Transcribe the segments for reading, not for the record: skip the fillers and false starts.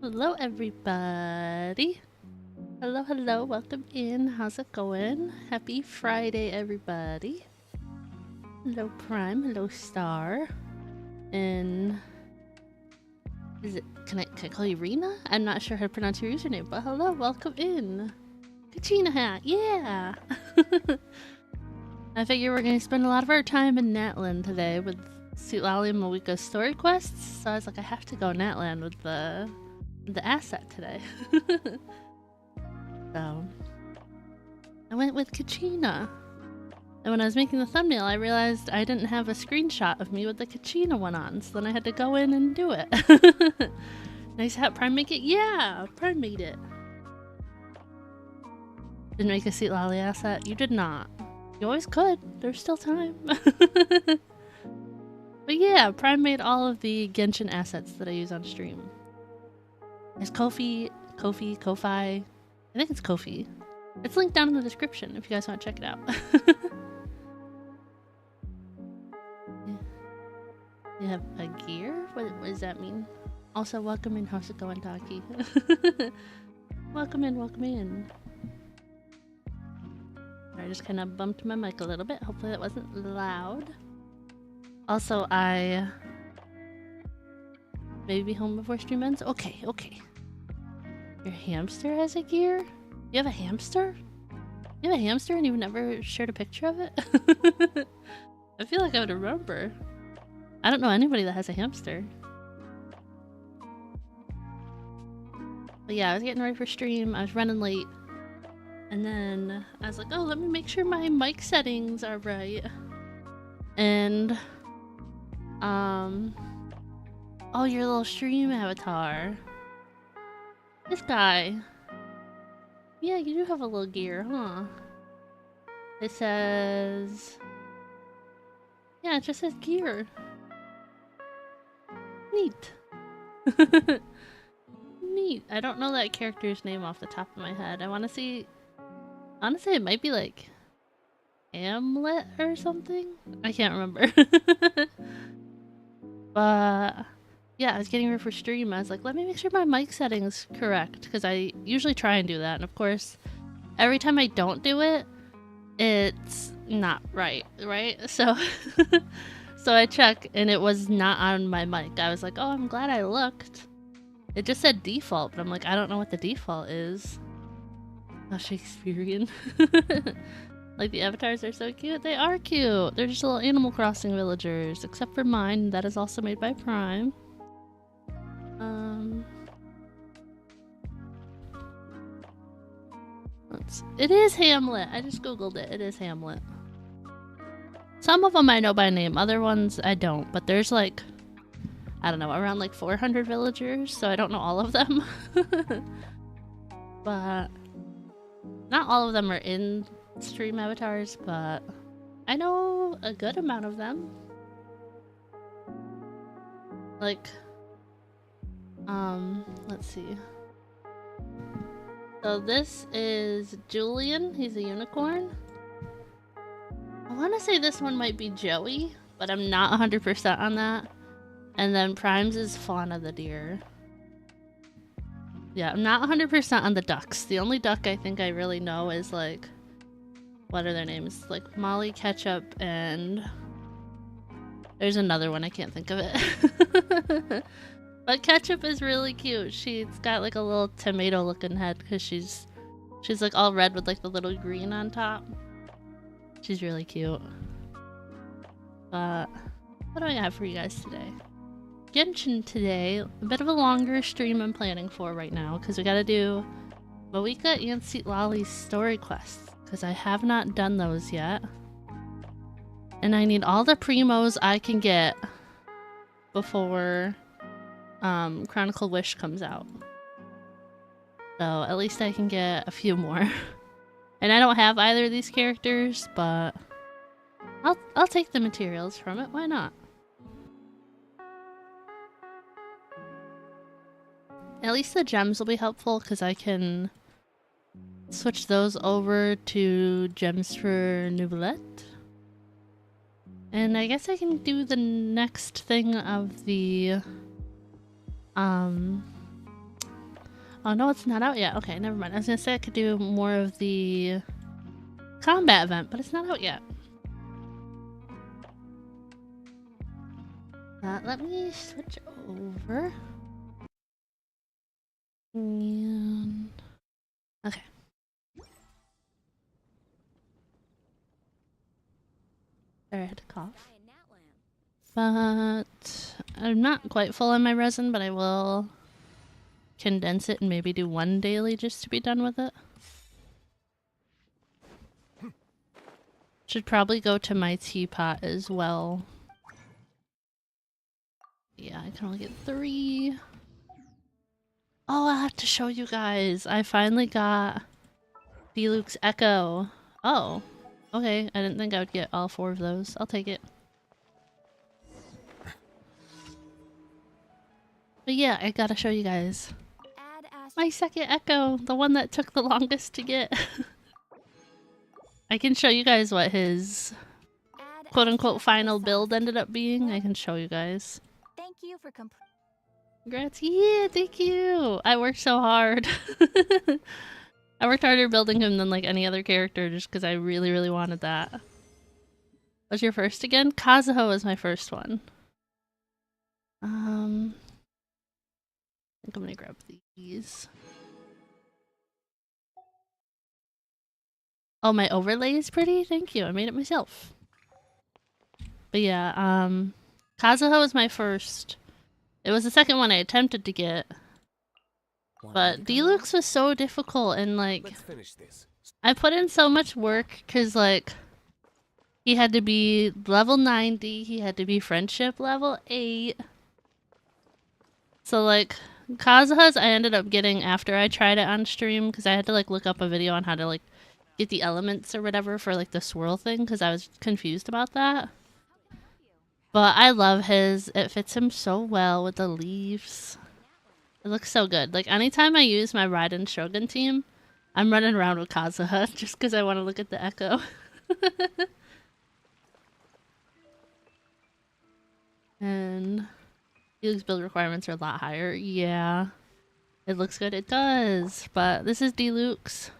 Hello everybody. Hello, welcome in. How's it going? Happy Friday everybody. Hello Prime, hello Star. And can I call you Rena? I'm not sure how to pronounce your username, but hello, welcome in. Kachina hat, yeah! I figure we're gonna spend a lot of our time in Natland today with Citlali and Malika's story quests, so I was like, I have to go Natland with the asset today. So I went with Kachina. And when I was making the thumbnail, I realized I didn't have a screenshot of me with the Kachina one on, so then I had to go in and do it. Nice hat, Prime make it? Yeah, Prime made it. Didn't make a Citlali asset? You did not. You always could. There's still time. But yeah, Prime made all of the Genshin assets that I use on stream. There's Ko-fi. I think it's Ko-fi. It's linked down in the description if you guys want to check it out. You have a gear? What does that mean? Also, welcome in, how's it going, Taki? Welcome in. I just kind of bumped my mic a little bit. Hopefully that wasn't loud. Also, I maybe be home before stream ends? Okay. Your hamster has a gear? You have a hamster? You have a hamster and you've never shared a picture of it? I feel like I would remember. I don't know anybody that has a hamster. But yeah, I was getting ready for stream. I was running late. And then I was like, oh, let me make sure my mic settings are right. And, oh, your little stream avatar. This guy. Yeah, you do have a little gear, huh? It says... Yeah, it just says gear. Neat. Neat. I don't know that character's name off the top of my head. I want to see... Honestly, it might be like... Hamlet or something? I can't remember. But... yeah, I was getting ready for stream. I was like, let me make sure my mic setting's correct. Because I usually try and do that. And of course, every time I don't do it, it's not right? So, so I check and it was not on my mic. I was like, oh, I'm glad I looked. It just said default, but I'm like, I don't know what the default is. Oh, Shakespearean. Like, the avatars are so cute. They are cute. They're just little Animal Crossing villagers. Except for mine. That is also made by Prime. It is Hamlet. I just googled it. It is Hamlet. Some of them I know by name. Other ones I don't. But there's like, I don't know, around like 400 villagers. So I don't know all of them. But not all of them are in stream avatars. But I know a good amount of them. Like, let's see. So this is Julian. He's a unicorn. I want to say this one might be Joey, but I'm not 100% on that. And then Prime's is Fauna the deer. Yeah, I'm not 100% on the ducks. The only duck I think I really know is like, what are their names? Like Molly, Ketchup, and there's another one. I can't think of it. But Ketchup is really cute. She's got like a little tomato looking head because she's like all red with like the little green on top. She's really cute. But what do I have for you guys today? Genshin today. A bit of a longer stream I'm planning for right now because we gotta do Malika and Citlali's story quests because I have not done those yet. And I need all the primos I can get before Chronicle Wish comes out. So at least I can get a few more. And I don't have either of these characters, but I'll take the materials from it. Why not? At least the gems will be helpful because I can switch those over to gems for Nouvellette. And I guess I can do the next thing of the Oh no, it's not out yet. Okay, never mind. I was gonna say I could do more of the combat event, but it's not out yet. Let me switch over. And... okay. Sorry, I had to cough. But I'm not quite full on my resin, but I will condense it and maybe do one daily just to be done with it. Should probably go to my teapot as well. Yeah, I can only get 3. Oh, I have to show you guys. I finally got Diluc's Echo. Oh, okay. I didn't think I would get all 4 of those. I'll take it. But yeah, I gotta show you guys. My second Echo, the one that took the longest to get. I can show you guys what his quote-unquote final build ended up being. I can show you guys. Thank you for Congrats. Yeah, thank you. I worked so hard. I worked harder building him than like any other character just because I really, really wanted that. What's your first again? Kazuho was my first one. I think I'm gonna grab these. Oh, my overlay is pretty? Thank you. I made it myself. But yeah, Kazuho was my first. It was the second one I attempted to get. But Diluc's was so difficult and like I put in so much work because like he had to be level 90, he had to be friendship level 8. So like Kazuha's I ended up getting after I tried it on stream because I had to like look up a video on how to like get the elements or whatever for like the swirl thing because I was confused about that. But I love his. It fits him so well with the leaves. It looks so good. Like anytime I use my Raiden Shogun team, I'm running around with Kazuha just because I want to look at the Echo. And Diluc's build requirements are a lot higher. Yeah. It looks good. It does. But this is Diluc's.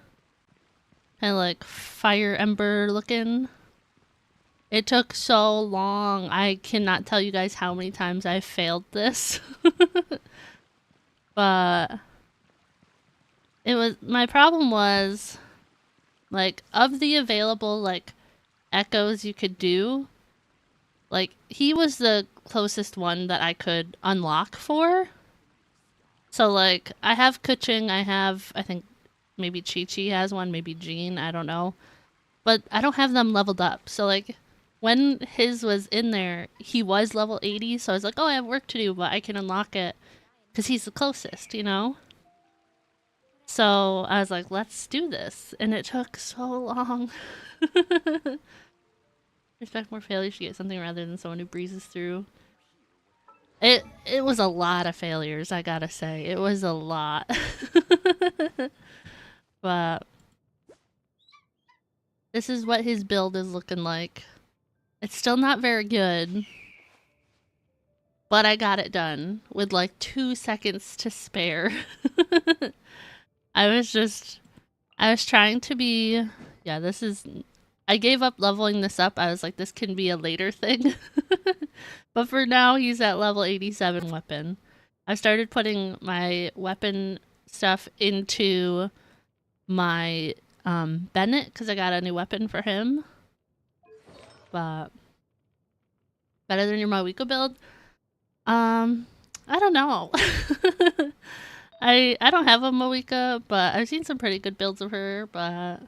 Kind of like fire ember looking. It took so long. I cannot tell you guys how many times I failed this. But it was, my problem was like of the available like echoes you could do, like he was the closest one that I could unlock for. So like I have Kuching, I think maybe Chi-Chi has one, maybe Jean, I don't know. But I don't have them leveled up. So like when his was in there, he was level 80, so I was like, oh, I have work to do, but I can unlock it because he's the closest, you know? So I was like, let's do this. And it took so long. Respect more failures to get something rather than someone who breezes through. It was a lot of failures, I gotta say. It was a lot. But this is what his build is looking like. It's still not very good. But I got it done with like 2 seconds to spare. I was trying to be, yeah, this is, I gave up leveling this up. I was like, this can be a later thing. But for now, he's at level 87 weapon. I started putting my weapon stuff into my Bennett because I got a new weapon for him. But better than your Mawiko build? I don't know. I don't have a Mawiko, but I've seen some pretty good builds of her, but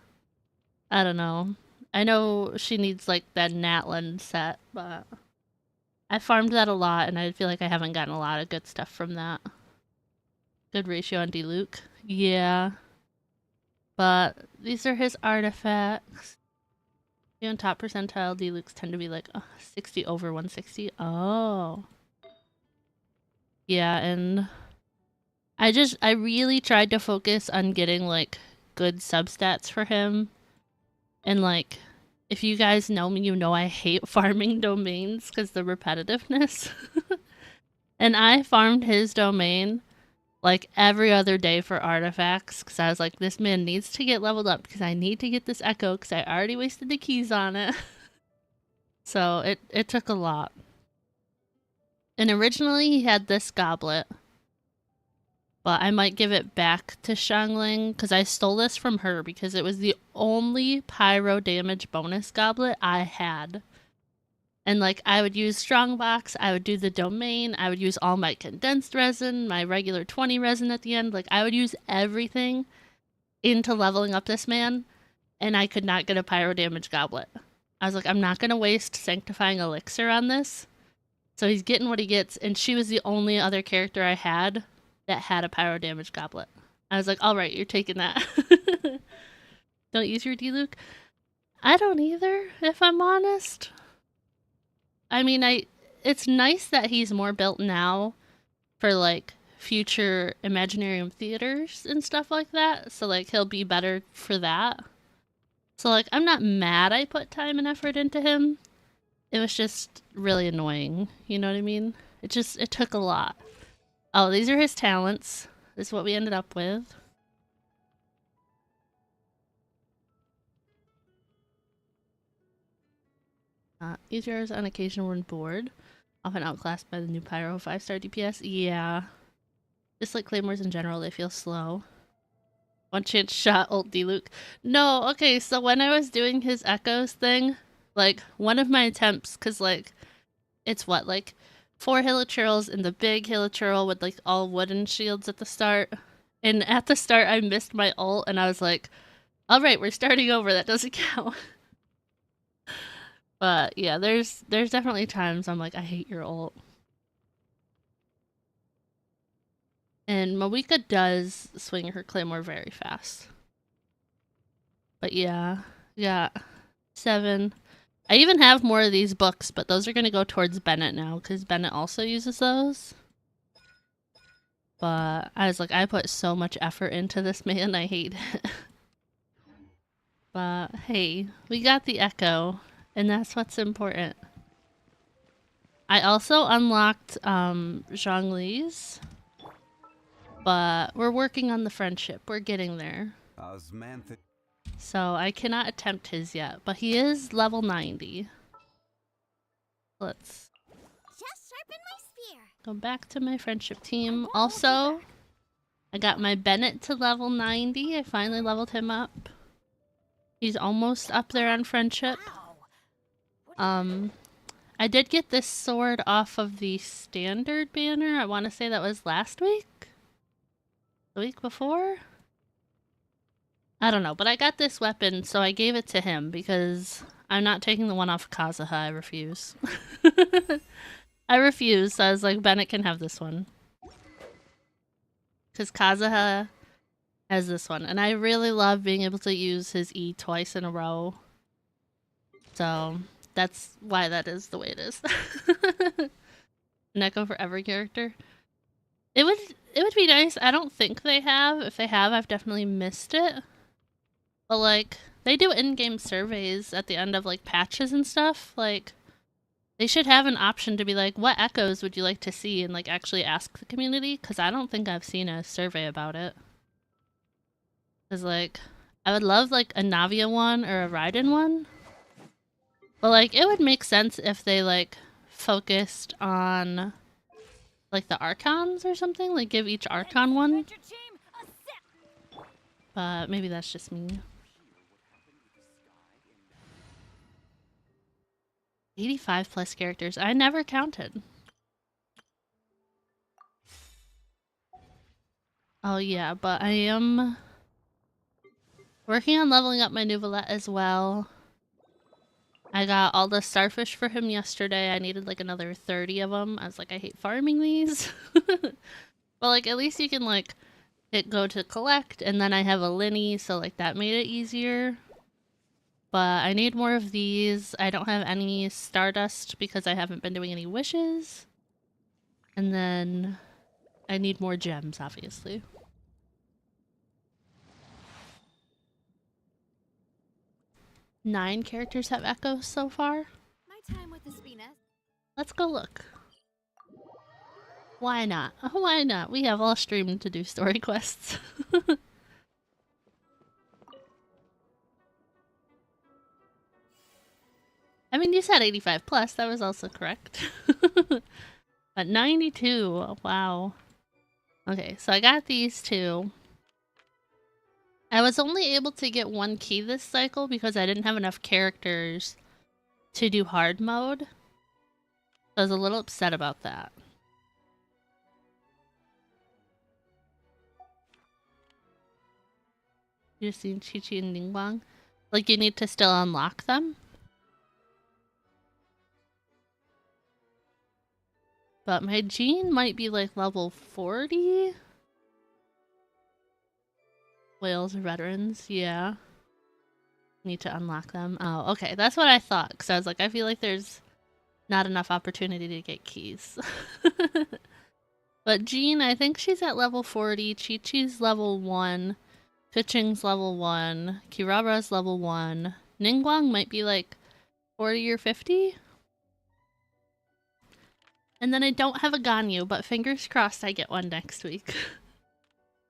I don't know. I know she needs like that Natland set, but I farmed that a lot and I feel like I haven't gotten a lot of good stuff from that. Good ratio on Diluc. Yeah. But these are his artifacts. On top percentile, Dilucs tend to be like 60 over 160. Oh. Yeah, and I really tried to focus on getting like good substats for him. And like, if you guys know me, you know I hate farming domains because the repetitiveness. And I farmed his domain like every other day for artifacts because I was like, this man needs to get leveled up because I need to get this echo because I already wasted the keys on it. So it took a lot. And originally he had this goblet, but I might give it back to Xiangling because I stole this from her because it was the only pyro damage bonus goblet I had. And like I would use Strongbox, I would do the domain, I would use all my condensed resin, my regular 20 resin at the end. Like I would use everything into leveling up this man, and I could not get a pyro damage goblet. I was like, I'm not gonna waste sanctifying elixir on this. So he's getting what he gets, and she was the only other character I had that had a pyro damage goblet. I was like, alright, you're taking that. Don't use your D-Luke? I don't either, if I'm honest. I mean, it's nice that he's more built now for, like, future Imaginarium theaters and stuff like that. So, like, he'll be better for that. So, like, I'm not mad I put time and effort into him. It was just really annoying. You know what I mean? It took a lot. Oh, these are his talents. This is what we ended up with. Easier on occasion when bored. Often outclassed by the new Pyro 5-star DPS. Yeah. Just like Claymores in general, they feel slow. One chance shot ult D-Luke. No, okay, so when I was doing his echoes thing, like, one of my attempts, because, like, it's what, like, 4 hilichurls and the big hilichurl with, like, all wooden shields at the start. And at the start, I missed my ult, and I was like, alright, we're starting over, that doesn't count. But yeah, there's definitely times I'm like, I hate your ult. And Mawika does swing her claymore very fast. But yeah, 7. I even have more of these books, but those are going to go towards Bennett now, because Bennett also uses those. But I was like, I put so much effort into this man, I hate it. But hey, we got the echo. And that's what's important. I also unlocked Zhongli's, but we're working on the friendship. We're getting there. So I cannot attempt his yet, but he is level 90. Let's just sharpen my spear. Go back to my friendship team. Also, I got my Bennett to level 90. I finally leveled him up. He's almost up there on friendship. I did get this sword off of the standard banner. I want to say that was last week? The week before? I don't know, but I got this weapon, so I gave it to him because I'm not taking the one off Kazuha. I refuse. I refuse. So I was like, Bennett can have this one. Because Kazuha has this one. And I really love being able to use his E twice in a row. So that's why that is the way it is. An echo for every character. It would be nice. I don't think they have. If they have, I've definitely missed it. But like, they do in-game surveys at the end of like patches and stuff. Like, they should have an option to be like, what echoes would you like to see, and like actually ask the community, because I don't think I've seen a survey about it. Because like, I would love like a Navia one or a Raiden one. But like, it would make sense if they like focused on like the Archons or something. Like give each Archon one. But maybe that's just me. 85 plus characters. I never counted. Oh yeah, but I am working on leveling up my Nuvolette as well. I got all the starfish for him yesterday. I needed like another 30 of them. I was like, I hate farming these. But like, at least you can like go to collect, and then I have a Linny, so like that made it easier. But I need more of these. I don't have any Stardust because I haven't been doing any wishes. And then I need more gems, obviously. Nine characters have echoes so far. My time with the Spina. Let's go look. Why not? Why not? We have all streamed to do story quests. I mean, you said 85 plus, that was also correct. But 92, wow. Okay, so I got these two. I was only able to get one key this cycle because I didn't have enough characters to do hard mode. I was a little upset about that. You've seen Chi-Chi and Ningguang? Like, you need to still unlock them? But my Jean might be like level 40? Whales are veterans, yeah. Need to unlock them. Oh, okay, that's what I thought. Because I was like, I feel like there's not enough opportunity to get keys. But Jean, I think she's at level 40. Chi-Chi's level 1. Pitching's level 1. Kirara's level 1. Ningguang might be like 40 or 50. And then I don't have a Ganyu, but fingers crossed I get one next week.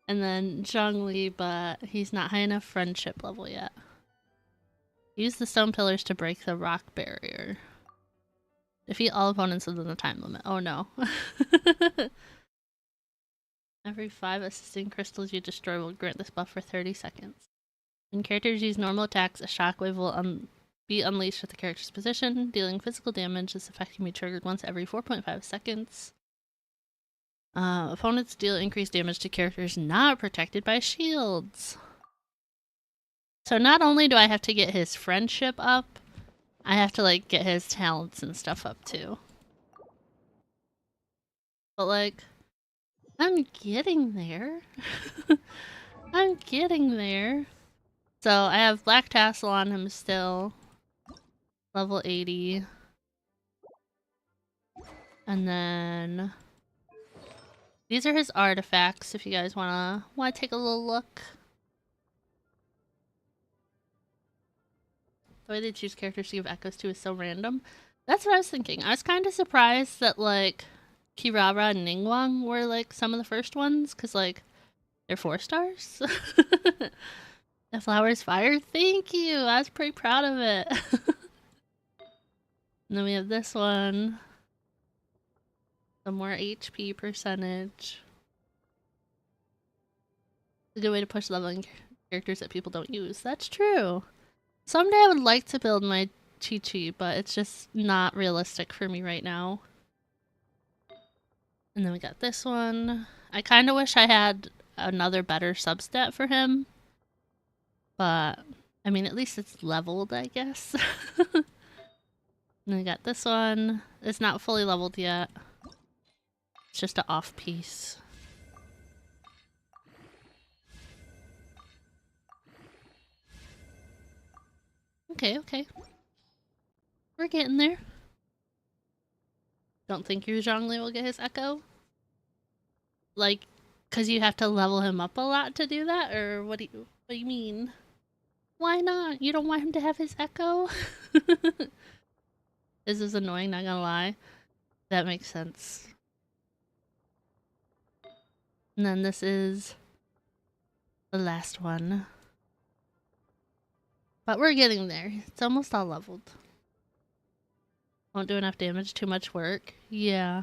And then Zhongli, but he's not high enough friendship level yet. Use the stone pillars to break the rock barrier. Defeat all opponents within the time limit. Oh no. Every 5 assisting crystals you destroy will grant this buff for 30 seconds. When characters use normal attacks, a shockwave will be unleashed at the character's position, dealing physical damage. This effect can be triggered once every 4.5 seconds. Opponents deal increased damage to characters not protected by shields. So not only do I have to get his friendship up, I have to like get his talents and stuff up too. But like, I'm getting there. I'm getting there. So I have Black Tassel on him still. Level 80. And then these are his artifacts if you guys wanna take a little look. The way they choose characters to give echoes to is so random. That's what I was thinking. I was kind of surprised that like Kirara and Ningguang were like some of the first ones, because like they're 4 stars. The flower's fire? Thank you! I was pretty proud of it. And then we have this one. Some more HP percentage. It's a good way to push leveling characters that people don't use. That's true. Someday I would like to build my Chi-Chi, but it's just not realistic for me right now. And then we got this one. I kind of wish I had another better substat for him. But, I mean, at least it's leveled, I guess. And then we got this one. It's not fully leveled yet. It's just an off piece. Okay, okay. We're getting there. Don't think your Zhongli will get his echo? Like, cause you have to level him up a lot to do that? Or what do you mean? Why not? You don't want him to have his echo? This is annoying, not gonna lie. That makes sense. And then this is the last one. But we're getting there. It's almost all leveled. Won't do enough damage, too much work. Yeah.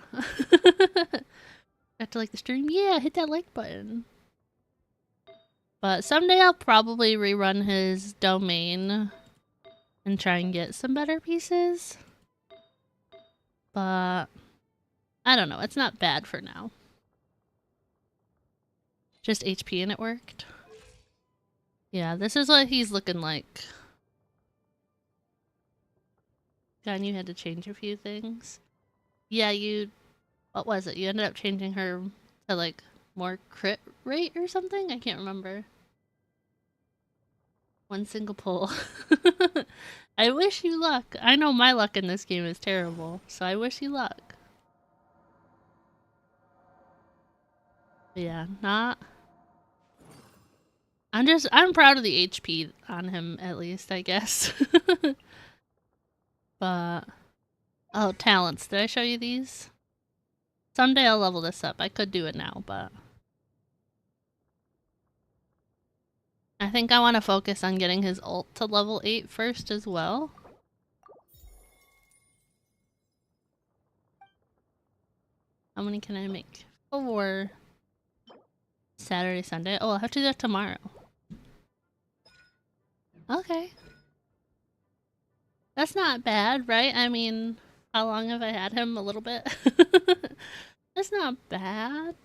Have to like the stream? Yeah, hit that like button. But someday I'll probably rerun his domain and try and get some better pieces. But I don't know, it's not bad for now. Just HP and it worked. Yeah, this is what he's looking like. God, you had to change a few things. Yeah, what was it? You ended up changing her to like more crit rate or something? I can't remember. One single pull. I wish you luck. I know my luck in this game is terrible, so I wish you luck. But yeah, I'm proud of the HP on him, at least, I guess. But, oh, talents. Did I show you these? Someday I'll level this up. I could do it now, but I think I want to focus on getting his ult to level 8 first as well. How many can I make? 4. Saturday, Sunday. Oh, I'll have to do that tomorrow. Okay. That's not bad, right? I mean, how long have I had him? A little bit? That's not bad.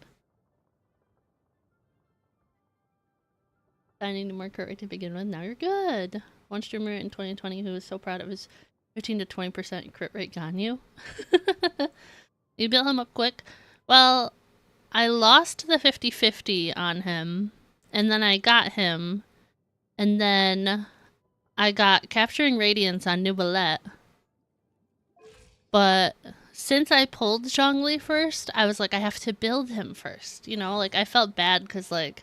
I need more crit rate to begin with. Now you're good. One streamer in 2020 who was so proud of his 15 to 20% crit rate Ganyu. You built him up quick. Well, I lost the 50-50 on him, and then I got him, and then I got Capturing Radiance on Nouvellette. But since I pulled Zhongli first, I was like, I have to build him first. You know, like, I felt bad because, like,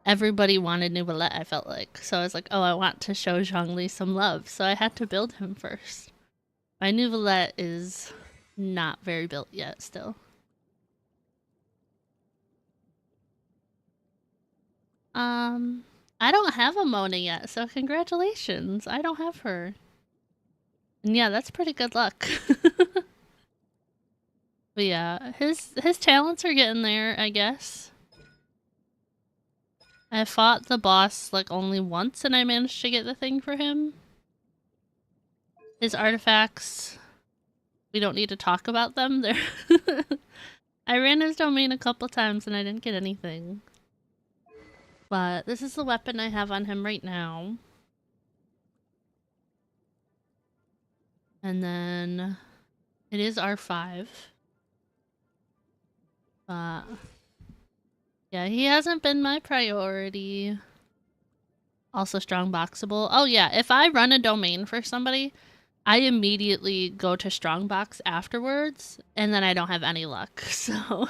everybody wanted Nouvellette, I felt like. So I was like, oh, I want to show Zhongli some love. So I had to build him first. My Nouvellette is not very built yet still. I don't have a Mona yet, so congratulations. I don't have her. And yeah, that's pretty good luck. But yeah, his talents are getting there, I guess. I fought the boss like only once and I managed to get the thing for him. His artifacts, we don't need to talk about them. I ran his domain a couple times and I didn't get anything. But this is the weapon I have on him right now. And then it is R5. But yeah, he hasn't been my priority. Also strong boxable. Oh yeah, if I run a domain for somebody, I immediately go to strongbox afterwards, and then I don't have any luck, so...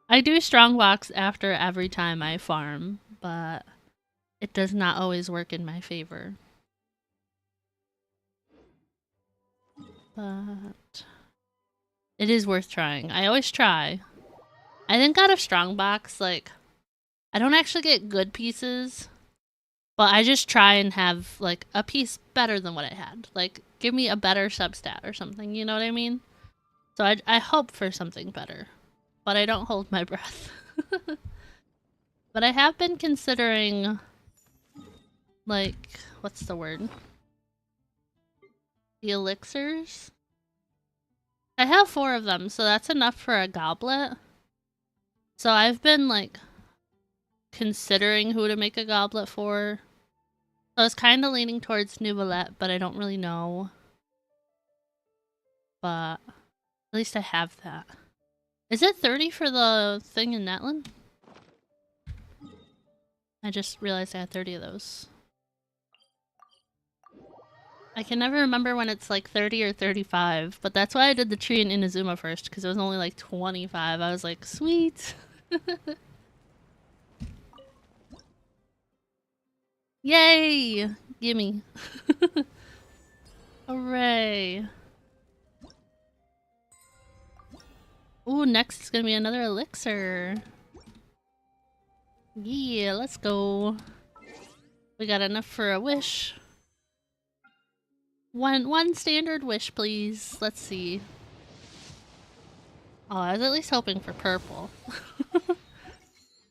I do strongbox after every time I farm, but it does not always work in my favor. But it is worth trying. I always try. I think out of strongbox, like, I don't actually get good pieces, but I just try and have, like, a piece better than what I had. Like, give me a better substat or something, you know what I mean? So I hope for something better, but I don't hold my breath. But I have been considering, like, what's the word? The elixirs? I have 4 of them, so that's enough for a goblet. So I've been, like, considering who to make a goblet for. So I was kind of leaning towards Nouvellette, but I don't really know. But at least I have that. Is it 30 for the thing in Netland? I just realized I had 30 of those. I can never remember when it's like 30 or 35, but that's why I did the tree in Inazuma first, because it was only like 25. I was like, sweet! Yay! Gimme. Hooray! Ooh, next is gonna be another elixir. Yeah, let's go. We got enough for a wish. One standard wish, please. Let's see. Oh, I was at least hoping for purple.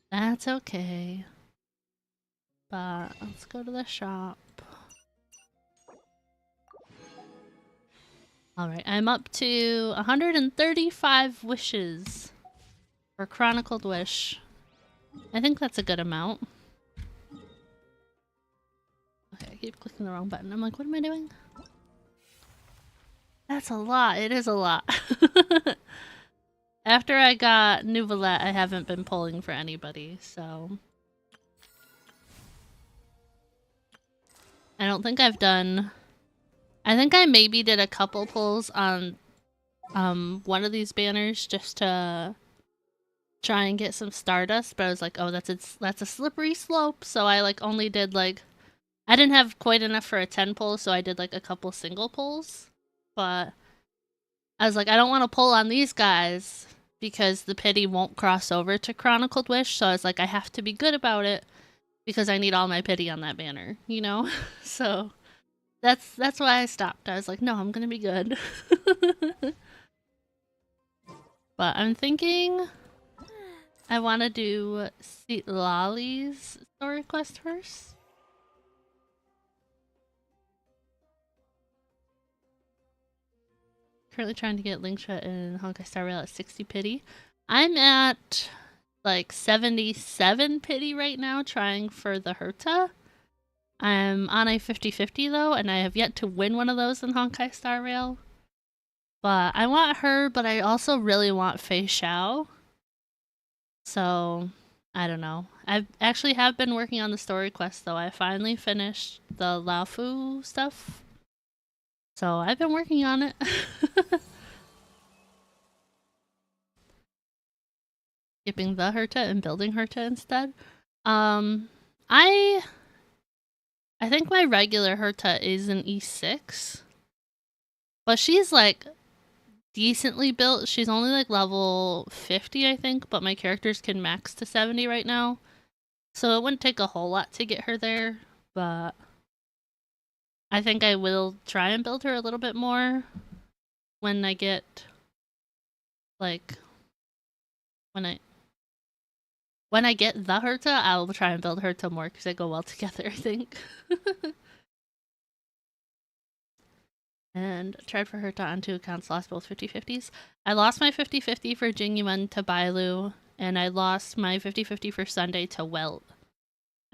That's okay. But let's go to the shop. Alright, I'm up to 135 wishes for Chronicled Wish. I think that's a good amount. Okay, I keep clicking the wrong button. I'm like, what am I doing? That's a lot. It is a lot. After I got Nouvellette, I haven't been pulling for anybody, so... I don't think I've done... I think I maybe did a couple pulls on one of these banners just to try and get some Stardust, but I was like, oh, that's a slippery slope, so I like only did like... I didn't have quite enough for a 10 pull, so I did like a couple single pulls, but I was like, I don't want to pull on these guys because the pity won't cross over to Chronicled Wish. So I was like, I have to be good about it because I need all my pity on that banner, you know? So that's why I stopped. I was like, no, I'm gonna be good. But I'm thinking I want to do Citlali's story quest first. Currently trying to get Linkshot and Honkai Star Rail at 60 pity. I'm at like 77 pity right now trying for the Herta. I'm on a 50-50 though, and I have yet to win one of those in Honkai Star Rail. But I want her, but I also really want Fei Xiao. So, I don't know. I actually have been working on the story quest though. I finally finished the Laofu stuff. So, I've been working on it. Skipping the Herta and building Herta instead. I think my regular Herta is an E6. But she's like decently built. She's only like level 50, I think, but my characters can max to 70 right now. So it wouldn't take a whole lot to get her there, but I think I will try and build her a little bit more when I get like when I get the Herta, I'll try and build Herta more because they go well together, I think. And tried for Herta on 2 accounts, lost both 50-50s. I lost my 50-50 for Jingyuan to Bailu, and I lost my 50-50 for Sunday to Welt.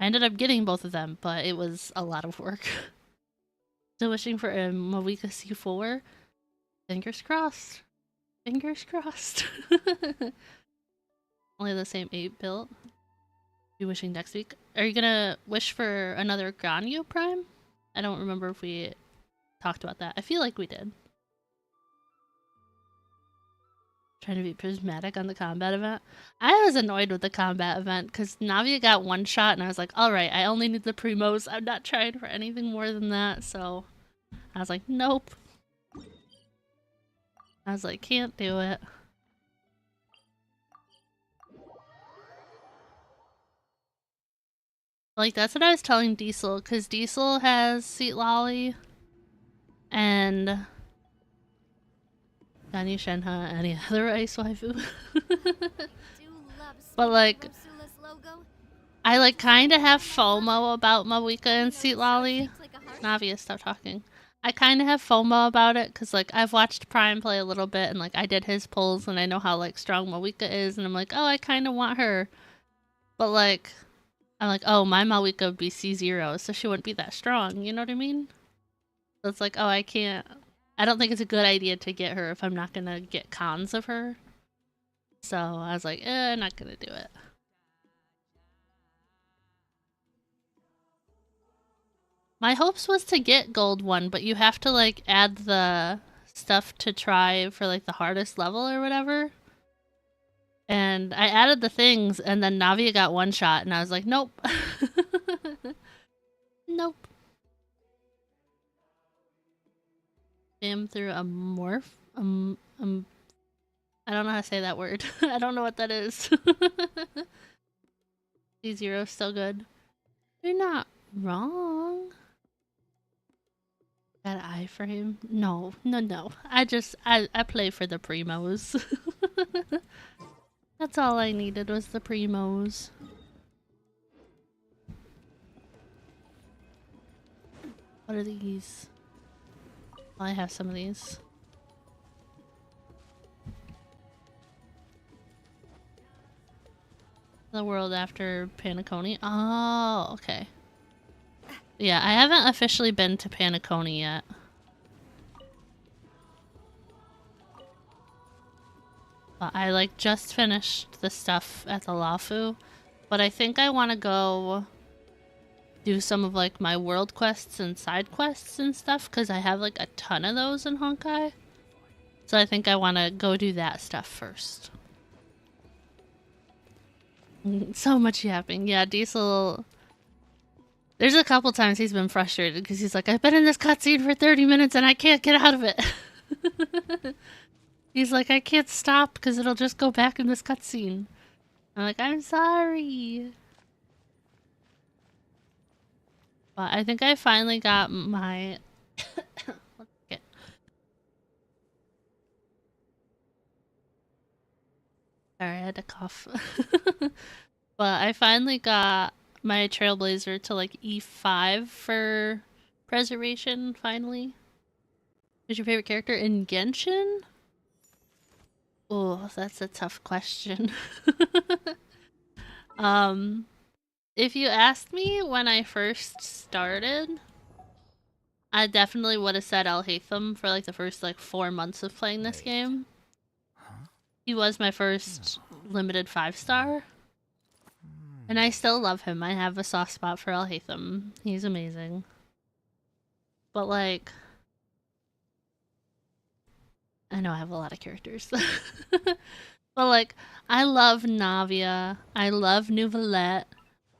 I ended up getting both of them, but it was a lot of work. Still wishing for a Mawika C4. Fingers crossed. Fingers crossed. Only the same 8 built. Be wishing next week. Are you gonna wish for another Ganyu Prime? I don't remember if we talked about that. I feel like we did. Trying to be prismatic on the combat event. I was annoyed with the combat event because Navia got one shot and I was like, alright, I only need the primos. I'm not trying for anything more than that. So I was like, nope. I was like, can't do it. Like, that's what I was telling Diesel, because Diesel has Citlali and Ganyu Shenhe, any other ice waifu. But like, I like kind of have FOMO about Mawika and Citlali. Navia, stop talking. I kind of have FOMO about it because like I've watched Prime play a little bit and like I did his pulls and I know how like strong Mawika is and I'm like, oh, I kind of want her. But like, I'm like, oh, my Mawika would be C0, so she wouldn't be that strong, you know what I mean? So it's like, oh, I don't think it's a good idea to get her if I'm not gonna get cons of her. So I was like, I'm not gonna do it. My hopes was to get gold 1, but you have to like add the stuff to try for like the hardest level or whatever. And I added the things and then Navia got one shot and I was like, nope. Nope. Spam through a morph? I don't know how to say that word. I don't know what that is. C0 still good. You're not wrong. Got an iframe? No. I play for the primos. That's all I needed was the primos. What are these? Oh, I have some of these. The world after Panaconi. Oh, okay. Yeah, I haven't officially been to Panaconi yet. But I like just finished the stuff at the Laofu. But I think I want to go do some of like my world quests and side quests and stuff because I have like a ton of those in Honkai. So I think I want to go do that stuff first. So much yapping. Yeah, Diesel... There's a couple times he's been frustrated because he's like, I've been in this cutscene for 30 minutes and I can't get out of it. He's like, I can't stop because it'll just go back in this cutscene. I'm like, I'm sorry. But I think I finally got my... Let's get... Sorry, I had to cough. But I finally got my Trailblazer to like E5 for preservation, finally. Who's your favorite character in Genshin? Oh, that's a tough question. If you asked me when I first started, I definitely would have said Alhaitham for like the first like 4 months of playing this game. He was my first limited 5-star. And I still love him. I have a soft spot for Alhaitham. He's amazing. But like... I know I have a lot of characters. But like, I love Navia. I love Nuvolette.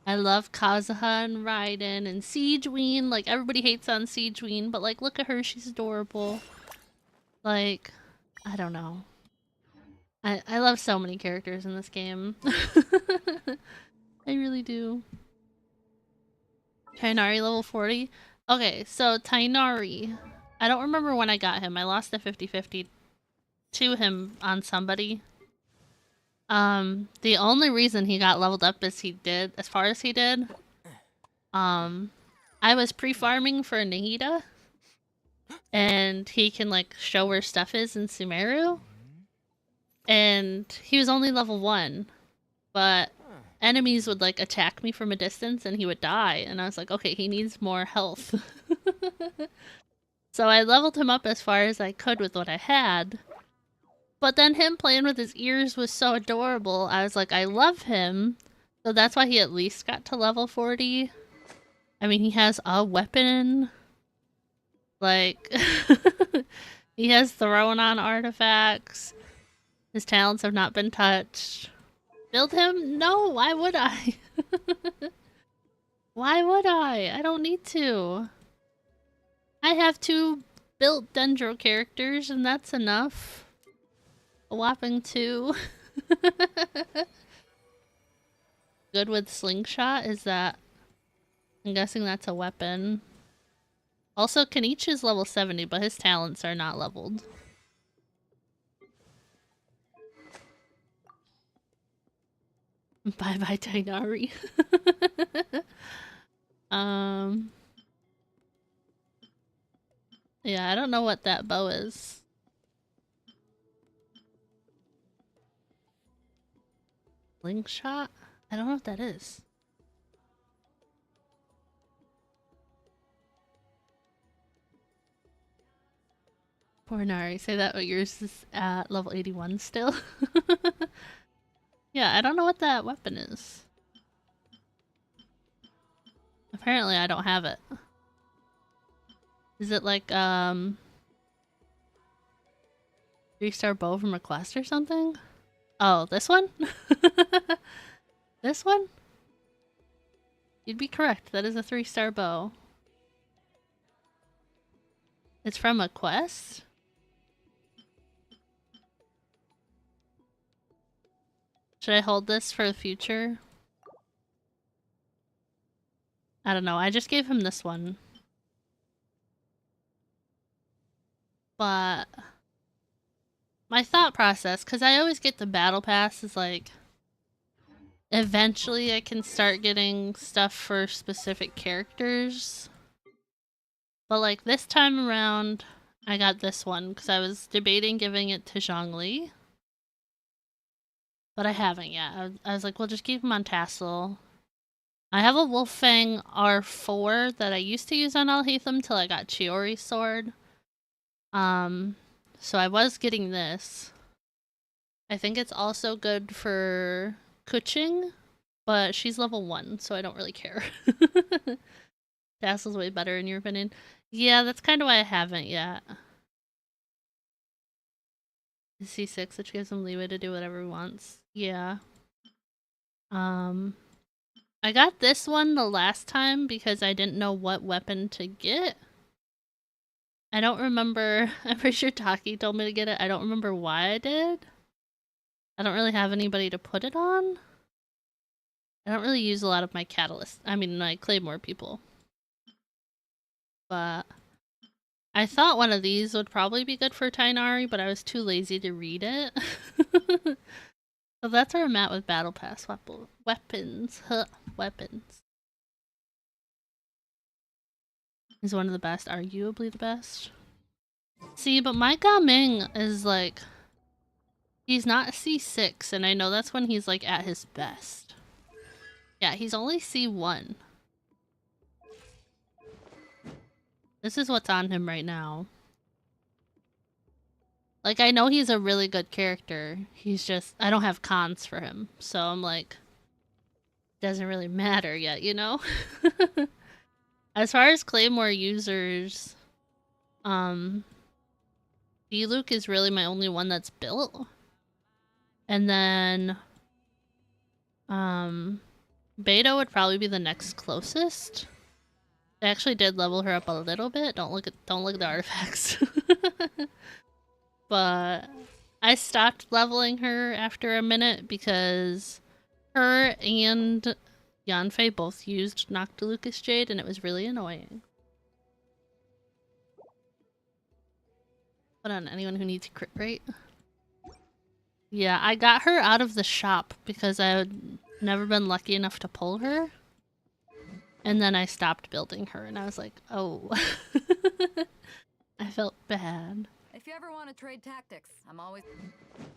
I love Kazuha and Raiden and Siegeween. Like, everybody hates on Siegeween, but like, look at her. She's adorable. Like, I don't know. I love so many characters in this game. I really do. Tainari level 40? Okay, so Tainari. I don't remember when I got him. I lost the 50-50 to him on somebody. The only reason he got leveled up as far as he did, I was pre-farming for Nahida, and he can like show where stuff is in Sumeru, and he was only level 1, but enemies would like attack me from a distance and he would die, and I was like, okay, he needs more health. So I leveled him up as far as I could with what I had. But then him playing with his ears was so adorable. I was like, I love him. So that's why he at least got to level 40. I mean, he has a weapon. Like, he has thrown on artifacts. His talents have not been touched. Build him? No, why would I? Why would I? I don't need to. I have 2 built Dendro characters, and that's enough. A whopping 2. Good with slingshot? Is that... I'm guessing that's a weapon. Also, Kanichi is level 70, but his talents are not leveled. Bye-bye, Tainari. Yeah, I don't know what that bow is. Slingshot? I don't know what that is. Poor Nari, say that, but yours is at level 81 still. Yeah, I don't know what that weapon is. Apparently I don't have it. Is it like, 3-star bow from a quest or something? Oh, this one? This one? You'd be correct. That is a 3-star bow. It's from a quest? Should I hold this for the future? I don't know. I just gave him this one. But my thought process, because I always get the battle pass, is like, eventually I can start getting stuff for specific characters. But like this time around, I got this one because I was debating giving it to Zhongli. But I haven't yet. I was like, well, just keep him on Tassel. I have a Wolffang R4 that I used to use on Alhaitham till I got Chiori's sword. So I was getting this. I think it's also good for Kuching, but she's level 1, so I don't really care. Tassel's way better in your opinion. Yeah, that's kind of why I haven't yet. C6, which gives him leeway to do whatever he wants. Yeah. I got this one the last time because I didn't know what weapon to get. I don't remember. I'm pretty sure Taki told me to get it. I don't remember why I did. I don't really have anybody to put it on. I don't really use a lot of my catalyst. I mean, my claymore people. But I thought one of these would probably be good for Tainari, but I was too lazy to read it. So that's where I'm at with Battle Pass weapons. Weapons. Is one of the best, arguably the best. See, but my Gaming is like, he's not C6, and I know that's when he's like at his best. Yeah, he's only C1. This is what's on him right now. Like, I know he's a really good character. He's just, I don't have cons for him. So I'm like, doesn't really matter yet, you know? As far as Claymore users, D-Luke is really my only one that's built. And then, Beto would probably be the next closest. I actually did level her up a little bit. Don't look at the artifacts. But I stopped leveling her after a minute because her and Yanfei both used Noctilucous Jade and it was really annoying. Hold on, anyone who needs crit rate? Yeah, I got her out of the shop because I had never been lucky enough to pull her. And then I stopped building her and I was like, oh. I felt bad. If you ever want to trade tactics, I'm always...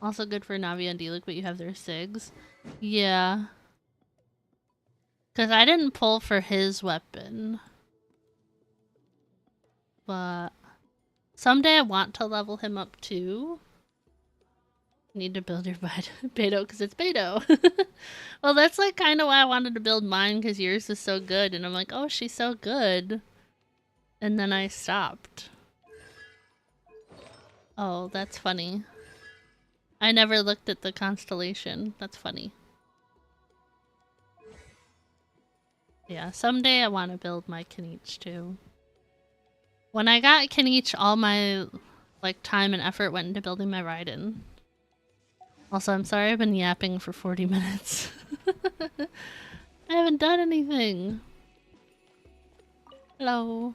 Also good for Navi and D-Luke, but you have their SIGs. Yeah. Because I didn't pull for his weapon. But someday I want to level him up too. Need to build your Beto because it's Beto. Well, that's like kind of why I wanted to build mine because yours is so good. And I'm like, oh, she's so good. And then I stopped. Oh, that's funny. I never looked at the constellation. That's funny. Yeah, someday I want to build my Kenichi too. When I got Kenichi, all my like time and effort went into building my Raiden. Also, I'm sorry I've been yapping for 40 minutes. I haven't done anything. Hello.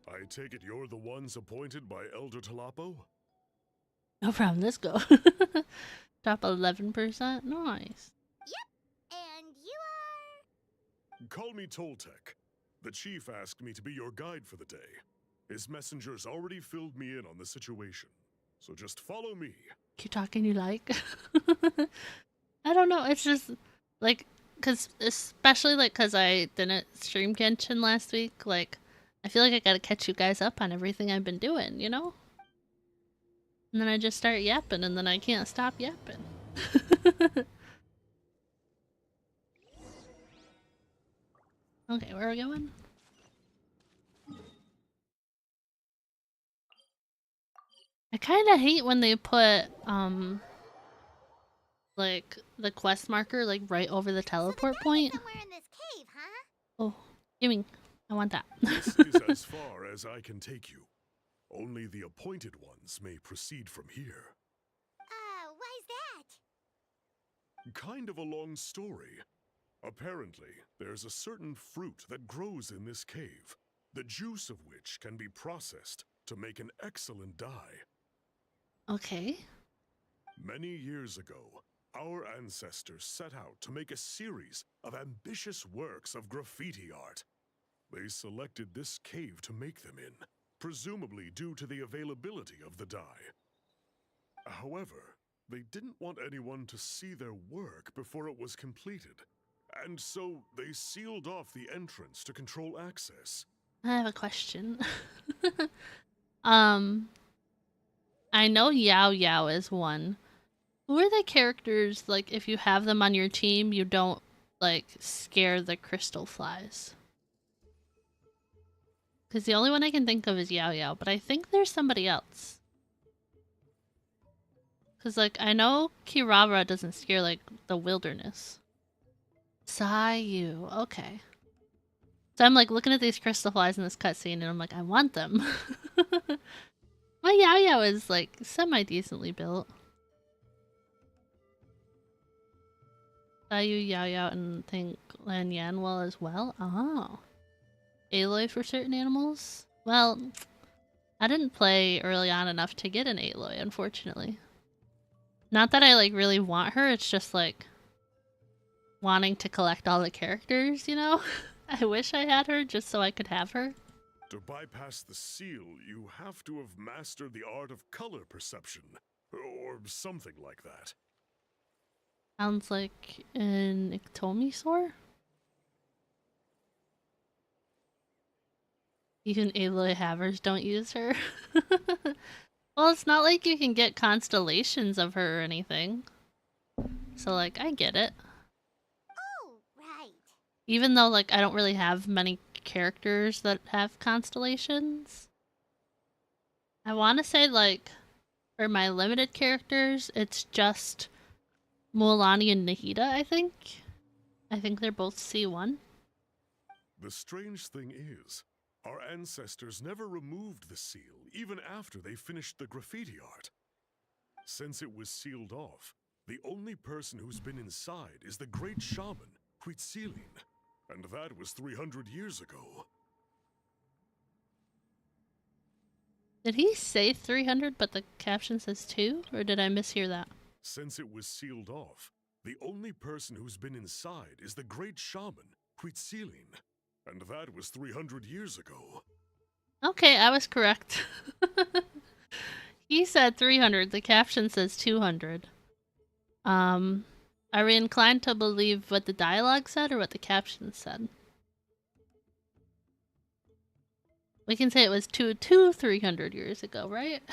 I take it you're the ones appointed by Elder Talapo? No problem, let's go. Top 11%? Nice. And you are... Call me Toltec. The chief asked me to be your guide for the day. His messengers already filled me in on the situation. So just follow me. Keep talking you like. I don't know, it's just like, especially like cause I didn't stream Genshin last week, like I feel like I gotta catch you guys up on everything I've been doing, you know? And then I just start yapping and then I can't stop yapping. Okay, where are we going? I kinda hate when they put, like, the quest marker, like, right over the teleport point. Somewhere in this cave, huh? Oh, gimme. I want that. This is as far as I can take you. Only the appointed ones may proceed from here. Why's that? Kind of a long story. Apparently, there's a certain fruit that grows in this cave, the juice of which can be processed to make an excellent dye. Okay. Many years ago, our ancestors set out to make a series of ambitious works of graffiti art. They selected this cave to make them in, presumably due to the availability of the dye. However, they didn't want anyone to see their work before it was completed, and so they sealed off the entrance to control access. I have a question. I know Yao Yao is one. Who are the characters, like, if you have them on your team, you don't, like, scare the crystal flies? Because the only one I can think of is Yao Yao, but I think there's somebody else. Because, like, I know Kirara doesn't scare, like, the wilderness. Sayu, okay. So I'm like looking at these crystal flies in this cutscene and I'm like, I want them. My Yao Yao is like semi-decently built. Sayu, Yao Yao, and I think Lan Yanwell as well. Oh. Aloy for certain animals? Well, I didn't play early on enough to get an Aloy, unfortunately. Not that I like really want her, it's just like wanting to collect all the characters, you know? I wish I had her just so I could have her. To bypass the seal, you have to have mastered the art of color perception, or something like that. Sounds like an Ictomisaur? Even Aloy havers don't use her. Well, it's not like you can get constellations of her or anything. So, like, I get it. Oh, right. Even though, like, I don't really have many characters that have constellations. I want to say, like, for my limited characters, it's just Mualani and Nahida, I think. I think they're both C1. The strange thing is, our ancestors never removed the seal, even after they finished the graffiti art. Since it was sealed off, the only person who's been inside is the great shaman, Citlali, and that was 300 years ago. Did he say 300 but the caption says 2? Or did I mishear that? Since it was sealed off, the only person who's been inside is the great shaman, Citlali, and that was 300 years ago. Okay, I was correct. He said 300, the caption says 200. Are we inclined to believe what the dialogue said or what the caption said? We can say it was 300 years ago, right?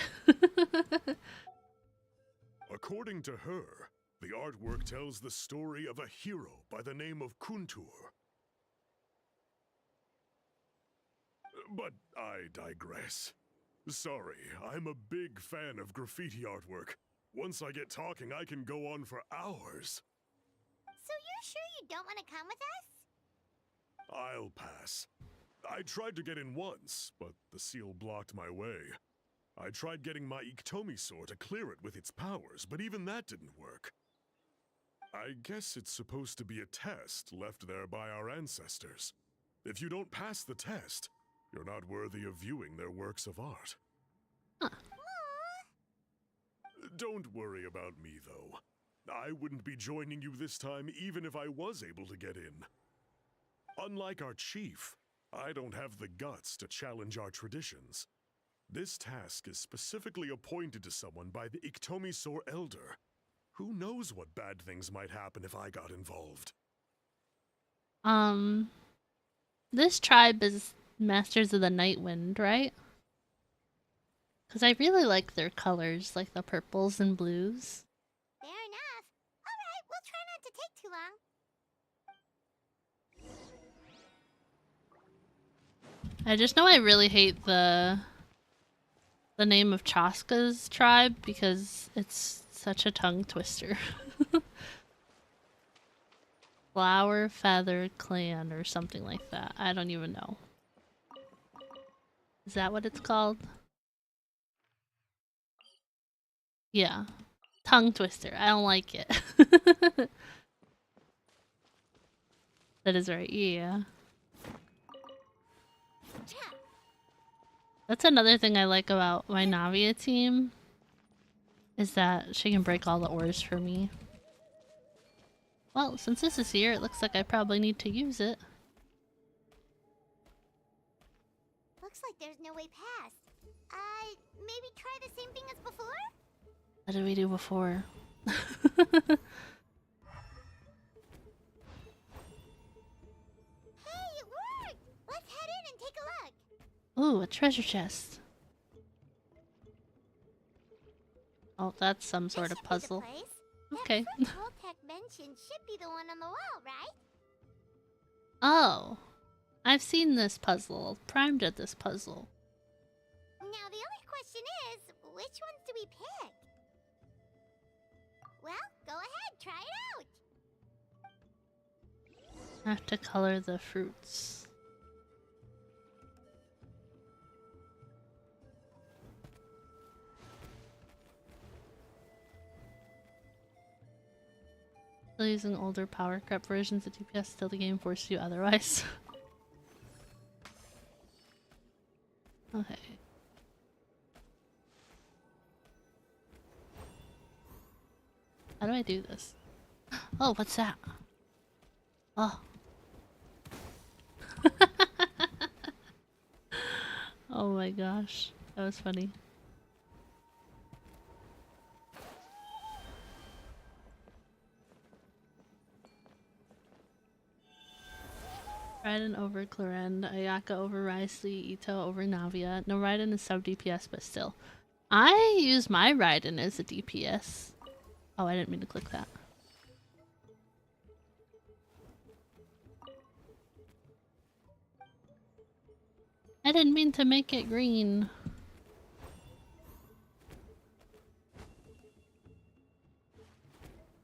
According to her, the artwork tells the story of a hero by the name of Kuntur. But I digress. Sorry, I'm a big fan of graffiti artwork. Once I get talking, I can go on for hours. So you're sure you don't want to come with us? I'll pass. I tried to get in once, but the seal blocked my way. I tried getting my Ictomisaur to clear it with its powers, but even that didn't work. I guess it's supposed to be a test left there by our ancestors. If you don't pass the test, you're not worthy of viewing their works of art. Huh. Don't worry about me, though. I wouldn't be joining you this time even if I was able to get in. Unlike our chief, I don't have the guts to challenge our traditions. This task is specifically appointed to someone by the Ictomisaur Elder. Who knows what bad things might happen if I got involved? This tribe is Masters of the Night Wind, right? Because I really like their colors, like the purples and blues. Fair enough. Alright, we'll try not to take too long. I just know I really hate the name of Chaska's tribe because it's such a tongue twister. Flower Feathered Clan or something like that. I don't even know. Is that what it's called? Yeah. Tongue twister. I don't like it. That is right, yeah. That's another thing I like about my Navia team, is that she can break all the ores for me. Well, since this is here, it looks like I probably need to use it. Looks like there's no way past. Maybe try the same thing as before? What did we do before? Hey, it worked! Let's head in and take a look. Ooh, a treasure chest. Oh, that's some sort of puzzle. Okay. That Toltec mentioned should be the one on the wall, right? Oh. I've seen this puzzle. Prime did this puzzle. Now the only question is, which ones do we pick? Well, go ahead, try it out. I have to color the fruits. Still using older power creep versions of DPS till the game forced you otherwise. Okay. How do I do this? Oh, what's that? Oh. Oh my gosh. That was funny. Raiden over Clarend, Ayaka over Raisley, Ito over Navia. No, Raiden is sub DPS, but still. I use my Raiden as a DPS. Oh, I didn't mean to click that. I didn't mean to make it green.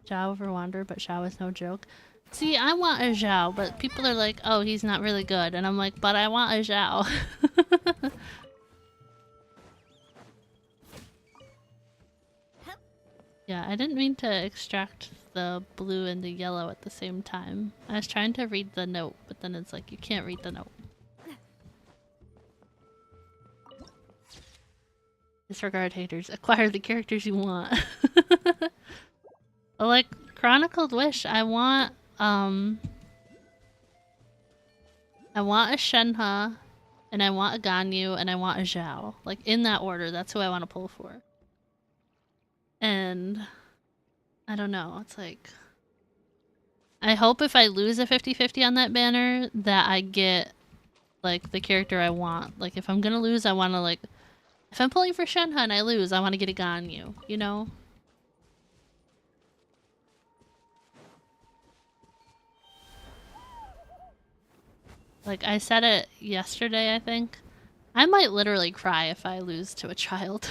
Zhao over Wander, but Zhao is no joke. See, I want a Zhao, but people are like, oh, he's not really good. And I'm like, but I want a Zhao. Yeah, I didn't mean to extract the blue and the yellow at the same time. I was trying to read the note, but then it's like, you can't read the note. Disregard haters. Acquire the characters you want. Like, Chronicled Wish, I want a Shenhe, and I want a Ganyu, and I want a Zhao. Like, in that order, that's who I want to pull for. And I don't know, it's like, I hope if I lose a 50-50 on that banner that I get like the character I want. Like if I'm gonna lose, I want to like, if I'm pulling for Shenhe and I lose, I want to get a Ganyu, you know? Like I said it yesterday, I think. I might literally cry if I lose to a child.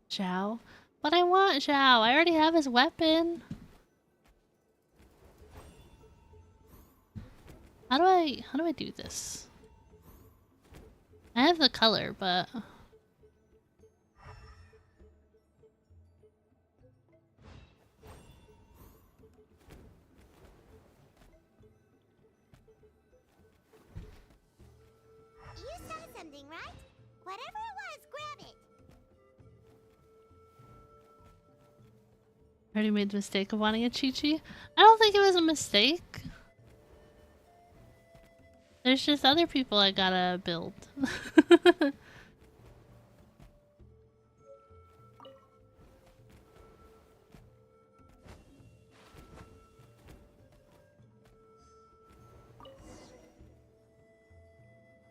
Zhao? But I want Zhao. I already have his weapon. How do I do this? I have the color, but You saw something, right? Whatever it was, grab it. I already made the mistake of wanting a Chi-Chi. I don't think it was a mistake. There's just other people I gotta build.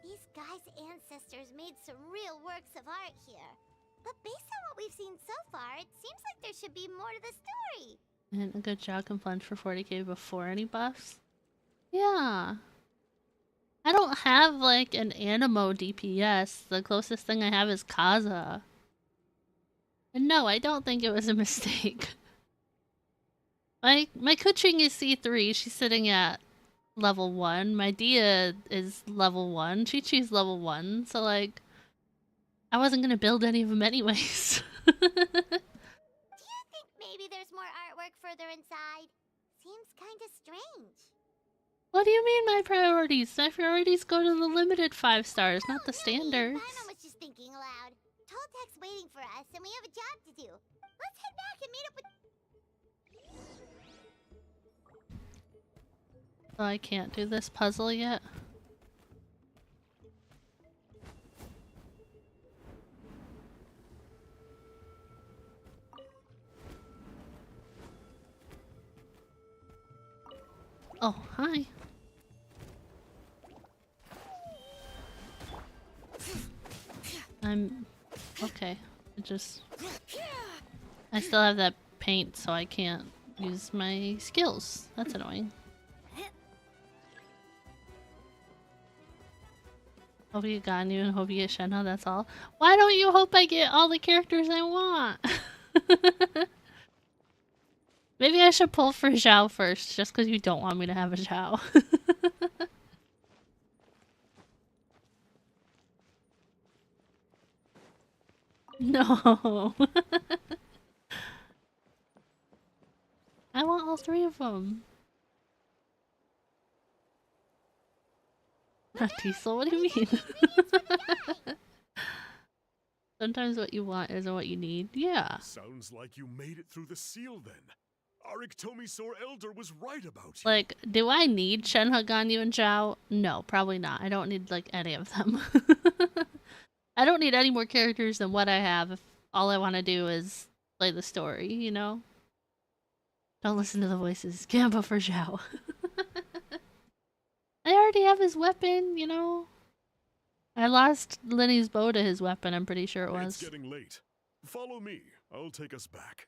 These guys' ancestors made some real works of art here. But based on what we've seen so far, it seems like there should be more to the story. And a good job can plunge for 40k before any buffs. Yeah. I don't have like an Animo DPS. The closest thing I have is Kaza. And no, I don't think it was a mistake. My Kuching is C3. She's sitting at level 1. My Dia is level 1. Chi-Chi's level 1. So like, I wasn't gonna build any of them anyways. Do you think maybe there's more artwork further inside? Seems kinda strange. What do you mean my priorities? My priorities go to the limited 5 stars, not the standards. Paimon was just thinking aloud. Toltek's waiting for us, and we have a job to do. Let's head back and meet up with... So I can't do this puzzle yet. Oh, hi. I'm okay. I still have that paint, so I can't use my skills. That's annoying. Hope you get Ganyu and hope you get Shenhe, that's all. Why don't you hope I get all the characters I want? Maybe I should pull for Zhao first, just because you don't want me to have a Zhao. No. I want all three of them. Not Diesel, what do you mean? Sometimes what you want isn't what you need. Yeah. Sounds like you made it through the seal then. Our Iktomi-sor elder was right about you. Like, do I need Shenhe, Ganyu, and Zhao? No, probably not. I don't need, like, any of them. I don't need any more characters than what I have if all I want to do is play the story, you know? Don't listen to the voices. Gamble for Zhao. I already have his weapon, you know? I lost Lenny's bow to his weapon, I'm pretty sure it was. It's getting late. Follow me. I'll take us back.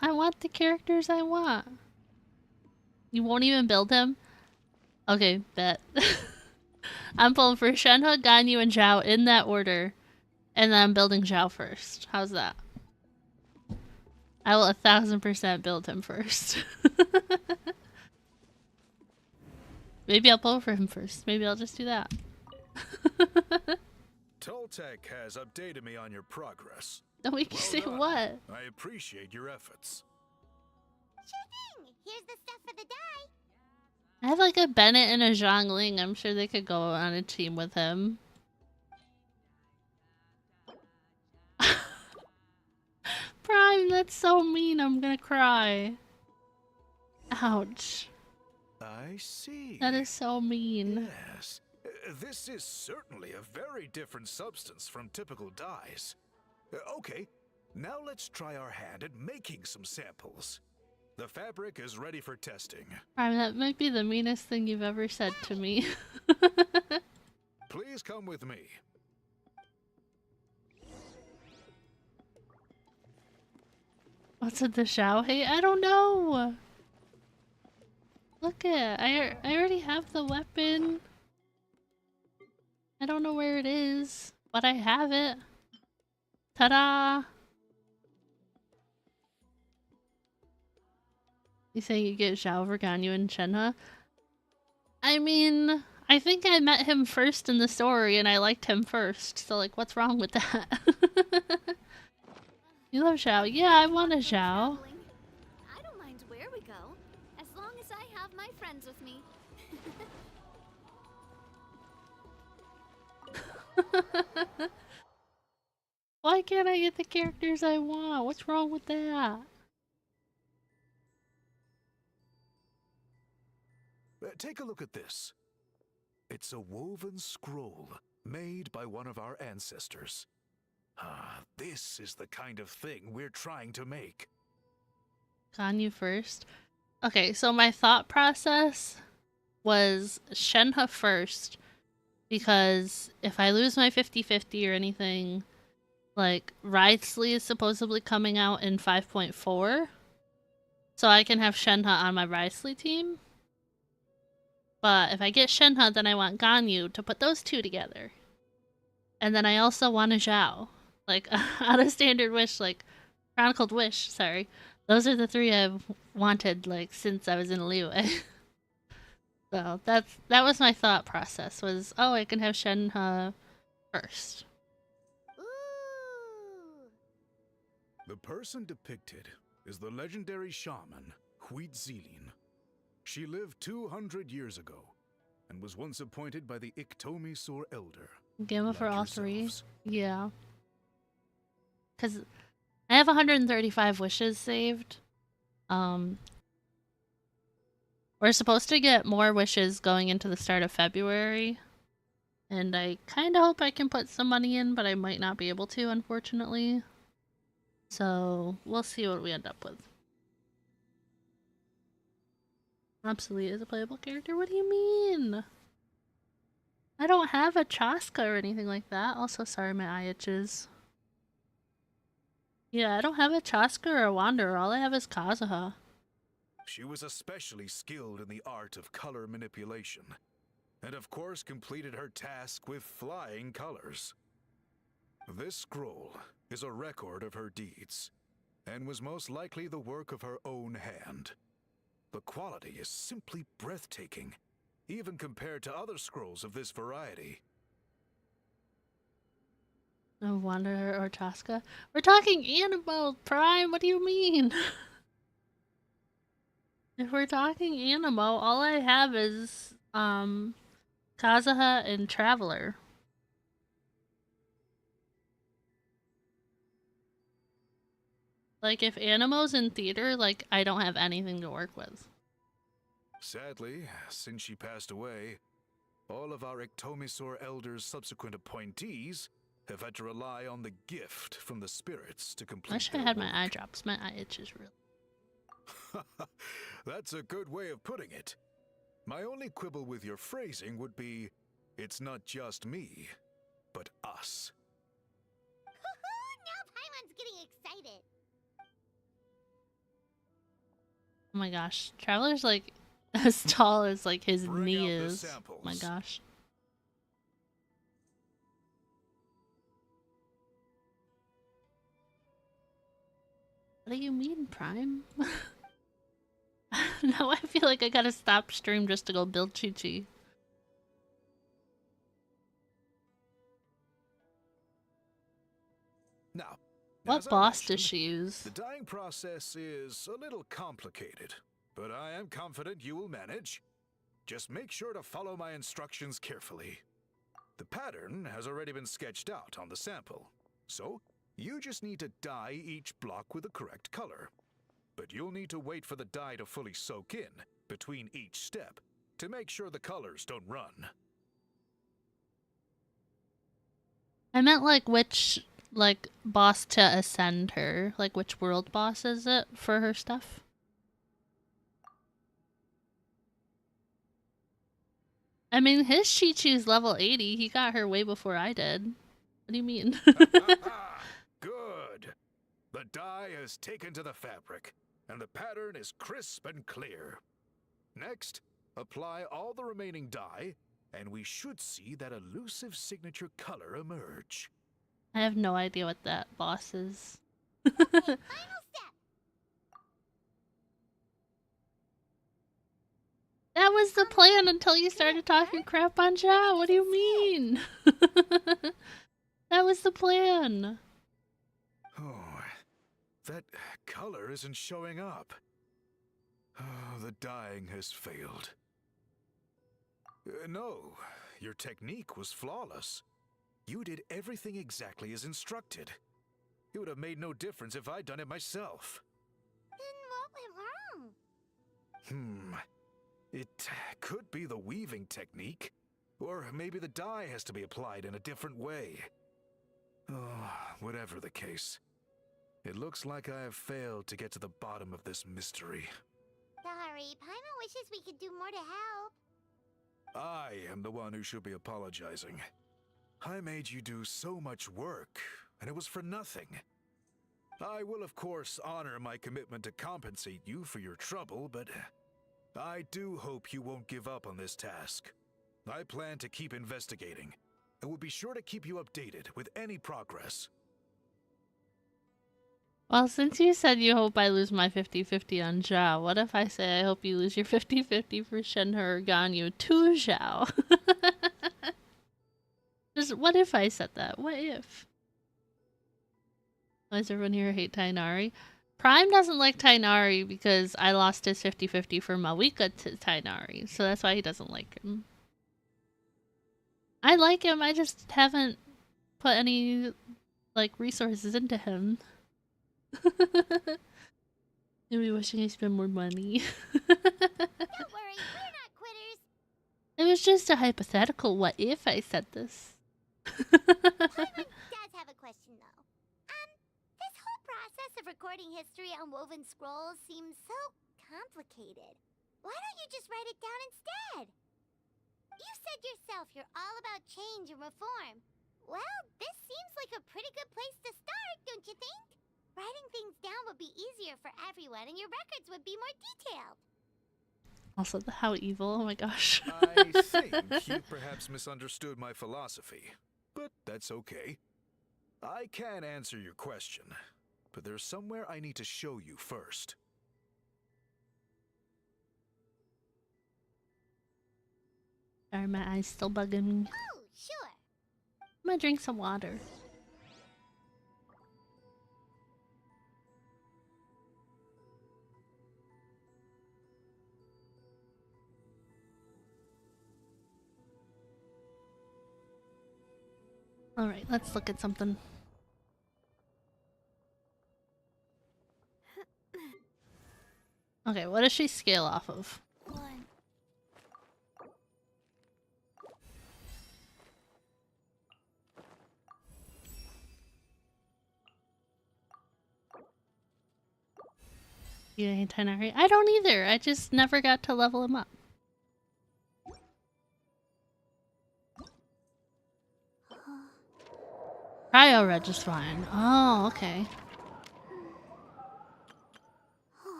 I want the characters I want. You won't even build him? Okay, bet. I'm pulling for Shenhe, Ganyu, and Zhao in that order. And then I'm building Zhao first. How's that? I will 1000% build him first. Maybe I'll pull for him first. Maybe I'll just do that. Toltec has updated me on your progress. Don't make you say what? I appreciate your efforts. Sure thing. Here's the stuff for the dye. I have like a Bennett and a Zhongling. I'm sure they could go on a team with him. Prime, that's so mean. I'm gonna cry. Ouch. I see. That is so mean. Yes. This is certainly a very different substance from typical dyes. Okay, now let's try our hand at making some samples. The fabric is ready for testing. Prime, that might be the meanest thing you've ever said to me. Please come with me. What's at the Zhao hate? I don't know. Look at I already have the weapon. I don't know where it is, but I have it. Ta-da! You say you get Zhao for Ganyu and Shenhe? I mean, I think I met him first in the story and I liked him first, so like, what's wrong with that? You love Zhao? Yeah, I want a Zhao. I don't mind where we go, as long as I have my friends with me. Why can't I get the characters I want? What's wrong with that? Take a look at this. It's a woven scroll made by one of our ancestors. Ah, this is the kind of thing we're trying to make. Ganyu first. Okay, so my thought process was Shenhe first, because if I lose my 50-50 or anything, like, Wriothesley is supposedly coming out in 5.4, so I can have Shenhe on my Wriothesley team. But if I get Shenhe, then I want Ganyu to put those two together. And then I also want a Zhao. Like, out of Standard Wish, like, Chronicled Wish, sorry. Those are the three I've wanted, like, since I was in Liyue. So, that was my thought process, was, oh, I can have Shenhe first. Ooh. The person depicted is the legendary shaman, Huitzilin. She lived 200 years ago, and was once appointed by the Iktomi-sor elder. Gamma for like all three? yourselves. Yeah. Because I have 135 wishes saved. We're supposed to get more wishes going into the start of February. And I kind of hope I can put some money in, but I might not be able to, unfortunately. So, we'll see what we end up with. Obsolete is a playable character? What do you mean? I don't have a Chaska or anything like that. Also, sorry, my eye itches. Yeah, I don't have a Chaska or a Wanderer. All I have is Kazuha. She was especially skilled in the art of color manipulation, and of course completed her task with flying colors. This scroll is a record of her deeds, and was most likely the work of her own hand. The quality is simply breathtaking, even compared to other scrolls of this variety. No Wanderer or Tosca. We're talking Animal Prime. What do you mean? If we're talking Animo, all I have is Kazuha and Traveler. Like, if Animo's in theater, like, I don't have anything to work with. Sadly, since she passed away, all of our Ictomisaur Elder's subsequent appointees have had to rely on the gift from the spirits to complete I wish I their had work. my eye drops. My eye itches really. That's a good way of putting it. My only quibble with your phrasing would be, it's not just me, but us. Now Paimon's getting excited. Oh my gosh. Traveler's like as tall as like his Bring knee out the is. Oh samples. my gosh. What do you mean, Prime? Now I feel like I gotta stop stream just to go build Chi-Chi. Now, What as I boss does mentioned, she use? the dyeing process is a little complicated, but I am confident you will manage. Just make sure to follow my instructions carefully. The pattern has already been sketched out on the sample, so you just need to dye each block with the correct color. But you'll need to wait for the dye to fully soak in between each step to make sure the colors don't run. I meant like which like boss to ascend her. Like which world boss is it for her stuff? I mean, his Chi-Chi's level 80. He got her way before I did. What do you mean? Good. The dye is taken to the fabric, and the pattern is crisp and clear. Next, apply all the remaining dye, and we should see that elusive signature color emerge. I have no idea what that boss is. Final step. That was the plan until you started talking crap on Zhao. What do you mean? That was the plan. Oh, that color isn't showing up. Oh, the dyeing has failed. No, your technique was flawless. You did everything exactly as instructed. It would have made no difference if I'd done it myself. Then what went wrong? It could be the weaving technique, or maybe the dye has to be applied in a different way. Oh, whatever the case, it looks like I have failed to get to the bottom of this mystery. Sorry, Paimon wishes we could do more to help. I am the one who should be apologizing. I made you do so much work, and it was for nothing. I will, of course, honor my commitment to compensate you for your trouble, but I do hope you won't give up on this task. I plan to keep investigating, and will be sure to keep you updated with any progress. Well, since you said you hope I lose my 50-50 on Zhao, what if I say I hope you lose your 50-50 for Shenhe or Ganyu to Zhao? Just what if I said that? What if? Why does everyone here hate Tainari? Prime doesn't like Tainari because I lost his 50-50 for Mawika to Tainari, so that's why he doesn't like him. I like him, I just haven't put any, like, resources into him. Maybe wishing I spent more money. Don't worry, we're not quitters. It was just a hypothetical what if I said this. Paimon does have a question, though. This whole process of recording history on woven scrolls seems so complicated. Why don't you just write it down instead? You said yourself you're all about change and reform. Well, this seems like a pretty good place to start, don't you think? Writing things down would be easier for everyone, and your records would be more detailed. Also, how evil, oh my gosh. I think you perhaps misunderstood my philosophy, but that's okay. I can answer your question, but there's somewhere I need to show you first. Sorry, my eyes still bugging me. Oh, sure. I'm gonna drink some water. Alright, let's look at something. Okay, what does she scale off of? 1. You ain't Tenari? I don't either. I just never got to level him up. Cryo Reg is fine. Oh, okay.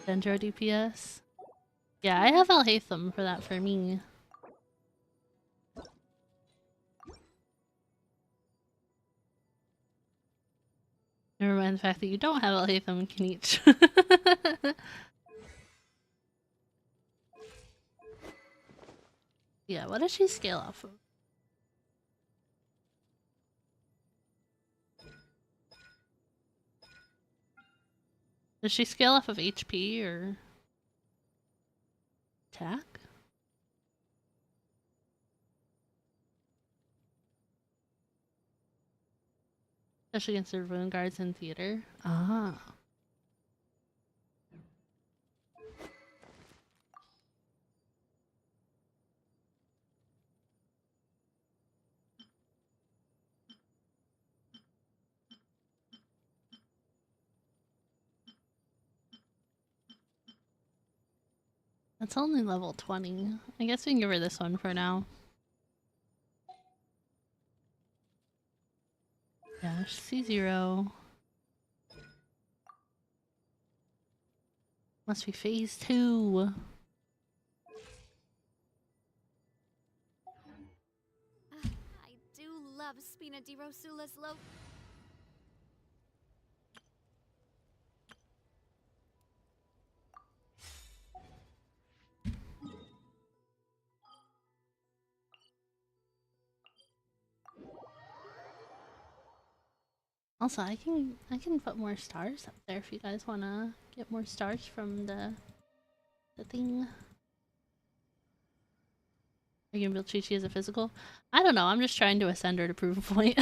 Dendro DPS. Yeah, I have Alhaitham for that for me. Never mind the fact that you don't have Alhaitham and Kniech. Yeah, what does she scale off of? Does she scale off of HP or attack? Especially against the Ruin Guards in theater. Ah. That's only level 20. I guess we can give her this one for now. Yeah, C0. Must be phase 2. I do love Spina di Rosula's low. Also, I can put more stars up there if you guys wanna get more stars from the thing. Are you gonna build Chi-Chi as a physical? I don't know, I'm just trying to ascend her to prove a point.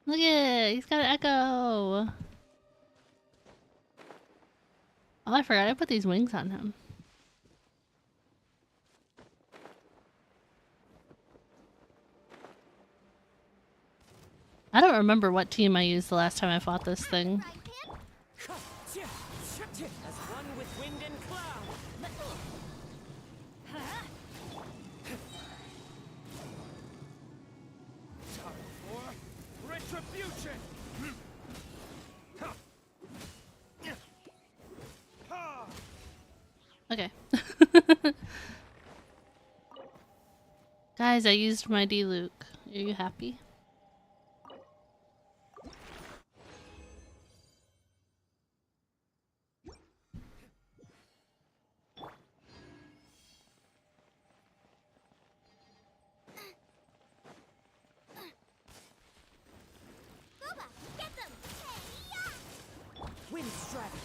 Look at, he's got an echo! Oh, I forgot I put these wings on him. I don't remember what team I used the last time I fought this thing. As one with wind and cloud. Time for retribution. Okay. Guys, I used my D-Luke. Are you happy? Booba, get them! Hey-ya! Wind strike.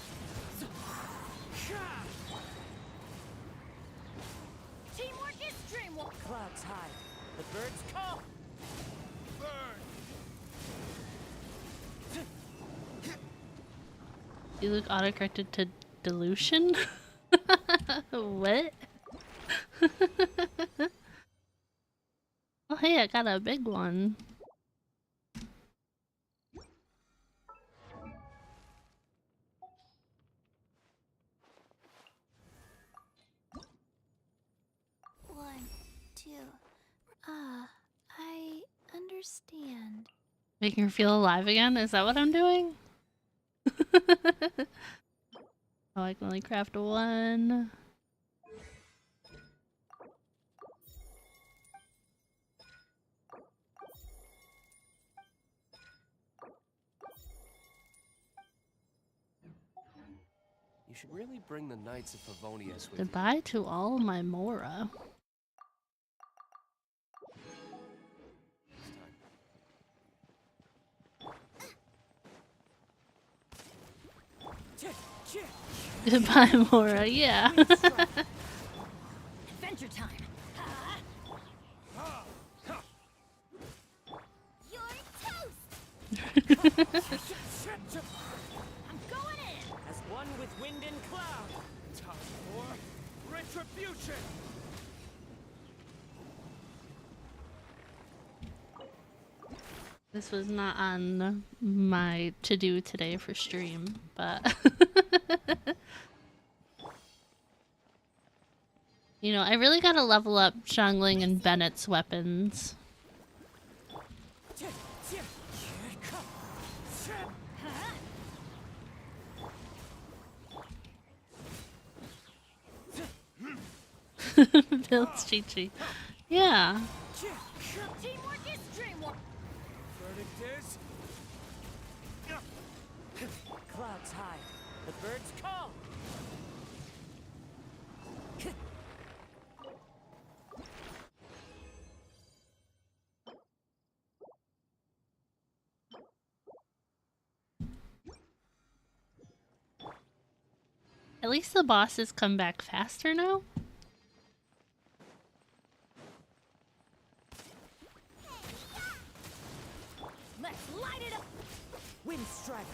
Teamwork is dreamwork. Clouds high. The birds call. D-Luke autocorrected to dilution? What? Oh hey, I got a big one. One, two. I understand. Making her feel alive again? Is that what I'm doing? Oh, I can only craft one. You should really bring the Knights of Favonius with Goodbye to all my Mora. Goodbye, Mora. Yeah. Adventure time. You're toast. I'm going in. As one with wind and cloud. Time for retribution. This was not on my to-do today for stream, but you know, I really gotta level up Xiangling and Bennett's weapons. Builds Chi-Chi. Yeah. Teamwork is dreamwork. Verdict is clouds high. The birds call. At least the bosses come back faster now. Let's light it up. Wind strike.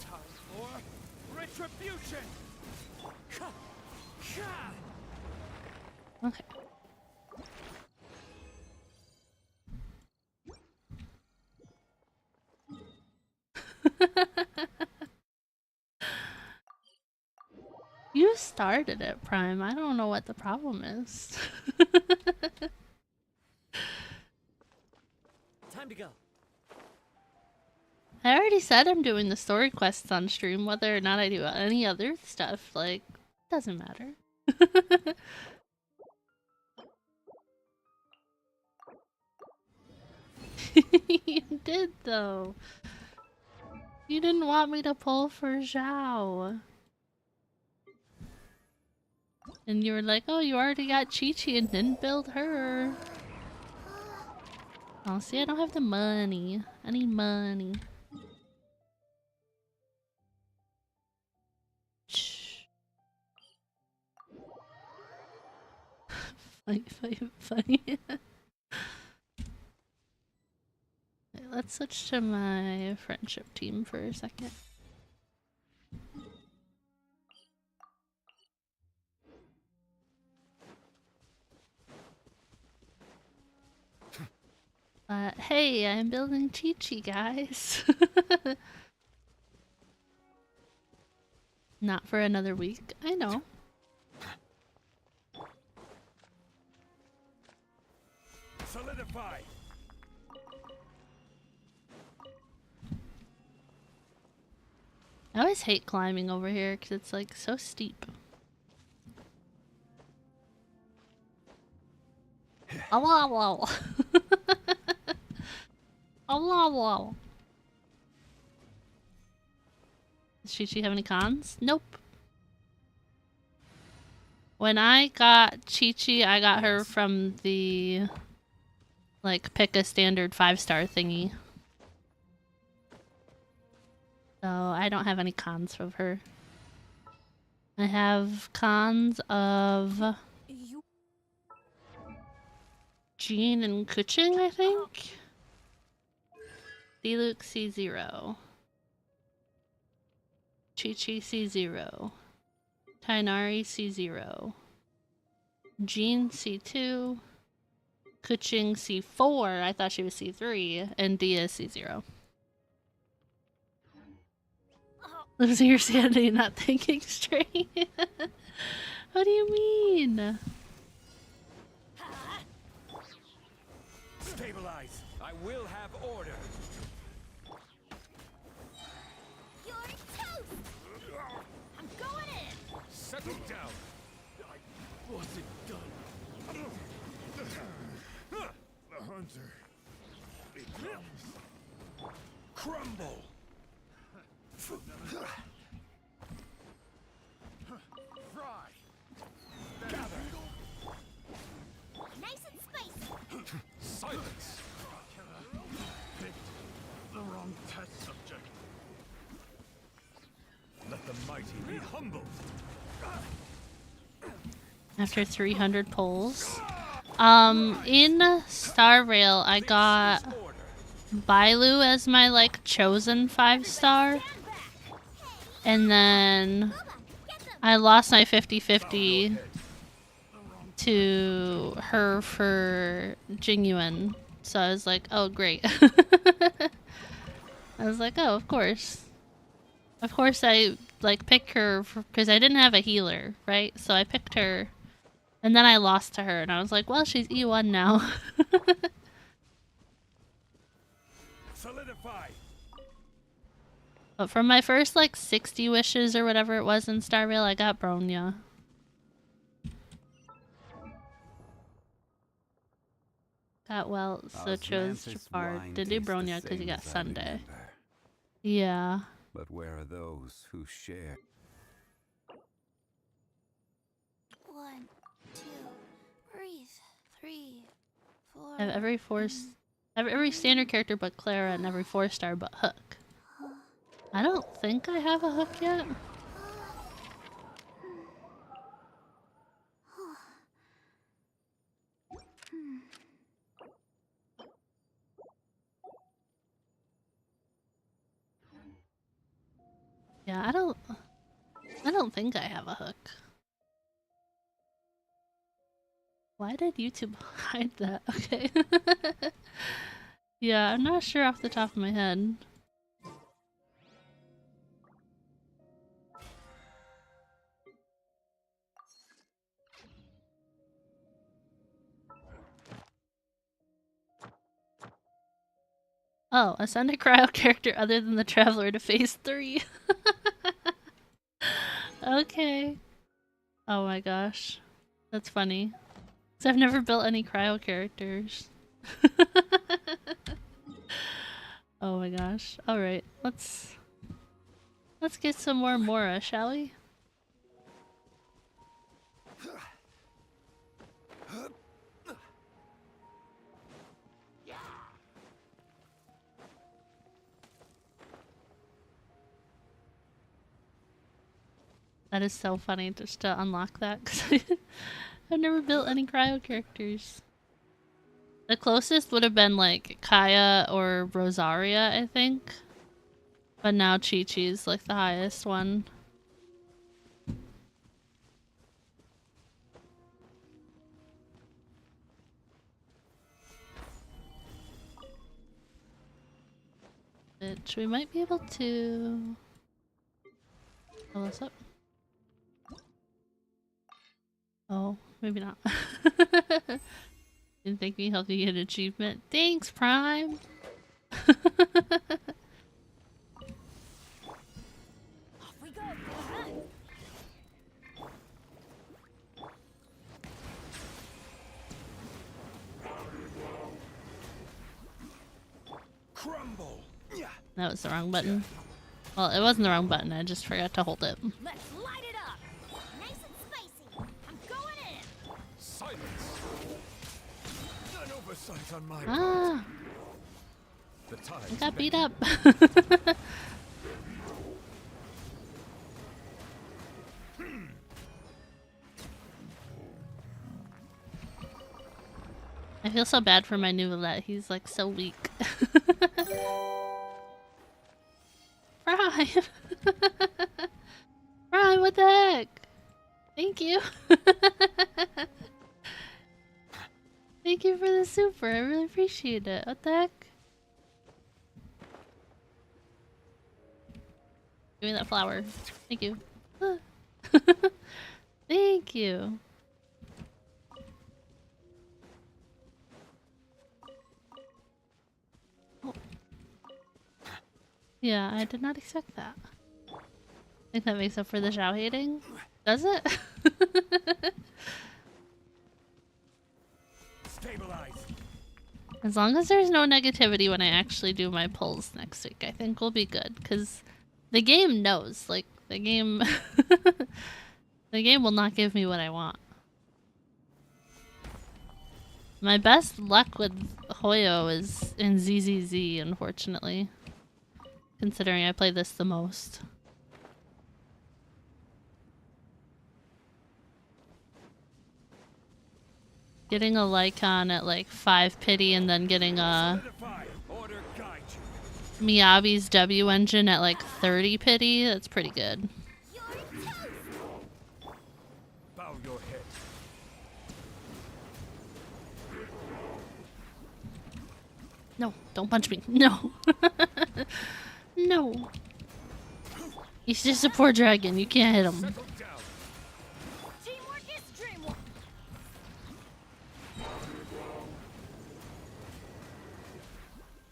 Time for retribution. Okay. You started it, Prime. I don't know what the problem is. Time to go. I already said I'm doing the story quests on stream, whether or not I do any other stuff, like, doesn't matter. You did, though. You didn't want me to pull for Zhao. And you were like, oh, you already got Chi-Chi and didn't build her. Oh, see, I don't have the money. I need money. Shh. Fight. Okay, let's switch to my friendship team for a second. Hey, I'm building Chi-Chi, guys. Not for another week. I know. Solidify. I always hate climbing over here because it's like so steep. Hello. Hello. Does Chi-Chi have any cons? Nope. When I got Chi-Chi, I got her from the, like, pick a standard 5-star thingy. So I don't have any cons of her. I have cons of Jean and Kuching, I think. Diluc C0. Chi-Chi C0. Tainari C0. Jean C2. Kuching C4. I thought she was C3. And Dia C0. Losing your sanity, not thinking straight. What do you mean? Stabilize. I will have order. You're toast. I'm going in. Settle down. I wasn't done. The hunter becomes crumble. Fry. Gather. Nice and spicy. Silence. Picked the wrong test subject. Let the mighty be humbled. After 300 pulls. In Star Rail, I got Bailu as my, like, chosen 5-star. And then I lost my 50-50 to her for Jingyuan. So I was like, oh, great. I was like, oh, of course. Of course I, like, picked her because I didn't have a healer, right? So I picked her. And then I lost to her, and I was like, well, she's E1 now. Solidify. But from my first, like, 60 wishes or whatever it was in Star Rail, I got Bronya. Well, so chose Jafar. Did do Bronya because he got Sunday. Yeah. But where are those who share? 1, 2, breathe. 3, 4. I have every standard character but Clara and every 4-star but Hook. I don't think I have a Hook yet. Yeah, I don't think I have a Hook. Why did YouTube hide that? Okay. Yeah, I'm not sure off the top of my head. Oh, ascend a cryo character other than the Traveler to phase 3. Okay. Oh my gosh. That's funny. 'Cause I've never built any cryo characters. Oh my gosh. Alright, let's get some more Mora, shall we? That is so funny just to unlock that because I've never built any cryo characters. The closest would have been like Kaya or Rosaria, I think. But now Chi-Chi's like the highest one. Which we might be able to pull this up. Oh, maybe not. Didn't think me helped you get an achievement. Thanks, Prime! Off we go. Crumble. Yeah. That was the wrong button. Well, it wasn't the wrong button, I just forgot to hold it. Let's light it up. Nice and spicy. I'm going in. Silence. An oversight on my Ah! The time. I got beat up. I feel so bad for my new Valette. He's like so weak. Prime! Prime, what the heck? Thank you. Thank you for the super. I really appreciate it. What the heck? Give me that flower. Thank you. Thank you. Oh. Yeah, I did not expect that. I think that makes up for the Zhao hating. Does it? As long as there's no negativity when I actually do my pulls next week, I think we'll be good. Because the game knows. Like, the game... the game will not give me what I want. My best luck with Hoyo is in ZZZ, unfortunately. Considering I play this the most. Getting a Lycon at like 5 pity and then getting a Miyabi's W engine at like 30 pity, that's pretty good. Bow your head. No, don't punch me. No. No. He's just a poor dragon, you can't hit him.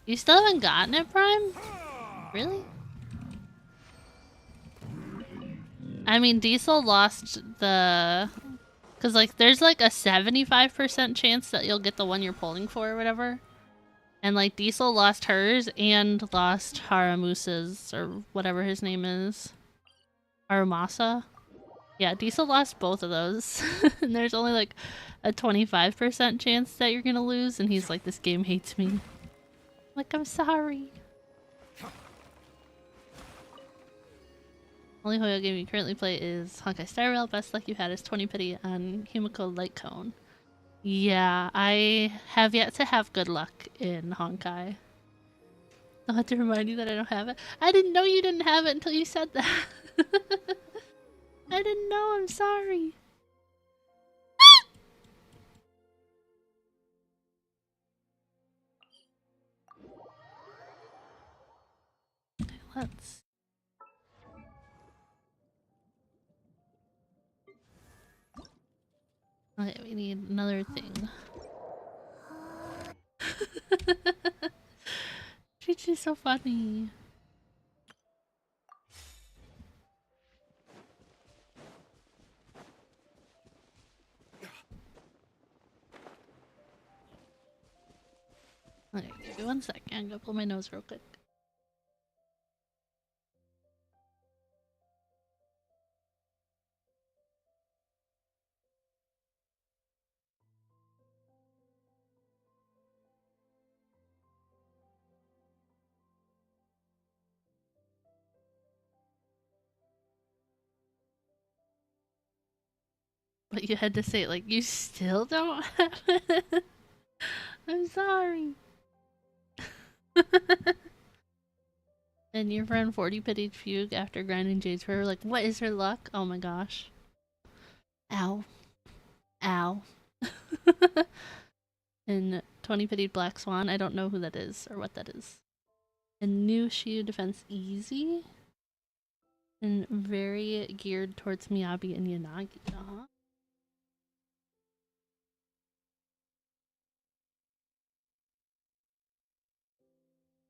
You still haven't gotten it, Prime? Really? I mean, Diesel lost the... Because, like, there's, like, a 75% chance that you'll get the one you're pulling for or whatever. And, like, Diesel lost hers and lost Haramusa's, or whatever his name is. Haramasa? Yeah, Diesel lost both of those. And there's only, like, a 25% chance that you're gonna lose. And he's like, this game hates me. Like, I'm sorry. Only Hoyo game you currently play is Honkai Star Rail. Best luck you had is 20 pity on Himiko Light Cone. Yeah, I have yet to have good luck in Honkai. I'll have to remind you that I don't have it. I didn't know you didn't have it until you said that. I didn't know, I'm sorry. Let's... Okay, we need another thing. She's so funny. Okay, give me 1 second. I'm gonna pull my nose real quick. But you had to say it like, you still don't have it? I'm sorry. And your friend 40 pitied Fugue after grinding Jade's River. Like, what is her luck? Oh my gosh. Ow. Ow. And 20 pitied Black Swan. I don't know who that is or what that is. And new Shield defense easy. And very geared towards Miyabi and Yanagi. Uh-huh.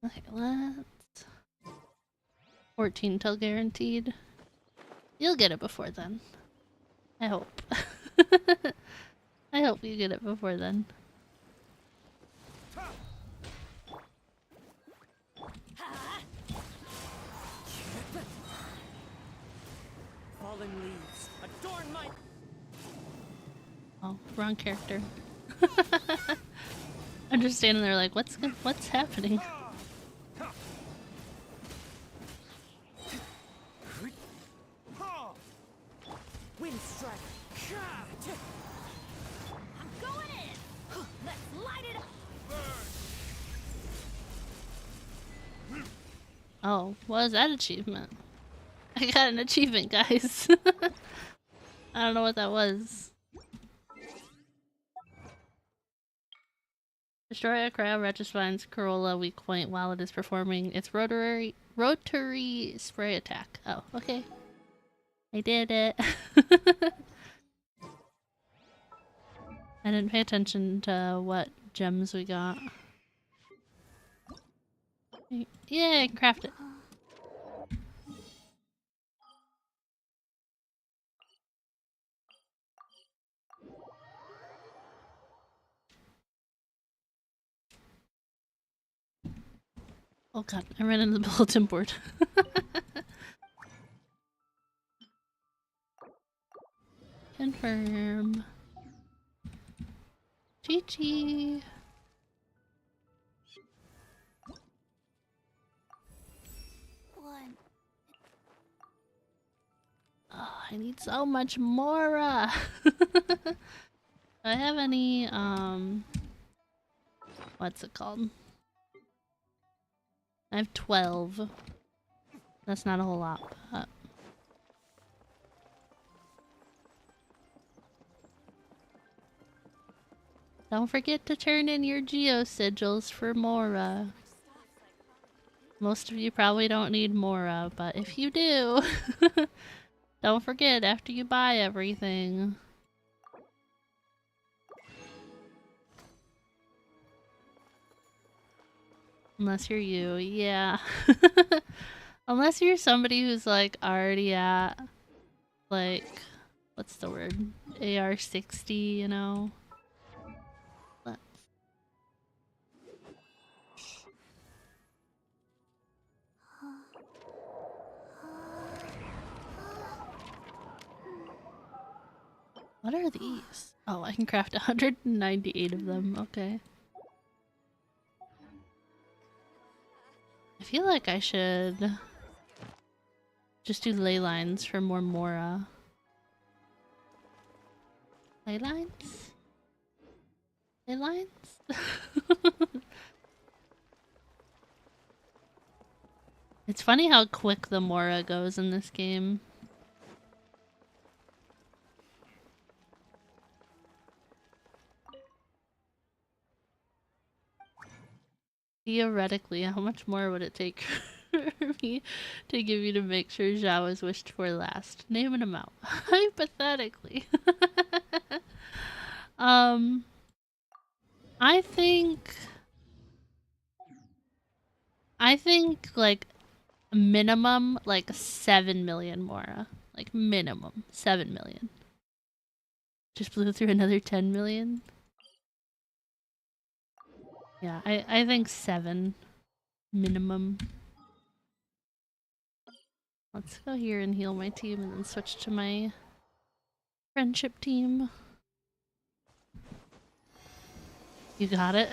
Okay, let's... 14 till guaranteed. You'll get it before then. I hope. I hope you get it before then. Fallen leaves adorn my... Oh, wrong character. I'm just standing there like, what's happening? Wind strike. I'm going in. Let's light it up. Oh, what is that achievement? I got an achievement, guys. I don't know what that was. Destroy a cryo Regisvine's Corolla weak point while it is performing its rotary spray attack. Oh, okay. I did it. I didn't pay attention to what gems we got. Yeah, I can craft it. Oh god, I ran into the bulletin board. Confirm. Chi-chi. One. Oh, I need so much more. Do I have any, what's it called? I have 12. That's not a whole lot, but... Don't forget to turn in your geo sigils for Mora. Most of you probably don't need Mora, but if you do, don't forget after you buy everything. Unless you're you, yeah. Unless you're somebody who's like already at, like, what's the word? AR 60, you know? But what are these? Oh, I can craft 198 of them, okay. I feel like I should just do ley lines for more Mora. Ley lines? Ley lines? It's funny how quick the Mora goes in this game. Theoretically, how much more would it take for me to give you to make sure Zhao is wished for last? Name an amount. Hypothetically. I think like minimum like 7 million Mora. Like minimum 7 million. Just blew through another 10 million. Yeah, I think 7 minimum. Let's go here and heal my team and then switch to my friendship team. You got it?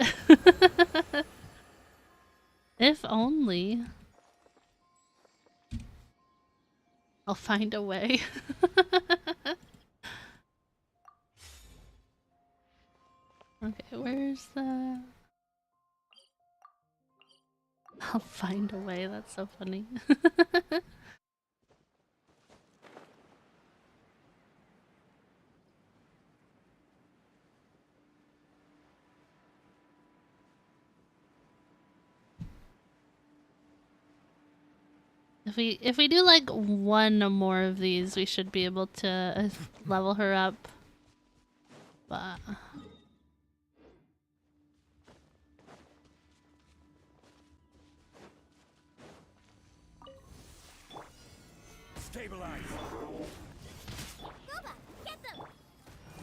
If only. I'll find a way. Okay, where's the... I'll find a way, that's so funny. If we do like one more of these, we should be able to level her up. But Stabilize. Boba, get them!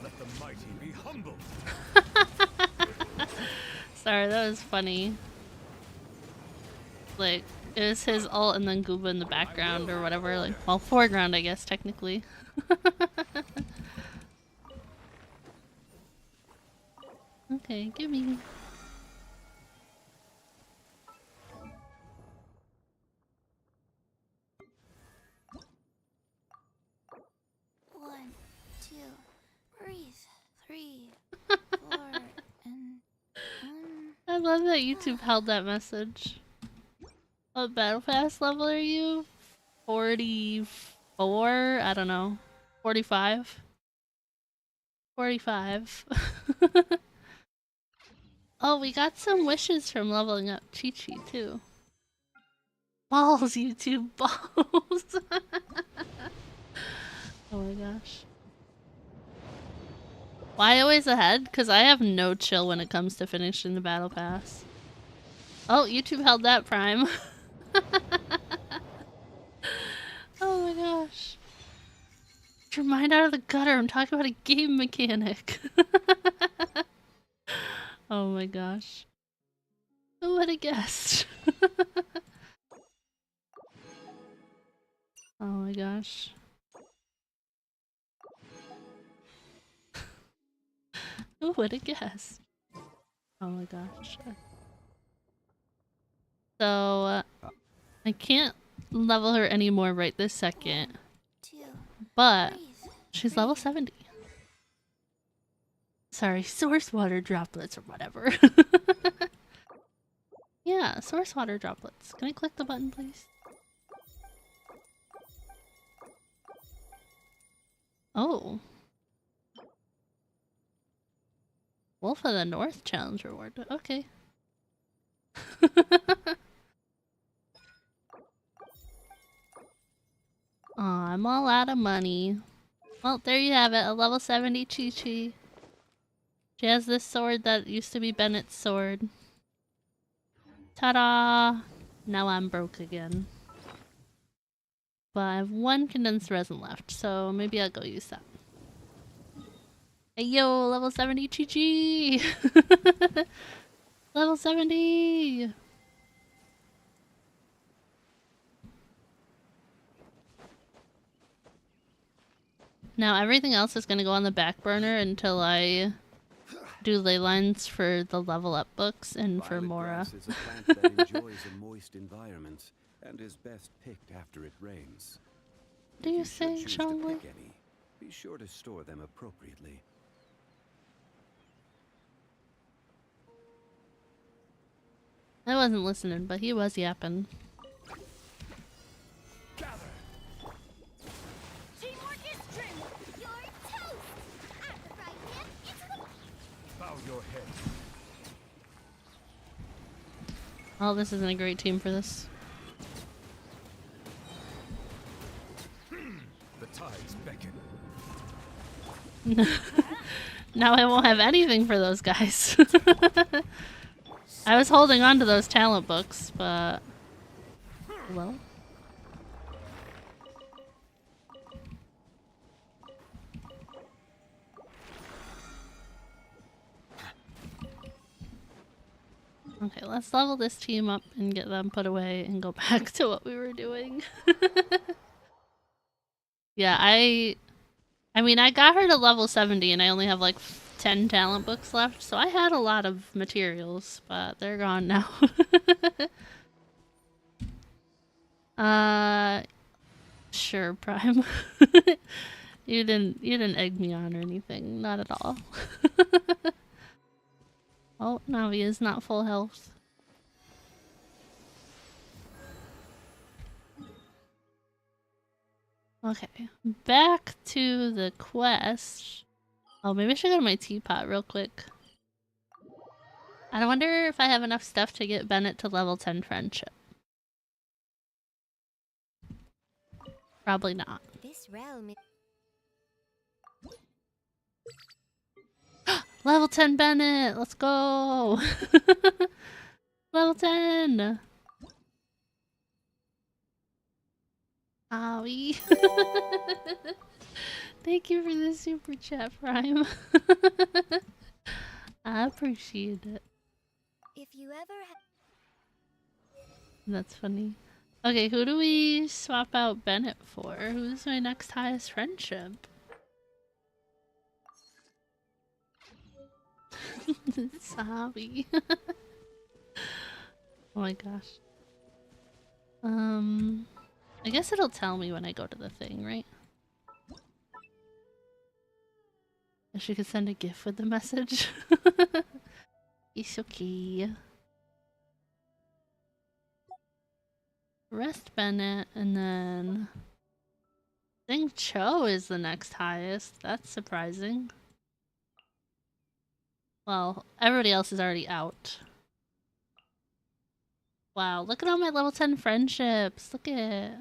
Let the mighty be humbled. sorry, that was funny. Like, it was his ult and then Gooba in the background or whatever. Like, well, foreground, I guess, technically. Okay, gimme. One, two, breathe. 3, 4, and I love that YouTube held that message. What battle pass level are you? 44? I don't know. 45? 45. Oh, we got some wishes from leveling up Chi-Chi too. Balls, YouTube, balls! Oh my gosh. Why always ahead? Because I have no chill when it comes to finishing the battle pass. Oh, YouTube held that prime. Oh my gosh. Get your mind out of the gutter. I'm talking about a game mechanic. Oh my gosh. Who would have guessed? Oh my gosh. Who would have guessed? Oh my gosh. So, I can't level her anymore right this second. But she's level 70. Sorry, source water droplets or whatever. Yeah, source water droplets. Can I click the button, please? Oh. Wolf of the North challenge reward. Okay. Aw, I'm all out of money. Well, there you have it. A level 70 Chi-Chi. She has this sword that used to be Bennett's sword. Ta-da! Now I'm broke again. But I have one condensed resin left, so maybe I'll go use that. Hey yo, level 70 Chi-Chi! Level 70! Now everything else is gonna go on the back burner until I do ley lines for the level up books and for Mora. Violet grass is a plant that enjoys a moist environment and is best picked after it rains. Do you say, Shongli? Be sure to store them appropriately. I wasn't listening, but he was yapping. Teamwork is trim. You're toast. At the frying pan, into the... Bow your head. Oh, this isn't a great team for this. The tides beckon. Now I won't have anything for those guys. I was holding on to those talent books, but... Well... Okay, let's level this team up and get them put away and go back to what we were doing. Yeah, I mean, I got her to level 70 and I only have like 10 talent books left, so I had a lot of materials, but they're gone now. Sure, Prime. You didn't egg me on or anything, not at all. Oh, Navi is not full health. Okay, back to the quest. Oh, maybe I should go to my teapot real quick. I wonder if I have enough stuff to get Bennett to level 10 friendship. Probably not. This realm is... Level 10 Bennett! Let's go! Level 10! Owie. Thank you for the super chat, Prime. I appreciate it. If you ever That's funny. Okay, who do we swap out Bennett for? Who's my next highest friendship? Sorry. Oh my gosh. I guess it'll tell me when I go to the thing, right? I should could send a GIF with the message. It's okay. Rest Bennett, and then I think Cho is the next highest. That's surprising. Well, everybody else is already out. Wow, look at all my level 10 friendships. Look at it.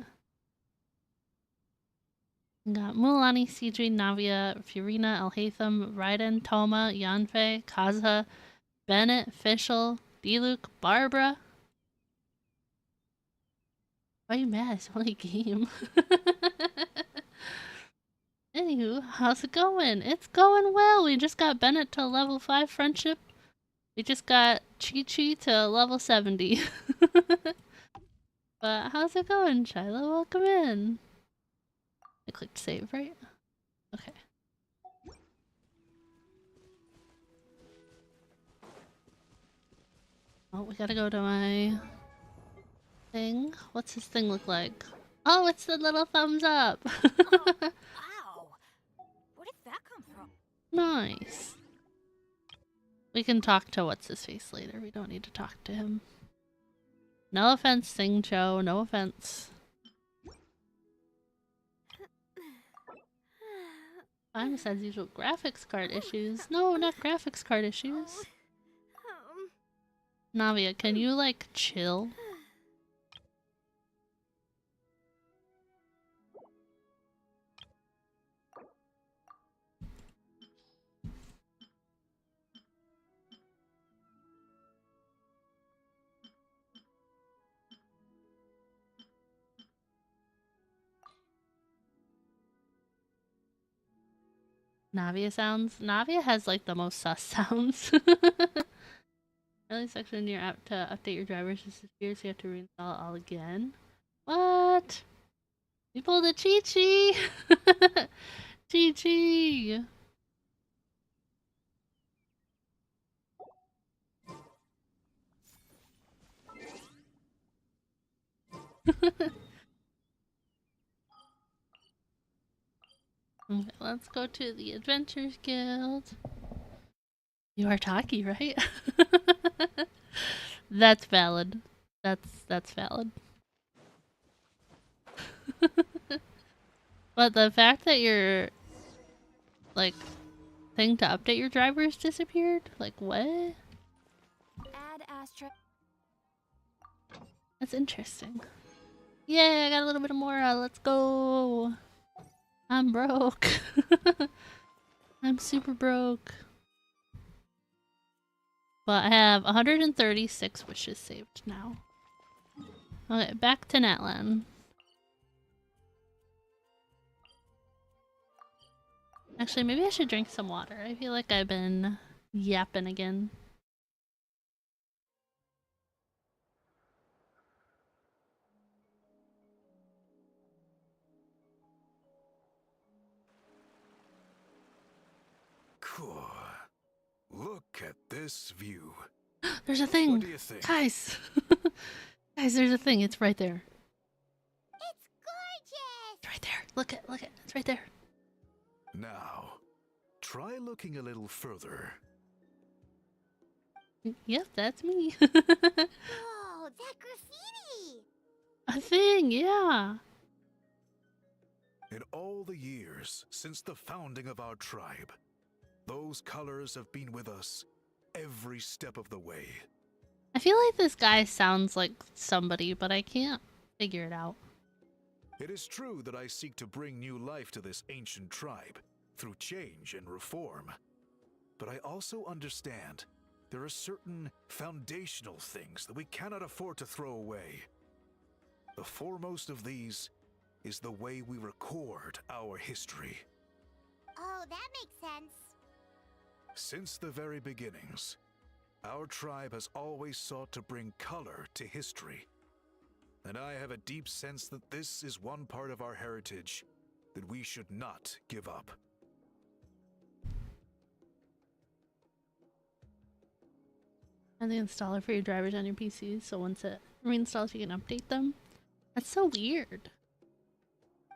We got Mulani, CJ, Navia, Furina, Alhaitham, Raiden, Toma, Yanfei, Kaza, Bennett, Fischl, Diluc, Barbara. Why are you mad? It's only a game. Anywho, how's it going? It's going well. We just got Bennett to level 5 friendship. We just got Chi-Chi to level 70. But how's it going, Shiloh? Welcome in. I clicked save, right? Okay. Oh, we gotta go to my thing. What's this thing look like? Oh, it's the little thumbs up. Wow. Where did that come from? Nice. We can talk to what's his face later. We don't need to talk to him. No offense, Sing Cho. No offense. I'm as usual. Graphics card issues. No, not graphics card issues. Navia, can you like chill? Navia sounds. Navia has like the most sus sounds. Early section in your app to update your drivers disappears, so you have to reinstall it all again. What? We pulled a Chi-Chi! Chi-Chi! Okay, let's go to the Adventures Guild. You are Taki, right? That's valid. That's valid. But the fact that your like thing to update your drivers disappeared? Like what? Add astra. That's interesting. Yay, I got a little bit of more. Let's go. I'm broke. I'm super broke. But I have 136 wishes saved now. Okay, back to Natlan. Actually, maybe I should drink some water. I feel like I've been yapping again. Cool. Look at this view. There's a thing! What do you think? Guys! Guys, there's a thing. It's right there. It's gorgeous! It's right there. Look it, look it. It's right there. Now, try looking a little further. Yep, that's me. Whoa, that graffiti! A thing, yeah. In all the years since the founding of our tribe, those colors have been with us every step of the way. I feel like this guy sounds like somebody, but I can't figure it out. It is true that I seek to bring new life to this ancient tribe through change and reform. But I also understand there are certain foundational things that we cannot afford to throw away. The foremost of these is the way we record our history. Oh, that makes sense. Since the very beginnings, our tribe has always sought to bring color to history. And I have a deep sense that this is one part of our heritage that we should not give up. And the installer for your drivers on your PCs, so once it reinstalls, you can update them. That's so weird.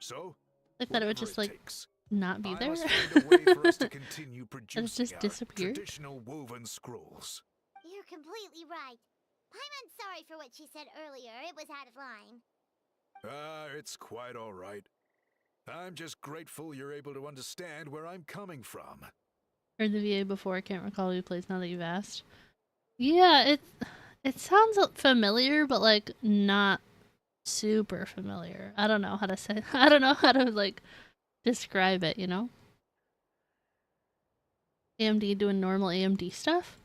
So, I thought it would just like not be there. I must find a way for us to continue producing just our disappeared? traditional woven scrolls. You're completely right. Paimon's sorry for what she said earlier. It was out of line. It's quite all right. I'm just grateful you're able to understand where I'm coming from. Heard the VA before, I can't recall who plays now that you've asked. Yeah, it sounds familiar, but like not super familiar. I don't know how to say I don't know how to like describe it, you know? AMD doing normal AMD stuff?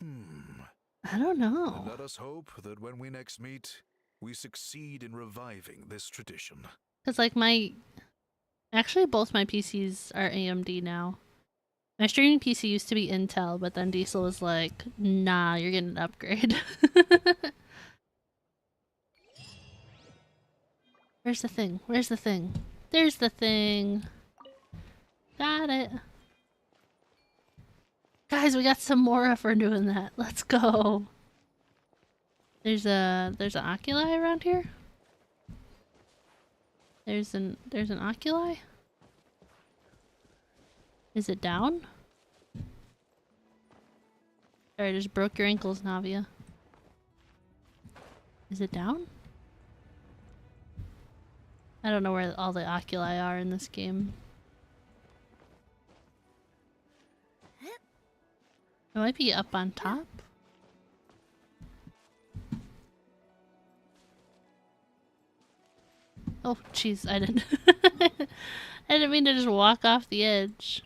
I don't know. And let us hope that when we next meet, we succeed in reviving this tradition. Cause like actually both my PCs are AMD now. My streaming PC used to be Intel, but then Diesel was like, nah, you're getting an upgrade. Where's the thing? Where's the thing? There's the thing. Got it. Guys, we got some more for doing that. Let's go. There's an oculi around here? There's an oculi? Is it down? Sorry, I just broke your ankles, Navia. Is it down? I don't know where all the oculi are in this game. It might be up on top. Oh, jeez, I didn't. I didn't mean to just walk off the edge.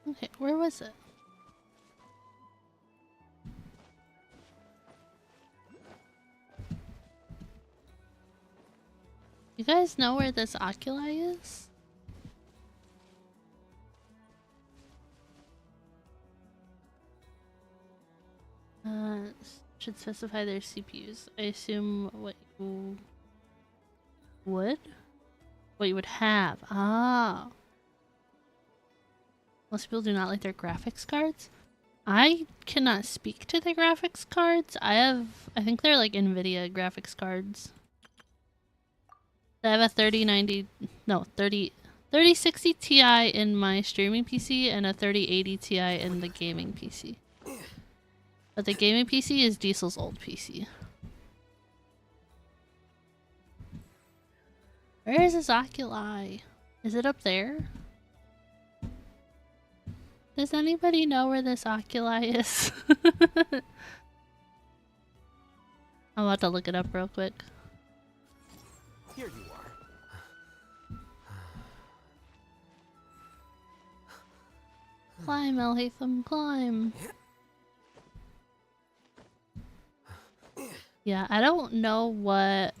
Okay, where was it? You guys know where this oculi is? Should specify their CPUs. I assume what you would? What you would have. Ah. Most people do not like their graphics cards. I cannot speak to the graphics cards. I think they're like NVIDIA graphics cards. I have a 3060 Ti in my streaming PC and a 3080 Ti in the gaming PC. But the gaming PC is Diesel's old PC. Where is this oculi? Is it up there? Does anybody know where this oculi is? I'm about to look it up real quick. Here you are. Climb, Elhatham, climb. Yeah, I don't know what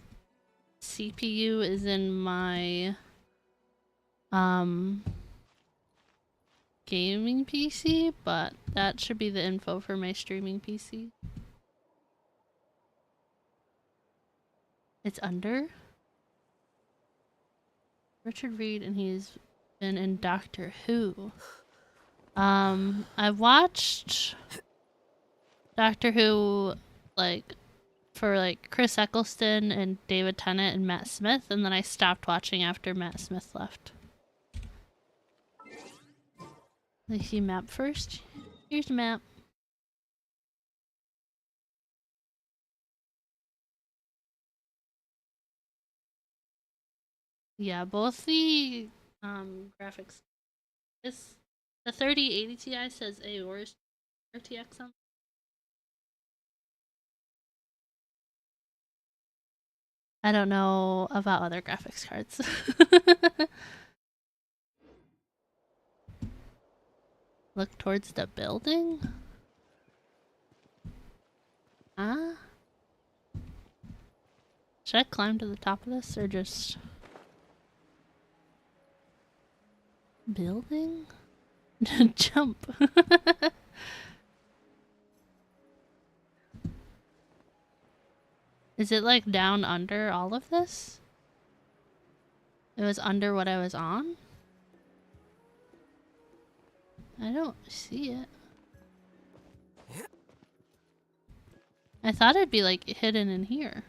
CPU is in my gaming PC, but that should be the info for my streaming PC. It's under Richard Reed, and he's been in Doctor Who. I've watched Doctor Who like for like Chris Eccleston and David Tennant and Matt Smith, and then I stopped watching after Matt Smith left. Let's see map first. Here's the map. Yeah, both the graphics. The 3080 Ti says Aorus RTX on. I don't know about other graphics cards. Look towards the building? Ah? Should I climb to the top of this or just... building? Jump. Is it like down under all of this? It was under what I was on? I don't see it. I thought it'd be like hidden in here.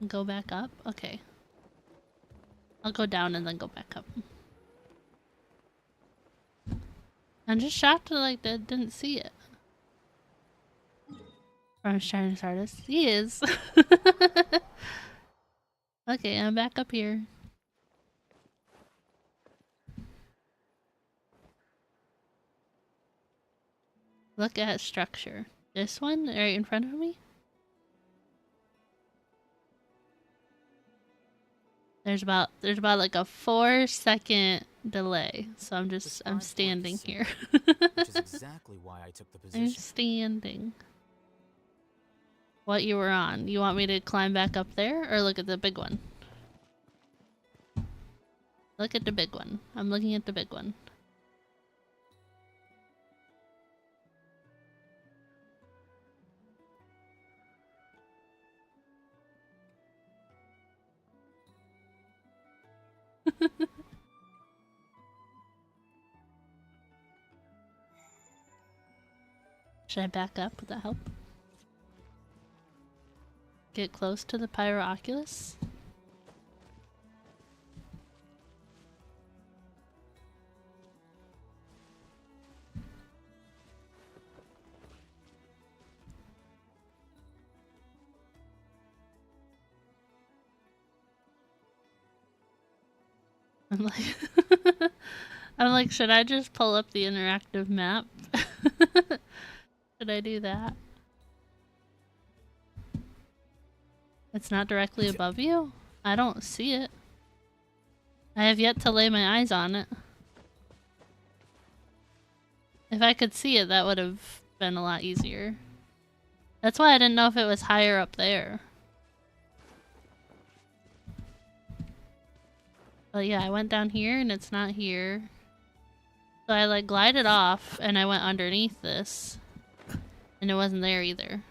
Go back up? Okay. I'll go down and then go back up. I'm just shocked that like I didn't see it. From Shiniest Artist. He is. Okay, I'm back up here. Look at structure. This one right in front of me? There's about like a 4-second delay, so I'm standing here. Which is exactly why I took the position. I'm standing. What you were on? You want me to climb back up there or look at the big one? Look at the big one. I'm looking at the big one. Should I back up? Would that help? Get close to the Pyro-Oculus? I'm like, I'm like, should I just pull up the interactive map? Should I do that? It's not directly above you? I don't see it. I have yet to lay my eyes on it. If I could see it, that would have been a lot easier. That's why I didn't know if it was higher up there. But yeah, I went down here and it's not here. So I like glided off and I went underneath this. And it wasn't there either.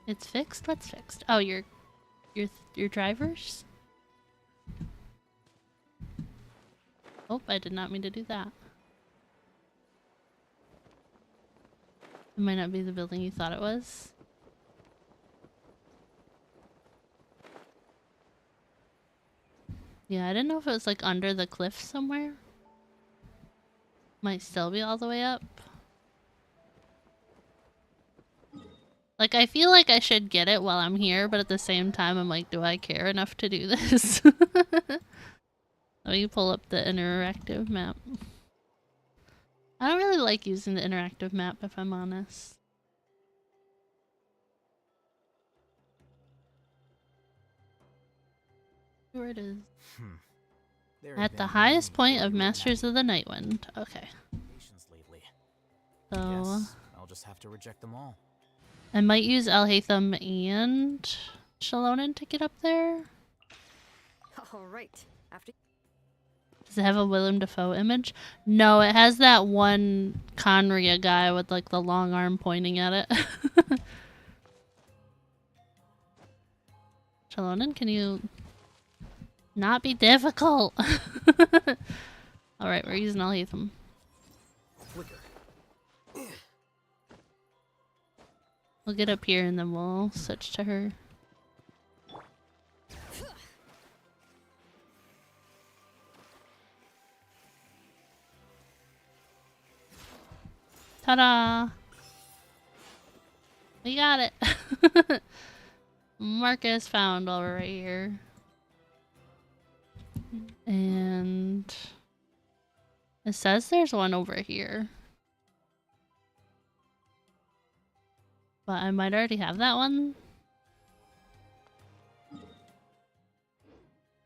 It's fixed? What's fixed? Oh, your drivers? Oh, I did not mean to do that. It might not be the building you thought it was. Yeah, I didn't know if it was like under the cliff somewhere. Might still be all the way up. Like, I feel like I should get it while I'm here, but at the same time, I'm like, do I care enough to do this? Let me pull up the interactive map. I don't really like using the interactive map, if I'm honest. Where it is. At the highest point of Masters of the Nightwind. Okay. So I'll just have to reject them all. I might use Alhaitham and Shalonen to get up there. All right. After. Does it have a Willem Dafoe image? No, it has that one Conria guy with like the long arm pointing at it. Shalonen, can you not be difficult? Alright, we're using Alhaitham. We'll get up here and then we'll switch to her. Ta-da! We got it! Marcus found while we're right here. And it says there's one over here. But I might already have that one.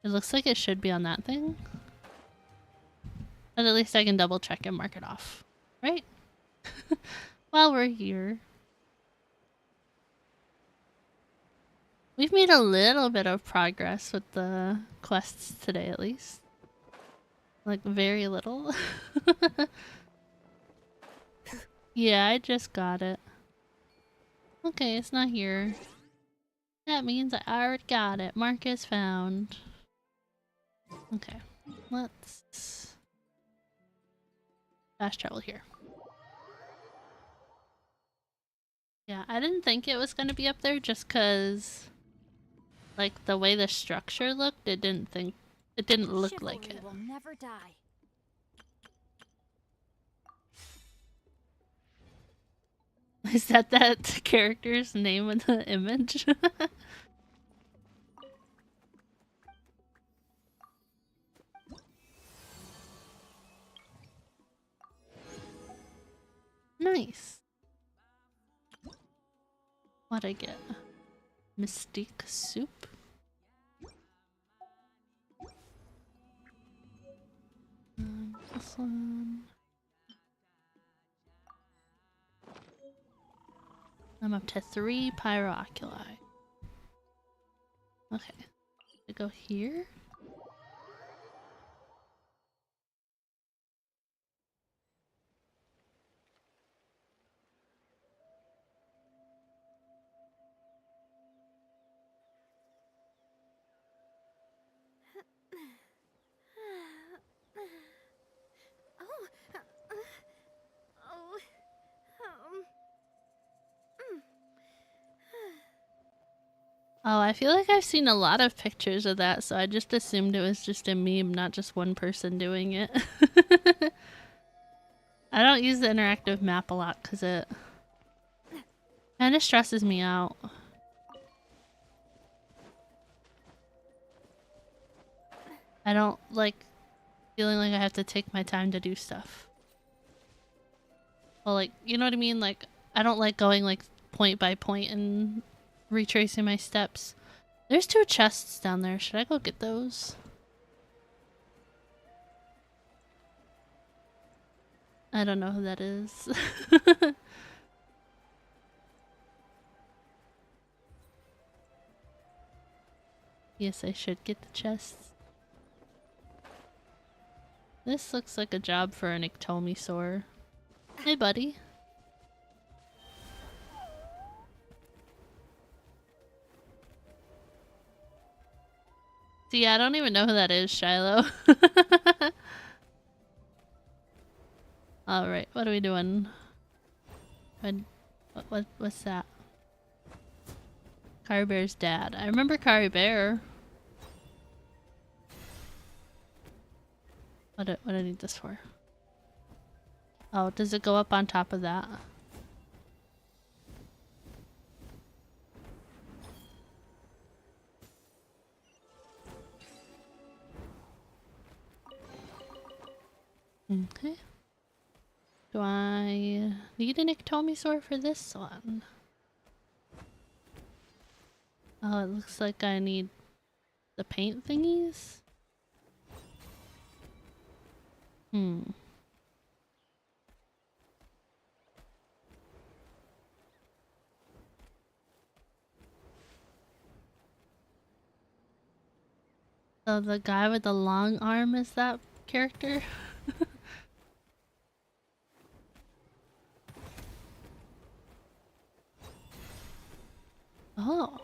It looks like it should be on that thing. But at least I can double check and mark it off. Right? While we're here. We've made a little bit of progress with the quests today, at least. Like, very little. Yeah, I just got it. Okay, it's not here. That means I already got it. Marcus found. Okay, let's fast travel here. Yeah, I didn't think it was gonna be up there just cause like the way the structure looked, it didn't look like it. Will never die. Is that character's name in the image? Nice. What'd I get? Mystique soup? This one. I'm up to 3 pyrooculi. Okay. I go here? Oh, I feel like I've seen a lot of pictures of that, so I just assumed it was just a meme, not just one person doing it. I don't use the interactive map a lot because it kind of stresses me out. I don't like feeling like I have to take my time to do stuff. Well, like, you know what I mean? Like, I don't like going like point by point and retracing my steps. There's 2 chests down there. Should I go get those? I don't know who that is. Yes, I should get the chests. This looks like a job for an ectomisaur. Hey, buddy. See, I don't even know who that is, Shiloh. Alright, what are we doing? What's that? Kari Bear's dad. I remember Kari Bear. What do I need this for? Oh, does it go up on top of that? Okay. Do I need an ectomisaur for this one? Oh, it looks like I need the paint thingies? So the guy with the long arm is that character? Oh.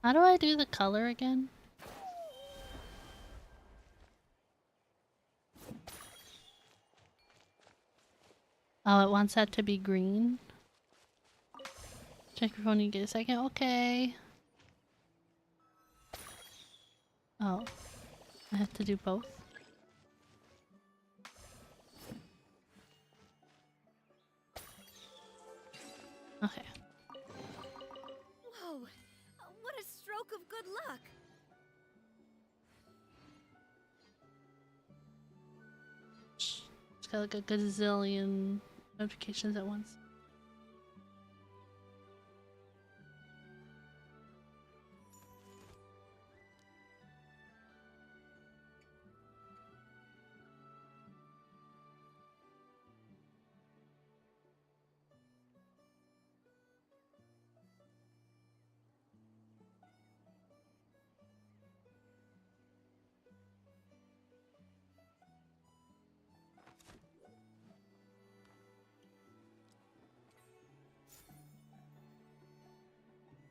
How do I do the color again? Oh, it wants that to be green. Check your phone, you get a second. Okay. Oh. I have to do both? Okay. Whoa! What a stroke of good luck! It's got like a gazillion notifications at once.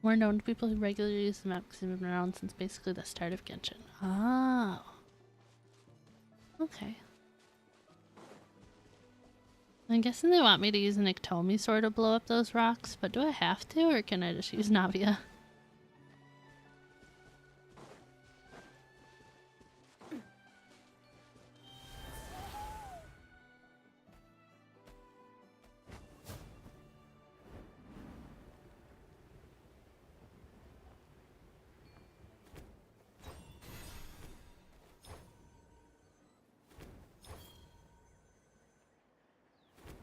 More known to people who regularly use the map because they've been around since basically the start of Genshin. Oh. Okay. I'm guessing they want me to use an ectomisaur to blow up those rocks, but do I have to, or can I just use Navia?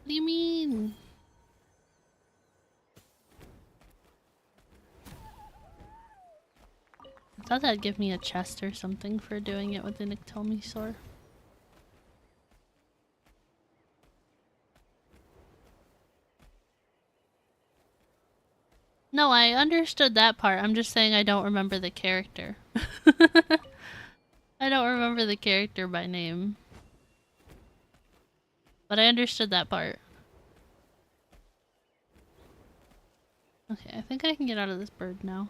What do you mean? I thought that'd give me a chest or something for doing it with the Niktomi sword. No, I understood that part. I'm just saying I don't remember the character. I don't remember the character by name. But I understood that part. Okay, I think I can get out of this bird now.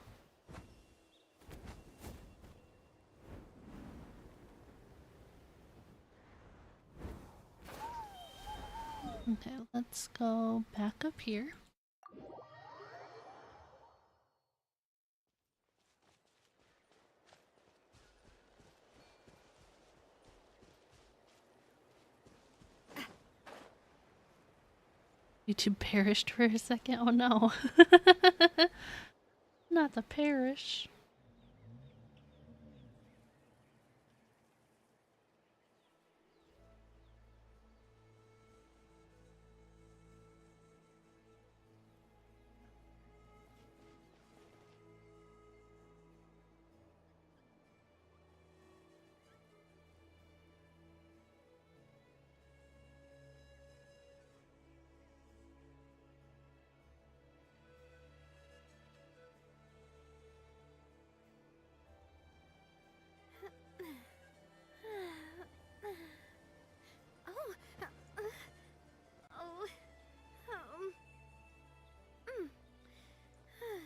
Okay, let's go back up here. YouTube perished for a second. Oh no. Not the parish.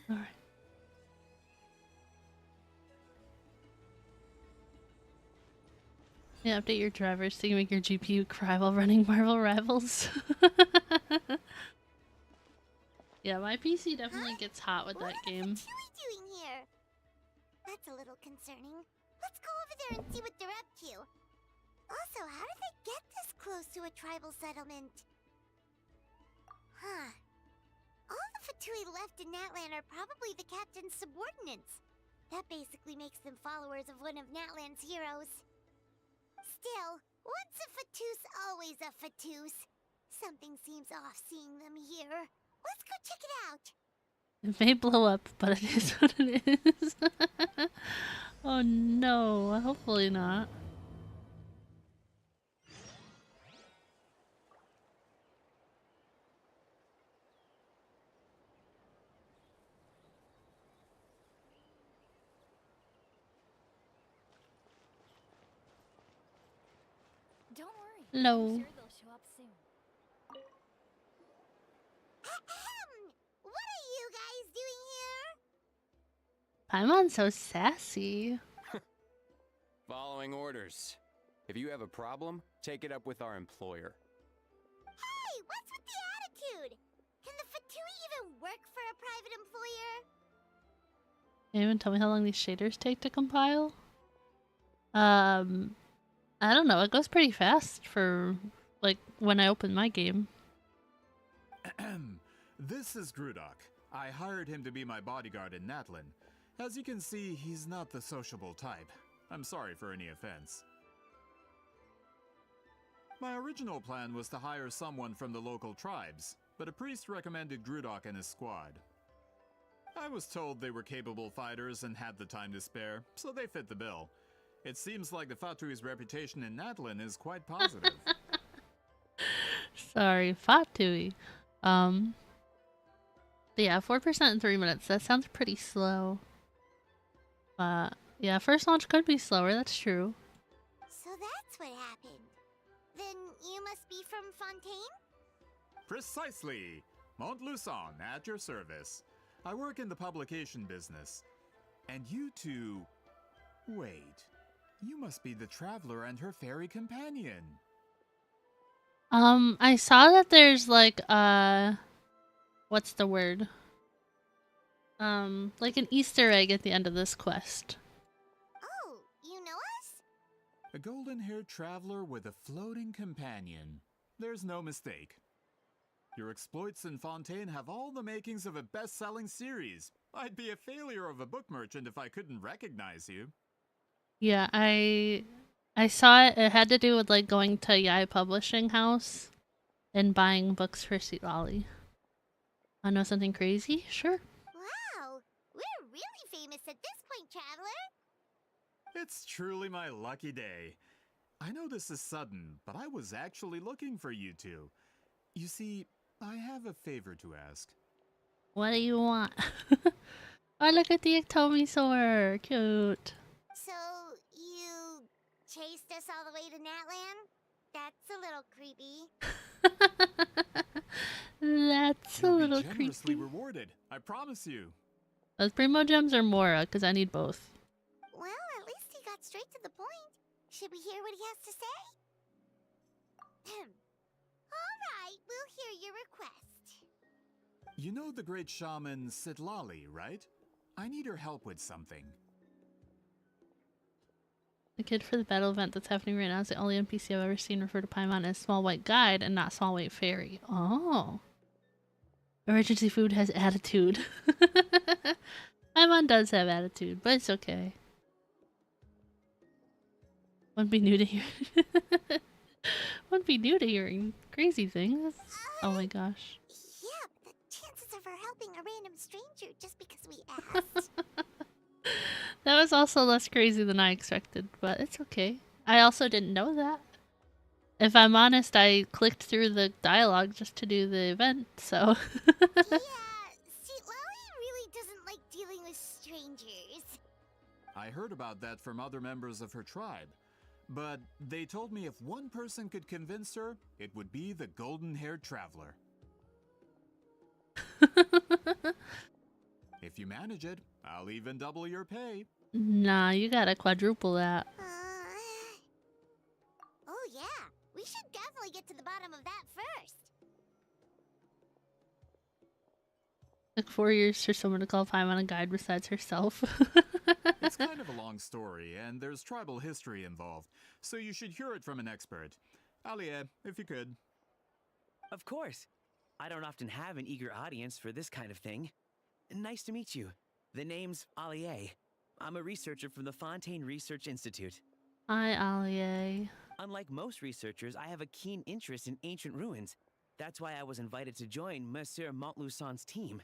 Alright. Yeah, update your drivers so you can make your GPU cry while running Marvel Rivals. Yeah, my PC definitely gets hot with that game. What are you doing here? That's a little concerning. Let's go over there and see what they're up to. Also, how did they get this close to a tribal settlement? Huh. All the Fatui left in Natlan are probably the captain's subordinates. That basically makes them followers of one of Natlan's heroes. Still, once a Fatus, always a Fatus. Something seems off seeing them here. Let's go check it out. It may blow up, but it is what it is. Oh no, hopefully not. Don't worry. Hello. I'm sure they'll show up soon. What are you guys doing here? Paimon's so sassy. Following orders. If you have a problem, take it up with our employer. Hey, what's with the attitude? Can the Fatui even work for a private employer? Can you even tell me how long these shaders take to compile? I don't know. It goes pretty fast for, like, when I open my game. This is Grudok. I hired him to be my bodyguard in Natlan. As you can see, he's not the sociable type. I'm sorry for any offense. My original plan was to hire someone from the local tribes, but a priest recommended Grudok and his squad. I was told they were capable fighters and had the time to spare, so they fit the bill. It seems like the Fatui's reputation in Natlan is quite positive. Sorry, Fatui. Yeah, 4% in 3 minutes. That sounds pretty slow. Yeah, first launch could be slower, that's true. So that's what happened. Then you must be from Fontaine? Precisely! Montluçon, at your service. I work in the publication business. And you two... Wait. You must be the traveler and her fairy companion. I saw that there's like, what's the word? Like an Easter egg at the end of this quest. Oh, you know us? A golden-haired traveler with a floating companion. There's no mistake. Your exploits in Fontaine have all the makings of a best-selling series. I'd be a failure of a book merchant if I couldn't recognize you. Yeah, I saw it. It had to do with like going to Yai Publishing House. and buying books for Citlali. I know something crazy? Sure. Wow, we're really famous at this point, Traveler. It's truly my lucky day. I know this is sudden, but I was actually looking for you two. You see, I have a favor to ask. What do you want? Oh, look at the Ectomisaur! Cute. So, you chased us all the way to Natlan? That's a little creepy. That's a You'll little be generously creepy. rewarded, I promise you. Those Primo Gems or Mora? Because I need both. Well, at least he got straight to the point. Should we hear what he has to say? Alright, we'll hear your request. You know the great shaman Citlali, right? I need her help with something. The kid for the battle event that's happening right now is the only NPC I've ever seen refer to Paimon as Small White Guide and not Small White Fairy. Oh. Emergency food has attitude. Paimon does have attitude, but it's okay. Wouldn't be new to hear. Wouldn't be new to hearing crazy things. Oh my gosh. Yeah, but the chances of her helping a random stranger just because we asked. That was also less crazy than I expected, but it's okay. I also didn't know that. If I'm honest, I clicked through the dialogue just to do the event, so... Yeah, Citlali really doesn't like dealing with strangers. I heard about that from other members of her tribe. But they told me if one person could convince her, it would be the golden-haired traveler. If you manage it, I'll even double your pay. Nah, you gotta quadruple that. Oh yeah, we should definitely get to the bottom of that first. Took 4 years for someone to call Paimon a guide besides herself. It's kind of a long story, and there's tribal history involved, so you should hear it from an expert. Alia, if you could. Of course. I don't often have an eager audience for this kind of thing. Nice to meet you. The name's Alia. I'm a researcher from the Fontaine Research Institute. Hi, Alia. Unlike most researchers, I have a keen interest in ancient ruins. That's why I was invited to join Monsieur Montluçon's team.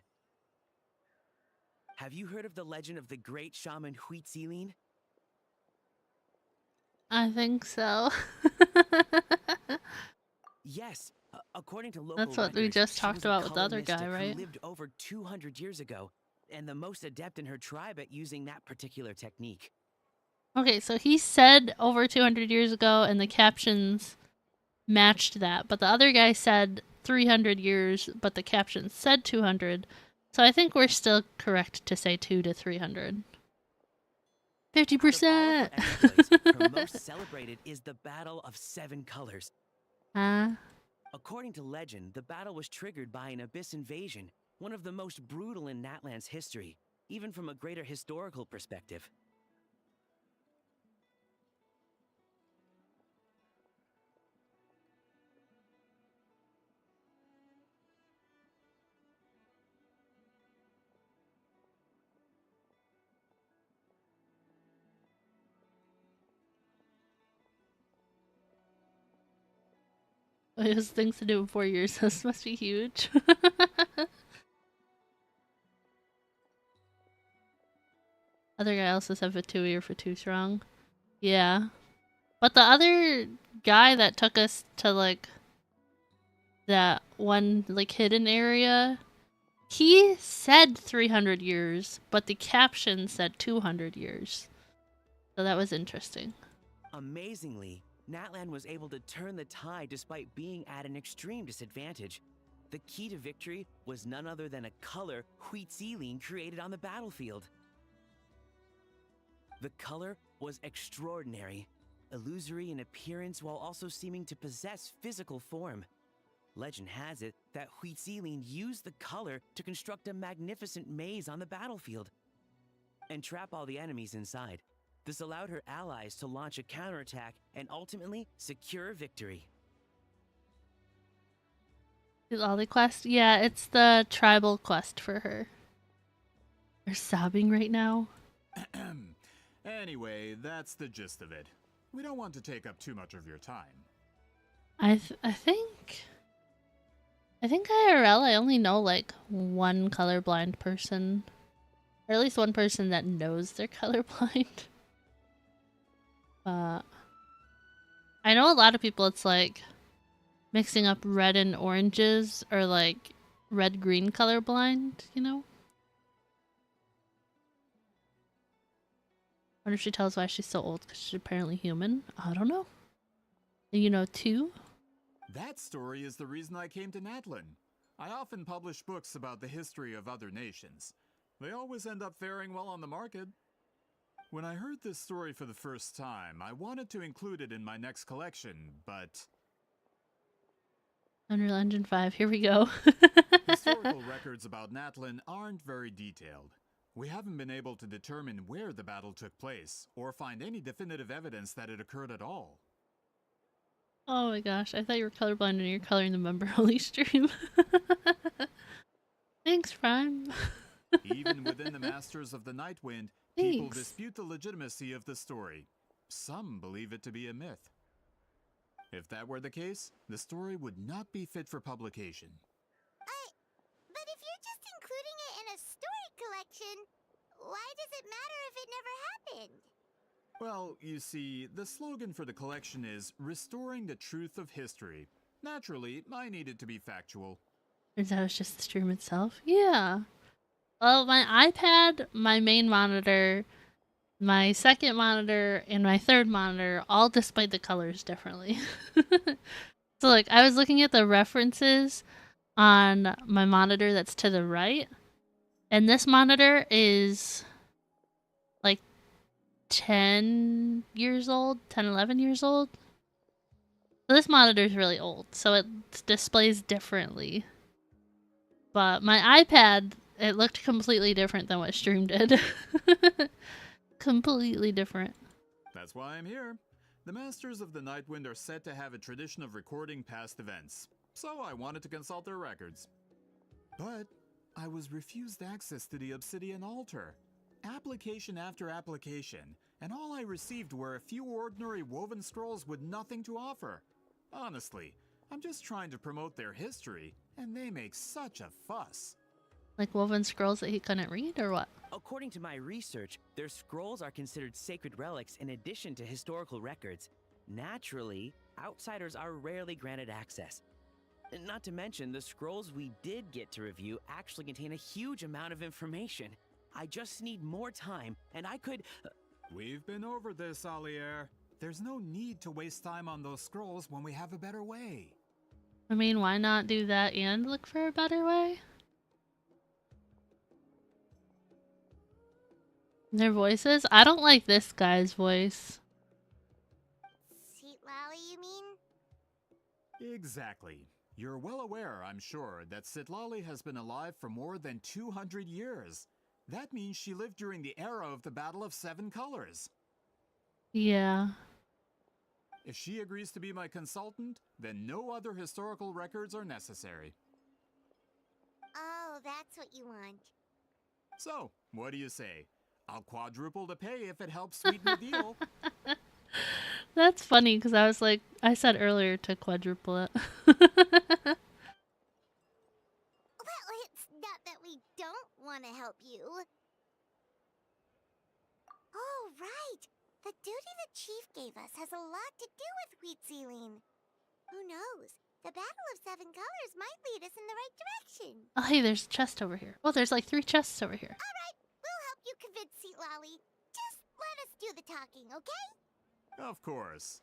Have you heard of the legend of the great shaman Huitzilin? I think so. Yes, according to local That's what we records, just she talked was a about with the color other guy, mystic who right? lived over 200 years ago, and the most adept in her tribe at using that particular technique. Okay, so he said over 200 years ago, and the captions matched that. But the other guy said 300 years, but the captions said 200. So I think we're still correct to say 2 to 300. 50%! Her most celebrated is the Battle of Seven Colors. Huh? According to legend, the battle was triggered by an abyss invasion, one of the most brutal in Natlan's history, even from a greater historical perspective. It has things to do in 4 years. This must be huge. Other guy also said for 2 or for 2 strong. Yeah. But the other guy that took us to like that one like hidden area, he said 300 years, but the caption said 200 years. So that was interesting. Amazingly, Natlan was able to turn the tide despite being at an extreme disadvantage. The key to victory was none other than a color Huitzilin created on the battlefield. The color was extraordinary, illusory in appearance while also seeming to possess physical form. Legend has it that Huitzilin used the color to construct a magnificent maze on the battlefield and trap all the enemies inside. This allowed her allies to launch a counterattack and ultimately secure victory. Is all the quest? Yeah, it's the tribal quest for her. You're sobbing right now. Anyway, that's the gist of it. We don't want to take up too much of your time. I think I think IRL, I only know like one colorblind person. Or at least one person that knows they're colorblind. But I know a lot of people, it's like mixing up red and oranges or like red-green colorblind, you know? Wonder if she tells why she's so old because she's apparently human. I don't know. You know too? That story is the reason I came to Natlin. I often publish books about the history of other nations. They always end up faring well on the market. When I heard this story for the first time, I wanted to include it in my next collection, but... Unreal Engine 5, here we go. Historical records about Natlin aren't very detailed. We haven't been able to determine where the battle took place, or find any definitive evidence that it occurred at all. Oh my gosh, I thought you were colorblind and you're coloring the member-only stream. Thanks, Prime. Even within the Masters of the Nightwind, people dispute the legitimacy of the story. Some believe it to be a myth. If that were the case, the story would not be fit for publication. But if you're just including it in a story collection, why does it matter if it never happened? Well, you see, the slogan for the collection is Restoring the Truth of History. Naturally, I needed to be factual. Turns out it's just the stream itself? Yeah. Well, my iPad, my main monitor, my second monitor, and my third monitor all displayed the colors differently. So, like, I was looking at the references on my monitor that's to the right, and this monitor is like 10 years old, 10, 11 years old. So this monitor is really old, so it displays differently. But my iPad, it looked completely different than what stream did. Completely different. That's why I'm here. The Masters of the Nightwind are said to have a tradition of recording past events, so I wanted to consult their records. But I was refused access to the Obsidian Altar. Application after application, and all I received were a few ordinary woven scrolls with nothing to offer. Honestly, I'm just trying to promote their history, and they make such a fuss. Like woven scrolls that he couldn't read, or what? According to my research, their scrolls are considered sacred relics in addition to historical records. Naturally, outsiders are rarely granted access. Not to mention, the scrolls we did get to review actually contain a huge amount of information. I just need more time, and I could... We've been over this, Alier. There's no need to waste time on those scrolls when we have a better way. I mean, why not do that and look for a better way? Their voices? I don't like this guy's voice. Citlali, you mean? Exactly. You're well aware, I'm sure, that Citlali has been alive for more than 200 years. That means she lived during the era of the Battle of Seven Colors. Yeah. If she agrees to be my consultant, then no other historical records are necessary. Oh, that's what you want. So, what do you say? I'll quadruple the pay if it helps sweeten the deal. That's funny, because I was like, I said earlier to quadruple it. Well, it's not that we don't want to help you. Oh, right. The duty the chief gave us has a lot to do with Wheatsealing. Who knows? The Battle of Seven Colors might lead us in the right direction. Oh, hey, there's a chest over here. Oh, there's like 3 chests over here. All right, we'll help you convince Citlali. Just let us do the talking, okay? Of course.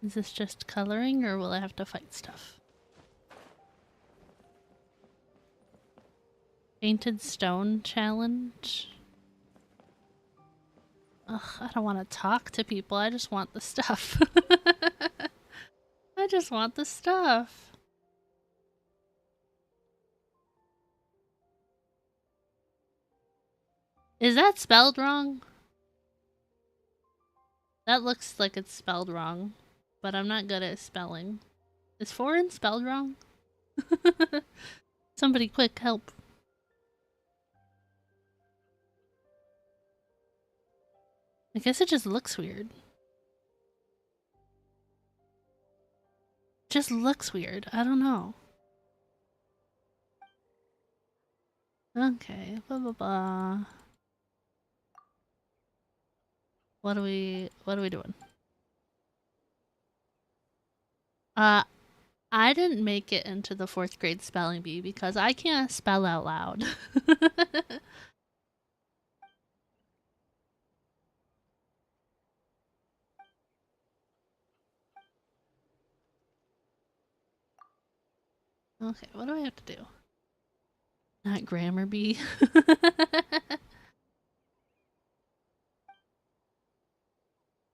Is this just coloring, or will I have to fight stuff? Painted stone challenge? Ugh, I don't want to talk to people, I just want the stuff. I just want the stuff. Is that spelled wrong? That looks like it's spelled wrong, but I'm not good at spelling. Is foreign spelled wrong? Somebody quick, help. I guess it just looks weird. Just looks weird. I don't know. Okay, blah blah blah. What are we doing? I didn't make it into the 4th grade spelling bee because I can't spell out loud. Okay, what do I have to do? Not grammar bee.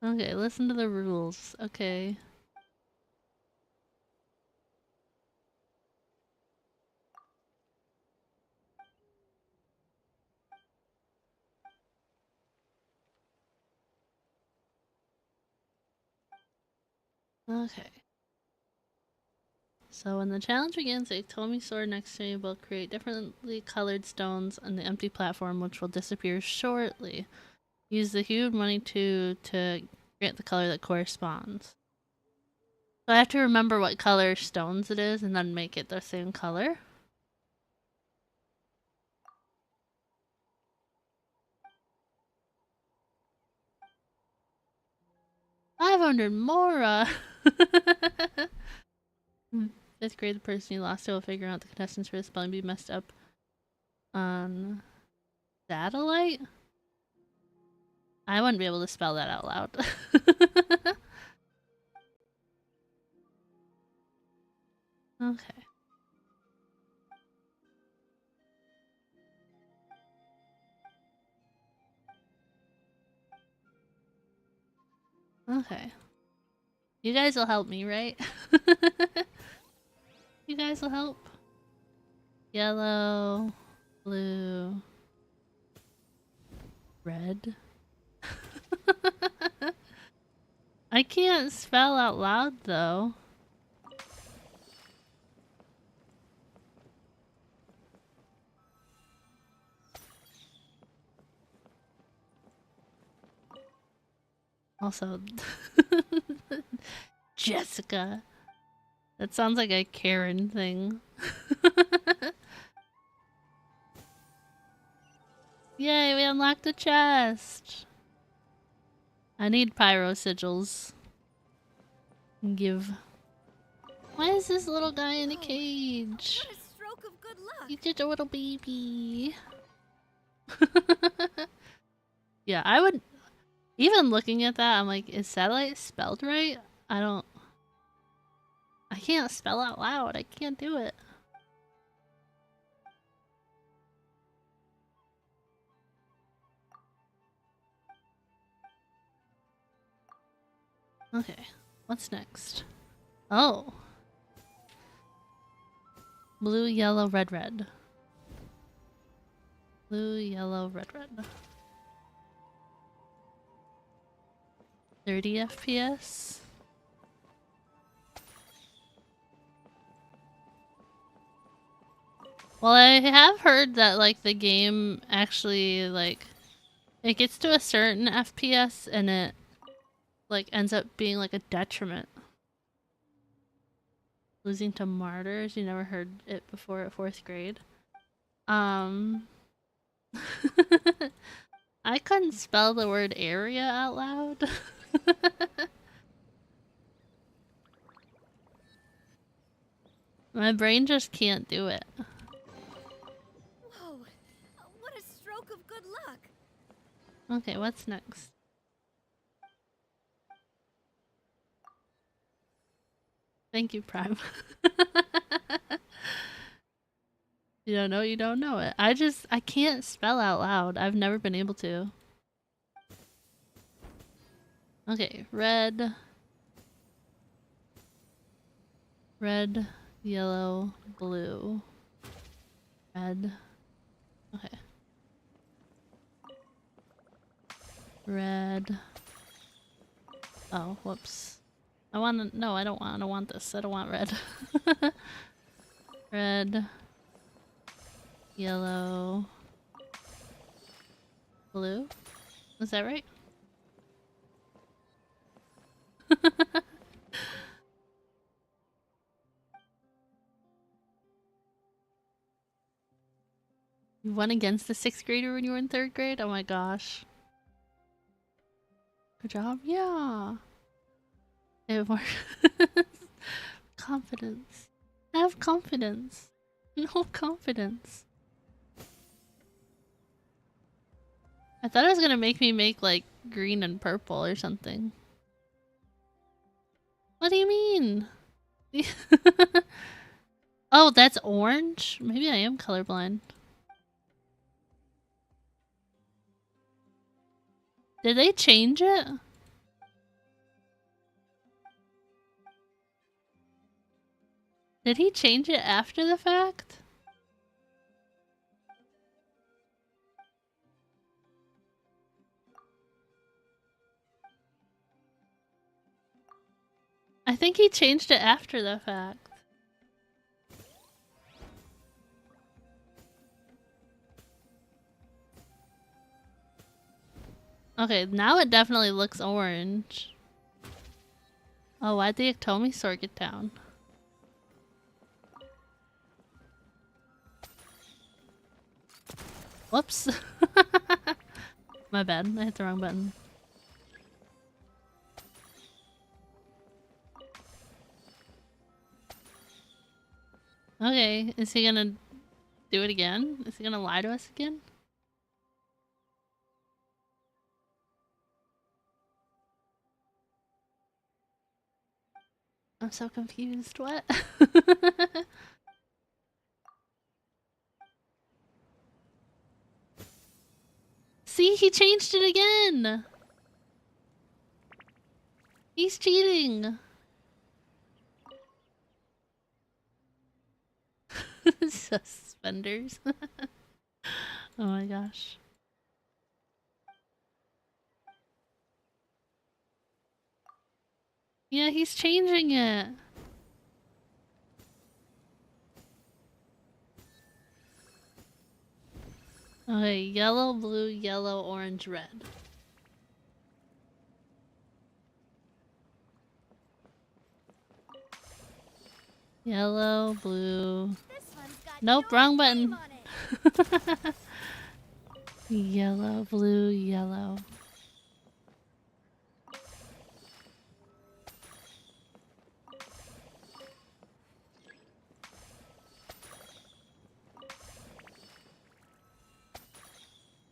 Okay, listen to the rules. Okay. Okay. So when the challenge begins, a Tomi sword next to me will create differently colored stones on the empty platform, which will disappear shortly. Use the hued money to grant the color that corresponds. So I have to remember what color stones it is and then make it the same color. $500 more! 5th grade, the person you lost to will figure out the contestants for the spelling bee messed up on satellite? I wouldn't be able to spell that out loud. Okay. Okay. You guys will help me, right? You guys will help? Yellow, blue, red. I can't spell out loud though. Also, Jessica. That sounds like a Karen thing. Yay, we unlocked a chest! I need pyro sigils. Give. Why is this little guy in a cage? What a stroke of good luck. He's just a little baby. Yeah, I would... Even looking at that, I'm like, is satellite spelled right? I can't spell out loud. I can't do it. Okay, what's next? Oh. Blue, yellow, red, red. Blue, yellow, red, red. 30 FPS? Well, I have heard that, like, the game actually, like, it gets to a certain FPS and it, like, ends up being, like, a detriment. Losing to martyrs? You never heard it before at 4th grade? I couldn't spell the word area out loud. My brain just can't do it. Whoa, what a stroke of good luck. Okay, what's next? Thank you, Prime. You don't know, you don't know it. I can't spell out loud. I've never been able to. Okay, red. Red, yellow, blue. Red. Okay. Red. Oh, whoops. I want to. No, I don't want. I don't want this. I don't want red. Red. Yellow. Blue. Is that right? You won against the 6th grader when you were in 3rd grade? Oh my gosh. Good job. Yeah. Have more confidence. Have confidence. No confidence. I thought it was gonna make me make like green and purple or something. What do you mean? Oh, that's orange? Maybe I am colorblind. Did they change it? Did he change it after the fact? I think he changed it after the fact. Okay, now it definitely looks orange. Oh, why'd the Ectomi sword get down? Whoops. My bad, I hit the wrong button. Okay, is he gonna do it again? Is he gonna lie to us again? I'm so confused. What? See, he changed it again! He's cheating! Suspenders. Oh my gosh. Yeah, he's changing it. Okay, yellow, blue, yellow, orange, red. Yellow, blue. Nope, wrong button. Yellow, blue, yellow.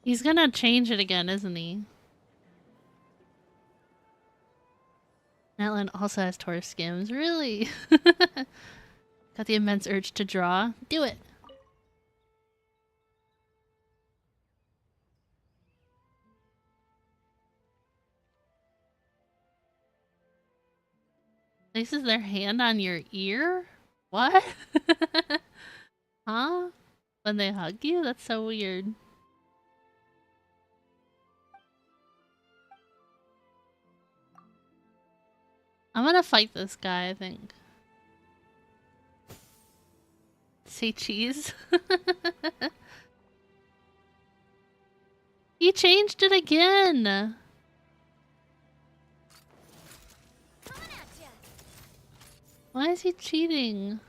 He's gonna change it again, isn't he? Natlan also has Taurus skims. Really? Got the immense urge to draw. Do it! Places their hand on your ear? What? Huh? When they hug you? That's so weird. I'm gonna fight this guy, I think. Say cheese? He changed it again! Why is he cheating?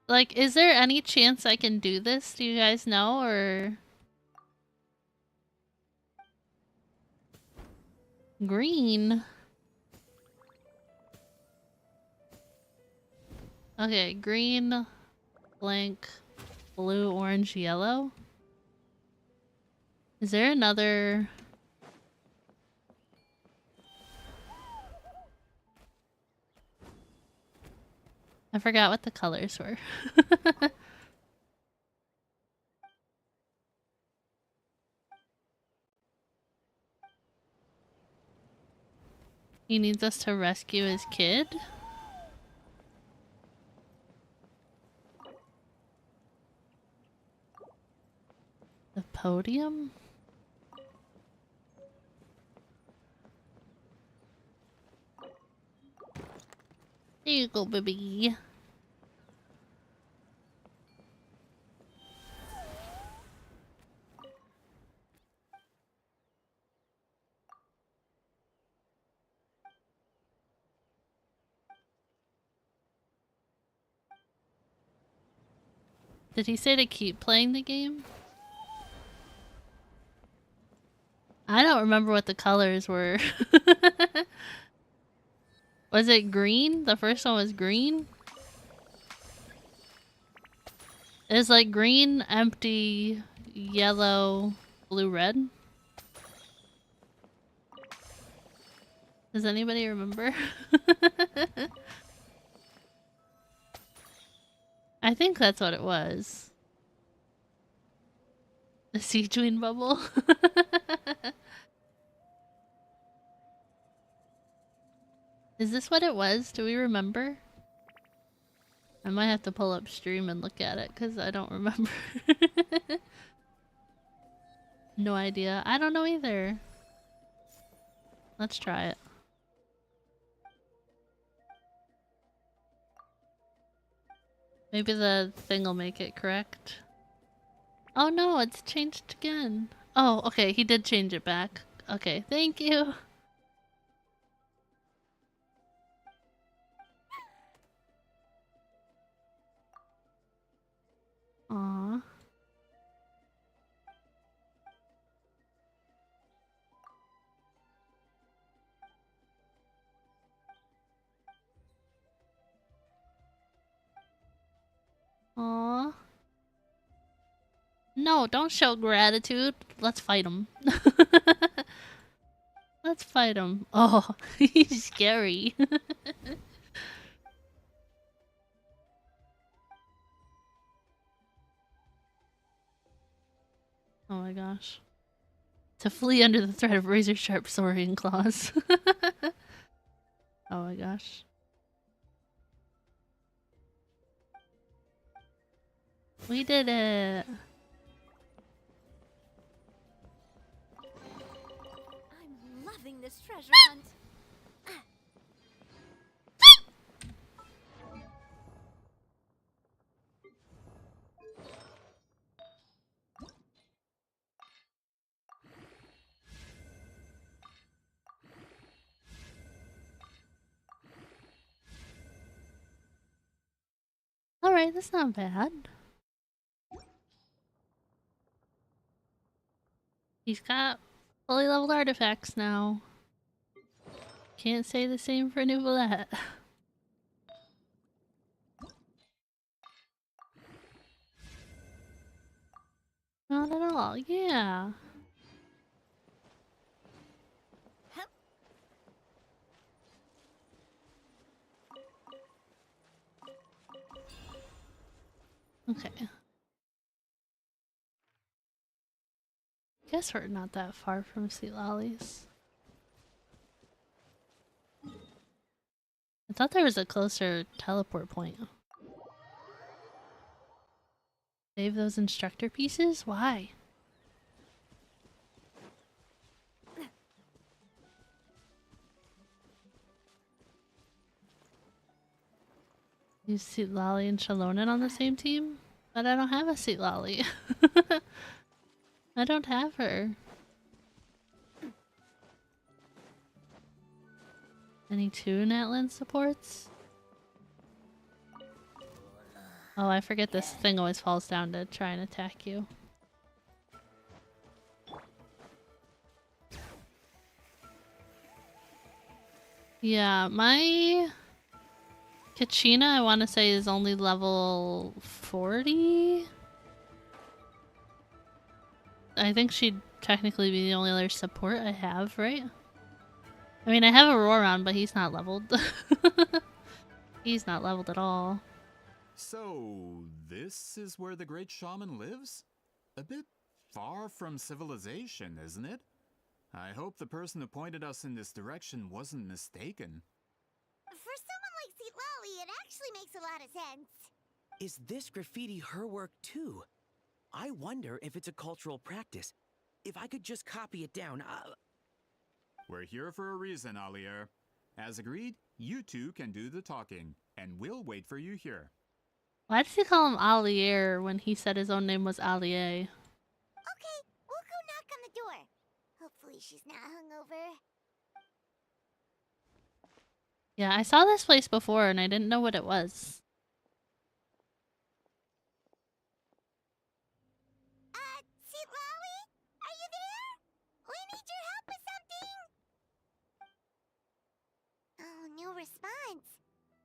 Like, is there any chance I can do this? Do you guys know, or... Green? Okay, green, blank, blue, orange, yellow? Is there another... I forgot what the colors were. He needs us to rescue his kid? podium? There you go, baby. Did he say to keep playing the game? I don't remember what the colors were. Was it green? The first one was green? It's like green, empty, yellow, blue, red. Does anybody remember? I think that's what it was. The Siegewing bubble? Is this what it was? Do we remember? I might have to pull up stream and look at it because I don't remember. No idea. I don't know either. Let's try it. Maybe the thing will make it correct. Oh no, it's changed again. Oh, okay, he did change it back. Okay, thank you. Aww. Aww. No, don't show gratitude. Let's fight him. Let's fight him. Oh, he's scary. Oh my gosh. To flee under the threat of razor-sharp soaring claws. Oh my gosh. We did it! I'm loving this treasure hunt. Alright, that's not bad. He's got fully leveled artifacts now. Can't say the same for Nouvellette. Not at all, yeah. Okay. Guess we're not that far from Citlali's. I thought there was a closer teleport point. Save those instructor pieces? Why? Use Citlali and Shalonen on the same team? But I don't have a Citlali. I don't have her. Any two Natlan supports? Oh, I forget this thing always falls down to try and attack you. Yeah, my Kachina, I want to say, is only level 40? I think she'd technically be the only other support I have, right? I mean, I have a Roron, but he's not leveled. He's not leveled at all. So, this is where the great shaman lives? A bit far from civilization, isn't it? I hope the person who pointed us in this direction wasn't mistaken. For someone like Citlali, it actually makes a lot of sense. Is this graffiti her work too? I wonder if it's a cultural practice. If I could just copy it down, We're here for a reason, Alier. As agreed, you two can do the talking, and we'll wait for you here. Why does he call him Alier when he said his own name was Allier? Okay, we'll go knock on the door. Hopefully she's not hungover. Yeah, I saw this place before and I didn't know what it was. Citlali? Are you there? We need your help with something. Oh, no response.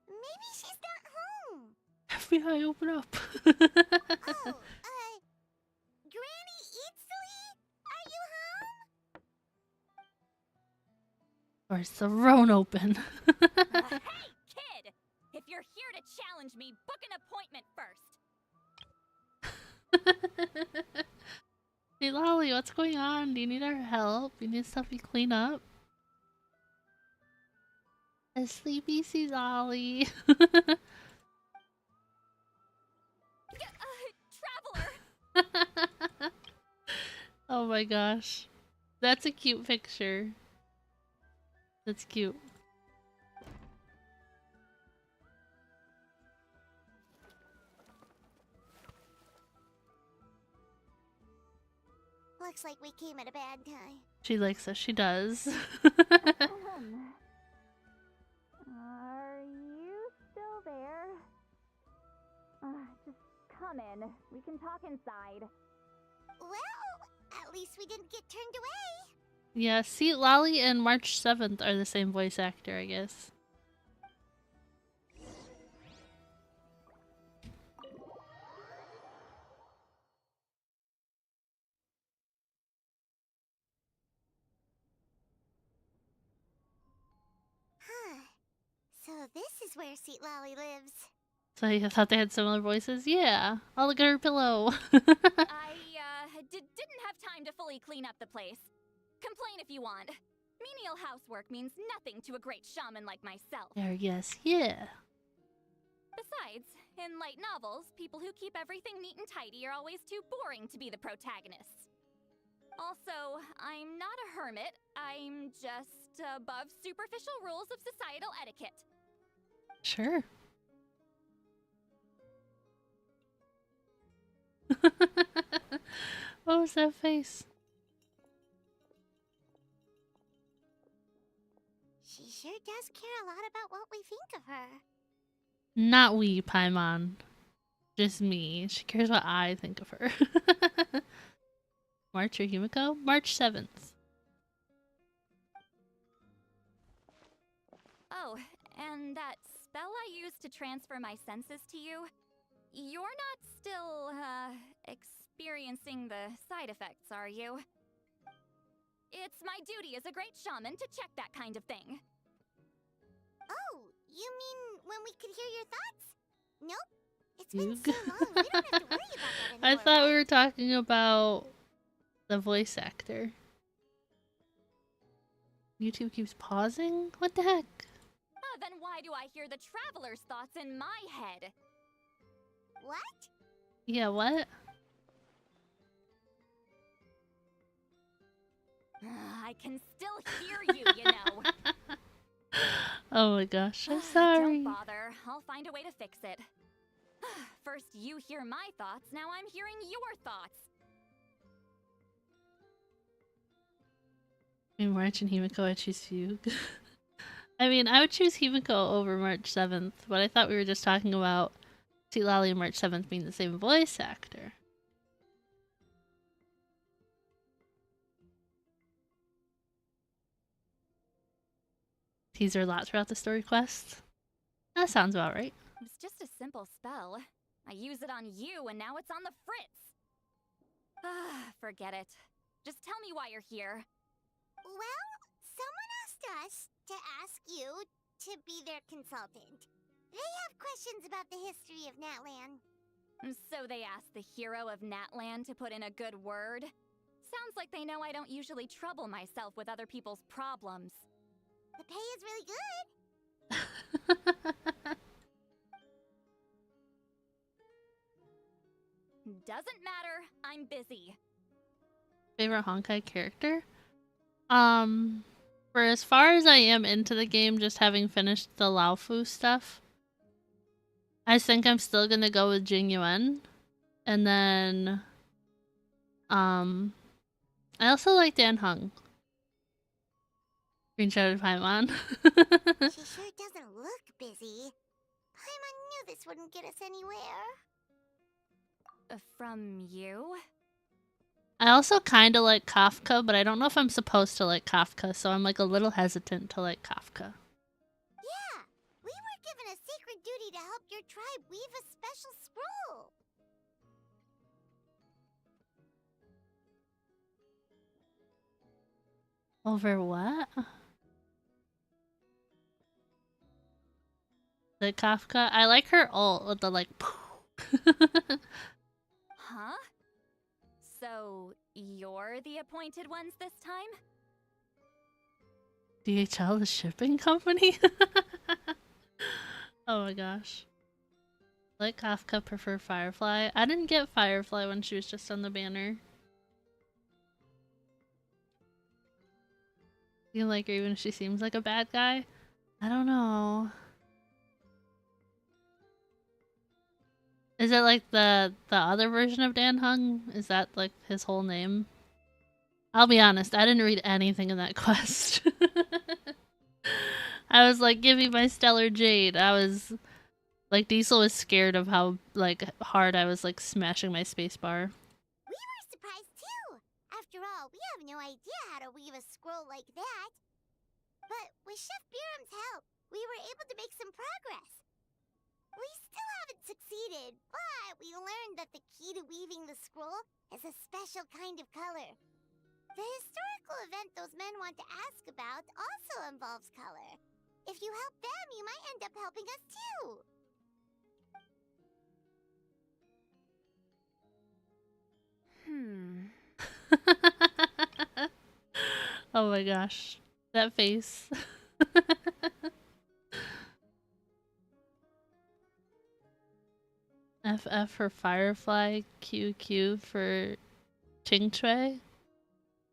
Maybe she's not home. FBI, open up. Oh, Granny Citlali? Are you home? Or is the roan open? Hey, kid! If you're here to challenge me, book an appointment first. Hey Lolly, what's going on? Do you need our help? You need stuff you clean up? A sleepy Citlali. Traveler! Oh my gosh. That's a cute picture. That's cute. Looks like we came at a bad time. She likes us, she does. Are you still there? Just come in. We can talk inside. Well, at least we didn't get turned away. Yeah, Citlali and March 7th are the same voice actor, I guess. Huh. So this is where Citlali lives. So you thought they had similar voices? Yeah. Oh, look at her pillow. I didn't have time to fully clean up the place. Complain if you want. Menial housework means nothing to a great shaman like myself. There, yes, yeah. Besides, in light novels, people who keep everything neat and tidy are always too boring to be the protagonists. Also, I'm not a hermit. I'm just above superficial rules of societal etiquette. Sure. What was that face? She sure does care a lot about what we think of her. Not we, Paimon. Just me. She cares what I think of her. March or Himiko? March 7th. Oh, and that spell I used to transfer my senses to you, you're not still, experiencing the side effects, are you? It's my duty as a great shaman to check that kind of thing. Oh, you mean when we could hear your thoughts? Nope. It's been so long, we don't have to worry about that anymore. I thought we were talking about the voice actor. YouTube keeps pausing? What the heck? Then why do I hear the traveler's thoughts in my head? What? Yeah, what? I can still hear you, you know. Oh my gosh, I'm sorry. Don't bother. I'll find a way to fix it. First you hear my thoughts, now I'm hearing your thoughts. In March and Himiko, I choose Fugue. I mean, I would choose Himiko over March 7th, but I thought we were just talking about Citlali and March 7th being the same voice actor. Teaser a lot throughout the story quest. That sounds about right. It's just a simple spell. I use it on you and now it's on the fritz. Forget it. Just tell me why you're here. Well, someone asked us to ask you to be their consultant. They have questions about the history of Natlan. So they asked the hero of Natlan to put in a good word? Sounds like they know I don't usually trouble myself with other people's problems. The pay is really good. Doesn't matter. I'm busy. Favorite Honkai character? For as far as I am into the game, just having finished the Laofu stuff, I think I'm still gonna go with Jing Yuan. And then, I also like Dan Heng. Screenshot of Paimon. She sure doesn't look busy. Paimon knew this wouldn't get us anywhere. From you? I also kind of like Kafka, but I don't know if I'm supposed to like Kafka, so I'm like a little hesitant to like Kafka. Yeah, we were given a sacred duty to help your tribe weave a special scroll. Over what? The Kafka? I like her ult with the like Huh? So, you're the appointed ones this time? DHL, the shipping company? Oh my gosh. Like Kafka, prefer Firefly. I didn't get Firefly when she was just on the banner. You like her even if she seems like a bad guy? I don't know. Is it like the other version of Dan Heng? Is that like his whole name? I'll be honest, I didn't read anything in that quest. I was like, give me my Stellar Jade. I was like, Diesel was scared of how like hard I was like smashing my spacebar. We were surprised too. After all, we have no idea how to weave a scroll like that. But with Chef Biram's help, we were able to make some progress. We still haven't succeeded, but we learned that the key to weaving the scroll is a special kind of color. The historical event those men want to ask about also involves color. If you help them, you might end up helping us too. Oh my gosh. That face. FF for Firefly, QQ for Qingchui?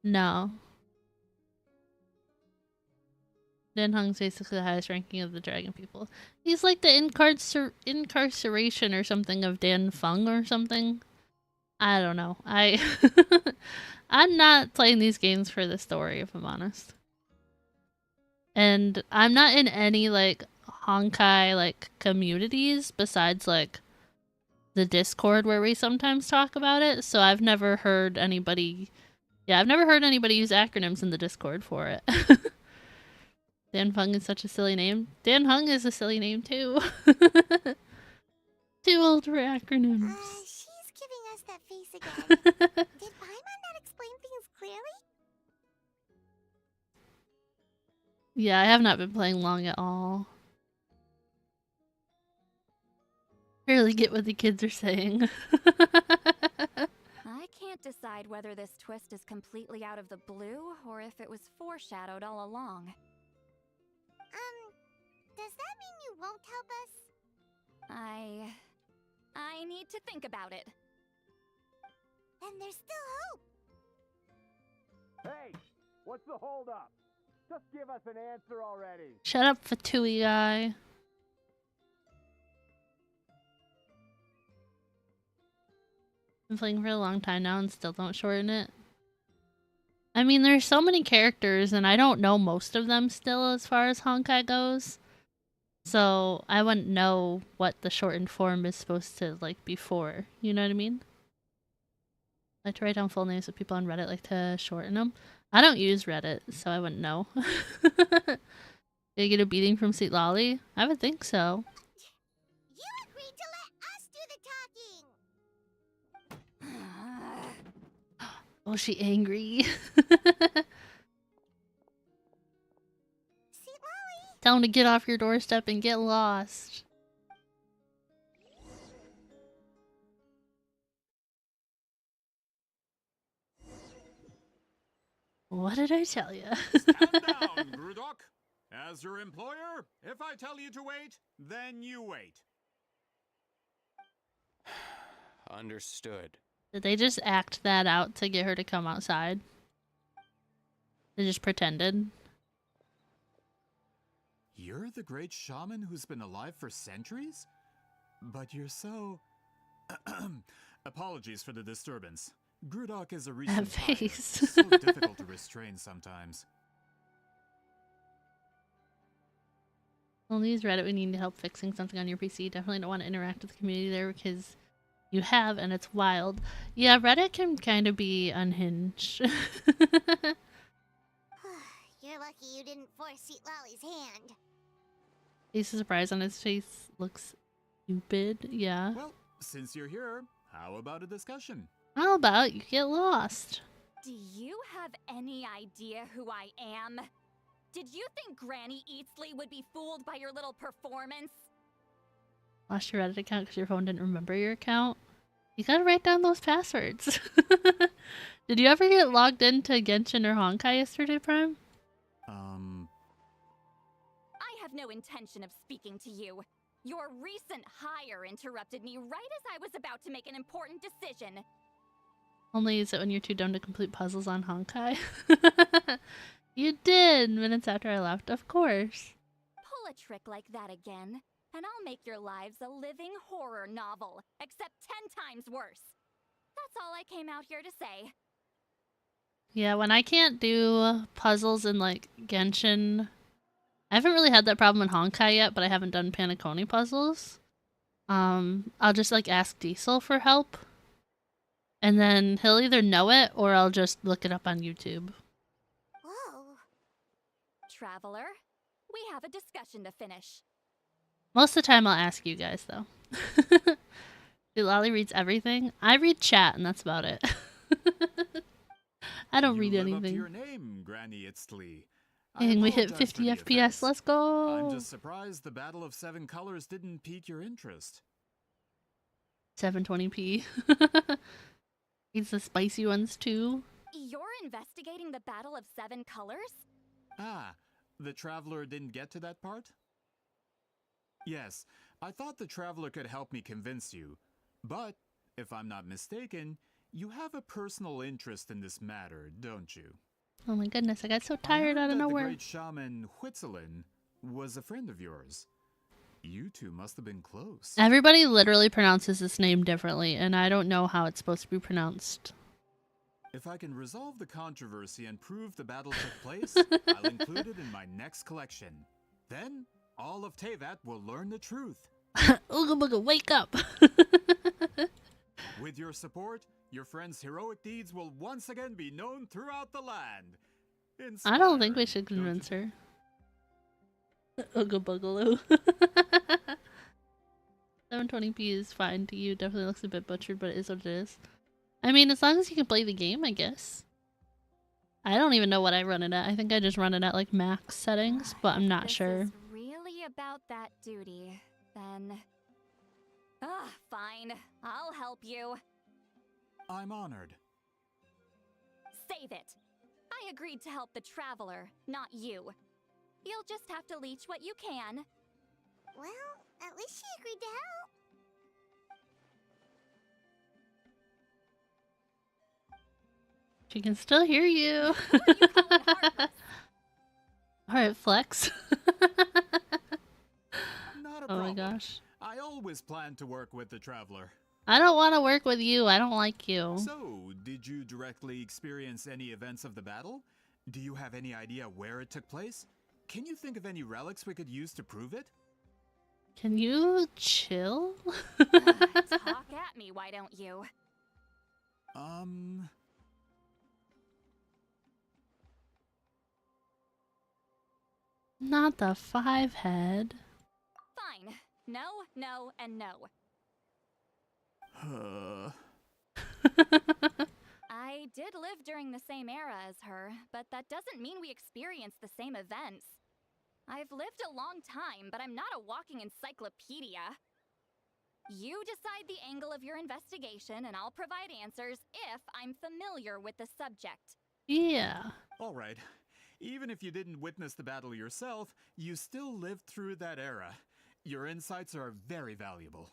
No. Dan Heng's basically the highest ranking of the dragon people. He's like the incarceration or something of Dan Feng or something. I don't know. I'm not playing these games for the story, if I'm honest. And I'm not in any like Honkai like communities besides like the Discord where we sometimes talk about it, so I've never heard anybody use acronyms in the Discord for it. Dan Feng is such a silly name. Dan Heng is a silly name too. Too old for acronyms. She's giving us that face again. Did Paimon not explain things clearly? Yeah, I have not been playing long at all. Barely get what the kids are saying. I can't decide whether this twist is completely out of the blue or if it was foreshadowed all along. Does that mean you won't help us? I need to think about it. Then there's still hope. Hey, what's the holdup? Just give us an answer already. Shut up, Fatui guy. Been playing for a long time now and still don't shorten it. I mean, there's so many characters and I don't know most of them still as far as Honkai goes. So I wouldn't know what the shortened form is supposed to like be for. You know what I mean? I like to write down full names of people on Reddit, like to shorten them. I don't use Reddit, so I wouldn't know. Did you get a beating from Citlali? I would think so. You agreed to let us do the talking. Oh, she angry. Tell him to get off your doorstep and get lost. What did I tell you? Stand down, Grudok. As your employer, if I tell you to wait, then you wait. Understood. Did they just act that out to get her to come outside? They just pretended. You're the great shaman who's been alive for centuries? But you're so... Apologies for the disturbance. Grudok is a recent hire. face. So difficult to restrain sometimes. Only use Reddit when you need help fixing something on your PC. Definitely don't want to interact with the community there because you have and it's wild. Yeah, Reddit can kind of be unhinged. You're lucky you didn't force Citlali's hand. He's surprised on his face. Looks stupid. Yeah. Well, since you're here, how about a discussion? How about you get lost? Do you have any idea who I am? Did you think Granny Eatsley would be fooled by your little performance? Lost your Reddit account because your phone didn't remember your account? You gotta write down those passwords. Did you ever get logged into Genshin or Honkai yesterday, Prime? I have no intention of speaking to you. Your recent hire interrupted me right as I was about to make an important decision. Only use it when you're too dumb to complete puzzles on Honkai. You did, minutes after I left, of course. Pull a trick like that again, and I'll make your lives a living horror novel, except 10 times worse. That's all I came out here to say. Yeah, when I can't do puzzles in, like, Genshin... I haven't really had that problem in Honkai yet, but I haven't done Panaconi puzzles. I'll just, like, ask Diesel for help. And then he'll either know it, or I'll just look it up on YouTube. Whoa. Traveler, we have a discussion to finish. Most of the time I'll ask you guys, though. Citlali reads everything. I read chat, and that's about it. I don't read live anything. Up to your name, Granny Eatsley. And we hit 50 apologize for the FPS. offense. Let's go! I'm just surprised the Battle of Seven Colors didn't pique your interest. 720p. Needs the spicy ones, too. You're investigating the Battle of Seven Colors? Ah, the Traveler didn't get to that part? Yes, I thought the Traveler could help me convince you. But, if I'm not mistaken, you have a personal interest in this matter, don't you? Oh my goodness, I got so tired out of The nowhere. great shaman Huitzilin was a friend of yours. You two must have been close. Everybody literally pronounces this name differently, and I don't know how it's supposed to be pronounced. If I can resolve the controversy and prove the battle took place, I'll include it in my next collection. Then, all of Teyvat will learn the truth. Ooga booga, wake up! With your support, your friend's heroic deeds will once again be known throughout the land. I don't think we should convince her. Ooga boogaloo. 720p is fine to you. Definitely looks a bit butchered, but it is what it is. I mean, as long as you can play the game, I guess. I don't even know what I run it at. I think I just run it at like max settings, but I'm not sure. If this is really about that duty, then... fine. I'll help you. I'm honored. Save it. I agreed to help the Traveler, not you. You'll just have to leech what you can. Well, at least she agreed to help. She can still hear you. Alright, flex. Not a Oh my problem. gosh. I always plan to work with the Traveler. I don't want to work with you. I don't like you. So, did you directly experience any events of the battle? Do you have any idea where it took place? Can you think of any relics we could use to prove it? Can you chill? Talk at me, why don't you? Not the 5-head. Fine. No, no, and no. I did live during the same era as her, but that doesn't mean we experienced the same events. I've lived a long time, but I'm not a walking encyclopedia. You decide the angle of your investigation, and I'll provide answers if I'm familiar with the subject. Yeah. All right. Even if you didn't witness the battle yourself, you still lived through that era. Your insights are very valuable.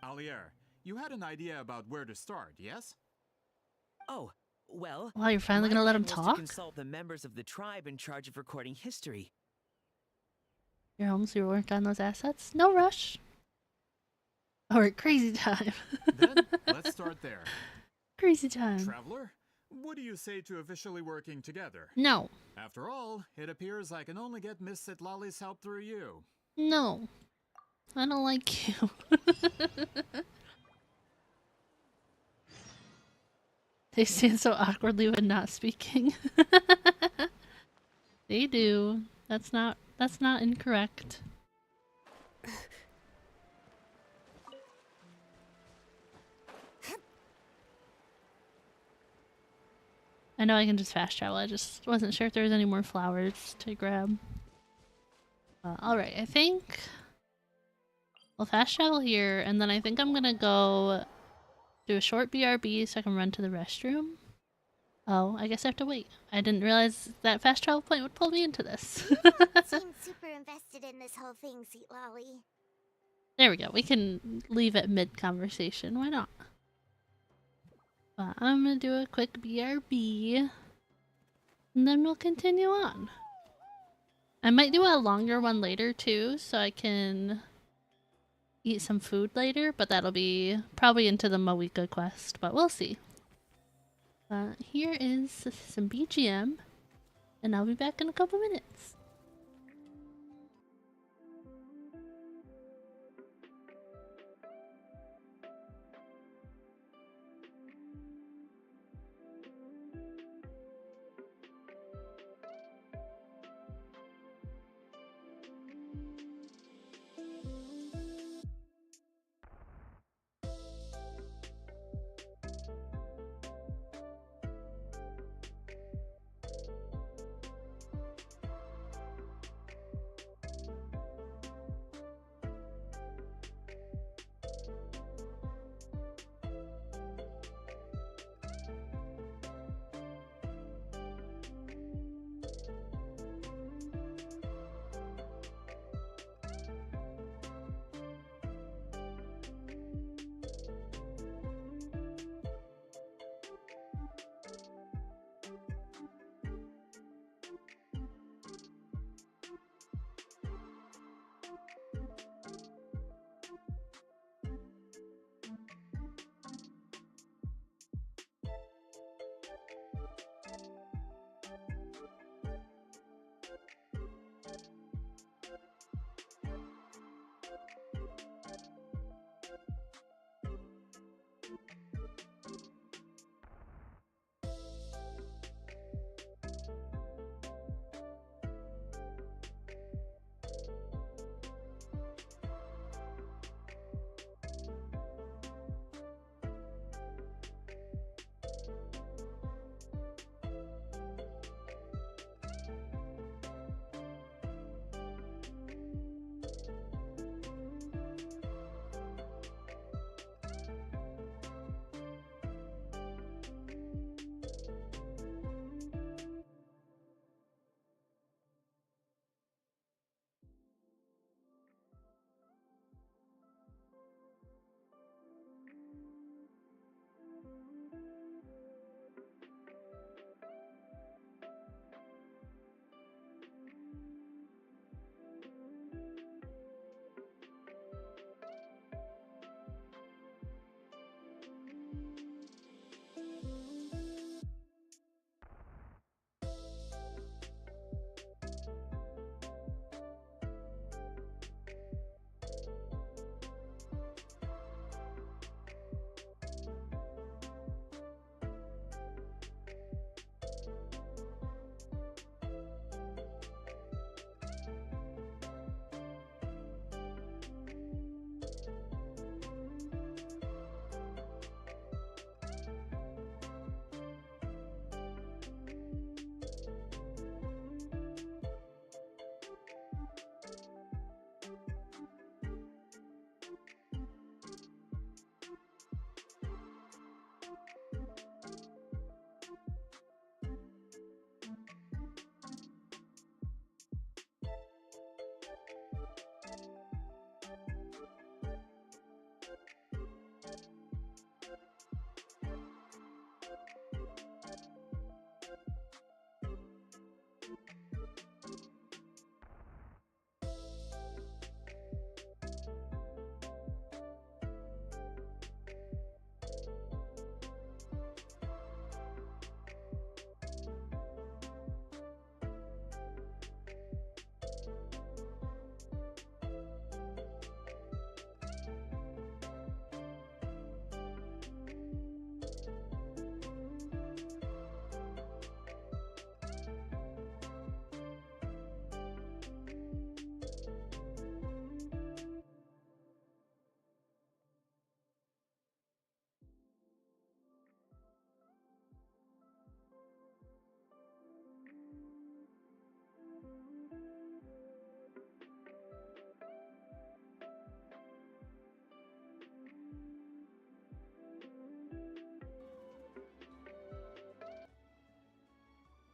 Alier, you had an idea about where to start, yes? Oh, well. Wow, you're finally my gonna let him plan was talk? to consult the members of the tribe in charge of recording history. You're home, so you work on those assets? No rush. Or crazy time. Then, let's start there. Crazy time. Traveler, what do you say to officially working together? No. After all, it appears I can only get Miss Citlali's help through you. No. I don't like you. They stand so awkwardly when not speaking. They do. That's not incorrect. I know I can just fast travel. I just wasn't sure if there was any more flowers to grab. Alright, I think we'll fast travel here, and then I think I'm gonna go do a short BRB so I can run to the restroom. Oh, I guess I have to wait. I didn't realize that fast travel point would pull me into this. Seem super invested in this whole thing, Citlali. There we go. We can leave it mid-conversation. Why not? But I'm gonna do a quick BRB, and then we'll continue on. I might do a longer one later too, so I can eat some food later, but that'll be probably into the Mawika quest, but we'll see. Here is some BGM, and I'll be back in a couple minutes.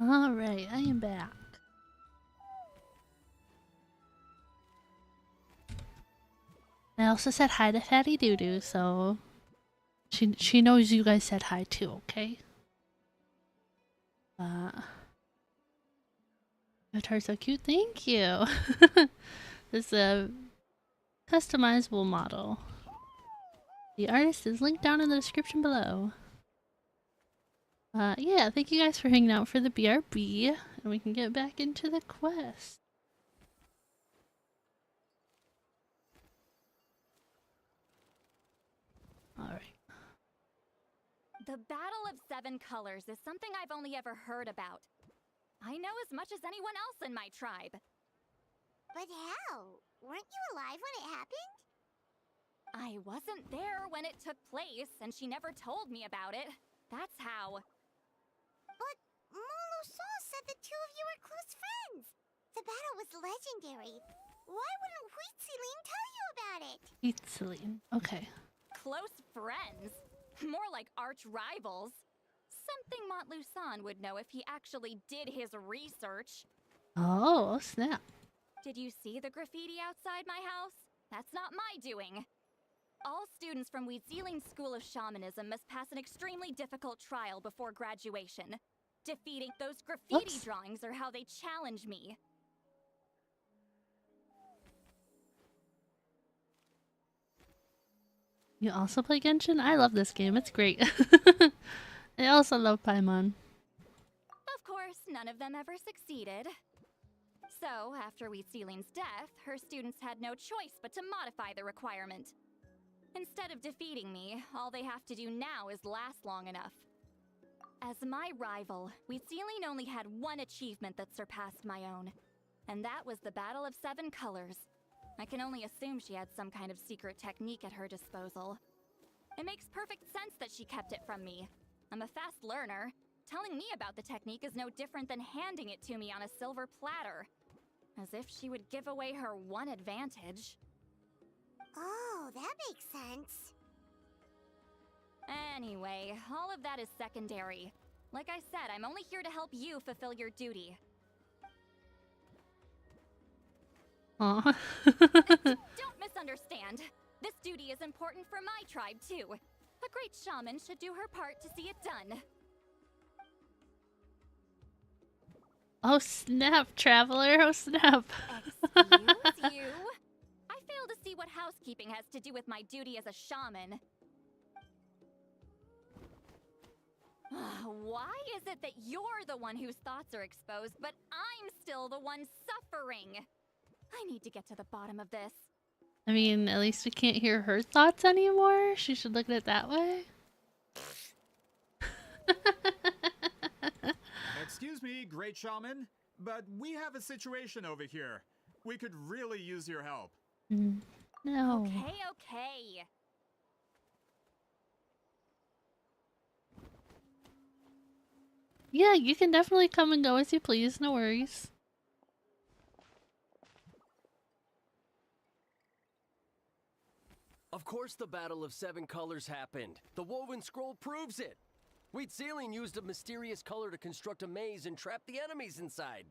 Alright, I am back. I also said hi to Fatty Doodoo, so she knows you guys said hi too, okay? Avatar's so cute, thank you! This is a customizable model. The artist is linked down in the description below. Yeah, thank you guys for hanging out for the BRB, and we can get back into the quest. Alright. The Battle of Seven Colors is something I've only ever heard about. I know as much as anyone else in my tribe. But how? Weren't you alive when it happened? I wasn't there when it took place, and she never told me about it. That's how. But Molo Sol said the two of you were close friends. The battle was legendary. Why wouldn't Huitziling tell you about it? Huitziling, okay. Close friends? More like arch rivals. Something Montluçon would know if he actually did his research. Oh, snap. Did you see the graffiti outside my house? That's not my doing. All students from Huitziling's School of Shamanism must pass an extremely difficult trial before graduation. Defeating those graffiti drawings are how they challenge me. You also play Genshin? I love this game, it's great. I also love Paimon. Of course, none of them ever succeeded. So, after Huitziling's death, her students had no choice but to modify the requirement. Instead of defeating me, all they have to do now is last long enough. As my rival, Huitziling only had one achievement that surpassed my own, and that was the Battle of Seven Colors. I can only assume she had some kind of secret technique at her disposal. It makes perfect sense that she kept it from me. I'm a fast learner. Telling me about the technique is no different than handing it to me on a silver platter. As if she would give away her one advantage. Oh, that makes sense. Anyway, all of that is secondary. Like I said, I'm only here to help you fulfill your duty. Aw. Don't misunderstand. This duty is important for my tribe, too. A great shaman should do her part to see it done. Oh snap, traveler, oh snap. Excuse you? I fail to see what housekeeping has to do with my duty as a shaman. Why is it that you're the one whose thoughts are exposed, but I'm still the one suffering? I need to get to the bottom of this. I mean, at least we can't hear her thoughts anymore. She should look at it that way. Excuse me, great shaman, but we have a situation over here. We could really use your help. No. Okay. Yeah, you can definitely come and go as you please, no worries. Of course the Battle of Seven Colors happened. The woven scroll proves it. Huitziling used a mysterious color to construct a maze and trap the enemies inside.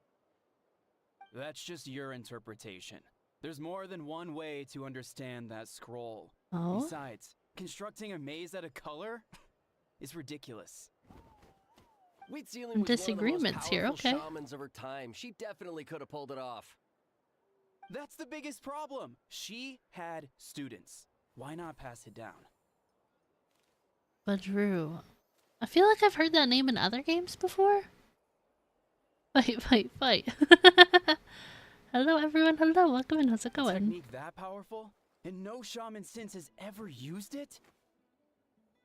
That's just your interpretation. There's more than one way to understand that scroll. Oh? Besides, constructing a maze out of color is ridiculous. Huitziling was disagreements one of the here, most okay. powerful shamans of her time. She definitely could have pulled it off. That's the biggest problem. She had students. Why not pass it down? But Drew, I feel like I've heard that name in other games before. Fight. Hello everyone, hello, welcome in, how's it going? Technique that powerful? And no shaman since has ever used it?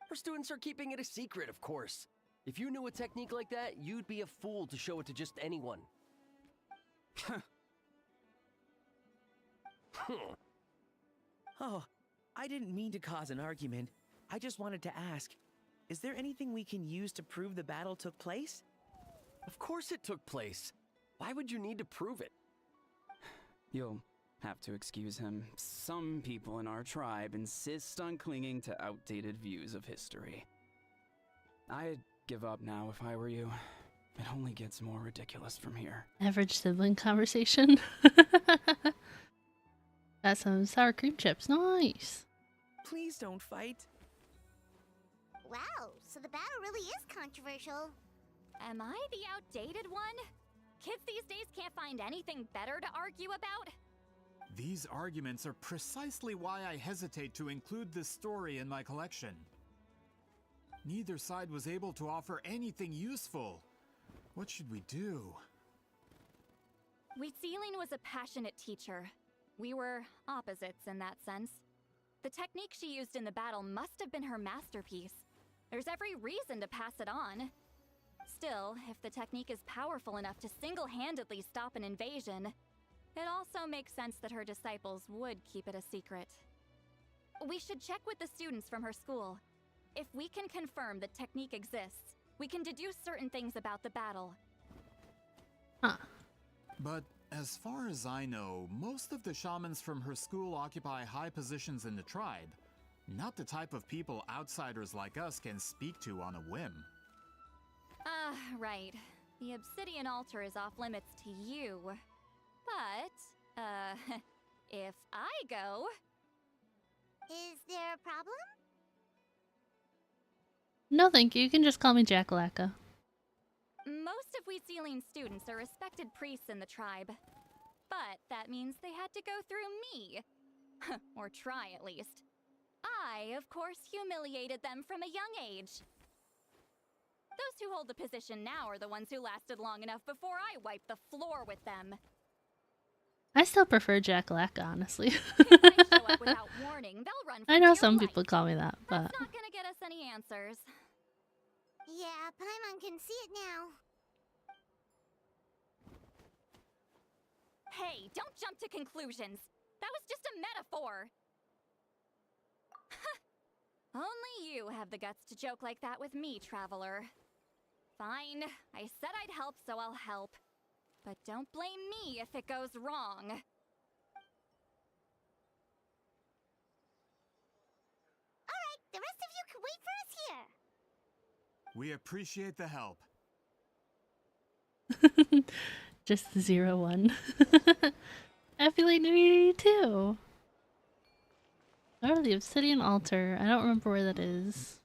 Her students are keeping it a secret, of course. If you knew a technique like that, you'd be a fool to show it to just anyone. Oh, I didn't mean to cause an argument. I just wanted to ask, is there anything we can use to prove the battle took place? Of course it took place. Why would you need to prove it? You'll have to excuse him. Some people in our tribe insist on clinging to outdated views of history. I'd give up now if I were you. It only gets more ridiculous from here. Average sibling conversation. Got some sour cream chips. Nice. Please don't fight. Wow, so the battle really is controversial. Am I the outdated one? Kids these days can't find anything better to argue about? These arguments are precisely why I hesitate to include this story in my collection. Neither side was able to offer anything useful. What should we do? Wheatsealing was a passionate teacher. We were opposites in that sense. The technique she used in the battle must have been her masterpiece. There's every reason to pass it on. Still, if the technique is powerful enough to single-handedly stop an invasion, it also makes sense that her disciples would keep it a secret. We should check with the students from her school. If we can confirm the technique exists, we can deduce certain things about the battle. Huh. But as far as I know, most of the shamans from her school occupy high positions in the tribe. Not the type of people outsiders like us can speak to on a whim. Right. The obsidian altar is off limits to you. But, if I go... Is there a problem? No, thank you. You can just call me Jackalacka. Most of Wheatsealing's students are respected priests in the tribe. But that means they had to go through me. Or try, at least. I, of course, humiliated them from a young age. Those who hold the position now are the ones who lasted long enough before I wiped the floor with them. I still prefer Jackalacka, honestly. If I show up without warning, they'll run for I know dear some life. people call me that, but... That's not gonna get us any answers. Yeah, Paimon can see it now. Hey, don't jump to conclusions. That was just a metaphor. Only you have the guts to joke like that with me, Traveler. Fine, I said I'd help, so I'll help. But don't blame me if it goes wrong. Alright, the rest of you can wait for us here. We appreciate the help. Just the 0-1. Happy late New Year to you too! Oh, the obsidian altar. I don't remember where that is.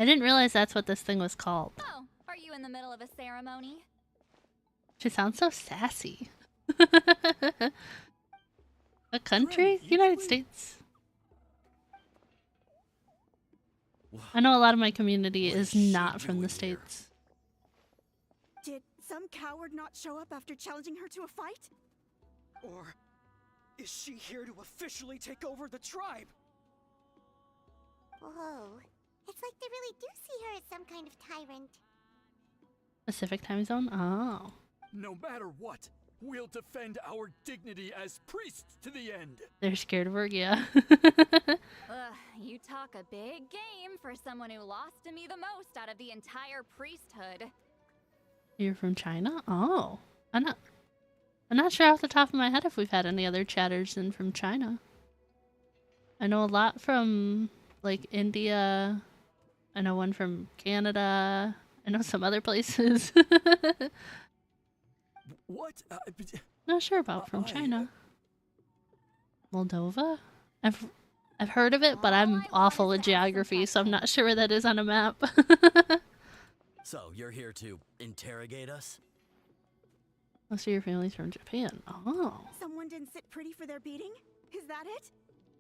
I didn't realize that's what this thing was called. Oh, are you in the middle of a ceremony? She sounds so sassy. A country? United States. I know a lot of my community is not from the States. Did some coward not show up after challenging her to a fight? Or is she here to officially take over the tribe? Whoa. It's like they really do see her as some kind of tyrant. Pacific time zone? Oh. No matter what, we'll defend our dignity as priests to the end. They're scared of her, yeah. Ugh, you talk a big game for someone who lost to me the most out of the entire priesthood. You're from China? Oh. I'm not sure off the top of my head if we've had any other chatters than from China. I know a lot from, like, India. I know one from Canada. I know some other places. What? Not sure about from China. Moldova? I've heard of it, but I'm awful at geography, so I'm not sure where that is on a map. So, you're here to interrogate us? Most of your family's from Japan. Oh. Someone didn't sit pretty for their beating? Is that it?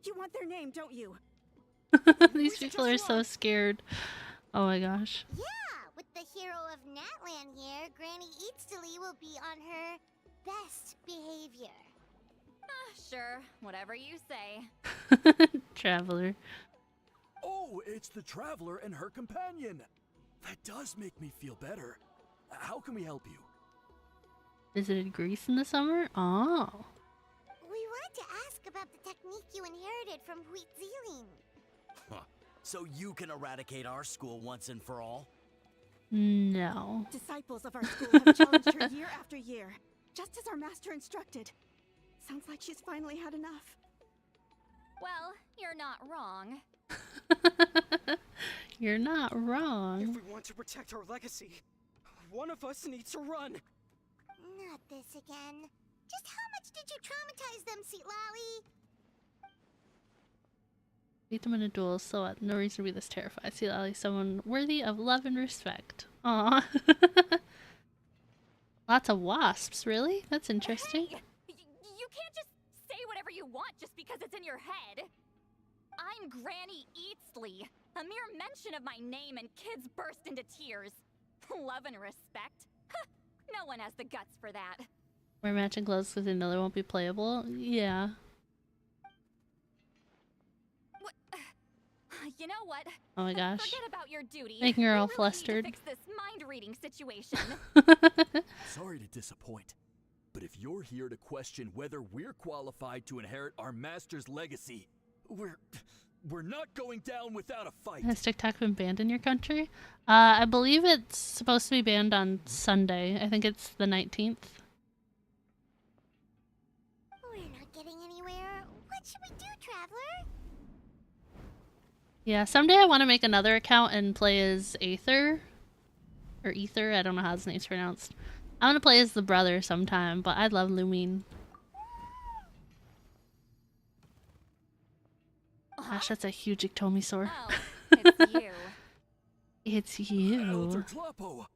You want their name, don't you? These people are so scared. Oh my gosh. Yeah, with the hero of Natland here, Granny Citlali will be on her best behavior. Sure, whatever you say. Traveler. Oh, it's the Traveler and her companion. That does make me feel better. How can we help you? Visited Greece in the summer? Oh. We wanted to ask about the technique you inherited from Wheatsealing. Huh. So you can eradicate our school once and for all? No. Disciples of our school have challenged her year after year, just as our master instructed. Sounds like she's finally had enough. Well, you're not wrong. You're not wrong. If we want to protect our legacy, one of us needs to run. Not this again. Just how much did you traumatize them, Citlali? Beat them in a duel, so no reason to be this terrified. Citlali, someone worthy of love and respect. Aw. Lots of wasps, really? That's interesting. Hey, you can't just say whatever you want just because it's in your head. I'm Granny Eatsley. A mere mention of my name and kids burst into tears. Love and respect? No one has the guts for that. Wear matching clothes because they know they won't be playable? Yeah. You know what? Oh my gosh. Forget about your duty. Making her all We really flustered. need to fix this mind-reading situation. Sorry to disappoint, but if you're here to question whether we're qualified to inherit our master's legacy, we're not going down without a fight. Has TikTok been banned in your country? I believe it's supposed to be banned on Sunday. I think it's the 19th. We're not getting anywhere. What should we do, Traveler? Yeah, someday I want to make another account and play as Aether. Or Ether, I don't know how his name's pronounced. I want to play as the brother sometime, but I love Lumine. Gosh, that's a huge Iktomi-saur. Oh, it's you. It's you. Elder Tlappo.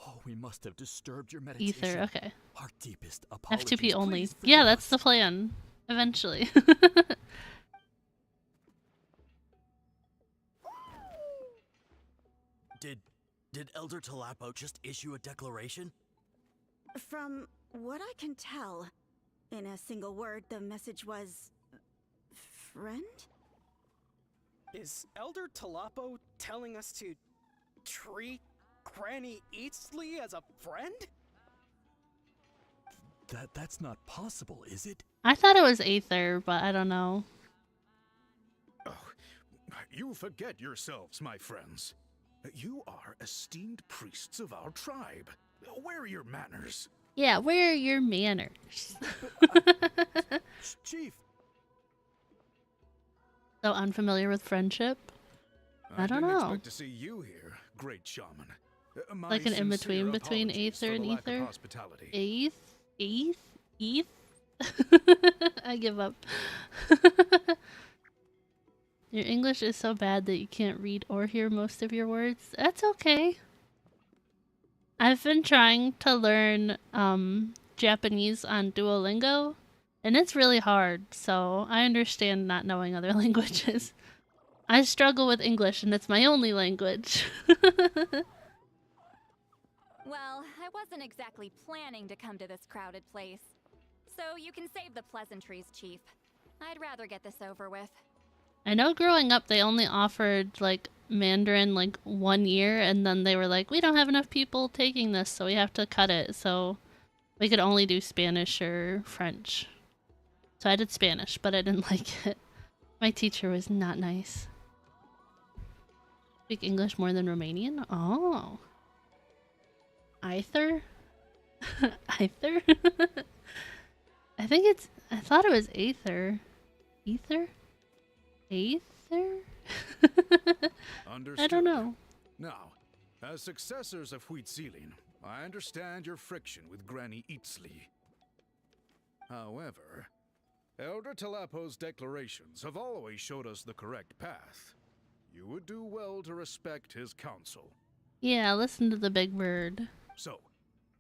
Oh, we must have disturbed your meditation. Ether, okay. Our deepest apologies. F2P only. Please Yeah, forgive that's us. the plan. Eventually. Did Elder Tlappo just issue a declaration? From what I can tell, in a single word, the message was... friend? Is Elder Tlappo telling us to treat Granny Eatsley as a friend? That's not possible, is it? I thought it was Aether, but I don't know. Oh, you forget yourselves, my friends. You are esteemed priests of our tribe. Where are your manners? Yeah, where are your manners? Chief. So unfamiliar with friendship? I don't didn't know. expect to see you here, great shaman. My Like an in-between sincere between apologies Aether for and the lack of Ether? hospitality. Eth? I give up. Your English is so bad that you can't read or hear most of your words. That's okay. I've been trying to learn Japanese on Duolingo, and it's really hard, so I understand not knowing other languages. I struggle with English, and it's my only language. Well, I wasn't exactly planning to come to this crowded place. So you can save the pleasantries, Chief. I'd rather get this over with. I know growing up they only offered like Mandarin like 1 year, and then they were like, we don't have enough people taking this, so we have to cut it. So we could only do Spanish or French. So I did Spanish, but I didn't like it. My teacher was not nice. Speak English more than Romanian? Oh. Aether? Aether? I thought it was Aether. Ether? Aether? I don't know. Now, as successors of Huitzilin, I understand your friction with Granny Eatsley. However, Elder Tlappo's declarations have always showed us the correct path. You would do well to respect his counsel. Yeah, listen to the big bird. So,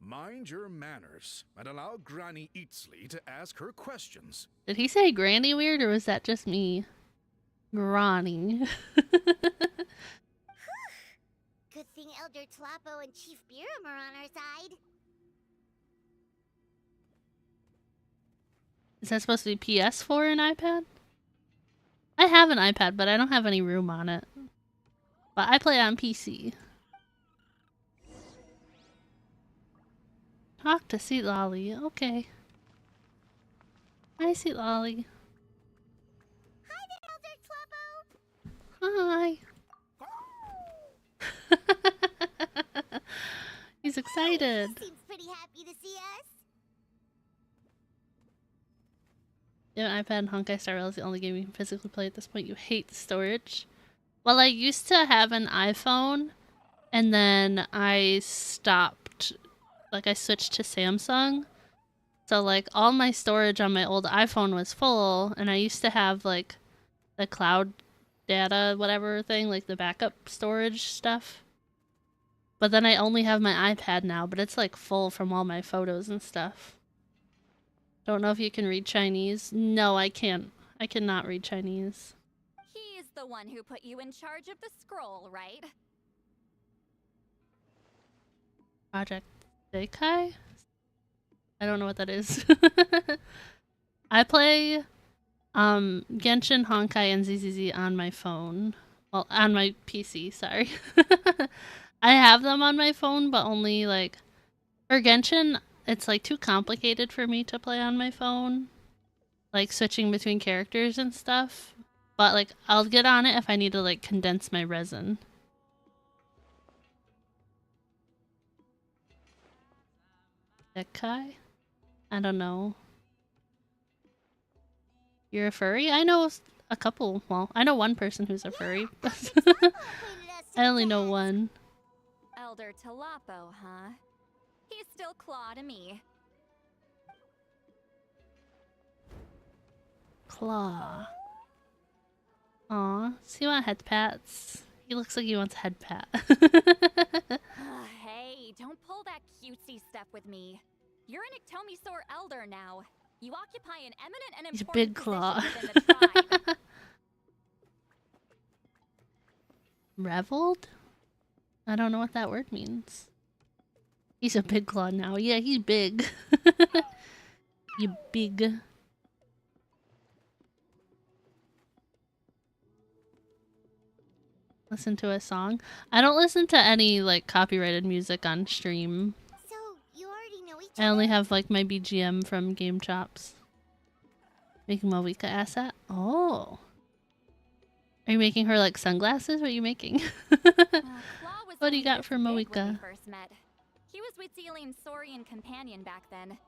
mind your manners and allow Granny Eatsley to ask her questions. Did he say granny weird, or was that just me? Granny. Good thing Elder Tlappo and Chief Biram are on our side. Is that supposed to be PS4 and iPad? I have an iPad, but I don't have any room on it. But I play on PC. Talk to Citlali. Okay. Hi, Citlali. Hi there, Elder Tlappo. Hi. He's excited. Seems pretty happy to see us. Yeah, iPad and Honkai Star Rail is the only game you can physically play at this point. You hate the storage. Well, I used to have an iPhone, and then I stopped. Like, I switched to Samsung. So, like, all my storage on my old iPhone was full, and I used to have, like, the cloud data, whatever thing, like the backup storage stuff. But then I only have my iPad now, but it's, like, full from all my photos and stuff. Don't know if you can read Chinese. No, I can't. I cannot read Chinese. He's the one who put you in charge of the scroll, right? Project Sekai? I don't know what that is. I play Genshin, Honkai, and ZZZ on my phone. Well, on my PC, sorry. I have them on my phone, but only, like, for Genshin, it's, like, too complicated for me to play on my phone. Like, switching between characters and stuff. But, like, I'll get on it if I need to, like, condense my resin. Sekai? I don't know. You're a furry? I know a couple. Well, I know one person who's a furry. I only know one. Elder Talapo, huh? He's still Claw to me. Claw. Aw, does he want head pats? He looks like he wants a head pat. Hey, don't pull that cutesy stuff with me. You're an Iktomisaur Elder now. You occupy an eminent and He's a important big claw. position within the tribe. Reveled? I don't know what that word means. He's a big claw now. Yeah, he's big. You big. Listen to a song. I don't listen to any, like, copyrighted music on stream. So, you already know each I only have, like, my BGM from Game Chops. Making Mawika asset? Oh. Are you making her, like, sunglasses? What are you making? What do you got for Mawika? He was with Wheatzilian's Saurian companion back then.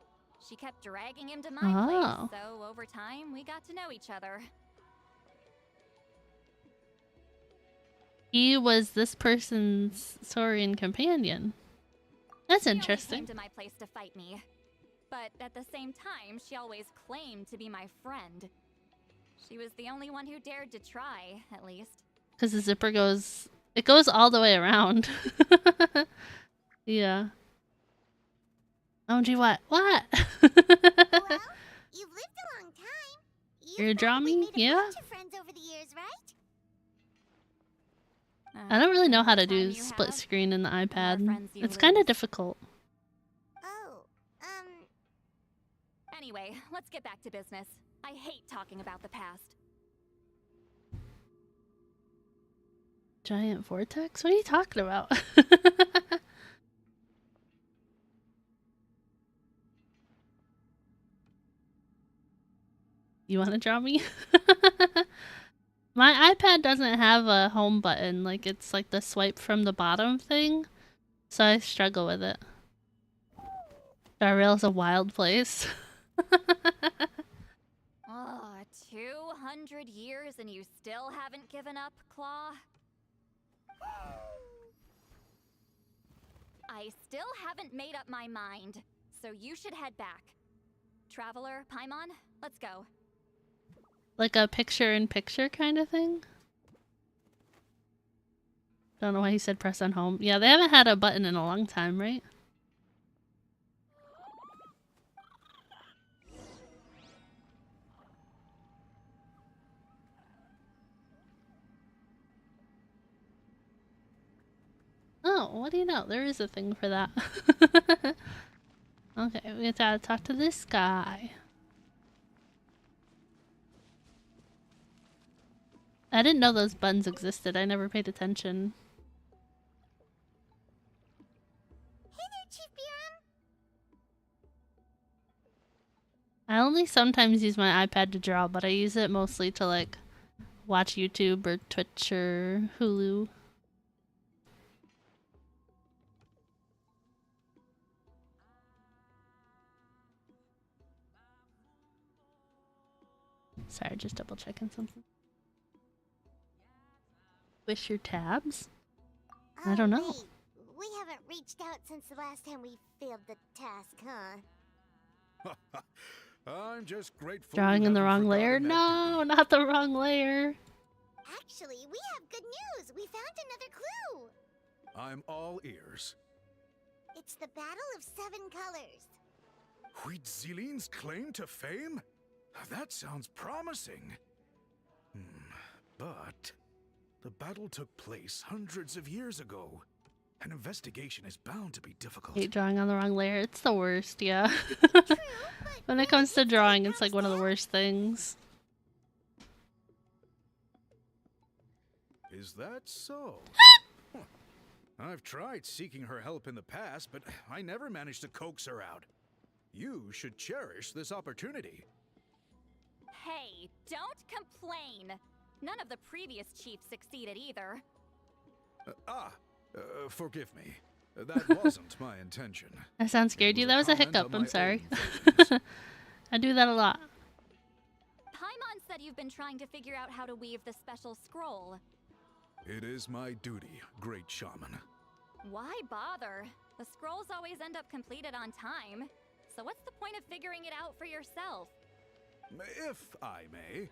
She kept dragging him to my Oh. place, so over time we got to know each other. He was this person's Saurian companion. That's interesting. She only came to my place to fight me. But at the same time, she always claimed to be my friend. She was the only one who dared to try, at least. Because the zipper goes... It goes all the way around. Yeah. OMG, what? What? Well, you've lived a long time. You're a draw me? Yeah? Bunch of friends over the years, right? I don't really know how to do split screen in the iPad. It's kind of difficult. Oh, Anyway, let's get back to business. I hate talking about the past. Giant vortex? What are you talking about? You want to draw me? My iPad doesn't have a home button. Like, it's like the swipe from the bottom thing. So I struggle with it. Darrail's a wild place. Oh, 200 years and you still haven't given up, Claw? I still haven't made up my mind, so you should head back. Traveler, Paimon, let's go. Like a picture-in-picture kind of thing? Don't know why he said press on home. Yeah, they haven't had a button in a long time, right? Oh, what do you know? There is a thing for that. Okay, we have to talk to this guy. I didn't know those buttons existed. I never paid attention. Hey there, Chief Biram. I only sometimes use my iPad to draw, but I use it mostly to, like, watch YouTube or Twitch or Hulu. Sorry, just double checking something. Wish your tabs? I don't know. Wait, we haven't reached out since the last time we failed the task, huh? I'm just grateful. Drawing you in the haven't wrong layer? forgotten that No, not the wrong layer. Actually, we have good news. We found another clue. I'm all ears. It's the Battle of Seven Colors. Huitzilin's claim to fame? That sounds promising. But the battle took place hundreds of years ago. An investigation is bound to be difficult. Hate drawing on the wrong layer. It's the worst, yeah. When it comes to drawing, it's like one of the worst things. Is that so? Huh. I've tried seeking her help in the past, but I never managed to coax her out. You should cherish this opportunity. Hey, don't complain. None of the previous chiefs succeeded either. Forgive me. That wasn't my intention. That sounds scared you. That was a hiccup. I'm sorry. I do that a lot. Paimon said you've been trying to figure out how to weave the special scroll. It is my duty, great shaman. Why bother? The scrolls always end up completed on time. So what's the point of figuring it out for yourself? If I may,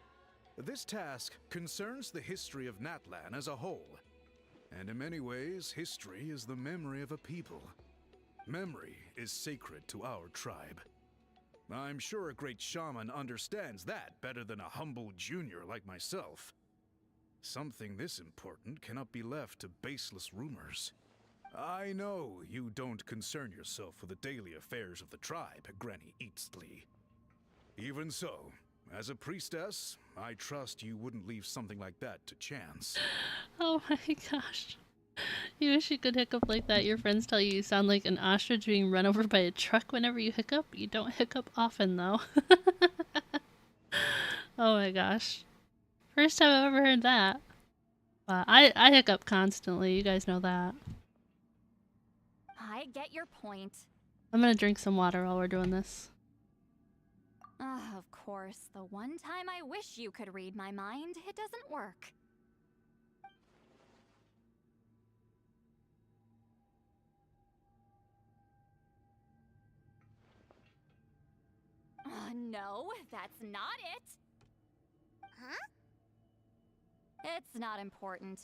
this task concerns the history of Natlan as a whole. And in many ways, history is the memory of a people. Memory is sacred to our tribe. I'm sure a great shaman understands that better than a humble junior like myself. Something this important cannot be left to baseless rumors. I know you don't concern yourself with the daily affairs of the tribe, Granny Eatsley. Even so, as a priestess, I trust you wouldn't leave something like that to chance. Oh my gosh. You wish you could hiccup like that. Your friends tell you sound like an ostrich being run over by a truck whenever you hiccup. You don't hiccup often though. Oh my gosh. First time I've ever heard that. I hiccup constantly. You guys know that. I get your point. I'm gonna drink some water while we're doing this. Of course, the one time I wish you could read my mind, it doesn't work. No, that's not it. Huh? It's not important.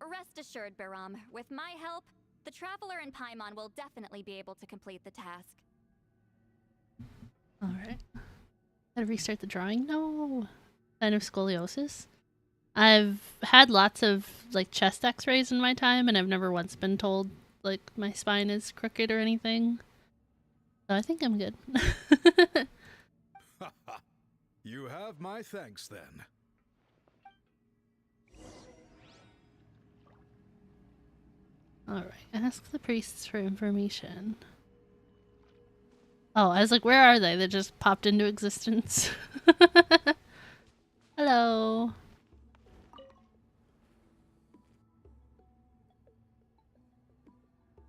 Rest assured, Baram, with my help, the Traveler and Paimon will definitely be able to complete the task. Alright. Gotta restart the drawing? No. Sign of scoliosis? I've had lots of like chest x-rays in my time and I've never once been told like my spine is crooked or anything. So I think I'm good. You have my thanks then. Alright, ask the priests for information. Oh, I was like, where are they? They just popped into existence. Hello.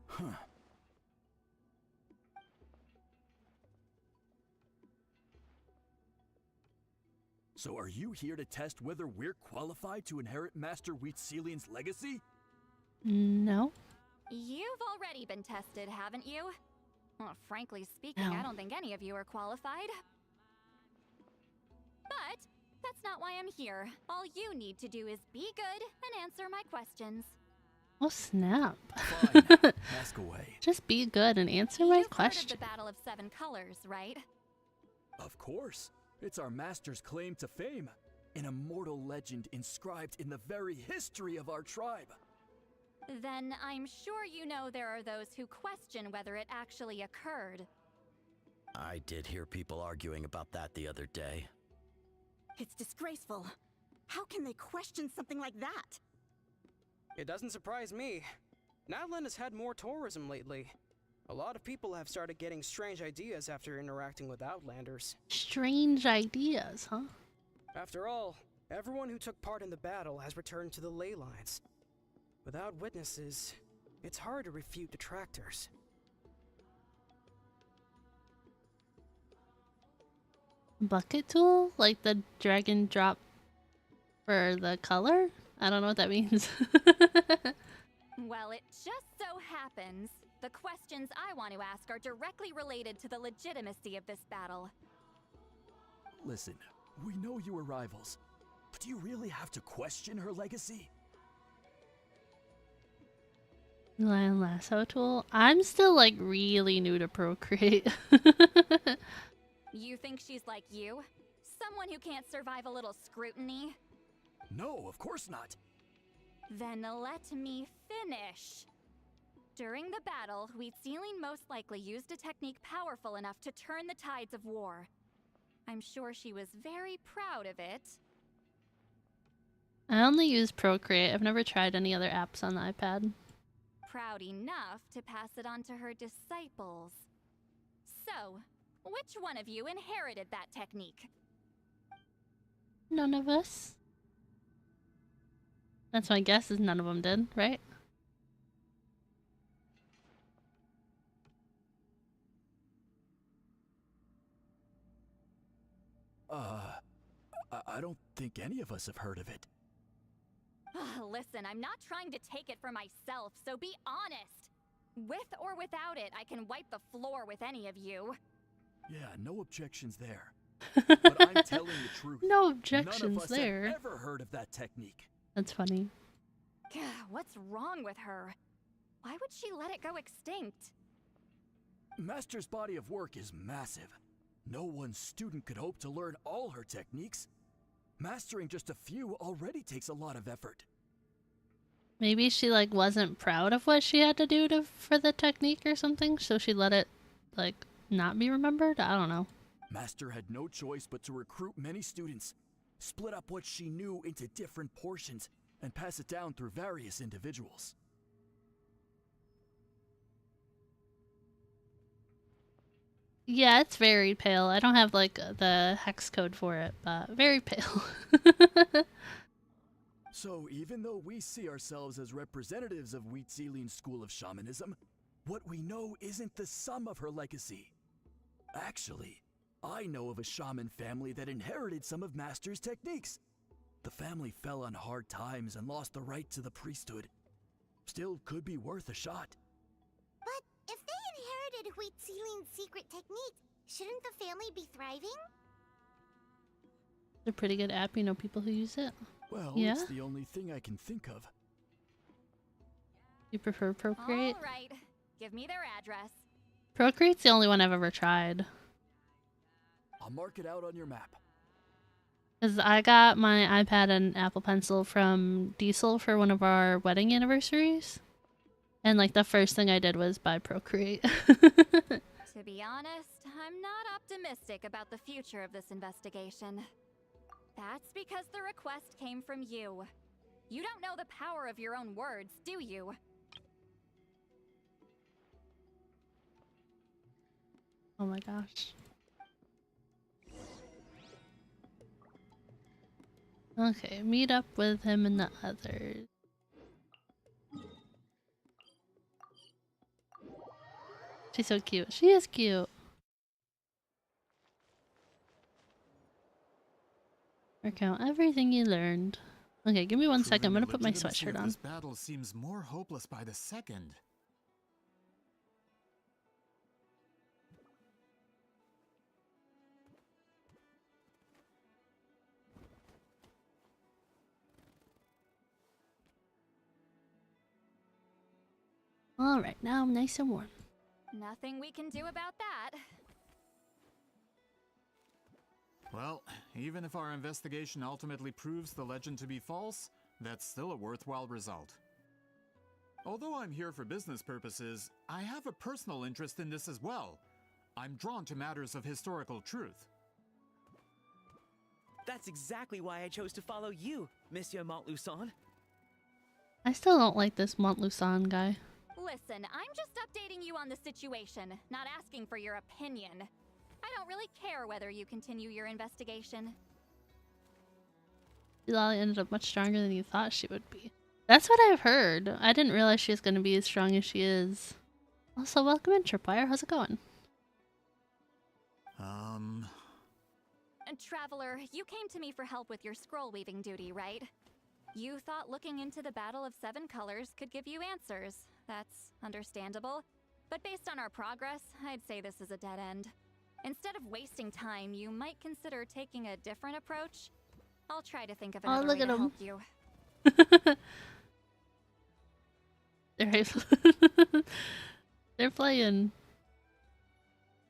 Huh. So are you here to test whether we're qualified to inherit Master Wheatselian's legacy? No. You've already been tested, haven't you? Well, frankly speaking, No. I don't think any of you are qualified. But that's not why I'm here. All you need to do is be good and answer my questions. Oh snap. Fine. Ask away. Just be good and answer my You've heard question. of the Battle of Seven Colors, right? Of course. It's our master's claim to fame. An immortal legend inscribed in the very history of our tribe. Then I'm sure you know there are those who question whether it actually occurred. I did hear people arguing about that the other day. It's disgraceful. How can they question something like that? It doesn't surprise me. Natlan has had more tourism lately. A lot of people have started getting strange ideas after interacting with Outlanders. Strange ideas, huh? After all, everyone who took part in the battle has returned to the ley lines. Without witnesses, it's hard to refute detractors. Bucket tool? Like the drag and drop for the color? I don't know what that means. Well, it just so happens the questions I want to ask are directly related to the legitimacy of this battle. Listen, we know you were rivals, but do you really have to question her legacy? Lion lasso tool? I'm still like really new to Procreate. You think she's like you? Someone who can't survive a little scrutiny? No, of course not. Then let me finish. During the battle, Citlali most likely used a technique powerful enough to turn the tides of war. I'm sure she was very proud of it. I only use Procreate. I've never tried any other apps on the iPad. Proud enough to pass it on to her disciples. So, which one of you inherited that technique? None of us. That's my guess, is none of them did, right? I don't think any of us have heard of it. Listen, I'm not trying to take it for myself, so be honest. With or without it, I can wipe the floor with any of you. Yeah, no objections there. But I'm telling the truth. No objections None of us there. have ever heard of that technique. That's funny. What's wrong with her? Why would she let it go extinct? Master's body of work is massive. No one student could hope to learn all her techniques. Mastering just a few already takes a lot of effort. Maybe she like wasn't proud of what she had to do for the technique or something, so she let it like not be remembered? I don't know. Master had no choice but to recruit many students, split up what she knew into different portions, and pass it down through various individuals. Yeah, it's very pale. I don't have like the hex code for it, but very pale. So even though we see ourselves as representatives of Citlali's school of shamanism, what we know isn't the sum of her legacy. Actually, I know of a shaman family that inherited some of Master's techniques. The family fell on hard times and lost the right to the priesthood. Still could be worth a shot. But if they inherited Citlali's secret technique, shouldn't the family be thriving? It's a pretty good app, you know people who use it. Well, yeah? It's the only thing I can think of. You prefer Procreate? All right, give me their address. Procreate's the only one I've ever tried. I'll mark it out on your map. Because I got my iPad and Apple Pencil from Diesel for one of our wedding anniversaries. And like the first thing I did was buy Procreate. To be honest, I'm not optimistic about the future of this investigation. That's because the request came from you. You don't know the power of your own words, do you? Oh my gosh. Okay, meet up with him and the others. She's so cute. She is cute. Recount everything you learned. Okay, give me 1 second. I'm gonna put my sweatshirt on. This battle seems more hopeless by the second. Alright, now I'm nice and warm. Nothing we can do about that. Well, even if our investigation ultimately proves the legend to be false, that's still a worthwhile result. Although I'm here for business purposes, I have a personal interest in this as well. I'm drawn to matters of historical truth. That's exactly why I chose to follow you, Monsieur Montluçon. I still don't like this Montluçon guy. Listen, I'm just updating you on the situation, not asking for your opinion. I don't really care whether you continue your investigation. Citlali ended up much stronger than you thought she would be. That's what I've heard. I didn't realize she was going to be as strong as she is. Also, welcome in, Tripwire. How's it going? Traveler, you came to me for help with your scroll weaving duty, right? You thought looking into the Battle of Seven Colors could give you answers. That's understandable. But based on our progress, I'd say this is a dead end. Instead of wasting time, you might consider taking a different approach. I'll try to think of another way to help you. They're playing.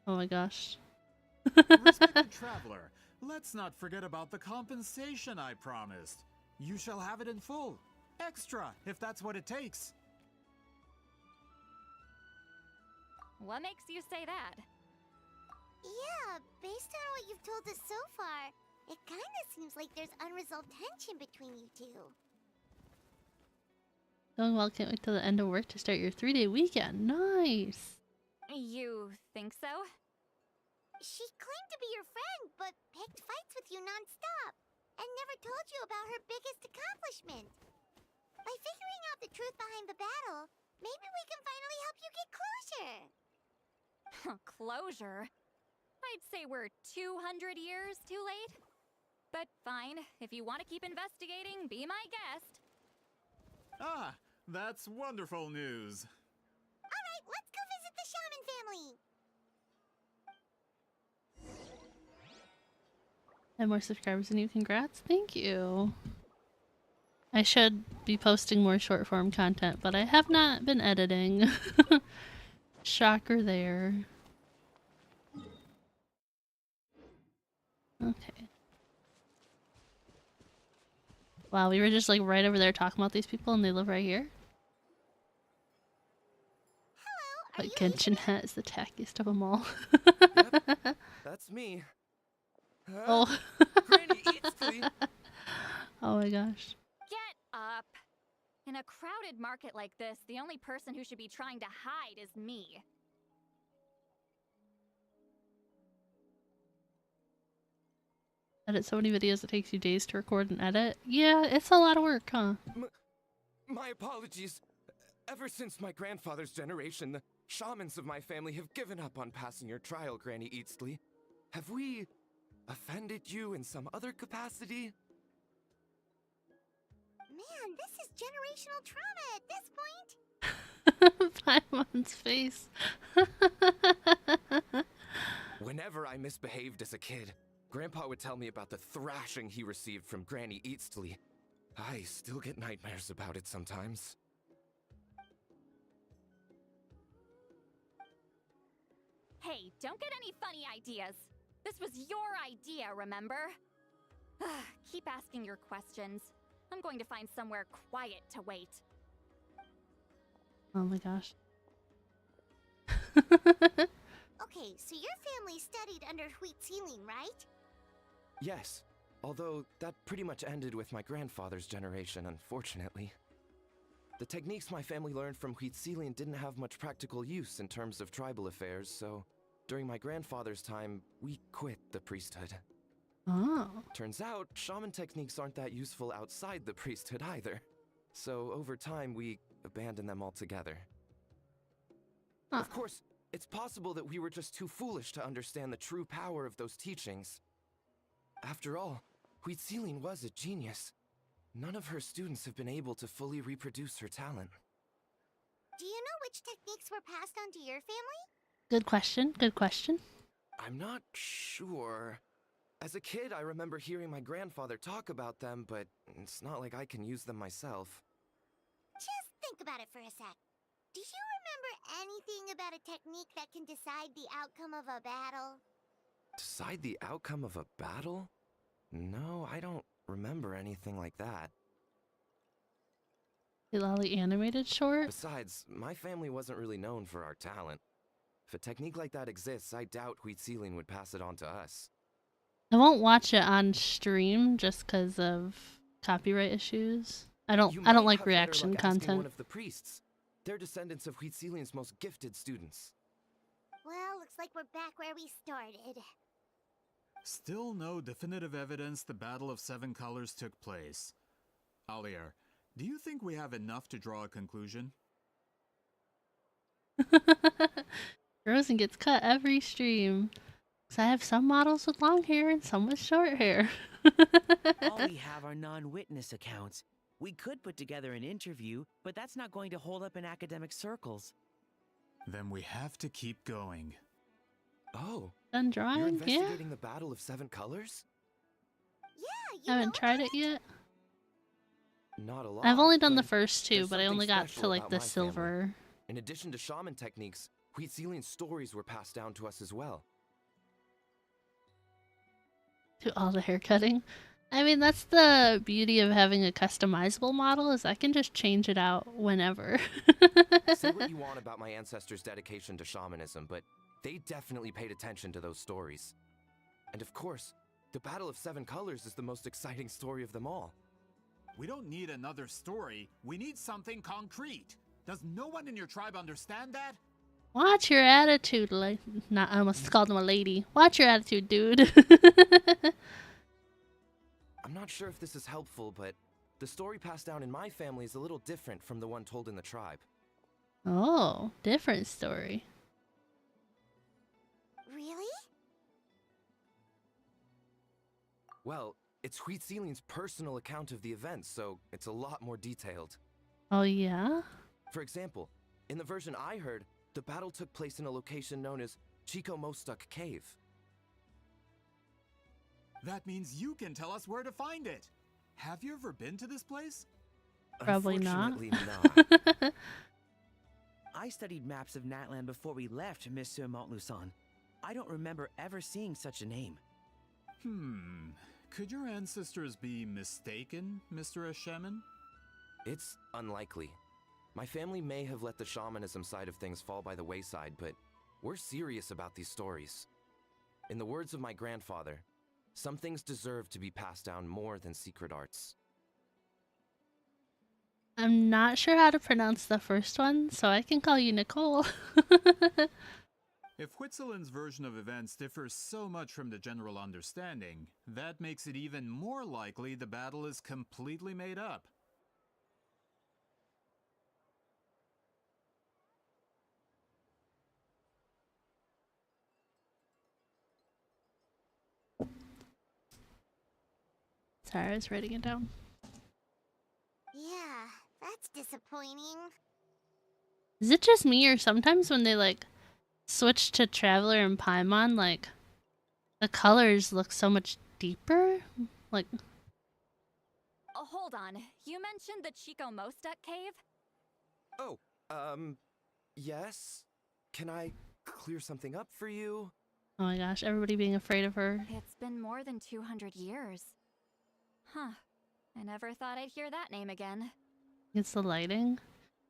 Oh my gosh. Respected traveler, let's not forget about the compensation I promised. You shall have it in full. Extra, if that's what it takes. What makes you say that? Yeah, based on what you've told us so far, it kinda seems like there's unresolved tension between you two. Going well, can't wait till the end of work to start your 3-day weekend. Nice! You think so? She claimed to be your friend, but picked fights with you non-stop, and never told you about her biggest accomplishment. By figuring out the truth behind the battle, maybe we can finally help you get closure. Closure? I'd say we're 200 years too late. But fine, if you want to keep investigating, be my guest. Ah, that's wonderful news. Alright, let's go visit the shaman family. And more subscribers than you, congrats. Thank you. I should be posting more short form content, but I have not been editing. Shocker there. Okay. Wow, we were just like right over there talking about these people and they live right here? But Genshin hat is the tackiest of them all. Yep, that's me. Oh. Granny Eatsley. Oh my gosh. Get up! In a crowded market like this, the only person who should be trying to hide is me. Edit so many videos it takes you days to record and edit? Yeah, it's a lot of work, huh? My apologies. Ever since my grandfather's generation, the shamans of my family have given up on passing your trial, Granny Eatsley. Have we offended you in some other capacity? Man, this is generational trauma at this point. Paimon's face. Whenever I misbehaved as a kid, Grandpa would tell me about the thrashing he received from Granny Eatsley. I still get nightmares about it sometimes. Hey, don't get any funny ideas. This was your idea, remember? Keep asking your questions. I'm going to find somewhere quiet to wait. Oh my gosh. Okay, so your family studied under Huitzilin, right? Yes, although that pretty much ended with my grandfather's generation, unfortunately. The techniques my family learned from Huitzilin didn't have much practical use in terms of tribal affairs, so during my grandfather's time, we quit the priesthood. Oh. Turns out, shaman techniques aren't that useful outside the priesthood either. So over time, we abandoned them altogether. Of course, it's possible that we were just too foolish to understand the true power of those teachings. After all, Huitzilin was a genius. None of her students have been able to fully reproduce her talent. Do you know which techniques were passed on to your family? Good question, good question. I'm not sure. As a kid, I remember hearing my grandfather talk about them, but it's not like I can use them myself. Just think about it for a sec. Do you remember anything about a technique that can decide the outcome of a battle? Decide the outcome of a battle? No, I don't remember anything like that. Citlali animated short? Besides, my family wasn't really known for our talent. If a technique like that exists, I doubt Huitzilin would pass it on to us. I won't watch it on stream just because of copyright issues. I don't like reaction content. One of the priests. They're descendants of Huitzilin's most gifted students. Well, looks like we're back where we started. Still no definitive evidence the Battle of Seven Colors took place. Alier, do you think we have enough to draw a conclusion? Rosen gets cut every stream. 'Cause I have some models with long hair and some with short hair. All we have are non-witness accounts. We could put together an interview, but that's not going to hold up in academic circles. Then we have to keep going. Oh, Done you're drawing? Yeah. investigating the Battle of Seven Colors? Yeah, I haven't tried it yet. Not a lot. I've only done the but first two, there's but I something only got special to like about the my family. silver. In addition to shaman techniques, Wheatzilian stories were passed down to us as well. Do all the hair cutting. I mean, that's the beauty of having a customizable model, is I can just change it out whenever. Say what you want about my ancestors' dedication to shamanism, but they definitely paid attention to those stories. And of course, the Battle of Seven Colors is the most exciting story of them all. We don't need another story. We need something concrete. Does no one in your tribe understand that? Watch your attitude, like not. I almost called him a lady. Watch your attitude, dude. I'm not sure if this is helpful, but the story passed down in my family is a little different from the one told in the tribe. Oh, different story. Really? Well, it's Wheatzilian's personal account of the events, so it's a lot more detailed. Oh yeah? For example, in the version I heard, the battle took place in a location known as Chico Mostuk Cave. That means you can tell us where to find it. Have you ever been to this place? Probably not. Unfortunately not. I studied maps of Natland before we left, Monsieur Montluçon. I don't remember ever seeing such a name. Could your ancestors be mistaken, Mr. Shaman? It's unlikely. My family may have let the shamanism side of things fall by the wayside, but we're serious about these stories. In the words of my grandfather, some things deserve to be passed down more than secret arts. I'm not sure how to pronounce the first one, so I can call you Nicole. If Wheatzilian's version of events differs so much from the general understanding, that makes it even more likely the battle is completely made up. Sorry, I was writing it down. Yeah, that's disappointing. Is it just me, or sometimes when they like switch to Traveler and Paimon, like the colors look so much deeper? Like, Oh, hold on. You mentioned the Chico Mostek cave? Oh, yes? Can I clear something up for you? oh my gosh, everybody being afraid of her. It's been more than 200 years. Huh. I never thought I'd hear that name again. It's the lighting.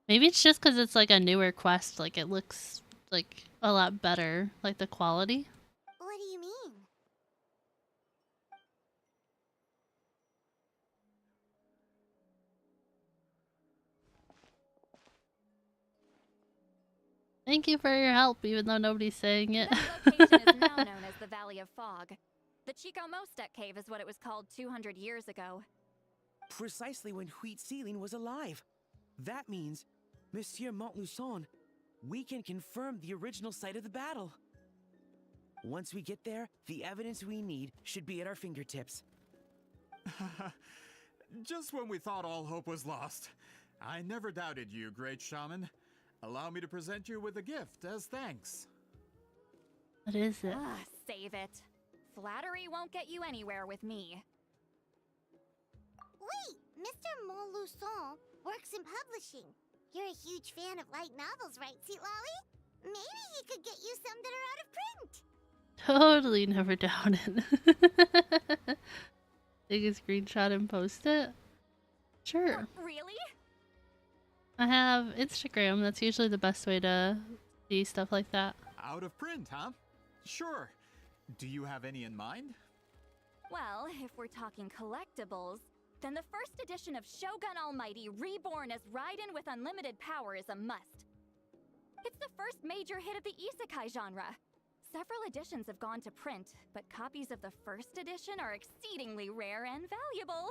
Maybe it's just because it's like a newer quest, like it looks like a lot better, like the quality. What do you mean? Thank you for your help, even though nobody's saying it. That location is now known as the Valley of Fog. The Chico Mostek cave is what it was called 200 years ago. Precisely when Wheatzilian was alive. That means, Monsieur Montluçon, we can confirm the original site of the battle. Once we get there, the evidence we need should be at our fingertips. Just when we thought all hope was lost. I never doubted you, great shaman. Allow me to present you with a gift as thanks. What is it? Save it. Flattery won't get you anywhere with me. Wait, Mr. Montluçon works in publishing. You're a huge fan of light novels, right, Citlali? Maybe he could get you some that are out of print. Totally never doubt it. Take a screenshot and post it? Sure. Really? I have Instagram. That's usually the best way to see stuff like that. Out of print, huh? Sure. Do you have any in mind? Well, if we're talking collectibles, then the first edition of Shogun Almighty reborn as Raiden with unlimited power is a must. It's the first major hit of the isekai genre. Several editions have gone to print, but copies of the first edition are exceedingly rare and valuable.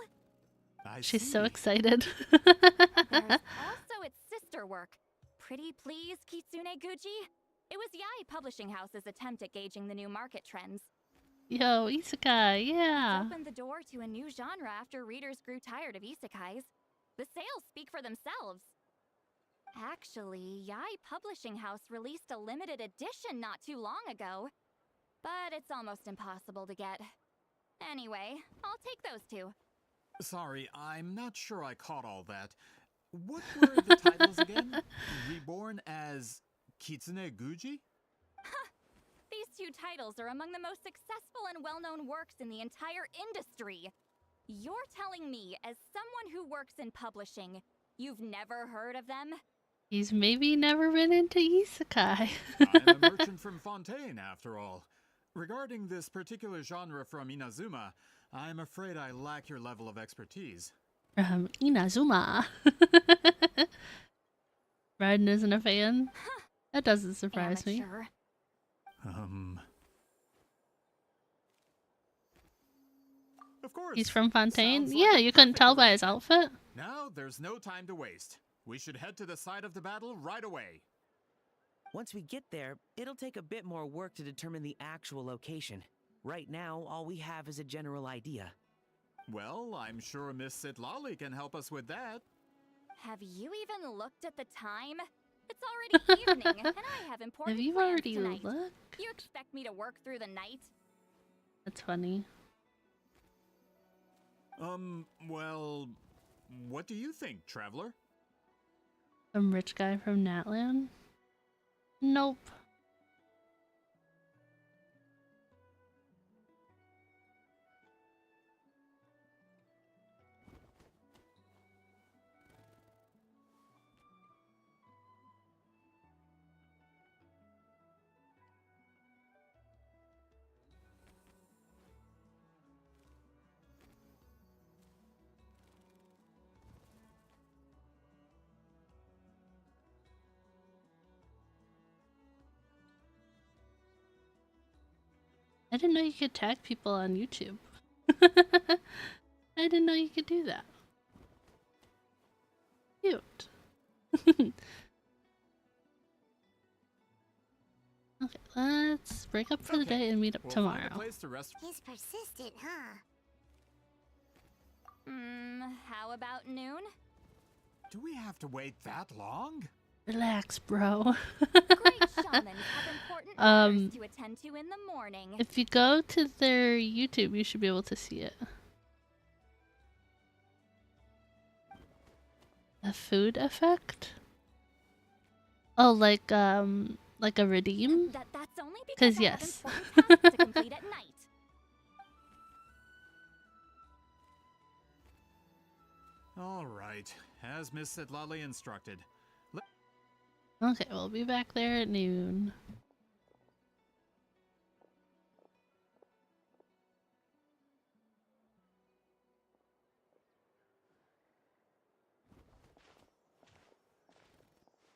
She's so excited. There's also its sister work, Pretty Please Kitsune Guji. It was Yai Publishing House's attempt at gauging the new market trends. Yo, isekai, yeah. It's opened the door to a new genre after readers grew tired of isekais. The sales speak for themselves. Actually, Yai Publishing House released a limited edition not too long ago. But it's almost impossible to get. Anyway, I'll take those two. Sorry, I'm not sure I caught all that. What were the titles again? Reborn as Kitsune Guji? These two titles are among the most successful and well-known works in the entire industry. You're telling me, as someone who works in publishing, you've never heard of them? He's maybe never been into isekai. I'm a merchant from Fontaine, after all. Regarding this particular genre from Inazuma, I'm afraid I lack your level of expertise. Inazuma. Raiden isn't a fan? That doesn't surprise me. Amateur. Of course. He's from Fontaine? Sounds Yeah, like you couldn't tell by perfect his outfit. Now, there's no time to waste. We should head to the site of the battle right away. Once we get there, it'll take a bit more work to determine the actual location. Right now, all we have is a general idea. Well, I'm sure Miss Citlali can help us with that. Have you even looked at the time? It's already evening, and I have important Have you plans already tonight. looked? You expect me to work through the night? That's funny. Well, what do you think, traveler? Some rich guy from Natland? Nope. I didn't know you could tag people on YouTube. I didn't know you could do that. Cute. Okay, let's break up for the day and meet up tomorrow. He's persistent, huh? How about noon? Do we have to wait that long? Relax, bro. Great shamans have important matters to attend to in the morning. If you go to their YouTube, you should be able to see it. A food effect? Oh, like a redeem? That's only because because I yes. have important tasks to complete at night. All right, as Miss Citlali instructed. Okay, we'll be back there at noon.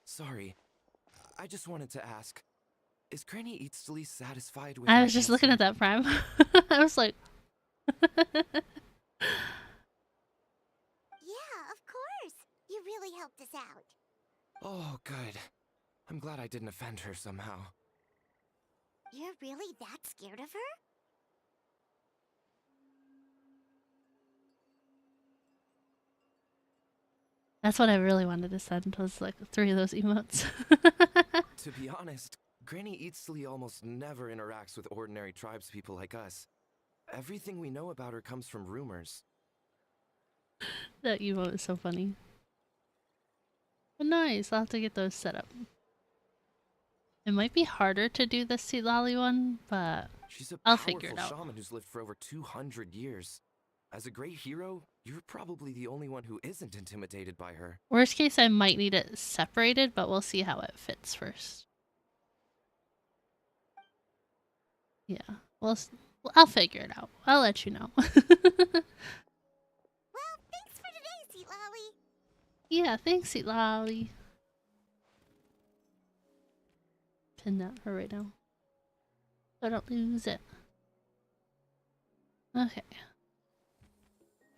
Sorry, I just wanted to ask, is Granny Eatsley satisfied with I my was just looking at answer? that Prime. I was like... Yeah, of course. You really helped us out. Oh, good. I'm glad I didn't offend her somehow. You're really that scared of her? That's what I really wanted to send, was like 3 of those emotes. To be honest, Granny Eatsley almost never interacts with ordinary tribespeople like us. Everything we know about her comes from rumors. That emote is so funny. But nice, I'll have to get those set up. It might be harder to do the Citlali one, but She's a I'll powerful figure it out. shaman who's lived for over 200 years. As a great hero, you're probably the only one who isn't intimidated by her. Worst case, I might need it separated, but we'll see how it fits first. Yeah, well, I'll figure it out. I'll let you know. Well, thanks for today, Citlali. Yeah, thanks, Citlali. Pin that for right now, so I don't lose it. Okay.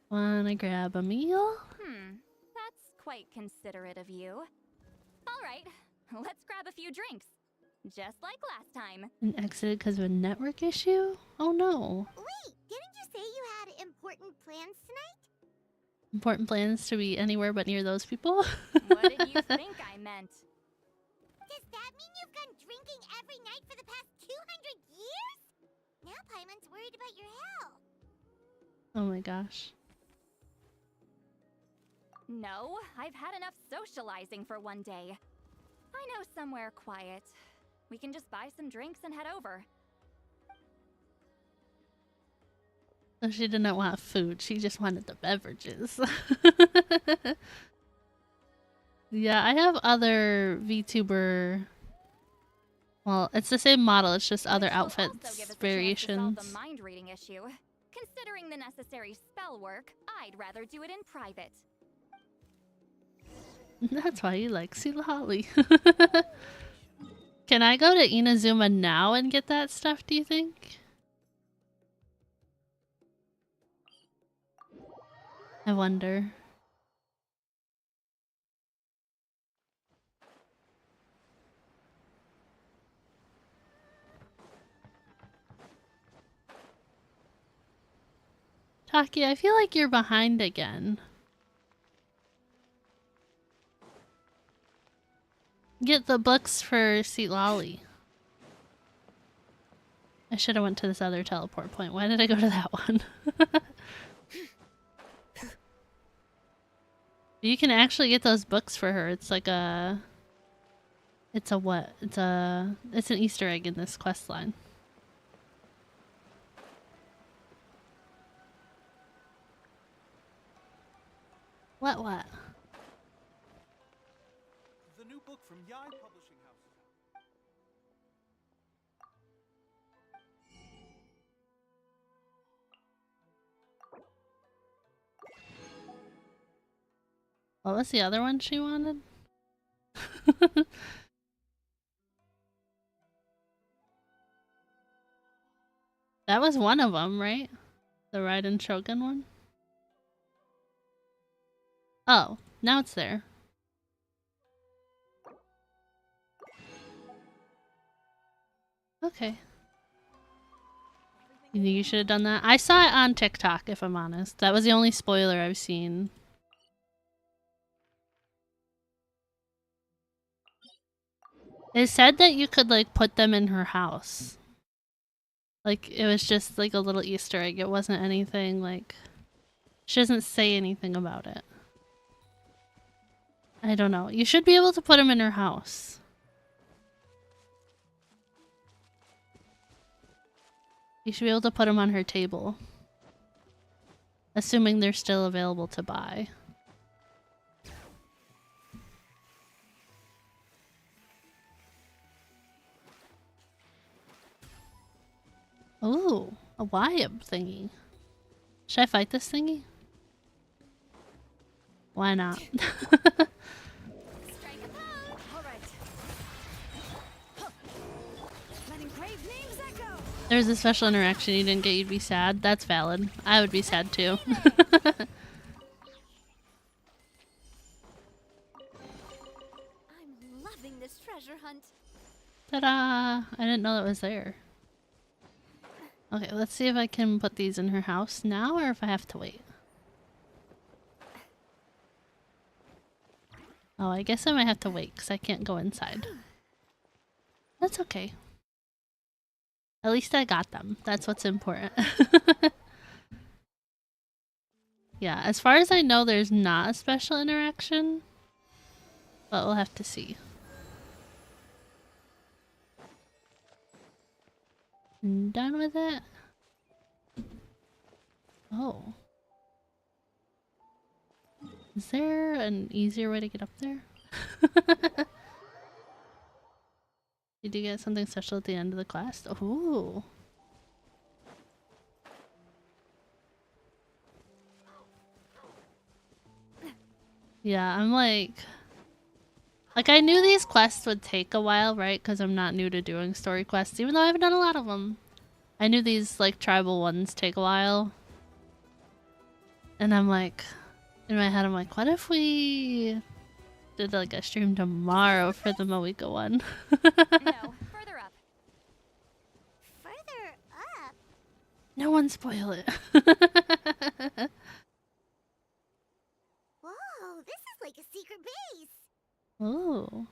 Wanna grab a meal? That's quite considerate of you. All right, let's grab a few drinks. just like last time. And exited because of a network issue? Oh no. Wait, didn't you say you had important plans tonight? Important plans to be anywhere but near those people? What did you think I meant? Does that mean you've gone drinking every night for the past 200 years? Now Paimon's worried about your health. Oh my gosh. No, I've had enough socializing for one day. I know somewhere quiet. We can just buy some drinks and head over. So she didn't want food, she just wanted the beverages. Yeah, I have other VTuber. Well, it's the same model, it's just other outfits, variations. The mind reading issue. Considering the necessary spell work, I'd rather do it in private. That's why you like Citlali. Can I go to Inazuma now and get that stuff, do you think? I wonder. Taki, I feel like you're behind again. Get the books for Citlali. I should have went to this other teleport point. Why did I go to that one? You can actually get those books for her. It's like a... It's a what? It's an Easter egg in this quest line. What? The new book from Yai Publishing House. What was the other one she wanted? That was one of them, right? The Raiden Shogun one? Oh, now it's there. Okay. You think you should have done that? I saw it on TikTok, if I'm honest. That was the only spoiler I've seen. It said that you could, like, put them in her house. Like, it was just, like, a little Easter egg. It wasn't anything, like... She doesn't say anything about it. I don't know. You should be able to put them in her house. You should be able to put them on her table. Assuming they're still available to buy. Ooh, a Wyab thingy. Should I fight this thingy? Why not? There's a special interaction you didn't get, you'd be sad. That's valid. I would be sad too. I'm loving this treasure hunt. Ta-da! I didn't know that was there. Okay, let's see if I can put these in her house now or if I have to wait. Oh, I guess I might have to wait because I can't go inside. That's okay. At least I got them. That's what's important. Yeah, as far as I know, there's not a special interaction. But we'll have to see. I'm done with it. Oh. Is there an easier way to get up there? Did you get something special at the end of the quest? Ooh. Yeah, I'm like I knew these quests would take a while, right? Because I'm not new to doing story quests, even though I haven't done a lot of them. I knew these, like, tribal ones take a while. And I'm like, in my head, I'm like, what if we did, like, a stream tomorrow for the Moika one? No, for No one spoil it. Whoa, this is like a secret base. Ooh.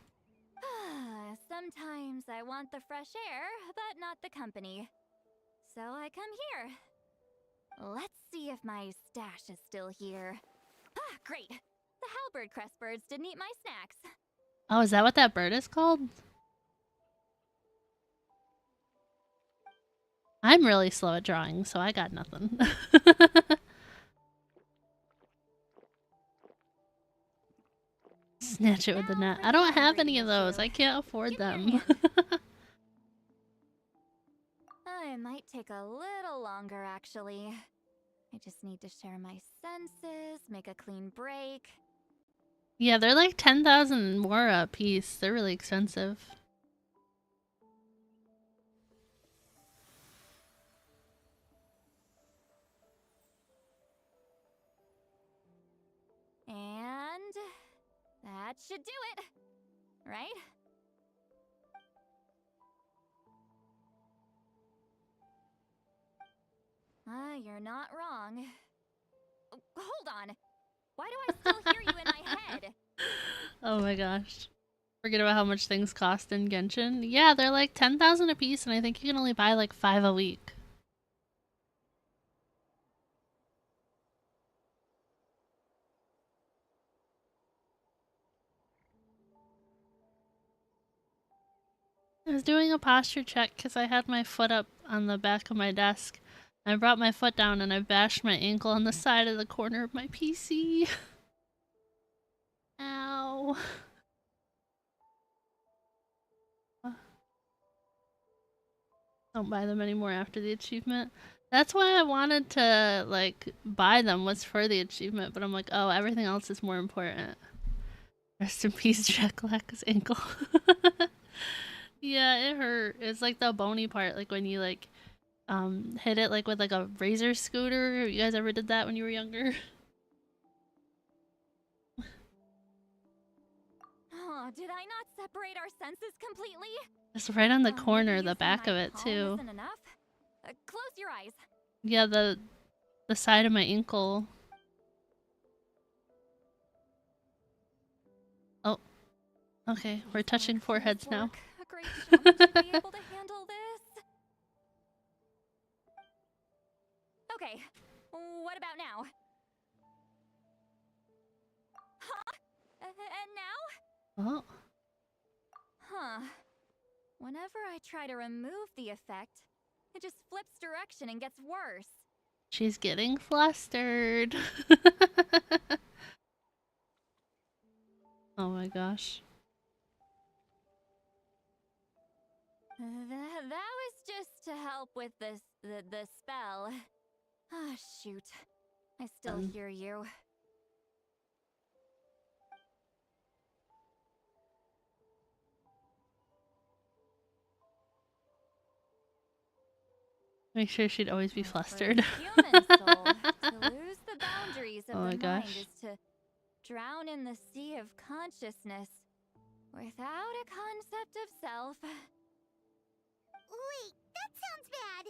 Sometimes I want the fresh air, but not the company. So I come here. Let's see if my stash is still here. Ah, great! The halberd crest birds didn't eat my snacks. Oh, is that what that bird is called? I'm really slow at drawing, so I got nothing. Snatch it with the net. I don't have any of those. I can't afford them. It might take a little longer, actually. I just need to share my senses, make a clean break. Yeah, they're like 10,000 more a piece. They're really expensive. And that should do it, right? You're not wrong. Oh, hold on. Why do I still hear you in my head? Oh my gosh. Forget about how much things cost in Genshin. Yeah, they're like 10,000 a piece, and I think you can only buy like 5 a week. I was doing a posture check because I had my foot up on the back of my desk. I brought my foot down and I bashed my ankle on the side of the corner of my PC. Ow. Don't buy them anymore after the achievement. That's why I wanted to, like, buy them, was for the achievement, but I'm like, oh, everything else is more important. Rest in peace, Jack Black's ankle. Yeah, it hurt. It's like the bony part, like when you, like, hit it, like, with, like, a razor scooter. You guys ever did that when you were younger? Oh, did I not separate our senses completely? It's right on the corner, the back of it, too. Isn't enough? Close your eyes. Yeah, the side of my ankle. Oh. Okay, we're touching foreheads now. A great shaman should be able to handle this. Okay, what about now? Huh? And now? Oh. Huh. Whenever I try to remove the effect, it just flips direction and gets worse. She's getting flustered. Oh my gosh. That was just to help with the spell. Ah, shoot. I still hear you. Make sure she'd always be flustered. Human soul, to lose the boundaries of Oh my the gosh. mind is to drown in the sea of consciousness without a concept of self. Wait, that sounds bad.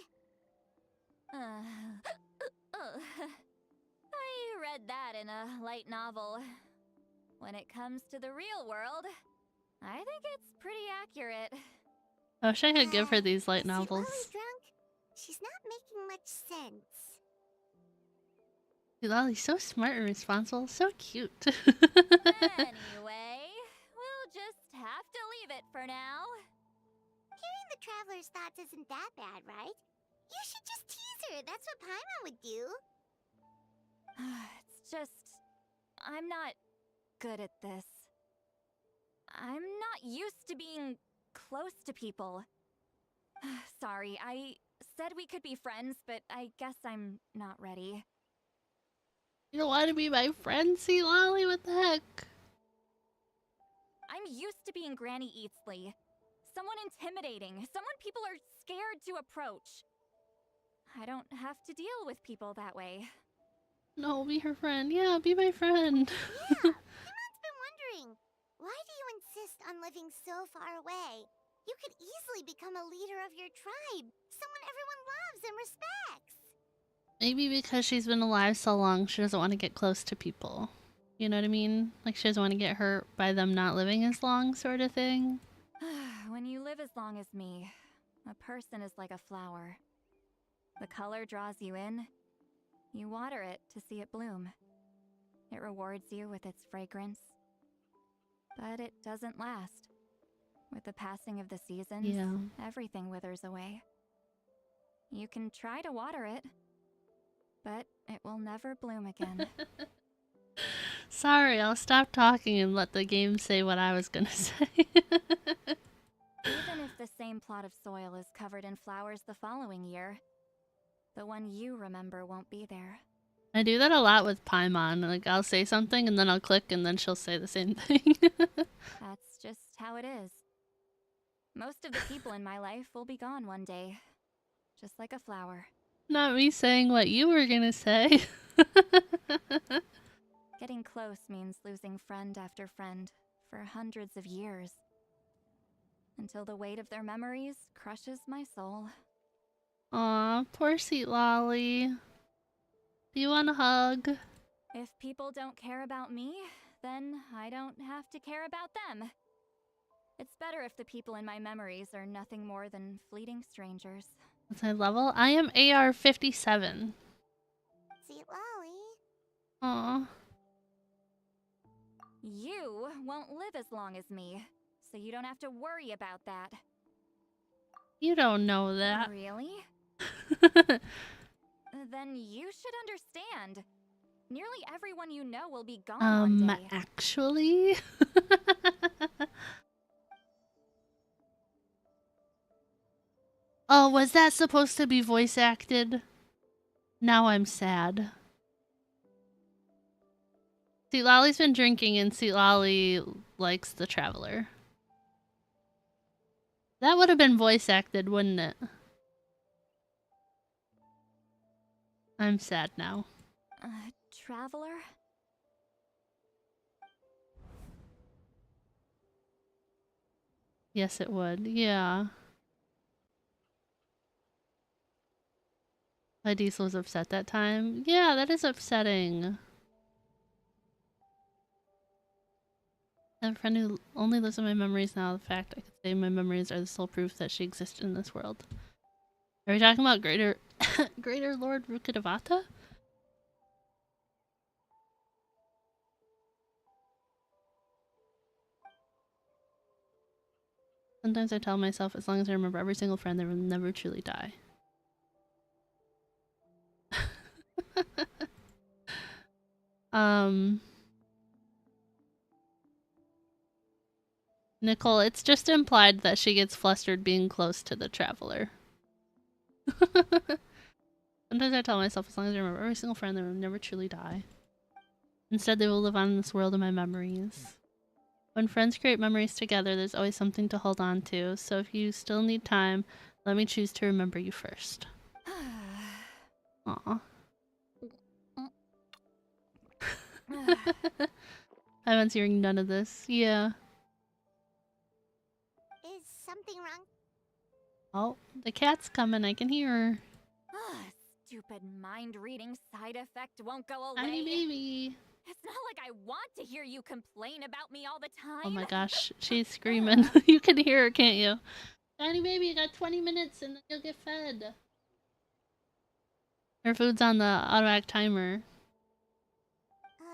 I read that in a light novel. When it comes to the real world, I think it's pretty accurate. I wish I could give her these light novels. Citlali's drunk? She's not making much sense. Citlali's so smart and responsible, so cute. Anyway, we'll just have to leave it for now. Hearing the traveler's thoughts isn't that bad, right? You should just tease her. That's what Paimon would do. It's just, I'm not good at this. I'm not used to being close to people. Sorry, I said we could be friends, but I guess I'm not ready. You don't want to be my friend, Citlali? What the heck? I'm used to being Granny Eatsley. Someone intimidating, someone people are scared to approach. I don't have to deal with people that way. No, be her friend. Yeah, be my friend. Yeah, Paimon's been wondering, why do you insist on living so far away? You could easily become a leader of your tribe, someone everyone loves and respects. Maybe because she's been alive so long, she doesn't want to get close to people. You know what I mean? Like she doesn't want to get hurt by them not living as long, sort of thing. When you live as long as me, a person is like a flower. The color draws you in. You water it to see it bloom. It rewards you with its fragrance. But it doesn't last. With the passing of the seasons, everything withers away. You can try to water it, but it will never bloom again. Sorry, I'll stop talking and let the game say what I was gonna say. Even if the same plot of soil is covered in flowers the following year, the one you remember won't be there. I do that a lot with Paimon. Like, I'll say something and then I'll click and then she'll say the same thing. That's just how it is. Most of the people in my life will be gone one day. Just like a flower. Not me saying what you were gonna say. Getting close means losing friend after friend for hundreds of years. Until the weight of their memories crushes my soul. Aw, poor Citlali. Do you want a hug? If people don't care about me, then I don't have to care about them. It's better if the people in my memories are nothing more than fleeting strangers. What's my level? I am AR 57. Citlali. Aw. You won't live as long as me, so you don't have to worry about that. You don't know that. Really? Then you should understand. Nearly everyone you know will be gone one day. Actually? Oh, was that supposed to be voice acted? Now I'm sad. Citlali's been drinking and Citlali likes the Traveler. That would have been voice acted, wouldn't it? I'm sad now. Traveler? Yes, it would. Yeah. My Diesel was upset that time. Yeah, that is upsetting. I have a friend who only lives in my memories now. The fact I could say my memories are the sole proof that she existed in this world. Are we talking about Greater Lord Rukkhadevata? Sometimes I tell myself, as long as I remember every single friend, they will never truly die. Nicole, it's just implied that she gets flustered being close to the Traveler. Sometimes I tell myself, as long as I remember every single friend, they will never truly die. Instead, they will live on in this world of my memories. When friends create memories together, there's always something to hold on to, so if you still need time, let me choose to remember you first. Aw. I've hearing none of this. Yeah. Is something wrong? Oh, the cat's coming. I can hear her. Stupid mind-reading side effect won't go away. Tiny baby. It's not like I want to hear you complain about me all the time. Oh my gosh, she's screaming. You can hear her, can't you? Tiny baby, you got 20 minutes and then you'll get fed. Her food's on the automatic timer.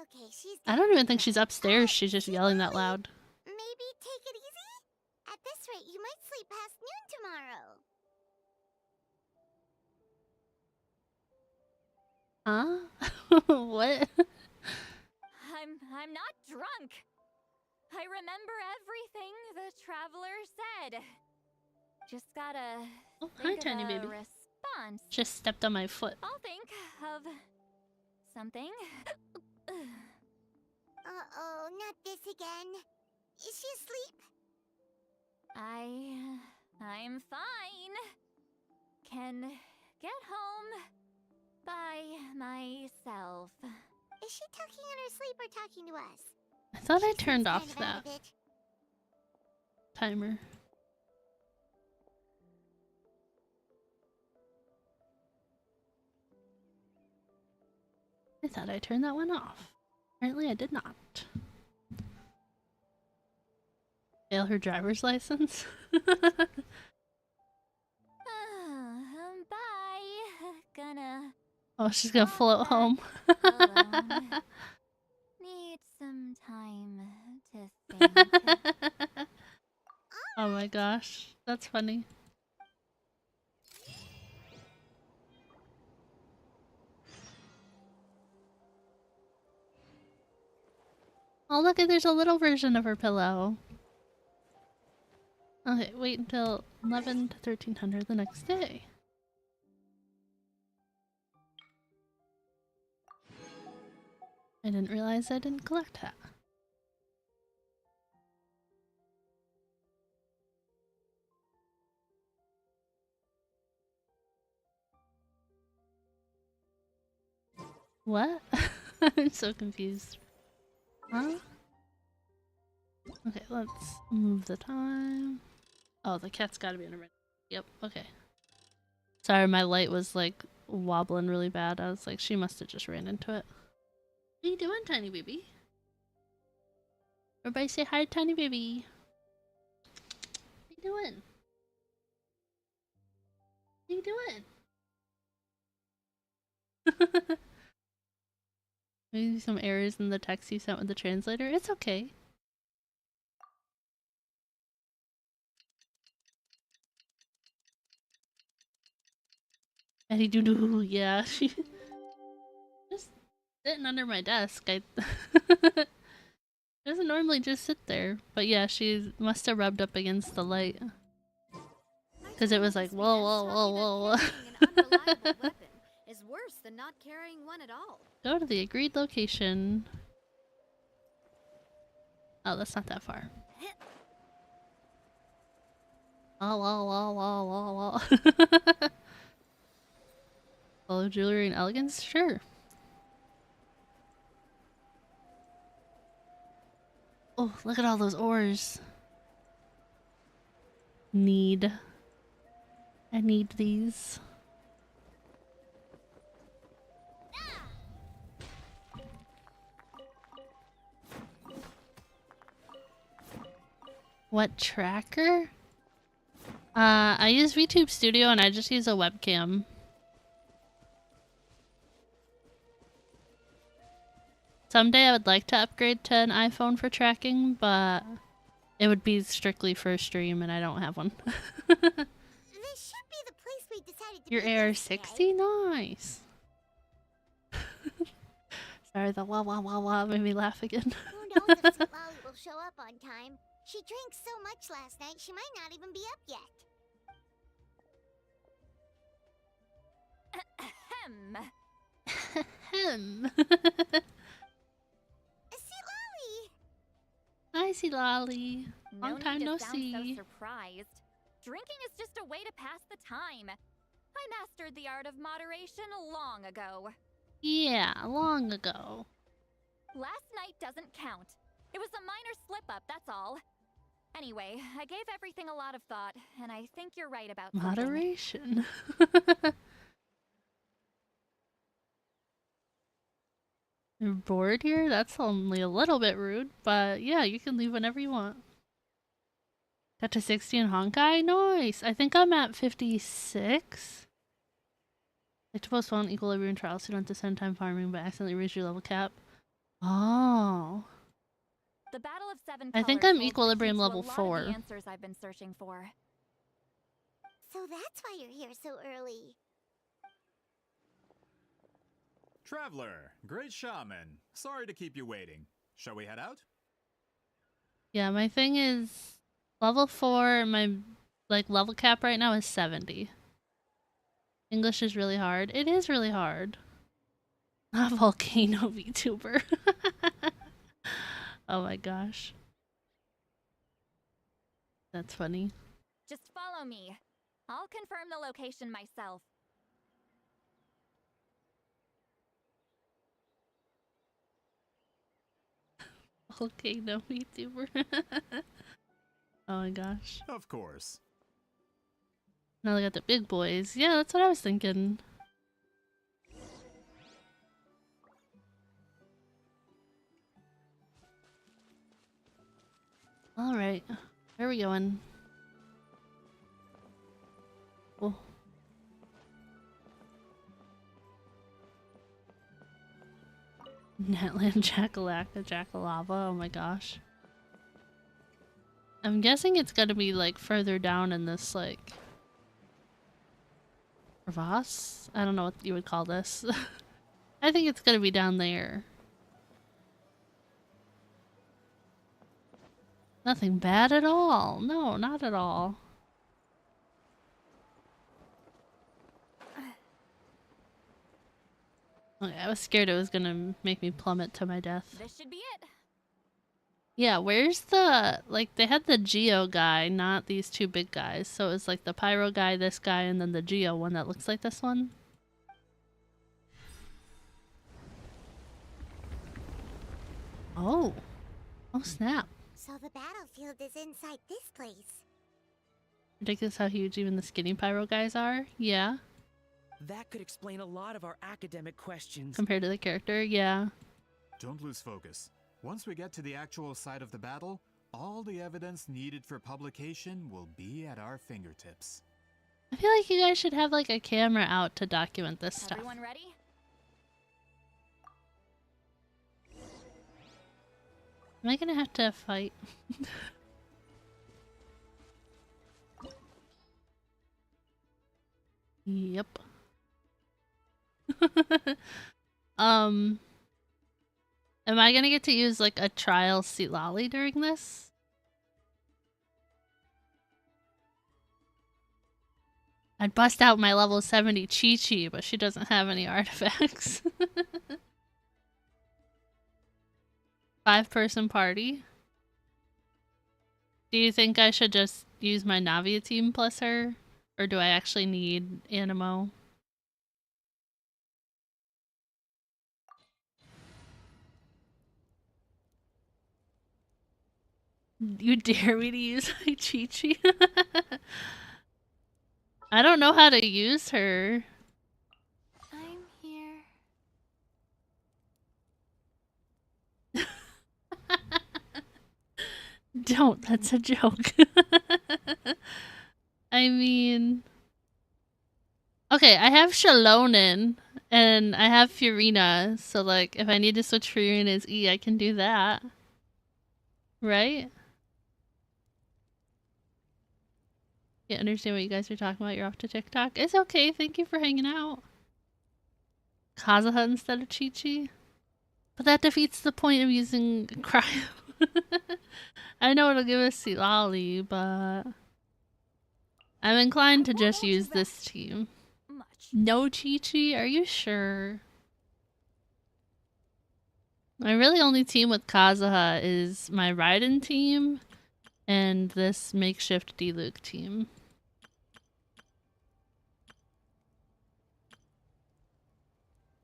Okay, she's I don't even think she's upstairs. She's just yelling that loud. Maybe take it easy? At this rate, you might sleep past noon tomorrow. Huh? What? I'm not drunk. I remember everything the Traveler said. Just gotta Hi, tiny baby. Response. Just stepped on my foot. I'll think of something. Uh-oh, not this again. Is she asleep? I'm fine. Can get home by myself. Is she talking in her sleep or talking to us? I thought I turned off that timer. I thought I turned that one off. Apparently I did not. Fail her driver's license? Bye. Gonna. Oh, she's gonna float home. Alone. Need some time to think. Oh my gosh, that's funny. Oh look, there's a little version of her pillow. Okay, wait until 11 to 1300 the next day. I didn't realize I didn't collect that. What? I'm so confused. Huh? Okay, let's move the time. Oh, the cat's gotta be in a red. Yep, okay. Sorry, my light was like wobbling really bad. I was like, she must have just ran into it. What are you doing, tiny baby? Everybody say hi, tiny baby. What are you doing? What are you doing? Maybe some errors in the text you sent with the translator. It's okay. Eddie doo doo, yeah. She just sitting under my desk. I doesn't normally just sit there, but yeah, she must have rubbed up against the light. Because it was like whoa, whoa, whoa, whoa, whoa. Unreliable weapon is worse than not carrying one at all. Go to the agreed location. Oh, that's not that far. Oh, whoa, whoa, whoa, whoa, whoa. Follow jewelry and elegance? Sure. Oh, look at all those ores. Need. I need these. What tracker? I use VTube Studio and I just use a webcam. Someday I would like to upgrade to an iPhone for tracking, but it would be strictly for a stream and I don't have one. This should be the place we decided to Your meet AR-60? Nice! Sorry, the wah wah wah wah made me laugh again. Who knows if Citlali will show up on time? She drank so much last night, she might not even be up yet. Ahem. Citlali! Hi, Citlali. Long time need to no sound see. So surprised. Drinking is just a way to pass the time. I mastered the art of moderation long ago. Yeah, long ago. Last night doesn't count. It was a minor slip-up, that's all. Anyway, I gave everything a lot of thought, and I think you're right about something. Moderation. You're bored here? That's only a little bit rude, but yeah, you can leave whenever you want. Got to 60 in Honkai? Nice! I think I'm at 56. Like to postpone equilibrium trials so you don't have to spend time farming but accidentally reach your level cap. Oh. The Battle of Seven I think Colors I'm holds the equilibrium key to a level lot of 4. the answers I've been searching for. So that's why you're here so early. Traveler, great shaman. Sorry to keep you waiting. Shall we head out? Yeah, my thing is level 4, my level cap right now is 70. English is really hard. It is really hard. A volcano VTuber. Oh my gosh. That's funny. Just follow me. I'll confirm the location myself. Volcano VTuber. Oh my gosh. Of course. Now they got the big boys. Yeah, that's what I was thinking. Alright. Where are we going? Oh. Netland Jackalaka Jackalava, oh my gosh. I'm guessing it's gonna be like further down in this like crevasse? I don't know what you would call this. I think it's gonna be down there. Nothing bad at all. No, not at all. Okay, I was scared it was gonna make me plummet to my death. This should be it. Yeah, where's the... Like, they had the Geo guy, not these two big guys. So it was like the Pyro guy, this guy, and then the Geo one that looks like this one. Oh. Oh, snap. So the battlefield is inside this place. Ridiculous how huge even the skinny Pyro guys are. Yeah. That could explain a lot of our academic questions. Compared to the character, yeah. Don't lose focus. Once we get to the actual site of the battle, all the evidence needed for publication will be at our fingertips. I feel like you guys should have like a camera out to document this stuff. Everyone ready? Am I gonna have to fight? Yep. Am I gonna get to use like a trial Citlali during this? I'd bust out my level 70 Chi-Chi, but she doesn't have any artifacts. 5-person party. Do you think I should just use my Navia team plus her? Or do I actually need Animo? You dare me to use my Chi-Chi? I don't know how to use her. I'm here. Don't, that's a joke. I mean... Okay, I have Shalonin, and I have Furina, so like, if I need to switch Furina's E, I can do that. Right? Can't understand what you guys are talking about, you're off to TikTok. It's okay, thank you for hanging out. Kazuha instead of Chi-Chi? But that defeats the point of using Cryo. I know it'll give us Citlali, but... I'm inclined to just use this team. No Chi-Chi? Are you sure? My really only team with Kazuha is my Raiden team and this makeshift Diluc team.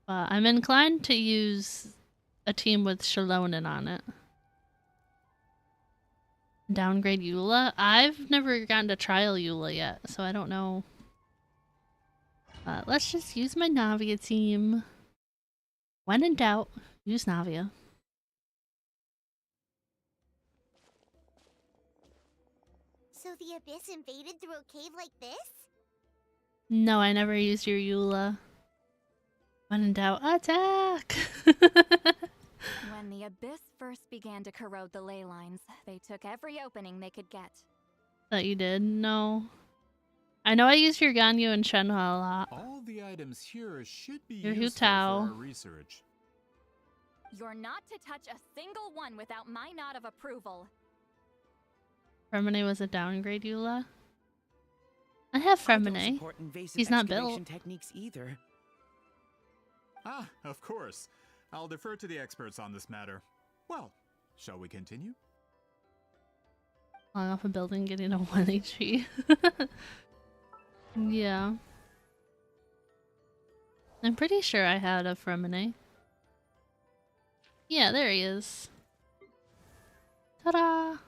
I'm inclined to use a team with Shalonin on it. Downgrade Eula? I've never gotten to trial Eula yet, so I don't know. Let's just use my Navia team. When in doubt, use Navia. So the Abyss invaded through a cave like this? No, I never used your Eula. When in doubt, attack! When the Abyss first began to corrode the ley lines, they took every opening they could get. That you did? No. I know I used your Ganyu and Shenhua a lot. All the items here should be Your useful for Hu-Tao. our research. You're not to touch a single one without my nod of approval. Fremine was a downgrade Eula. I have Fremine. He's not built. Techniques either. Ah, of course. I'll defer to the experts on this matter. Well, shall we continue? Falling off a building, getting a 1 HP. Yeah. I'm pretty sure I had a Fremine. Yeah, there he is. Ta-da!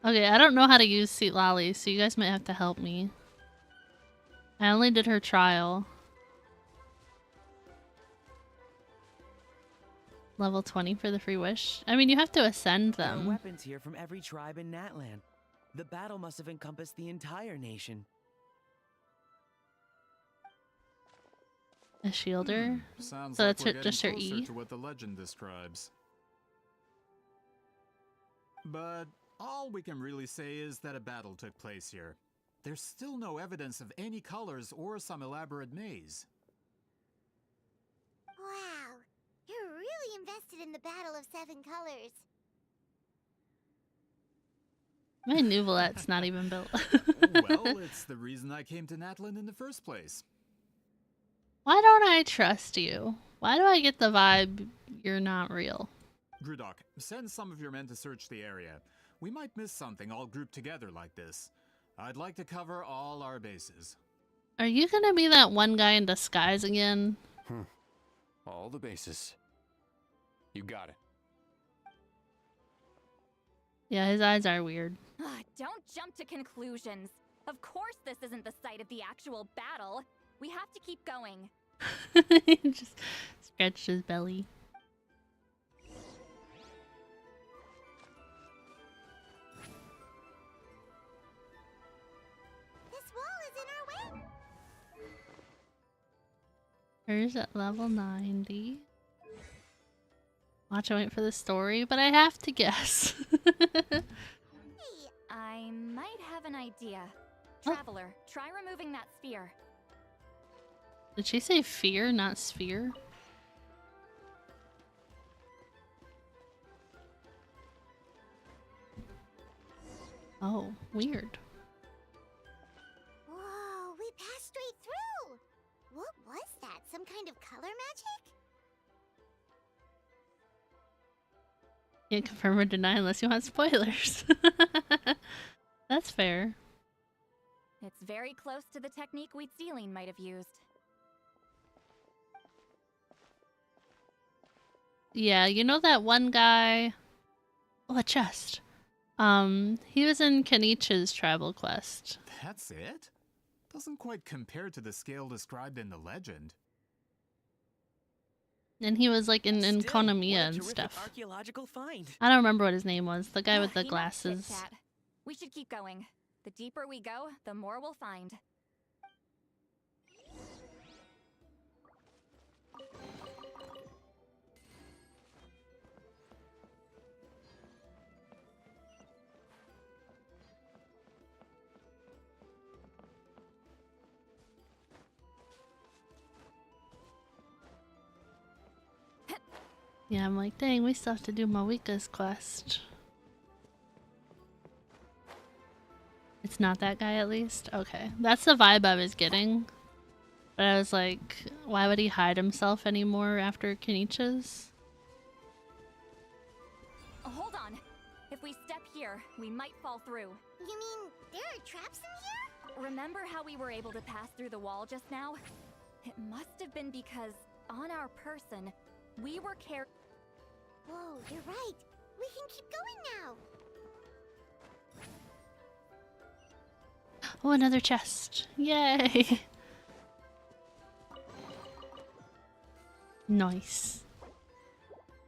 Okay, I don't know how to use Citlali, so you guys might have to help me. I only did her trial. Level 20 for the free wish. I mean, you have to ascend There are them. weapons here from every tribe in Natland. The battle must have encompassed the entire nation. A shielder. Sounds So like that's we're it, getting just your closer E. to what the legend describes. But all we can really say is that a battle took place here. There's still no evidence of any colors or some elaborate maze. Wow, you're really invested in the Battle of Seven Colors. My Nouvelette's not even built. Well, it's the reason I came to Natland in the first place. Why don't I trust you? Why do I get the vibe you're not real? Grudok, send some of your men to search the area. We might miss something all grouped together like this. I'd like to cover all our bases. Are you gonna be that one guy in disguise again? All the bases. You got it. Yeah, his eyes are weird. Don't jump to conclusions. Of course this isn't the site of the actual battle. We have to keep going. He just scratched his belly. This wall is in our way. Hers at level 90. Watch, I wait for the story, but I have to guess. I might have an idea. Oh. Traveler, try removing that sphere. Did she say fear, not sphere? Oh, weird. Whoa, we passed straight through. What was that? Some kind of color magic? Can't confirm or deny unless you want spoilers. That's fair. It's very close to the technique Wheatsealing might have used. Yeah, you know that one guy... Oh, a chest. He was in Kenichi's travel quest. That's it? Doesn't quite compare to the scale described in the legend. And he was like in Still, Konamiya what a and terrific stuff. archaeological find. I don't remember what his name was. The guy with the Enough glasses. chit-chat. We should keep going. The deeper we go, the more we'll find. Yeah, I'm like, dang, we still have to do Mawika's quest. It's not that guy, at least? Okay. That's the vibe I was getting. But I was like, why would he hide himself anymore after Kenichi's? Hold on. If we step here, we might fall through. You mean there are traps in here? Remember how we were able to pass through the wall just now? It must have been because, on our person, we were carrying... Whoa, you're right. We can keep going now. Oh, another chest. Yay! Nice.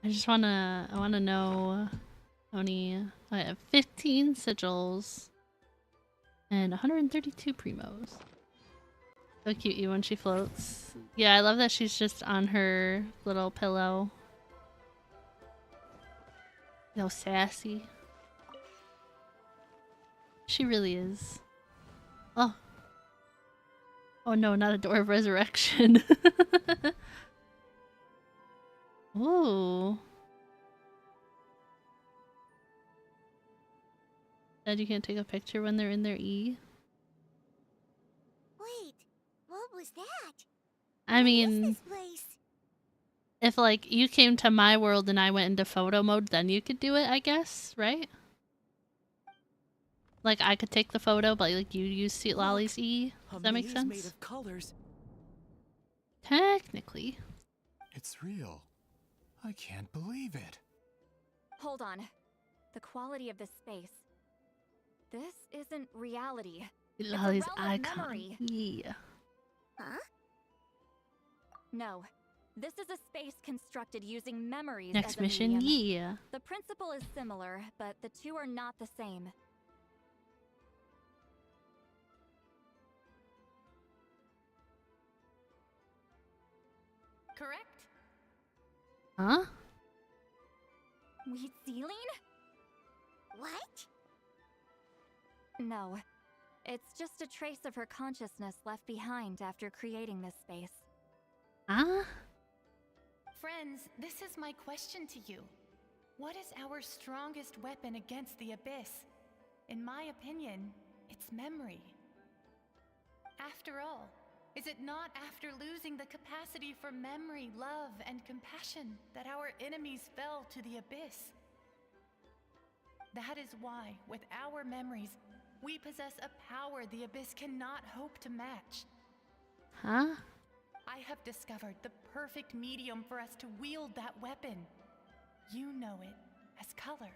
I wanna know how many... I have 15 sigils and 132 primos. So cute you when she floats. Yeah, I love that she's just on her little pillow. So sassy. She really is. Oh. Oh no, not a door of resurrection. Ooh. Dad, you can't take a picture when they're in their E? Wait, what was that? I mean, This place. if like you came to my world and I went into photo mode, then you could do it, I guess, right? Like I could take the photo, but like you use Citlali's E. Does that make maze sense? made of colors. Technically. It's real. I can't believe it. Hold on. The quality of this space. This isn't reality. It's a Citlali's realm of icon. memory. Yeah. Huh? No. This is a space constructed using memories Next as a mission, medium. yeah. The principle is similar, but the two are not the same. Correct? Huh? Wheat ceiling? What? No. It's just a trace of her consciousness left behind after creating this space. Huh? Friends, this is my question to you. What is our strongest weapon against the abyss? In my opinion, it's memory. After all, is it not after losing the capacity for memory, love, and compassion that our enemies fell to the abyss? That is why, with our memories, we possess a power the abyss cannot hope to match. Huh? I have discovered the perfect medium for us to wield that weapon. You know it as color.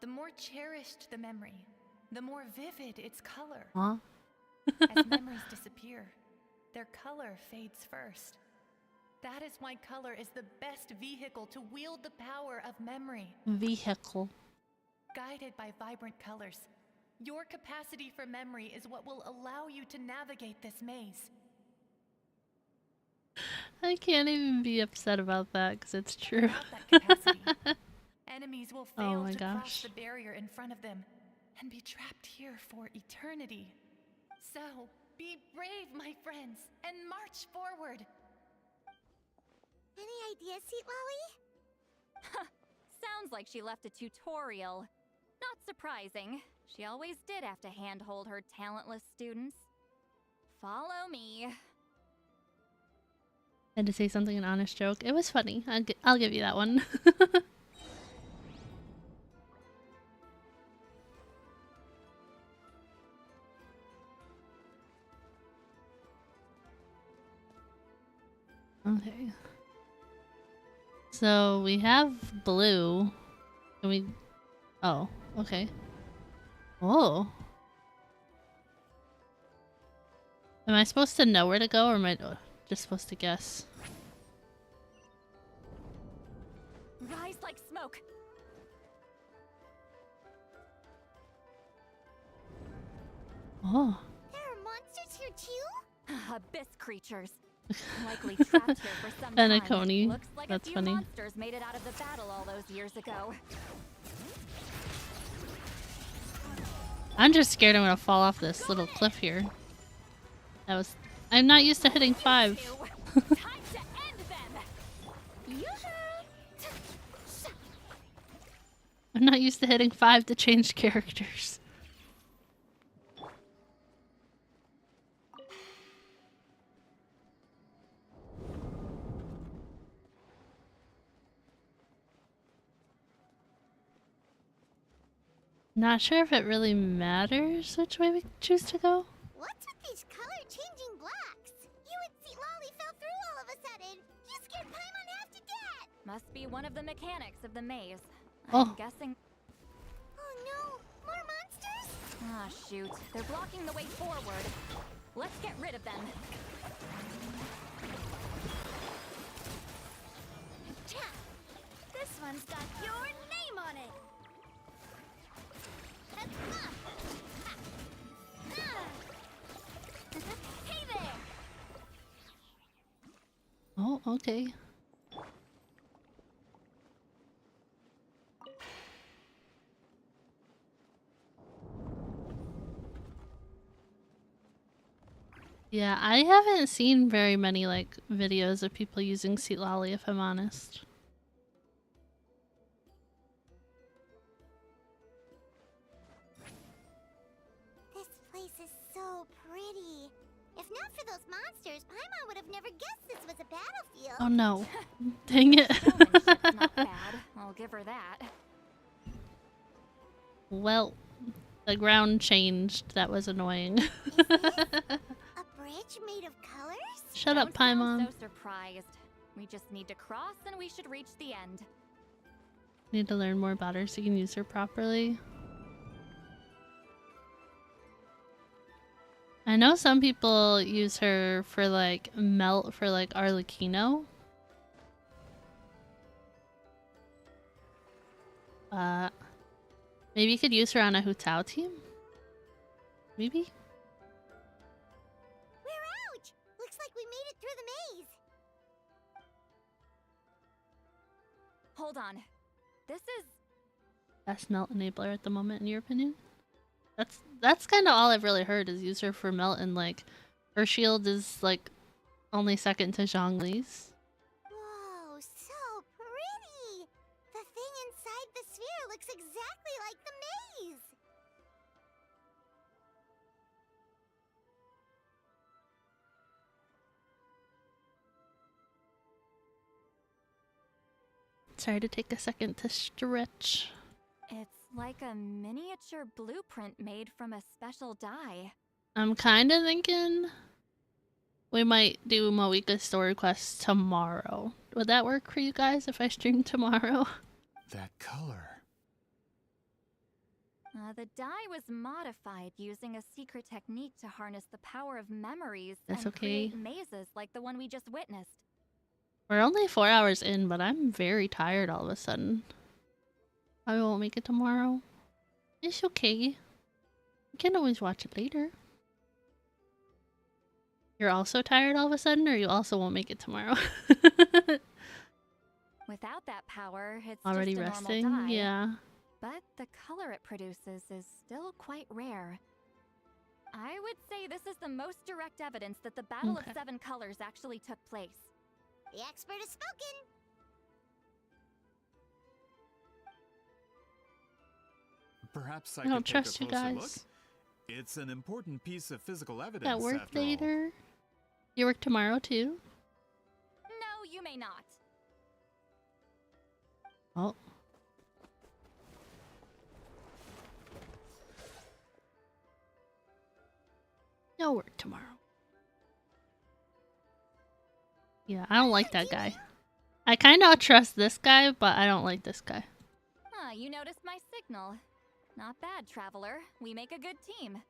The more cherished the memory, the more vivid its color. Huh? As memories disappear, their color fades first. That is why color is the best vehicle to wield the power of memory. Vehicle. Guided by vibrant colors, your capacity for memory is what will allow you to navigate this maze. I can't even be upset about that because it's true. Without that capacity, enemies will Oh fail my to cross gosh. the barrier in front of them and be trapped here for eternity. So, be brave, my friends, and march forward. Any ideas, Citlali? Sounds like she left a tutorial. Not surprising. She always did have to handhold her talentless students. Follow me. Had to say something, an honest joke. It was funny. I'll give you that one. Okay. So we have blue. Can we... Oh, okay. Oh. Am I supposed to know where to go, or am I just supposed to guess? Rise like smoke. Oh. There are monsters here too? Abyss creatures. Likely trapped here for some time. Penacony. Looks like That's a few funny. monsters made it out of the battle all those years ago. I'm just scared I'm gonna fall off this little cliff here. That was... I'm not used to hitting 5. Time to end them. I'm not used to hitting 5 to change characters. Not sure if it really matters which way we choose to go. What's with these color-changing blocks? You and Citlali fell through all of a sudden. You scared Paimon half to death. Must be one of the mechanics of the maze. Oh. I'm guessing. Oh no, more monsters? Ah, shoot. They're blocking the way forward. Let's get rid of them. This one's got your name on it. Hey there! Oh, okay. Yeah, I haven't seen very many like videos of people using Citlali, if I'm honest. This place is so pretty. If not for those monsters, Paimon would have never guessed this was a battlefield. Oh no. Dang it. Showmanship's not bad. I'll give her that. Well, the ground changed. That was annoying. A bridge made of colors? Shut up, Don't sound Paimon. so surprised. We just need to cross and we should reach the end. Need to learn more about her so you can use her properly. I know some people use her for like melt for like Arlecchino. Maybe you could use her on a Hu Tao team? Maybe? We're out! Looks like we made it through the maze. Hold on. This is... Best melt enabler at the moment, in your opinion? That's kind of all I've really heard is use her for melt, and like her shield is like only second to Zhongli's. Whoa, so pretty! The thing inside the sphere looks exactly like the maze! Sorry to take a second to stretch. It's like a miniature blueprint made from a special dye. I'm kind of thinking we might do Moika's story quest tomorrow. Would that work for you guys if I stream tomorrow? That color. The dye was modified using a secret technique to harness the power of memories That's and okay. create mazes like the one we just witnessed. We're only 4 hours in, but I'm very tired all of a sudden. I won't make it tomorrow. It's okay. You can always watch it later. You're also tired all of a sudden, or you also won't make it tomorrow? Without that power, it's Already just a resting? normal dye. Yeah. But the color it produces is still quite rare. I would say this is the most direct evidence that the Battle Okay. of Seven Colors actually took place. The expert has spoken! Perhaps I I don't could take trust a you closer look. guys. It's an important piece of physical evidence. At work after all. later. You work tomorrow too? No, you may not. Oh. No work tomorrow. Yeah, I don't like that guy. I kind of trust this guy, but I don't like this guy. Huh, you noticed my signal. Not bad, Traveler. We make a good team.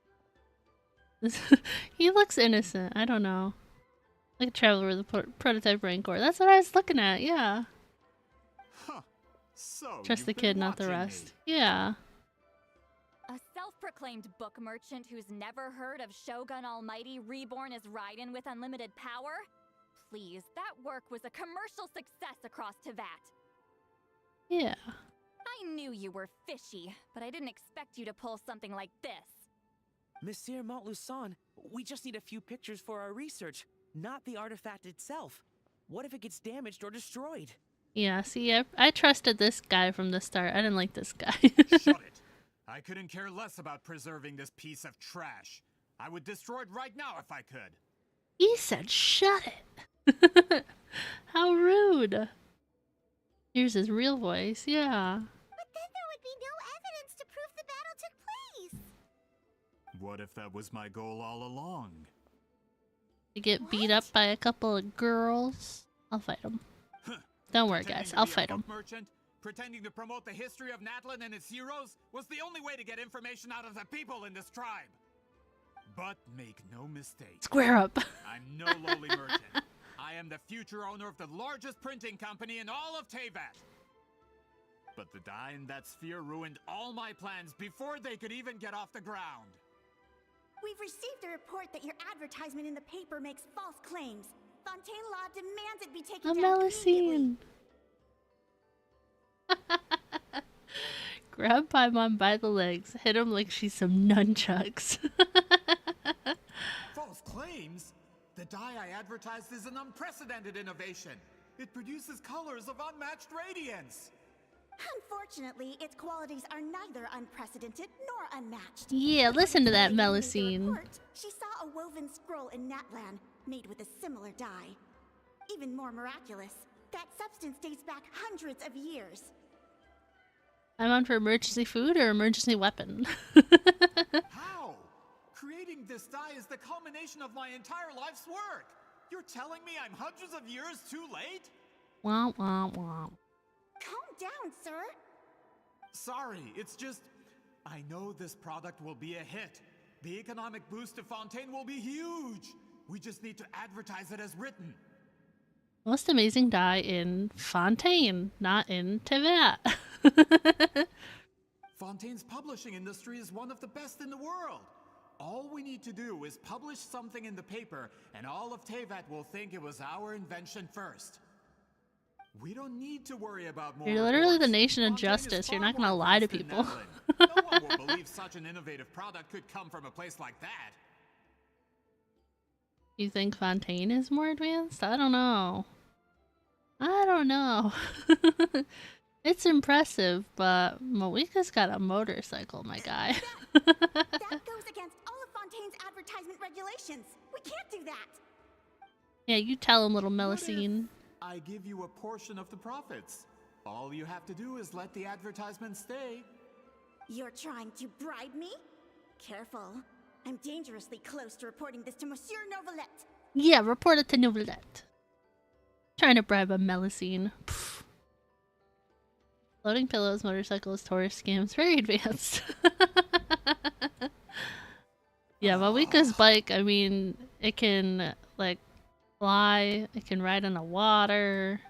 He looks innocent. I don't know. Like a traveler with a prototype rancor. That's what I was looking at. Yeah. Huh. So Trust the you've been kid, not the watching rest. me. Yeah. A self-proclaimed book merchant who's never heard of Shogun Almighty reborn as Raiden with unlimited power? Please, that work was a commercial success across Teyvat. Yeah. I knew you were fishy, but I didn't expect you to pull something like this. Monsieur Montluçon, we just need a few pictures for our research, not the artifact itself. What if it gets damaged or destroyed? Yeah, see, I trusted this guy from the start. I didn't like this guy. Shut it! I couldn't care less about preserving this piece of trash. I would destroy it right now if I could. He said, shut it. How rude. Here's his real voice. Yeah. But then there would be no evidence to prove the battle took place! What if that was my goal all along? To get beat up by a couple of girls. I'll fight him. Don't worry, guys. I'll fight him. Merchant, pretending to promote the history of Natlan and its heroes was the only way to get information out of the people in this tribe. But make no mistake. Square up. I'm no lowly merchant. I am the future owner of the largest printing company in all of Teyvat. But the dye in that sphere ruined all my plans before they could even get off the ground. We've received a report that your advertisement in the paper makes false claims. Fontaine Law demands it be taken A down immediately. Melusine. Grab Paimon by the legs. Hit him like she's some nunchucks. False claims? The dye I advertised is an unprecedented innovation. It produces colors of unmatched radiance. Unfortunately, its qualities are neither unprecedented nor unmatched. Yeah, listen to that, According to the Melusine. report, she saw a woven scroll in Natlan made with a similar dye. Even more miraculous, that substance dates back hundreds of years. I'm on for emergency food or emergency weapon. How? Creating this dye is the culmination of my entire life's work. You're telling me I'm hundreds of years too late? Womp womp womp. Calm down, sir. Sorry, it's just... I know this product will be a hit. The economic boost to Fontaine will be huge. We just need to advertise it as written. Most amazing dye in Fontaine, not in Tevat. Fontaine's publishing industry is one of the best in the world. All we need to do is publish something in the paper, and all of Tevat will think it was our invention first. We don't need to worry about more. You're literally the reports. nation of Fontaine is justice. far You're not more gonna lie to advanced than people. Netherland. No one will believe such an innovative product could come from a place like that. You think Fontaine is more advanced? I don't know. I don't know. It's impressive, but Moika's got a motorcycle, my guy. That goes against all of Fontaine's advertisement regulations. We can't do that. Yeah, you tell him, little Melusine. I give you a portion of the profits. All you have to do is let the advertisement stay. You're trying to bribe me? Careful. I'm dangerously close to reporting this to Monsieur Novelette. Yeah, report it to Novelette. Trying to bribe a Melusine. Pfft. Floating pillows, motorcycles, tourist scams, very advanced. Yeah, Moika's bike, I mean, it can, like, fly, it can ride on the water.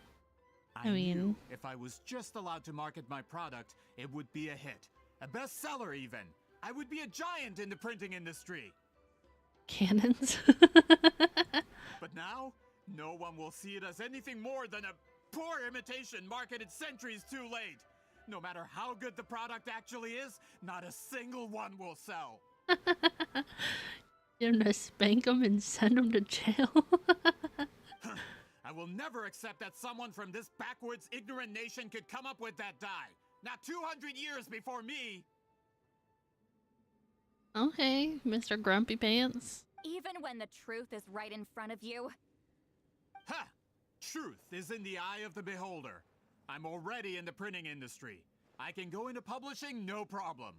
I mean, if I was just allowed to market my product, it would be a hit. A bestseller, even. I would be a giant in the printing industry. Cannons. But now, no one will see it as anything more than a poor imitation marketed centuries too late. No matter how good the product actually is, not a single one will sell. You're gonna spank him and send him to jail. I will never accept that someone from this backwards, ignorant nation could come up with that dye. Not 200 years before me. Okay, Mr. Grumpy Pants. Even when the truth is right in front of you. Ha! Truth is in the eye of the beholder. I'm already in the printing industry. I can go into publishing, no problem.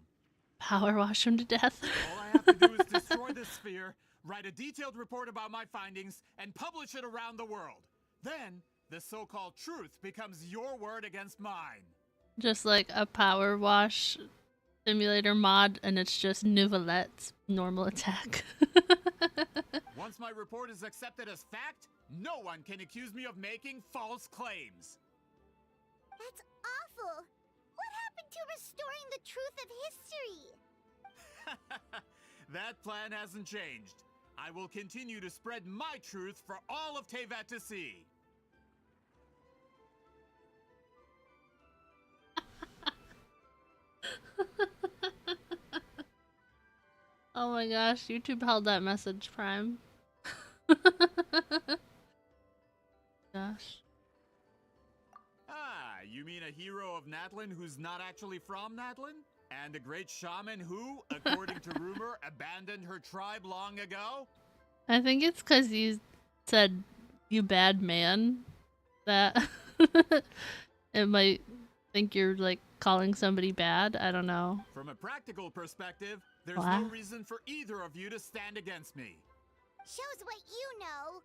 Power wash him to death. All I have to do is destroy this sphere, write a detailed report about my findings, and publish it around the world. Then, the so-called truth becomes your word against mine. Just like a power wash simulator mod, and it's just Nouvelette's normal attack. Once my report is accepted as fact, no one can accuse me of making false claims. That's awful. What happened to restoring the truth of history? That plan hasn't changed. I will continue to spread my truth for all of Tevat to see. Oh my gosh, YouTube held that message, Prime. Gosh. Ah, you mean a hero of Natlan who's not actually from Natlan? And a great shaman who, according to rumor, abandoned her tribe long ago? I think it's because you said, "you bad man," that it might think you're, like, calling somebody bad. I don't know. From a practical perspective, there's What? no reason for either of you to stand against me. Shows what you know.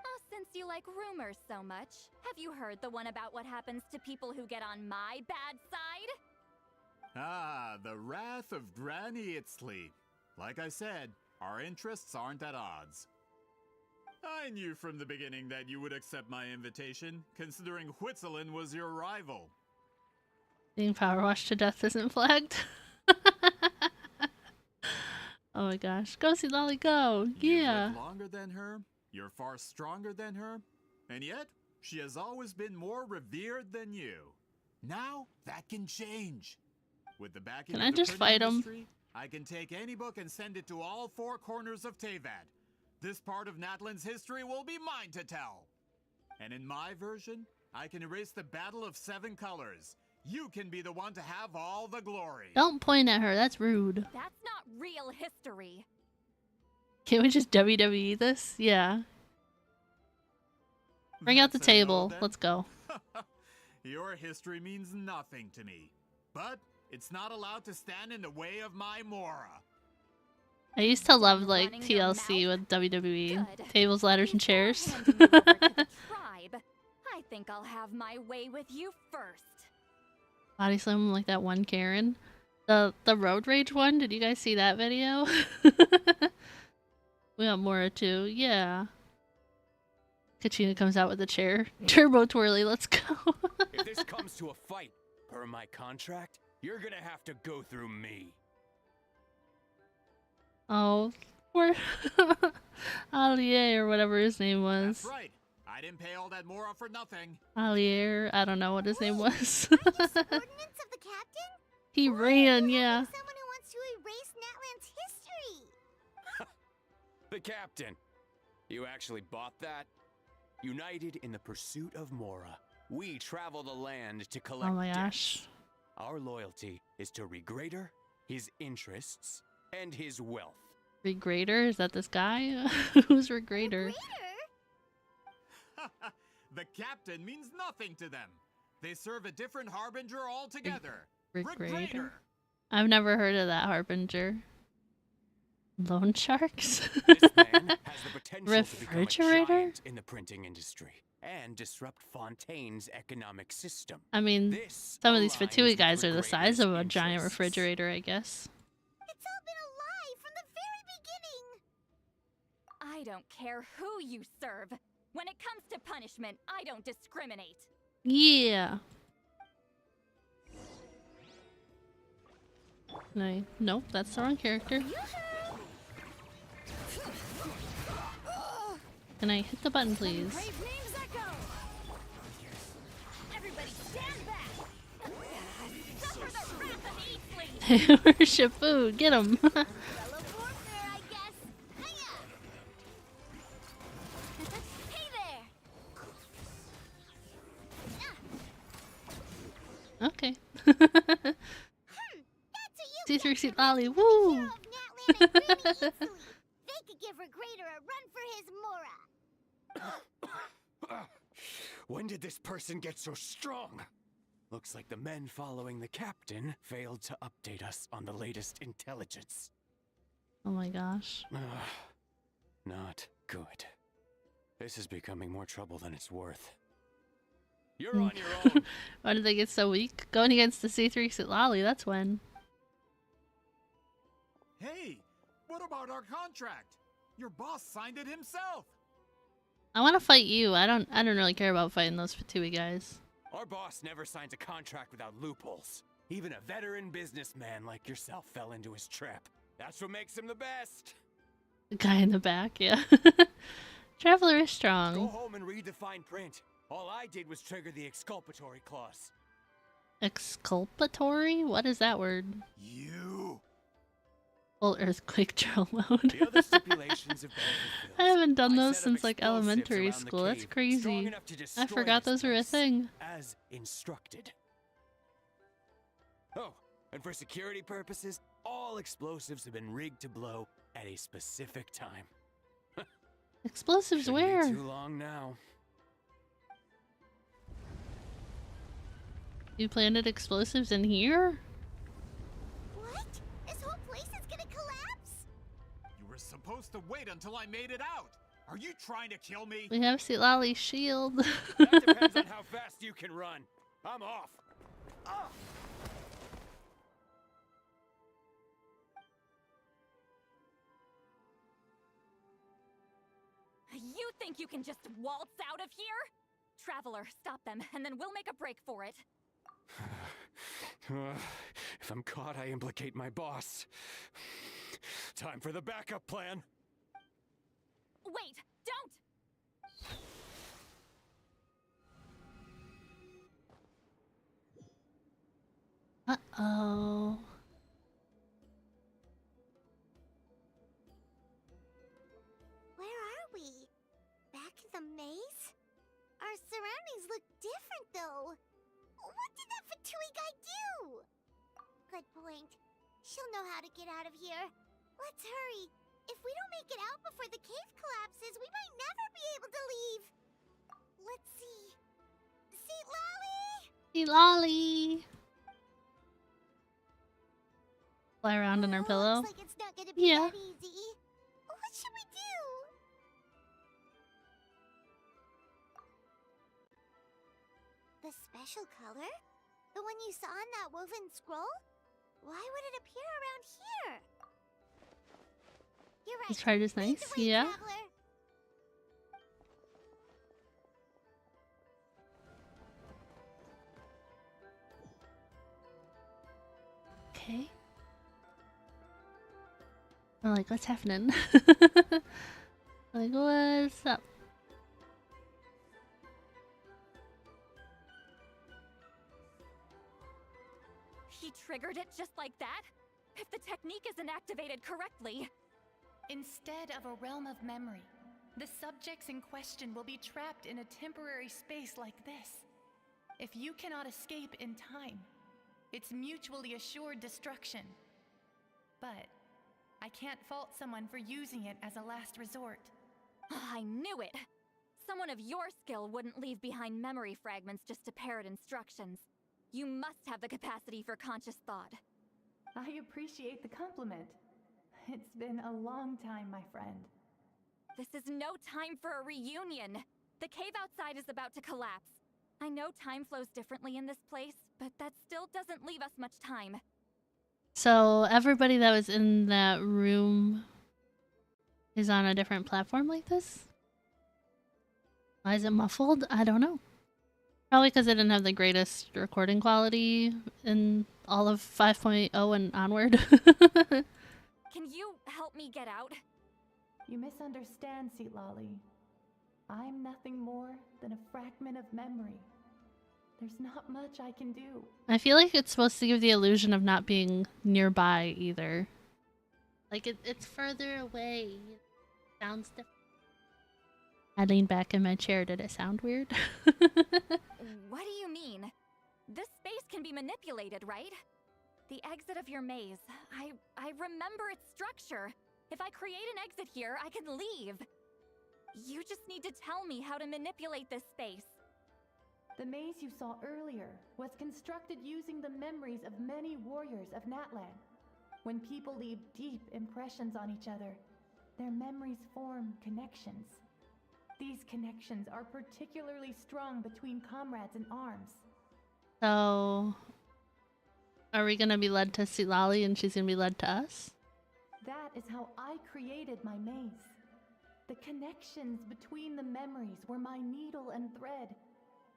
Oh, since you like rumors so much, have you heard the one about what happens to people who get on my bad side? Ah, the wrath of Granny Itzli. Like I said, our interests aren't at odds. I knew from the beginning that you would accept my invitation, considering Whitzelin was your rival. Being power washed to death isn't flagged. Oh my gosh. Go, Citlali, go! Yeah! You've lived longer than her, you're far stronger than her, and yet, she has always been more revered than you. Now, that can change. With the backing Can of I the just printing fight him? industry, I can take any book and send it to all four corners of Tevat. This part of Natlan's history will be mine to tell. And in my version, I can erase the Battle of Seven Colors. You can be the one to have all the glory. Don't point at her, that's rude. That's not real history. Can't we just WWE this? Yeah. Bring out the That's a no, table. then. Let's go. Your history means nothing to me. But it's not allowed to stand in the way of my Mora. I used to love, like, Running your TLC with WWE. Good. Tables, ladders, and chairs. Handing you over to the tribe, I think I'll have my way with you first. Body slam him like that one Karen. The road rage one, did you guys see that video? We got Mora too, yeah. Kachina comes out with a chair. Turbo twirly, let's go. If this comes to a fight, per my contract, you're gonna have to go through me. Oh, poor Allier or whatever his name was. That's right. I didn't pay all that Mora for nothing. Allier, I don't know what his name was. Subordinates of the captain? He ran, yeah. Someone who wants to erase Natland's history. The captain. You actually bought that? United in the pursuit of Mora, we travel the land to collect Oh my debts. gosh. Our loyalty is to Regrader, his interests, and his wealth. Regrader? Is that this guy? Who's Regrader? The captain means nothing to them. They serve a different harbinger altogether. Regrader? I've never heard of that harbinger. Loan sharks? This man has the potential to become a Refrigerator? giant in the printing industry and disrupt Fontaine's economic system. I mean, This some of these aligns Fatui with guys are the size Regrader's of a giant interests. refrigerator, I guess. It's all been a lie from the very beginning. I don't care who you serve. When it comes to punishment, I don't discriminate. Yeah. Nope, that's the wrong character. Can I hit the button, please? Everybody stand back. Suffer the wrath of Eastling. Worship food, get him. Okay. C3 Citlali, woo! They could give Regrader a run for his Mora. When did this person get so strong? Looks like the men following the captain failed to update us on the latest intelligence. Oh my gosh. Not good. This is becoming more trouble than it's worth. You're on your own. Why did they get so weak? Going against the C3 Citlali, that's when. Hey, what about our contract? Your boss signed it himself. I want to fight you. I don't really care about fighting those Fatui guys. Our boss never signs a contract without loopholes. Even a veteran businessman like yourself fell into his trap. That's what makes him the best. The guy in the back, yeah. Traveler is Go strong. home and read the fine print. All I did was trigger the exculpatory clause. Exculpatory? What is that word? You. Full earthquake drill mode. The other stipulations have been fulfilled. I haven't done those set up since like explosives elementary around the school. That's cave, crazy. strong enough to I destroy forgot this those were a place, thing. as instructed. Oh, and for security purposes, all explosives have been rigged to blow at a specific time. Explosives Shouldn't where? be too long now. You planted explosives in here? What? This whole place is gonna collapse? You were supposed to wait until I made it out. Are you trying to kill me? We have Citlali's shield. That depends on how fast you can run. I'm off. You think you can just waltz out of here? Traveler, stop them, and then we'll make a break for it. If I'm caught, I implicate my boss. Time for the backup plan. Wait, don't! Uh-oh. Where are we? Back in the maze? Our surroundings look different, though. What did that Fatui guy do? Good point. She'll know how to get out of here. Let's hurry. If we don't make it out before the cave collapses, we might never be able to leave. Let's see. Citlali! Citlali! Fly around in her pillow. Looks like it's not gonna be Yeah. that easy. What should we do? The special color? The one you saw in that woven scroll? Why would it appear around here? You're right. This chart is nice. Yeah. Traveler. Okay. I'm like, what's happening? Like, what's up? He triggered it just like that? If the technique isn't activated correctly. Instead of a realm of memory, the subjects in question will be trapped in a temporary space like this. If you cannot escape in time, it's mutually assured destruction. But I can't fault someone for using it as a last resort. I knew it! Someone of your skill wouldn't leave behind memory fragments just to parrot instructions. You must have the capacity for conscious thought. I appreciate the compliment. It's been a long time, my friend. This is no time for a reunion. The cave outside is about to collapse. I know time flows differently in this place, but that still doesn't leave us much time. So everybody that was in that room is on a different platform like this? Why is it muffled? I don't know. Probably because it didn't have the greatest recording quality in all of 5.0 and onward. Can you help me get out? You misunderstand, Citlali. I'm nothing more than a fragment of memory. There's not much I can do. I feel like it's supposed to give the illusion of not being nearby either. Like it's further away. Sounds different. I leaned back in my chair. Did it sound weird? What do you mean? This space can be manipulated, right? The exit of your maze. I remember its structure. If I create an exit here, I can leave. You just need to tell me how to manipulate this space. The maze you saw earlier was constructed using the memories of many warriors of Natlan. When people leave deep impressions on each other, their memories form connections. These connections are particularly strong between comrades in arms. So, are we gonna be led to Citlali and she's gonna be led to us? That is how I created my maze. The connections between the memories were my needle and thread,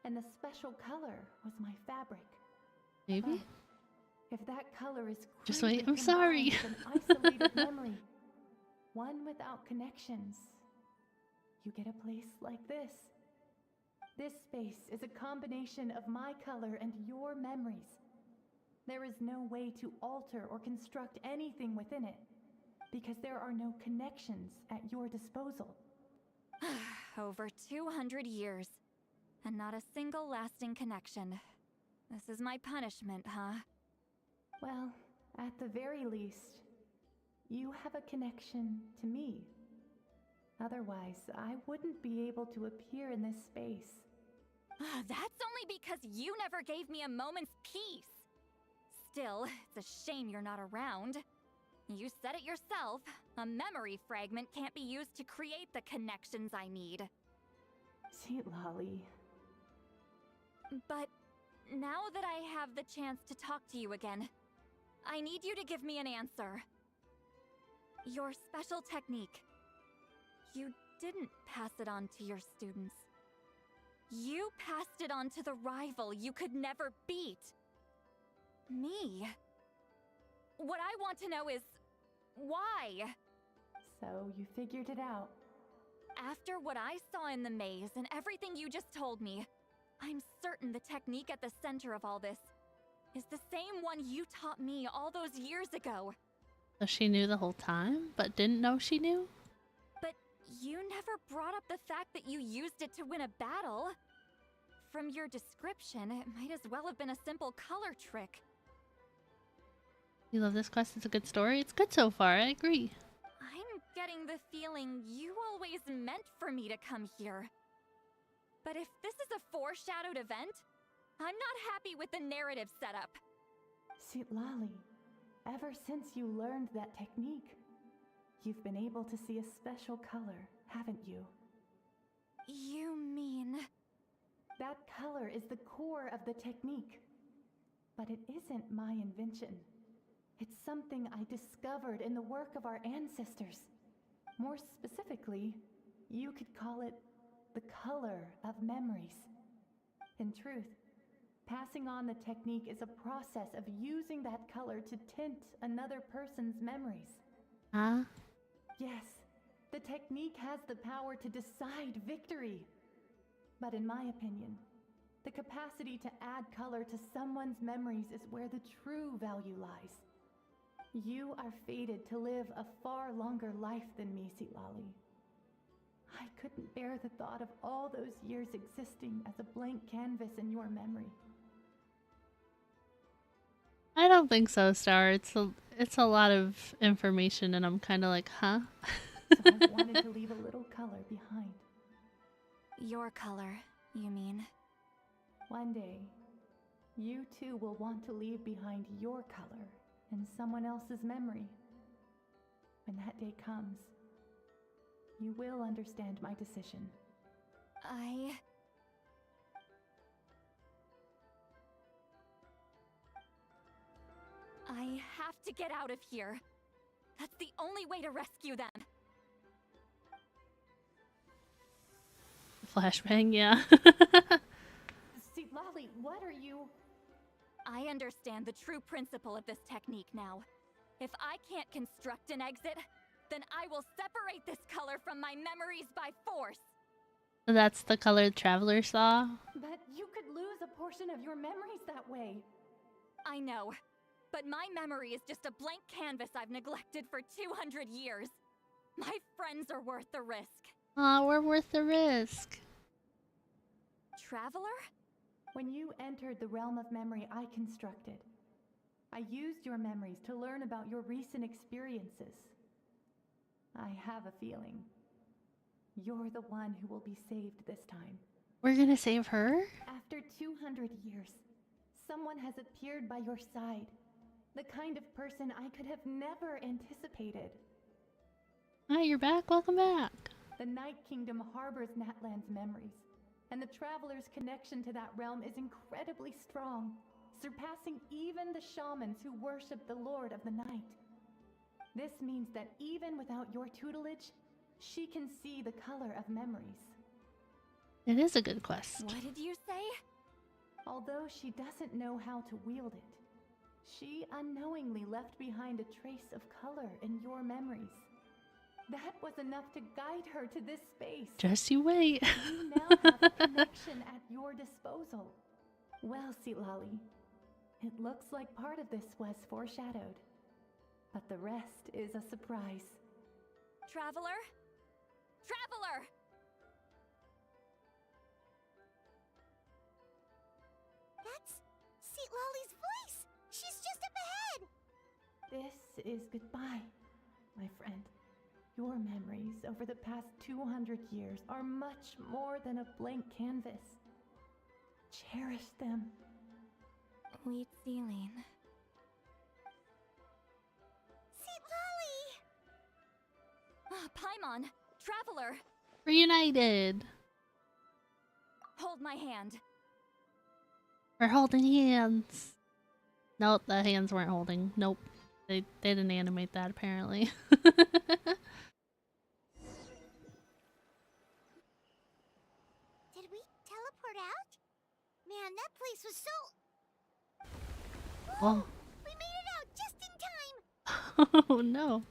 and the special color was my fabric. Maybe? But if that color is Just wait, I'm combined sorry. with an isolated memory, one without connections, you get a place like this. This space is a combination of my color and your memories. There is no way to alter or construct anything within it, because there are no connections at your disposal. Over 200 years, and not a single lasting connection. This is my punishment, huh? Well, at the very least, you have a connection to me. Otherwise, I wouldn't be able to appear in this space. That's only because you never gave me a moment's peace. Still, it's a shame you're not around. You said it yourself. A memory fragment can't be used to create the connections I need. Citlali. But now that I have the chance to talk to you again, I need you to give me an answer. Your special technique. You didn't pass it on to your students. You passed it on to the rival you could never beat. Me. What I want to know is, why? So you figured it out. After what I saw in the maze and everything you just told me, I'm certain the technique at the center of all this is the same one you taught me all those years ago. So she knew the whole time, but didn't know she knew? But you never brought up the fact that you used it to win a battle. From your description, it might as well have been a simple color trick. You love this quest? It's a good story? It's good so far, I agree. I'm getting the feeling you always meant for me to come here. But if this is a foreshadowed event, I'm not happy with the narrative setup. Citlali, ever since you learned that technique, you've been able to see a special color, haven't you? You mean... That color is the core of the technique. But it isn't my invention. It's something I discovered in the work of our ancestors. More specifically, you could call it the color of memories. In truth, passing on the technique is a process of using that color to tint another person's memories. Huh? Yes, the technique has the power to decide victory. But in my opinion, the capacity to add color to someone's memories is where the true value lies. You are fated to live a far longer life than me, Citlali. I couldn't bear the thought of all those years existing as a blank canvas in your memory. I don't think so, Star. It's a lot of information, and I'm kind of like, huh? So I wanted to leave a little color behind. Your color, you mean? One day, you too will want to leave behind your color in someone else's memory. When that day comes, you will understand my decision. I have to get out of here. That's the only way to rescue them. Flashbang, yeah. Citlali, what are you? I understand the true principle of this technique now. If I can't construct an exit, then I will separate this color from my memories by force. That's the color Traveler saw. But you could lose a portion of your memories that way. I know, but my memory is just a blank canvas I've neglected for 200 years. My friends are worth the risk. Aw, we're worth the risk. Traveler? When you entered the realm of memory I constructed, I used your memories to learn about your recent experiences. I have a feeling you're the one who will be saved this time. We're gonna save her? After 200 years, someone has appeared by your side. The kind of person I could have never anticipated. Hi, you're back. Welcome back. The Night Kingdom harbors Natlan's memories, and the Traveler's connection to that realm is incredibly strong, surpassing even the shamans who worship the Lord of the Night. This means that even without your tutelage, she can see the color of memories. It is a good quest. What did you say? Although she doesn't know how to wield it, she unknowingly left behind a trace of color in your memories. That was enough to guide her to this space. Just you wait. You now have a connection at your disposal. Well, Citlali, it looks like part of this was foreshadowed, but the rest is a surprise. Traveler? Traveler! That's Citlali's voice! She's just up ahead! This is goodbye, my friend. Your memories over the past 200 years are much more than a blank canvas. Cherish them. Wheat ceiling. Citlali! Paimon! Traveler! Reunited. Hold my hand. We're holding hands. Nope, the hands weren't holding. Nope. They didn't animate that apparently. Did we teleport out? Man, that place was so... Whoa. We made it out just in time! Oh no.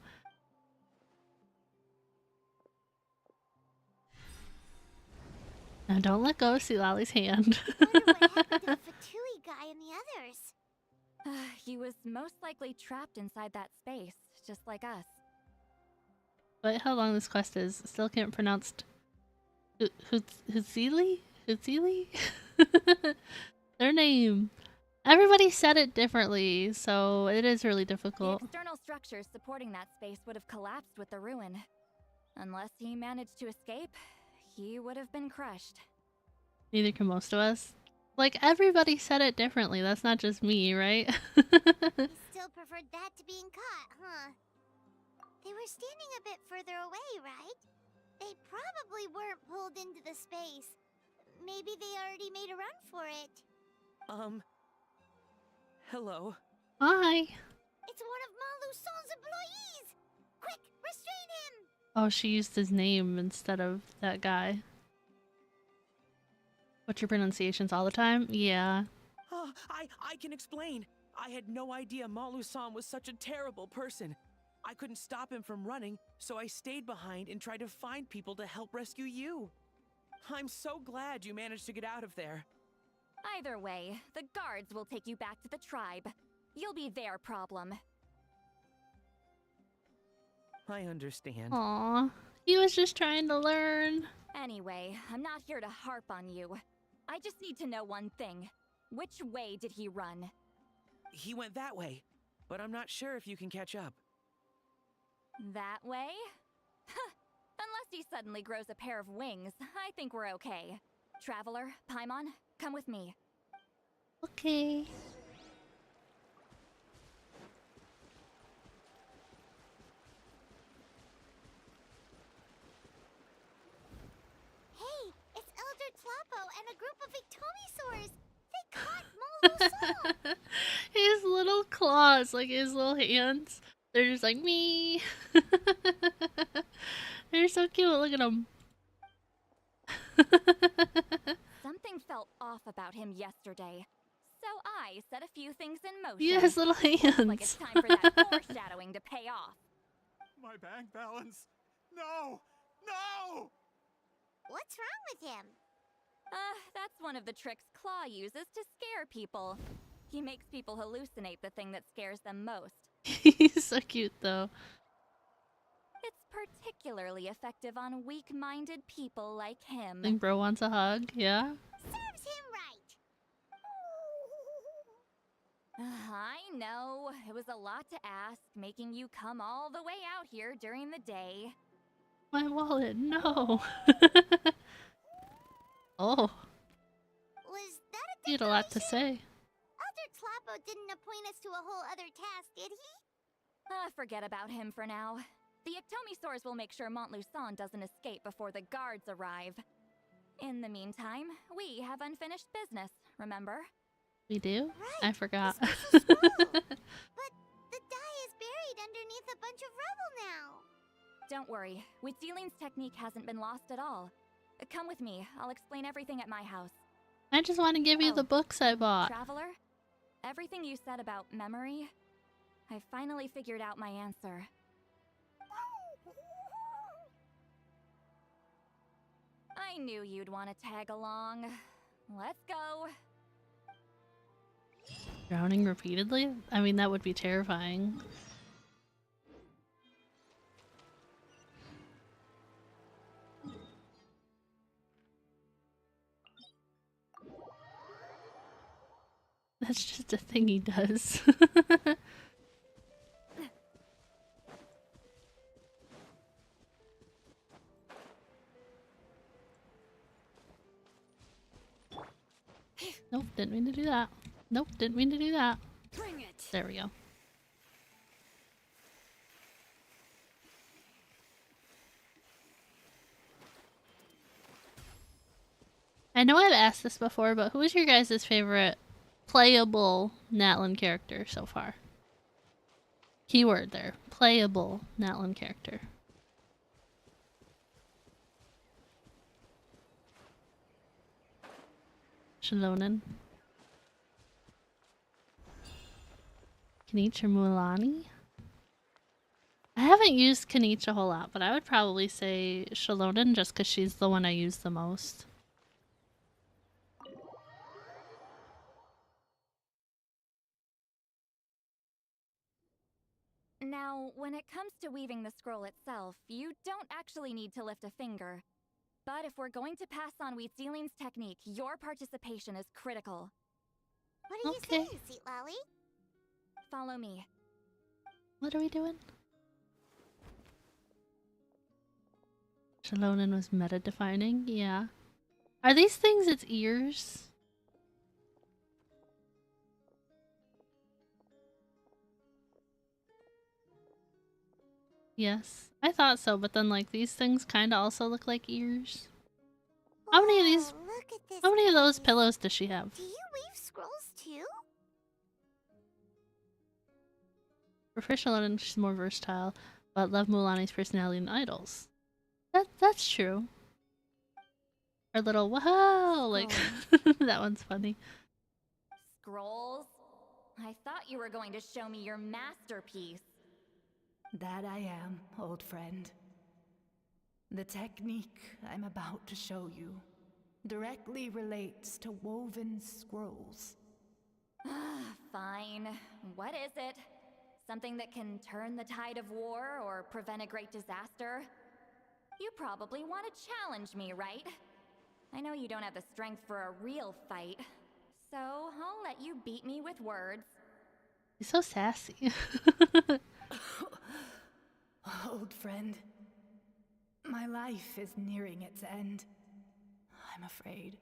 Now don't let go of Citlali's hand. Wonder what happened to the Fatui guy and the others. He was most likely trapped inside that space, just like us. But how long this quest is, still can't pronounce Hutzili? Hutzili? Their name. Everybody said it differently, so it is really difficult. The external structures supporting that space would have collapsed with the ruin. Unless he managed to escape, he would have been crushed. Neither can most of us. Like, everybody said it differently. That's not just me, right? He still preferred that to being caught, huh? They were standing a bit further away, right? They probably weren't pulled into the space. Maybe they already made a run for it. Hello? Hi. It's one of Malu Son's employees! Quick, restrain him! Oh, she used his name instead of that guy. What's your pronunciations all the time? Yeah. I can explain. I had no idea Malu-san was such a terrible person. I couldn't stop him from running, so I stayed behind and tried to find people to help rescue you. I'm so glad you managed to get out of there. Either way, the guards will take you back to the tribe. You'll be their problem. I understand. Aw, he was just trying to learn. Anyway, I'm not here to harp on you. I just need to know one thing. Which way did he run? He went that way, but I'm not sure if you can catch up. That way? Unless he suddenly grows a pair of wings, I think we're okay. Traveler, Paimon, come with me. Okay. Hey, it's Elder Tlapo and a group of Ictomisaurs! They caught Malu Son! His little claws, like his little hands, they're just like me. They're so cute. Look at them. Something felt off about him yesterday, so I set a few things in motion. Yeah, his little hands. Looks like it's time for that foreshadowing to pay off. My bank balance. No! No! What's wrong with him? That's one of the tricks Claw uses to scare people. He makes people hallucinate the thing that scares them most. He's so cute, though. It's particularly effective on weak-minded people like him. I think bro wants a hug, yeah? Serves him right! I know. It was a lot to ask, making you come all the way out here during the day. My wallet, no! Oh. Was that a You had a lot to say. Elder Tlapo didn't appoint us to a whole other task, did he? Forget about him for now. The Ictomisaurs will make sure Montluçon doesn't escape before the guards arrive. In the meantime, we have unfinished business, remember? We do? Right, I forgot. But the die is buried underneath a bunch of rubble now. Don't worry, Witzeline's technique hasn't been lost at all. Come with me, I'll explain everything at my house. I just want to give you the books I bought. Traveler, everything you said about memory, I finally figured out my answer. I knew you'd want to tag along. Let's go. Drowning repeatedly? I mean, that would be terrifying. That's just a thing he does. Nope, didn't mean to do that. Nope, didn't mean to do that. Bring it. There we go. I know I've asked this before, but who is your guys' favorite playable Natlan character so far? Keyword there. Playable Natlan character. Shalonen. Kanicha Mulani? I haven't used Kanicha a whole lot, but I would probably say Shalonen just because she's the one I use the most. Now, when it comes to weaving the scroll itself, you don't actually need to lift a finger. But if we're going to pass on Witzeline's technique, your participation is critical. What are you saying, Citlali? Follow me. What are we doing? Shalonen was meta-defining? Yeah. Are these things its ears? Yes. I thought so, but then like these things kinda also look like ears. How many of these how many of those pillows does she have? Do you weave scrolls too? Professional and she's more versatile, but love Mulani's personality and idols. That's true. Her little wow, like that one's funny. Scrolls? I thought you were going to show me your masterpiece. That I am, old friend. The technique I'm about to show you directly relates to woven scrolls. Fine. What is it? Something that can turn the tide of war or prevent a great disaster? You probably want to challenge me, right? I know you don't have the strength for a real fight, so I'll let you beat me with words. He's so sassy. Old friend, my life is nearing its end. I'm afraid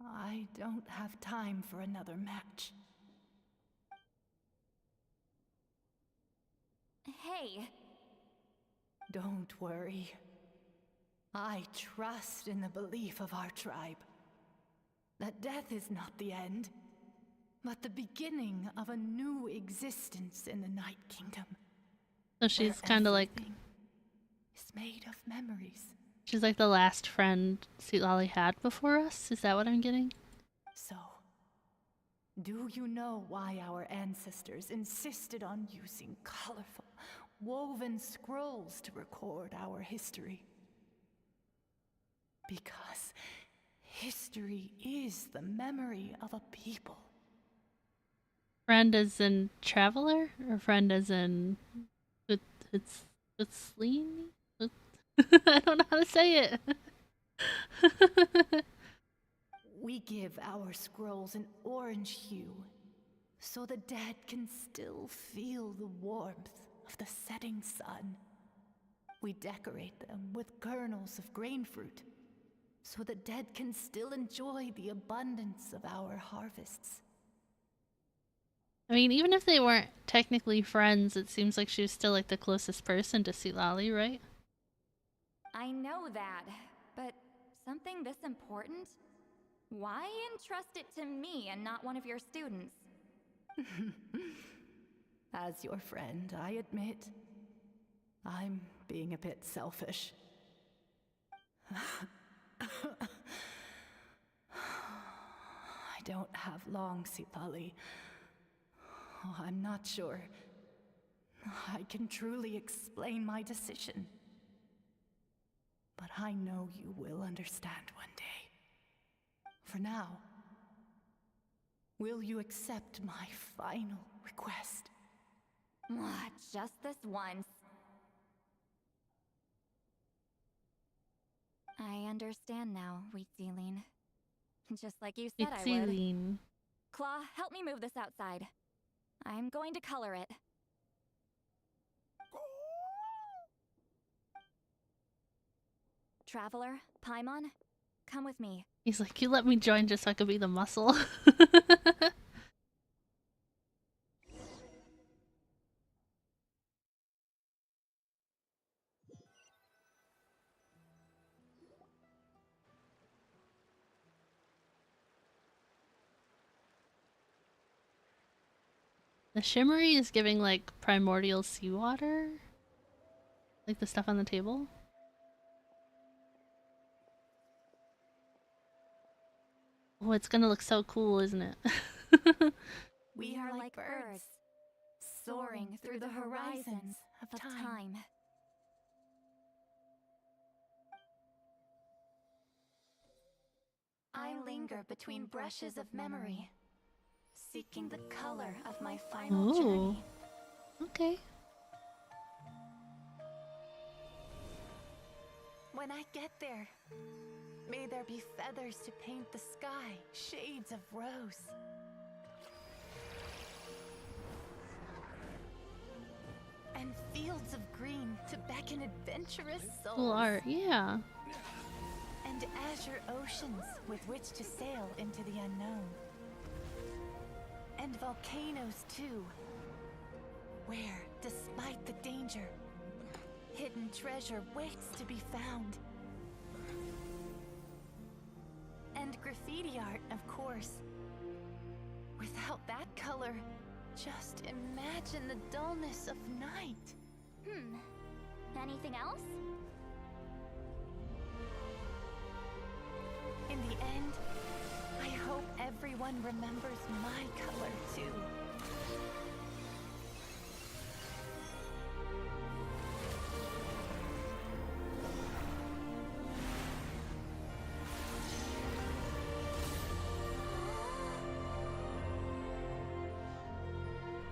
I don't have time for another match. Hey. Don't worry. I trust in the belief of our tribe that death is not the end, but the beginning of a new existence in the Night Kingdom. So she's kind of like... It's made of memories. She's like the last friend Citlali had before us? Is that what I'm getting? So, do you know why our ancestors insisted on using colorful, woven scrolls to record our history? Because history is the memory of a people. Friend as in traveler? Or friend as in... It's Citlali? I don't know how to say it. We give our scrolls an orange hue, so the dead can still feel the warmth of the setting sun. We decorate them with kernels of grain fruit, so the dead can still enjoy the abundance of our harvests. I mean, even if they weren't technically friends, it seems like she was still like the closest person to Citlali, right? I know that, but something this important? Why entrust it to me and not one of your students? As your friend, I admit, I'm being a bit selfish. I don't have long, Citlali. Oh, I'm not sure I can truly explain my decision. But I know you will understand one day. For now, will you accept my final request? Just this once. I understand now, Wheatsealine. Just like you said I would. Claw, help me move this outside. I'm going to color it. Traveler, Paimon, come with me. He's like, you let me join just so I could be the muscle. The shimmery is giving like primordial seawater. Like the stuff on the table. Oh, it's gonna look so cool, isn't it? We are like birds, soaring through the horizons of time. I linger between brushes of memory, seeking the color of my final journey. Okay. When I get there, may there be feathers to paint the sky, shades of rose. And fields of green to beckon adventurous souls. Cool art, yeah. And azure oceans with which to sail into the unknown. And volcanoes too, where, despite the danger, hidden treasure waits to be found. And graffiti art, of course. Without that color, Just imagine the dullness of night. Anything else? In the end, I hope everyone remembers my color too.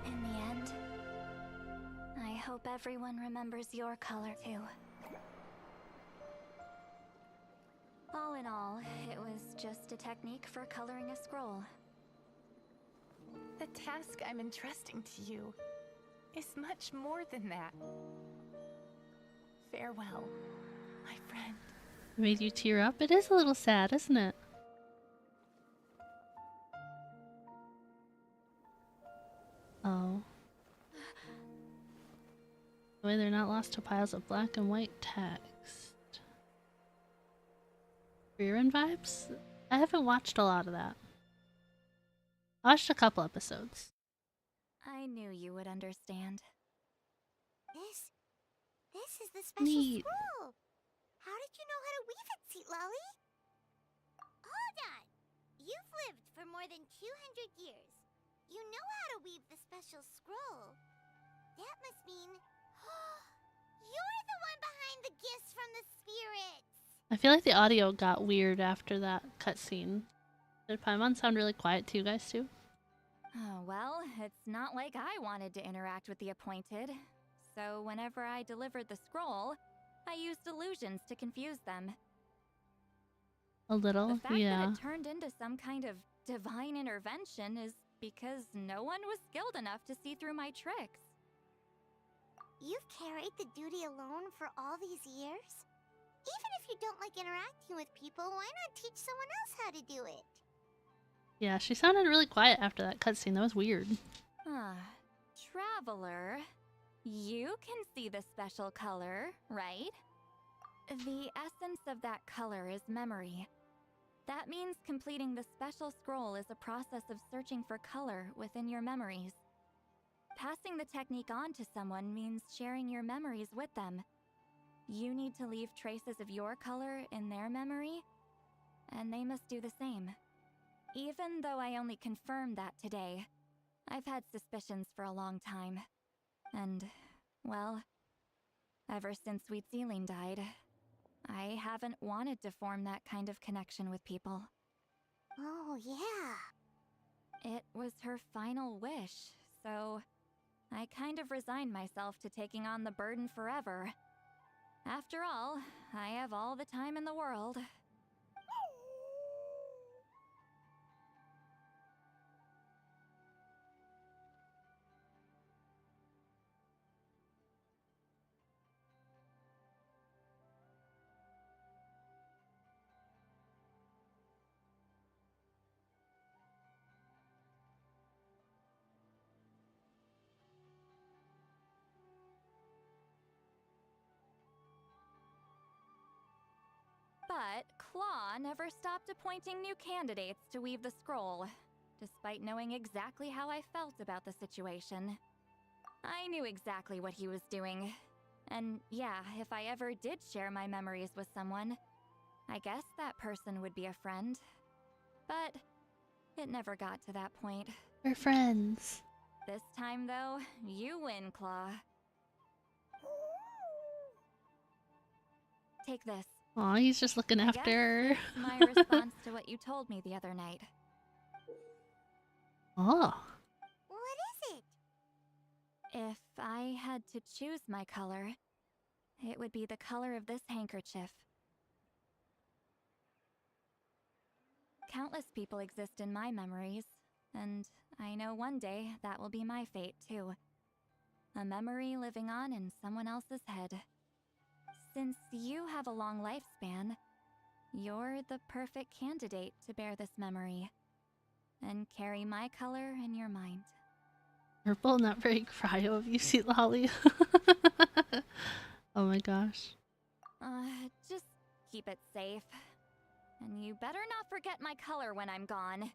In the end, I hope everyone remembers your color too. All in all, it was just a technique for coloring a scroll. The task I'm entrusting to you is much more than that. Farewell, my friend. Made you tear up? It is a little sad, isn't it? Oh. The way they're not lost to piles of black and white text. Rerun vibes? I haven't watched a lot of that. I watched a couple episodes. I knew you would understand. This is the special Neat. scroll. How did you know how to weave it, Citlali? Hold on. You've lived for more than 200 years. You know how to weave the special scroll. That must mean you're the one behind the gifts from the spirits. I feel like the audio got weird after that cutscene. Did Paimon sound really quiet to you guys too? Oh, well, it's not like I wanted to interact with the appointed. So whenever I delivered the scroll, I used illusions to confuse them. A little, The fact yeah. that it turned into some kind of divine intervention is because no one was skilled enough to see through my tricks. You've carried the duty alone for all these years? Even if you don't like interacting with people, why not teach someone else how to do it? Yeah, she sounded really quiet after that cutscene. That was weird. Traveler, you can see the special color, right? The essence of that color is memory. That means completing the special scroll is a process of searching for color within your memories. Passing the technique on to someone means sharing your memories with them. You need to leave traces of your color in their memory, and they must do the same. Even though I only confirmed that today, I've had suspicions for a long time. And, well, ever since Citlali died, I haven't wanted to form that kind of connection with people. Oh, yeah. It was her final wish, so I kind of resigned myself to taking on the burden forever. After all, I have all the time in the world. But Claw never stopped appointing new candidates to weave the scroll, despite knowing exactly how I felt about the situation. I knew exactly what he was doing. And yeah, if I ever did share my memories with someone, I guess that person would be a friend. But it never got to that point. We're friends. This time, though, you win, Claw. Take this. Aw, he's just looking after her. That's my response to what you told me the other night. Oh. What is it? If I had to choose my color, it would be the color of this handkerchief. Countless people exist in my memories, and I know one day that will be my fate too. A memory living on in someone else's head. Since you have a long lifespan, you're the perfect candidate to bear this memory and carry my color in your mind. You're both not very cryo of you, Citlali. Oh my gosh. Just keep it safe. And you better not forget my color when I'm gone.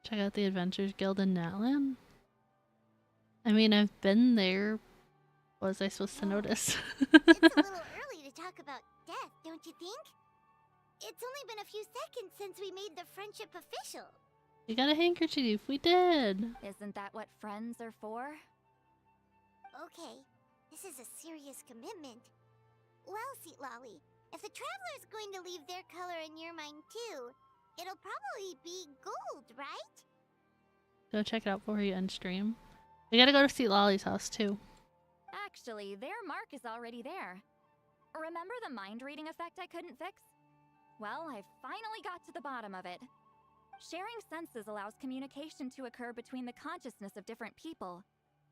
Check out the Adventures Guild in Natlan. I mean, I've been there. What was I supposed to notice? It's a little early to talk about death, don't you think? It's only been a few seconds since we made the friendship official. We got a handkerchief. We did. Isn't that what friends are for? Okay, this is a serious commitment. Well, Citlali, if the Traveler's going to leave their color in your mind too, it'll probably be gold, right? Go check it out before you end stream. We gotta go to Citlali's house too. Actually, their mark is already there. Remember the mind reading effect I couldn't fix? Well, I finally got to the bottom of it. Sharing senses allows communication to occur between the consciousness of different people.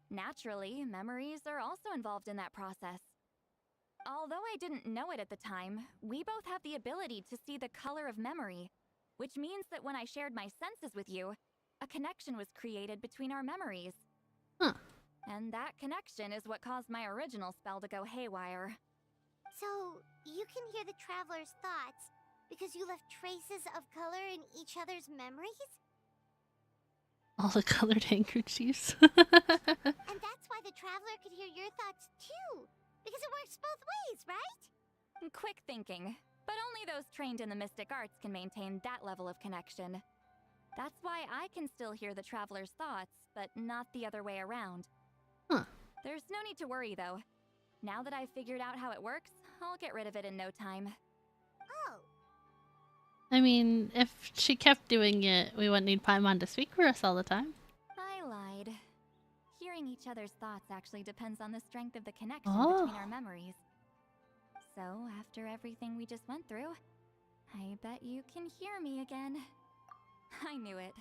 Naturally, memories are also involved in that process. Although I didn't know it at the time, we both have the ability to see the color of memory, which means that when I shared my senses with you, a connection was created between our memories. Huh. And that connection is what caused my original spell to go haywire. So, you can hear the Traveler's thoughts because you left traces of color in each other's memories? All the colored handkerchiefs. And that's why the Traveler could hear your thoughts too, because it works both ways, right? Quick thinking, but only those trained in the mystic arts can maintain that level of connection. That's why I can still hear the Traveler's thoughts, but not the other way around. Huh. There's no need to worry, though. Now that I've figured out how it works, I'll get rid of it in no time. Oh. I mean, if she kept doing it, we wouldn't need Paimon to speak for us all the time. I lied. Hearing each other's thoughts actually depends on the strength of the connection Oh. between our memories. So, after everything we just went through, I bet you can hear me again. I knew it.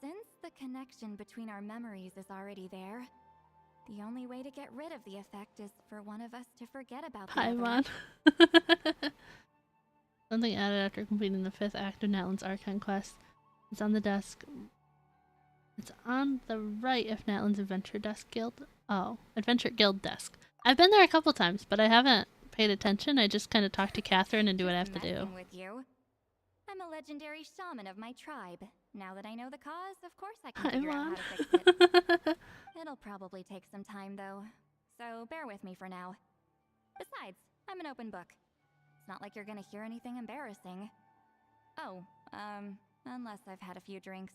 Since the connection between our memories is already there, the only way to get rid of the effect is for one of us to forget about the other. Paimon. Something added after completing the 5th act of Natlan's Archon quest. It's on the desk. It's on the right of Natlan's Adventure Guild. Oh, Adventure Guild desk. I've been there a couple times, but I haven't paid attention. I just kind of talk to Catherine and do what I have to do. With you. I'm a legendary shaman of my tribe. Now that I know the cause, of course I can figure out how to fix it. It'll probably take some time, though. So bear with me for now. Besides, I'm an open book. It's not like you're gonna hear anything embarrassing. Oh, unless I've had a few drinks.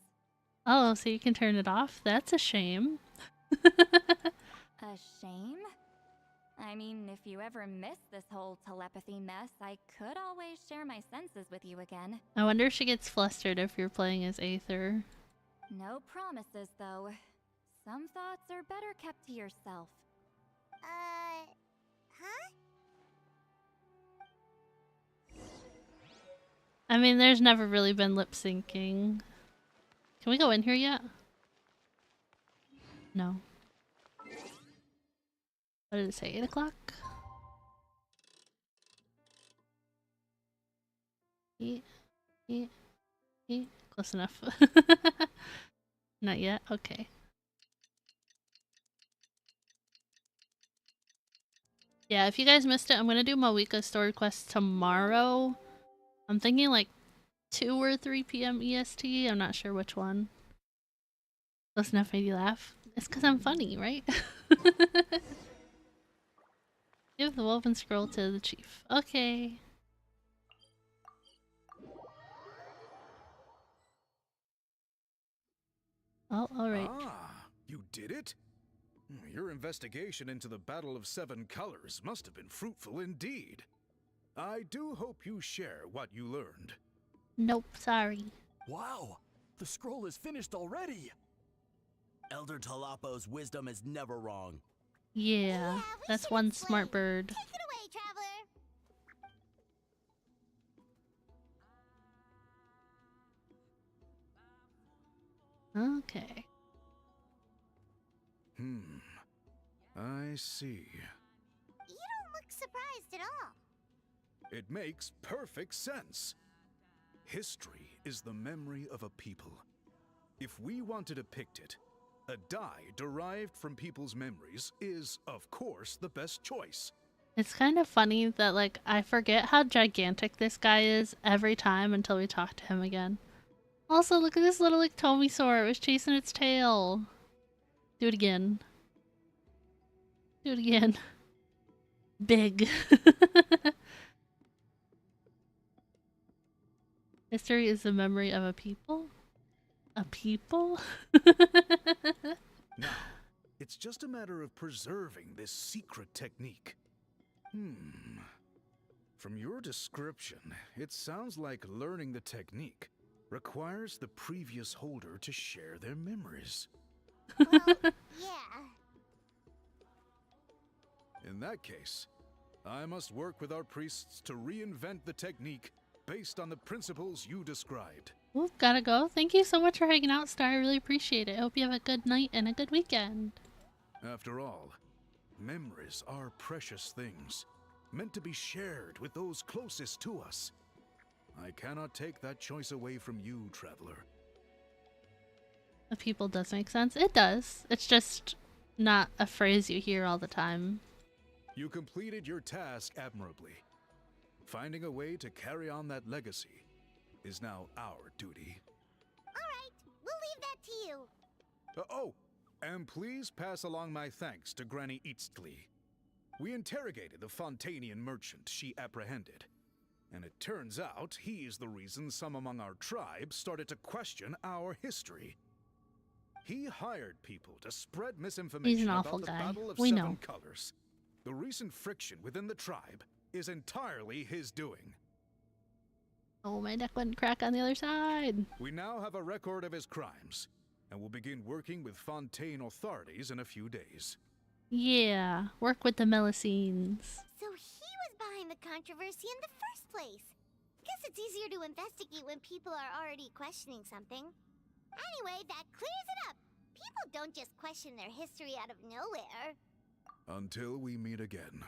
Oh, so you can turn it off? That's a shame. A shame? I mean, if you ever miss this whole telepathy mess, I could always share my senses with you again. I wonder if she gets flustered if you're playing as Aether. No promises, though. Some thoughts are better kept to yourself. Huh? I mean, there's never really been lip syncing. Can we go in here yet? No. What did it say? 8 o'clock? Eat. Close enough. Not yet? Okay. Yeah, if you guys missed it, I'm gonna do Mawika's story quest tomorrow. I'm thinking like 2 or 3 p.m. EST. I'm not sure which one. Close enough made you laugh. It's because I'm funny, right? Give the woven scroll to the chief. Okay. Oh, alright. Ah, you did it? Your investigation into the Battle of 7 Colors must have been fruitful indeed. I do hope you share what you learned. Nope, sorry. Wow, the scroll is finished already. Elder Talapo's wisdom is never wrong. Yeah, that's one smart bird. Take it away, Traveler. Okay. I see. You don't look surprised at all. It makes perfect sense. History is the memory of a people. If we want to depict it, a dye derived from people's memories is, of course, the best choice. It's kind of funny that, like, I forget how gigantic this guy is every time until we talk to him again. Also, look at this little like Tomisaur. It was chasing its tail. Do it again. Do it again. Big. History is the memory of a people? A people? Now, it's just a matter of preserving this secret technique. From your description, it sounds like learning the technique requires the previous holder to share their memories. Well, yeah. In that case, I must work with our priests to reinvent the technique based on the principles you described. Ooh, gotta go. Thank you so much for hanging out, Star. I really appreciate it. I hope you have a good night and a good weekend. After all, memories are precious things, meant to be shared with those closest to us. I cannot take that choice away from you, traveler. The people does make sense. It does. It's just not a phrase you hear all the time. You completed your task admirably. Finding a way to carry on that legacy is now our duty. Alright, we'll leave that to you. Oh, and please pass along my thanks to Granny Citlali. We interrogated the Fontanian merchant she apprehended, and it turns out he's the reason some among our tribe started to question our history. He hired people to spread misinformation He's an awful about the guy. Battle of We Seven know. Colors. The recent friction within the tribe is entirely his doing. Oh, my neck went crack on the other side. We now have a record of his crimes, and will begin working with Fontaine authorities in a few days. Yeah, work with the Melusines. So he was behind the controversy in the first place. Guess it's easier to investigate when people are already questioning something. Anyway, that clears it up. People don't just question their history out of nowhere. Until we meet again.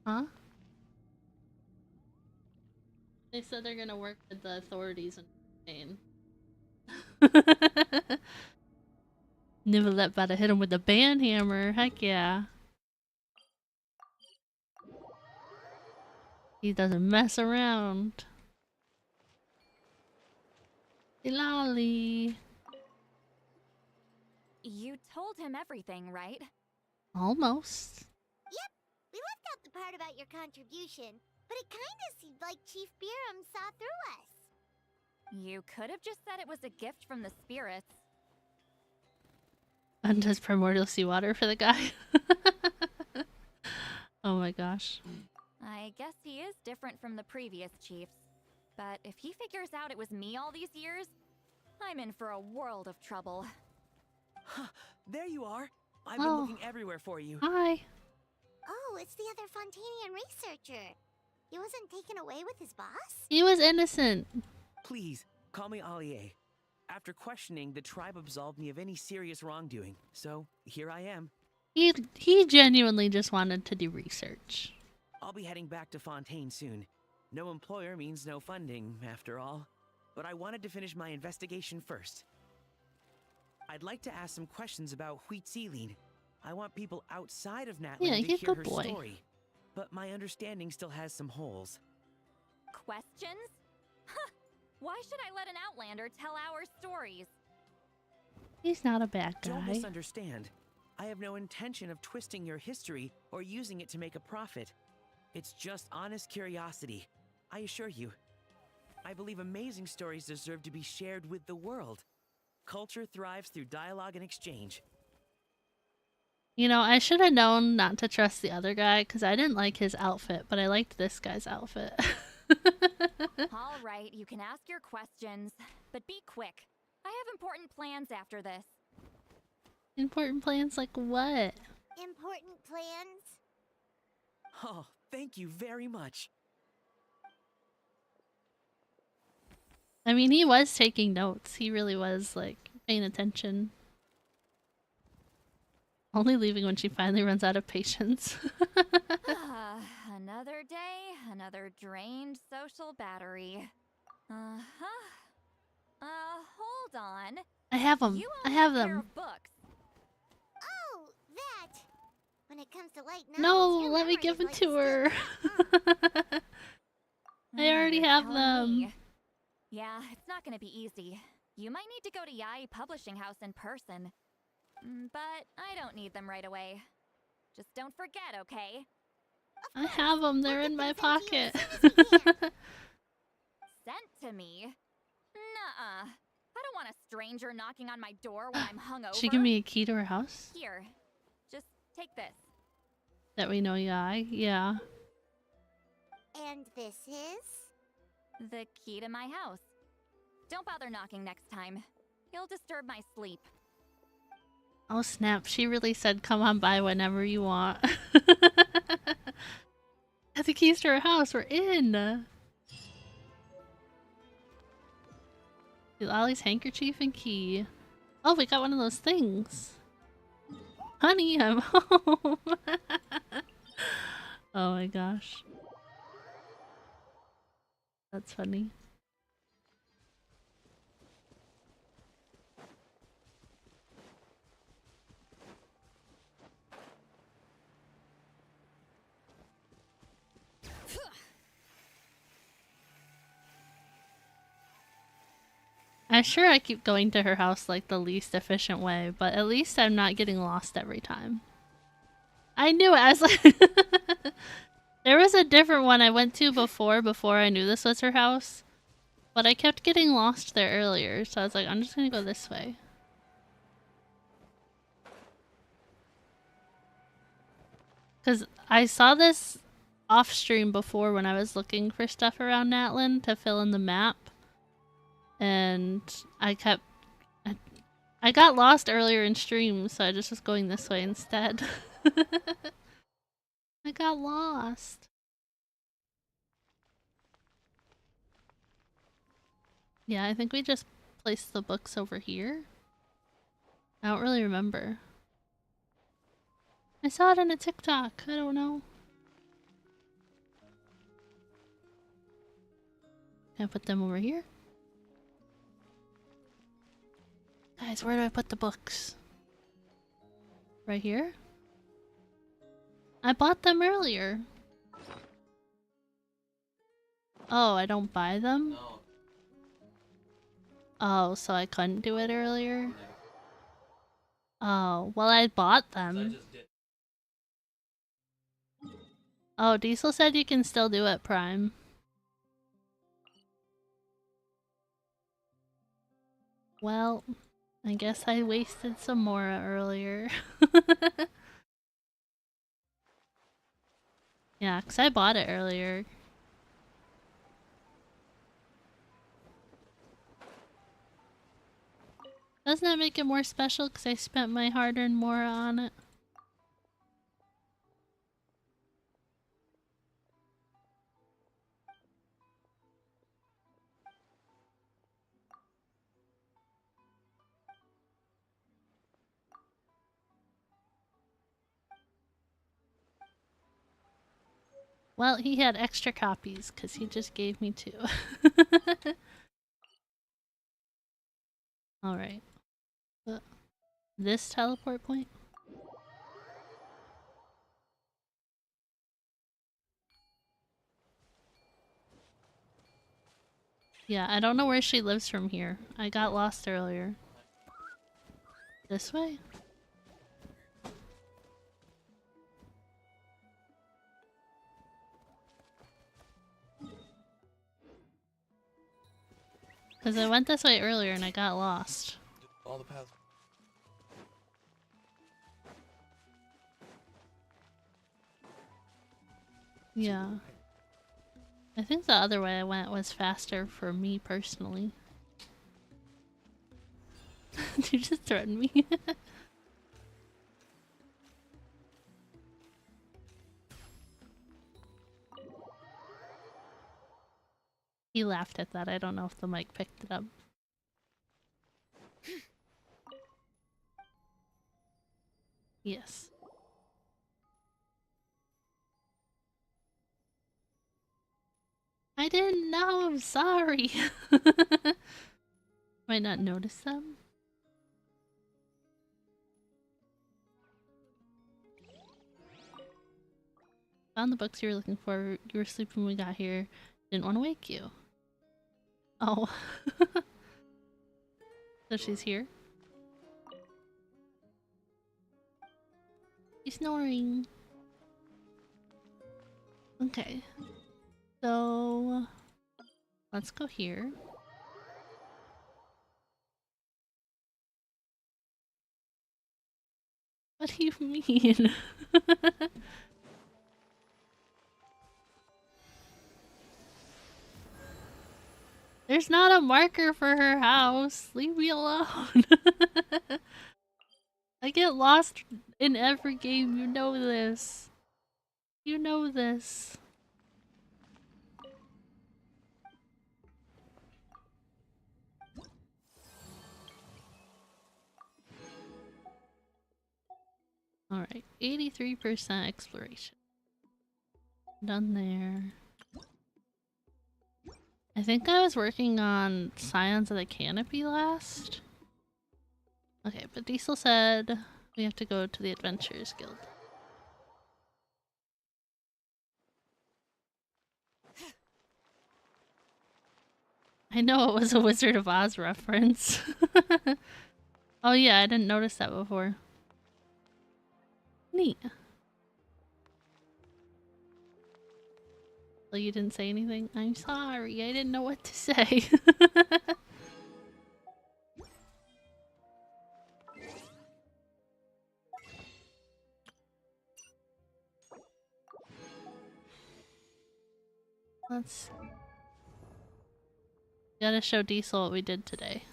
Huh? They said they're gonna work with the authorities in Spain. Never let Bada hit him with the ban hammer. Heck yeah. He doesn't mess around. Citlali. You told him everything, right? Almost. Yep, we left out the part about your contribution, but it kinda seemed like Chief Biram saw through us. You could have just said it was a gift from the spirits. And does primordial seawater for the guy. Oh my gosh. I guess he is different from the previous chiefs. But if he figures out it was me all these years, I'm in for a world of trouble. There you are. I've been looking everywhere for you. Hi. Oh, it's the other Fontanian researcher. He wasn't taken away with his boss? He was innocent. Please, call me Allier. After questioning, the tribe absolved me of any serious wrongdoing. So, here I am. He genuinely just wanted to do research. I'll be heading back to Fontaine soon. No employer means no funding, after all. But I wanted to finish my investigation first. I'd like to ask some questions about Citlali. I want people outside of Natlan Yeah, to you're a hear good her boy. story. But my understanding still has some holes. Questions? Huh! Why should I let an Outlander tell our stories? He's not a bad Don't guy. misunderstand. I have no intention of twisting your history or using it to make a profit. It's just honest curiosity, I assure you. I believe amazing stories deserve to be shared with the world. Culture thrives through dialogue and exchange. You know, I should have known not to trust the other guy because I didn't like his outfit, but I liked this guy's outfit. All right, you can ask your questions, but be quick. I have important plans after this. Important plans like what? Important plans? Oh, thank you very much. I mean, he was taking notes. He really was, like, paying attention. Only leaving when she finally runs out of patience. Another day, another drained social battery. Hold on. I have them. You I own have a pair them. of books. Oh, that! When it comes to light No, novels, your let me memory give is it like to her. I already have Telling them. me. Yeah, it's not gonna be easy. You might need to go to Yai Publishing House in person. But I don't need them right away. Just don't forget, okay? I have them. They're in my pocket. Sent to me? Nuh-uh. I don't want a stranger knocking on my door when I'm hungover. She give me a key to her house? Here, just take this. That we know Yai? Yeah. And this is? The key to my house. Don't bother knocking next time. You'll disturb my sleep. Oh snap, she really said come on by whenever you want. Got the keys to her house, we're in! Citlali's handkerchief and key. Oh, we got one of those things. Honey, I'm home! Oh my gosh. That's funny. I'm sure I keep going to her house like the least efficient way, but at least I'm not getting lost every time. I knew it! I was like... There was a different one I went to before I knew this was her house. But I kept getting lost there earlier, so I was like, I'm just gonna go this way. Because I saw this off stream before when I was looking for stuff around Natlan to fill in the map. And I got lost earlier in stream, so I just was going this way instead. I got lost. Yeah, I think we just placed the books over here. I don't really remember. I saw it in a TikTok. I don't know. Can I put them over here? Guys, where do I put the books? Right here? I bought them earlier. Oh, I don't buy them? No. Oh, so I couldn't do it earlier? Oh, well I bought them. Oh, Diesel said you can still do it, Prime. Well, I guess I wasted some more earlier. Yeah, 'cause I bought it earlier. Doesn't that make it more special 'cause I spent my hard-earned more on it? Well, he had extra copies because he just gave me 2. Alright. This teleport point? Yeah, I don't know where she lives from here. I got lost earlier. This way? Because I went this way earlier and I got lost. All the paths. Yeah. I think the other way I went was faster for me personally. You just threatened me. He laughed at that. I don't know if the mic picked it up. Yes. I didn't know, I'm sorry. Might not notice them. Found the books you were looking for. You were asleep when we got here. Didn't want to wake you. Oh. So she's here. She's snoring. Okay. So let's go here. What do you mean? There's not a marker for her house. Leave me alone. I get lost in every game. You know this. You know this. Alright, 83% exploration. Done there. I think I was working on Scions of the Canopy last. Okay, but Diesel said we have to go to the Adventurers Guild. I know it was a Wizard of Oz reference. Oh yeah, I didn't notice that before. Neat. Well, you didn't say anything? I'm sorry, I didn't know what to say. Let's... Gotta show Diesel what we did today.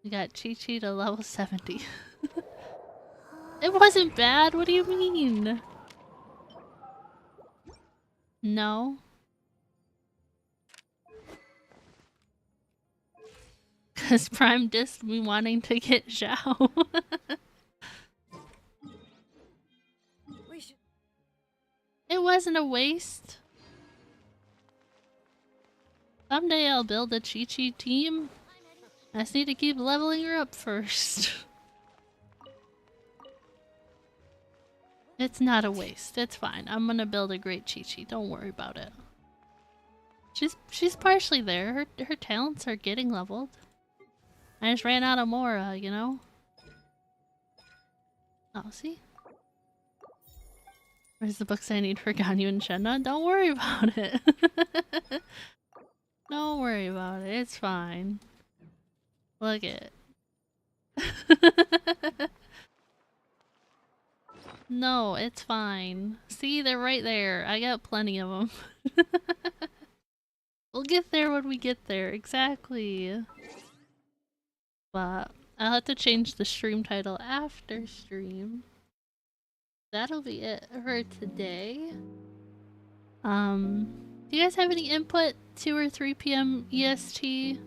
We got Chi-Chi to level 70. It wasn't bad, what do you mean? No. Cause Prime dissed me wanting to get Zhao. It wasn't a waste. Someday I'll build a Chi-Chi team. I just need to keep leveling her up first. It's not a waste. It's fine. I'm gonna build a great Chi-Chi. Don't worry about it. She's partially there. Her talents are getting leveled. I just ran out of more, you know? Oh, see? Where's the books I need for Ganyu and Shenna? Don't worry about it. Don't worry about it. It's fine. Look it. No, it's fine. See, they're right there. I got plenty of them. We'll get there when we get there. Exactly. But I'll have to change the stream title after stream. That'll be it for today. Do you guys have any input 2 or 3 p.m. EST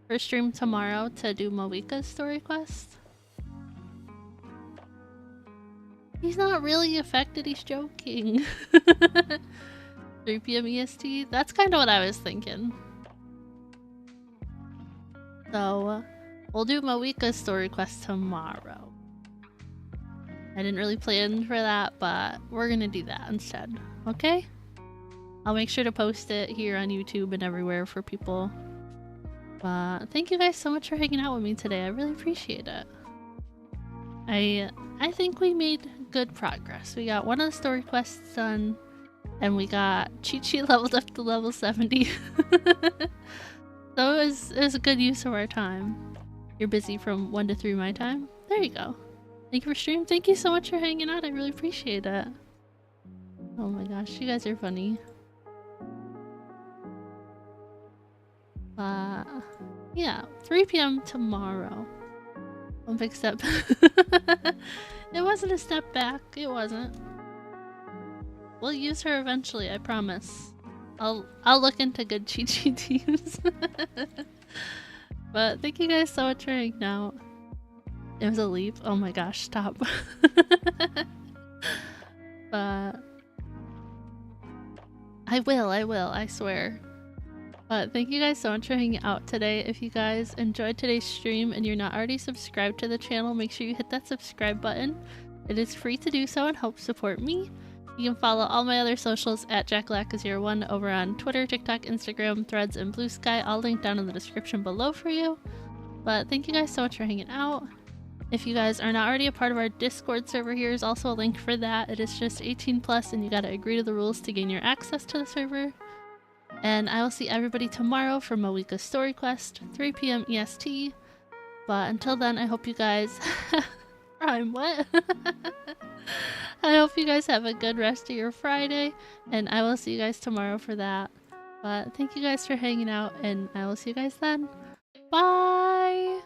for stream tomorrow to do Moika's story quest? He's not really affected, he's joking. 3 p.m. EST? That's kind of what I was thinking. So, we'll do Moika's story quest tomorrow. I didn't really plan for that, but we're gonna do that instead. Okay? I'll make sure to post it here on YouTube and everywhere for people. But thank you guys so much for hanging out with me today. I really appreciate it. I think we made good progress. We got one of the story quests done, and we got Chi-Chi leveled up to level 70. So it was a good use of our time. You're busy from 1 to 3 my time? There you go. Thank you for streaming. Thank you so much for hanging out. I really appreciate it. Oh my gosh, you guys are funny. Yeah, 3 p.m. tomorrow. One big step. It wasn't a step back. It wasn't. We'll use her eventually, I promise. I'll look into good Chi-Chi teams. But thank you guys so much for hanging out. It was a leap. Oh my gosh, stop. But I will, I swear. But thank you guys so much for hanging out today. If you guys enjoyed today's stream and you're not already subscribed to the channel, make sure you hit that subscribe button. It is free to do so and help support me. You can follow all my other socials at JackLack01 over on Twitter, TikTok, Instagram, Threads, and Blue Sky, all linked down in the description below for you. But thank you guys so much for hanging out. If you guys are not already a part of our Discord server, here is also a link for that. It is just 18+, and you gotta agree to the rules to gain your access to the server. And I will see everybody tomorrow for Moeka's Story Quest, 3 p.m. EST. But until then, I hope you guys... Rhyme, what? I hope you guys have a good rest of your Friday, and I will see you guys tomorrow for that. But thank you guys for hanging out, and I will see you guys then. Bye!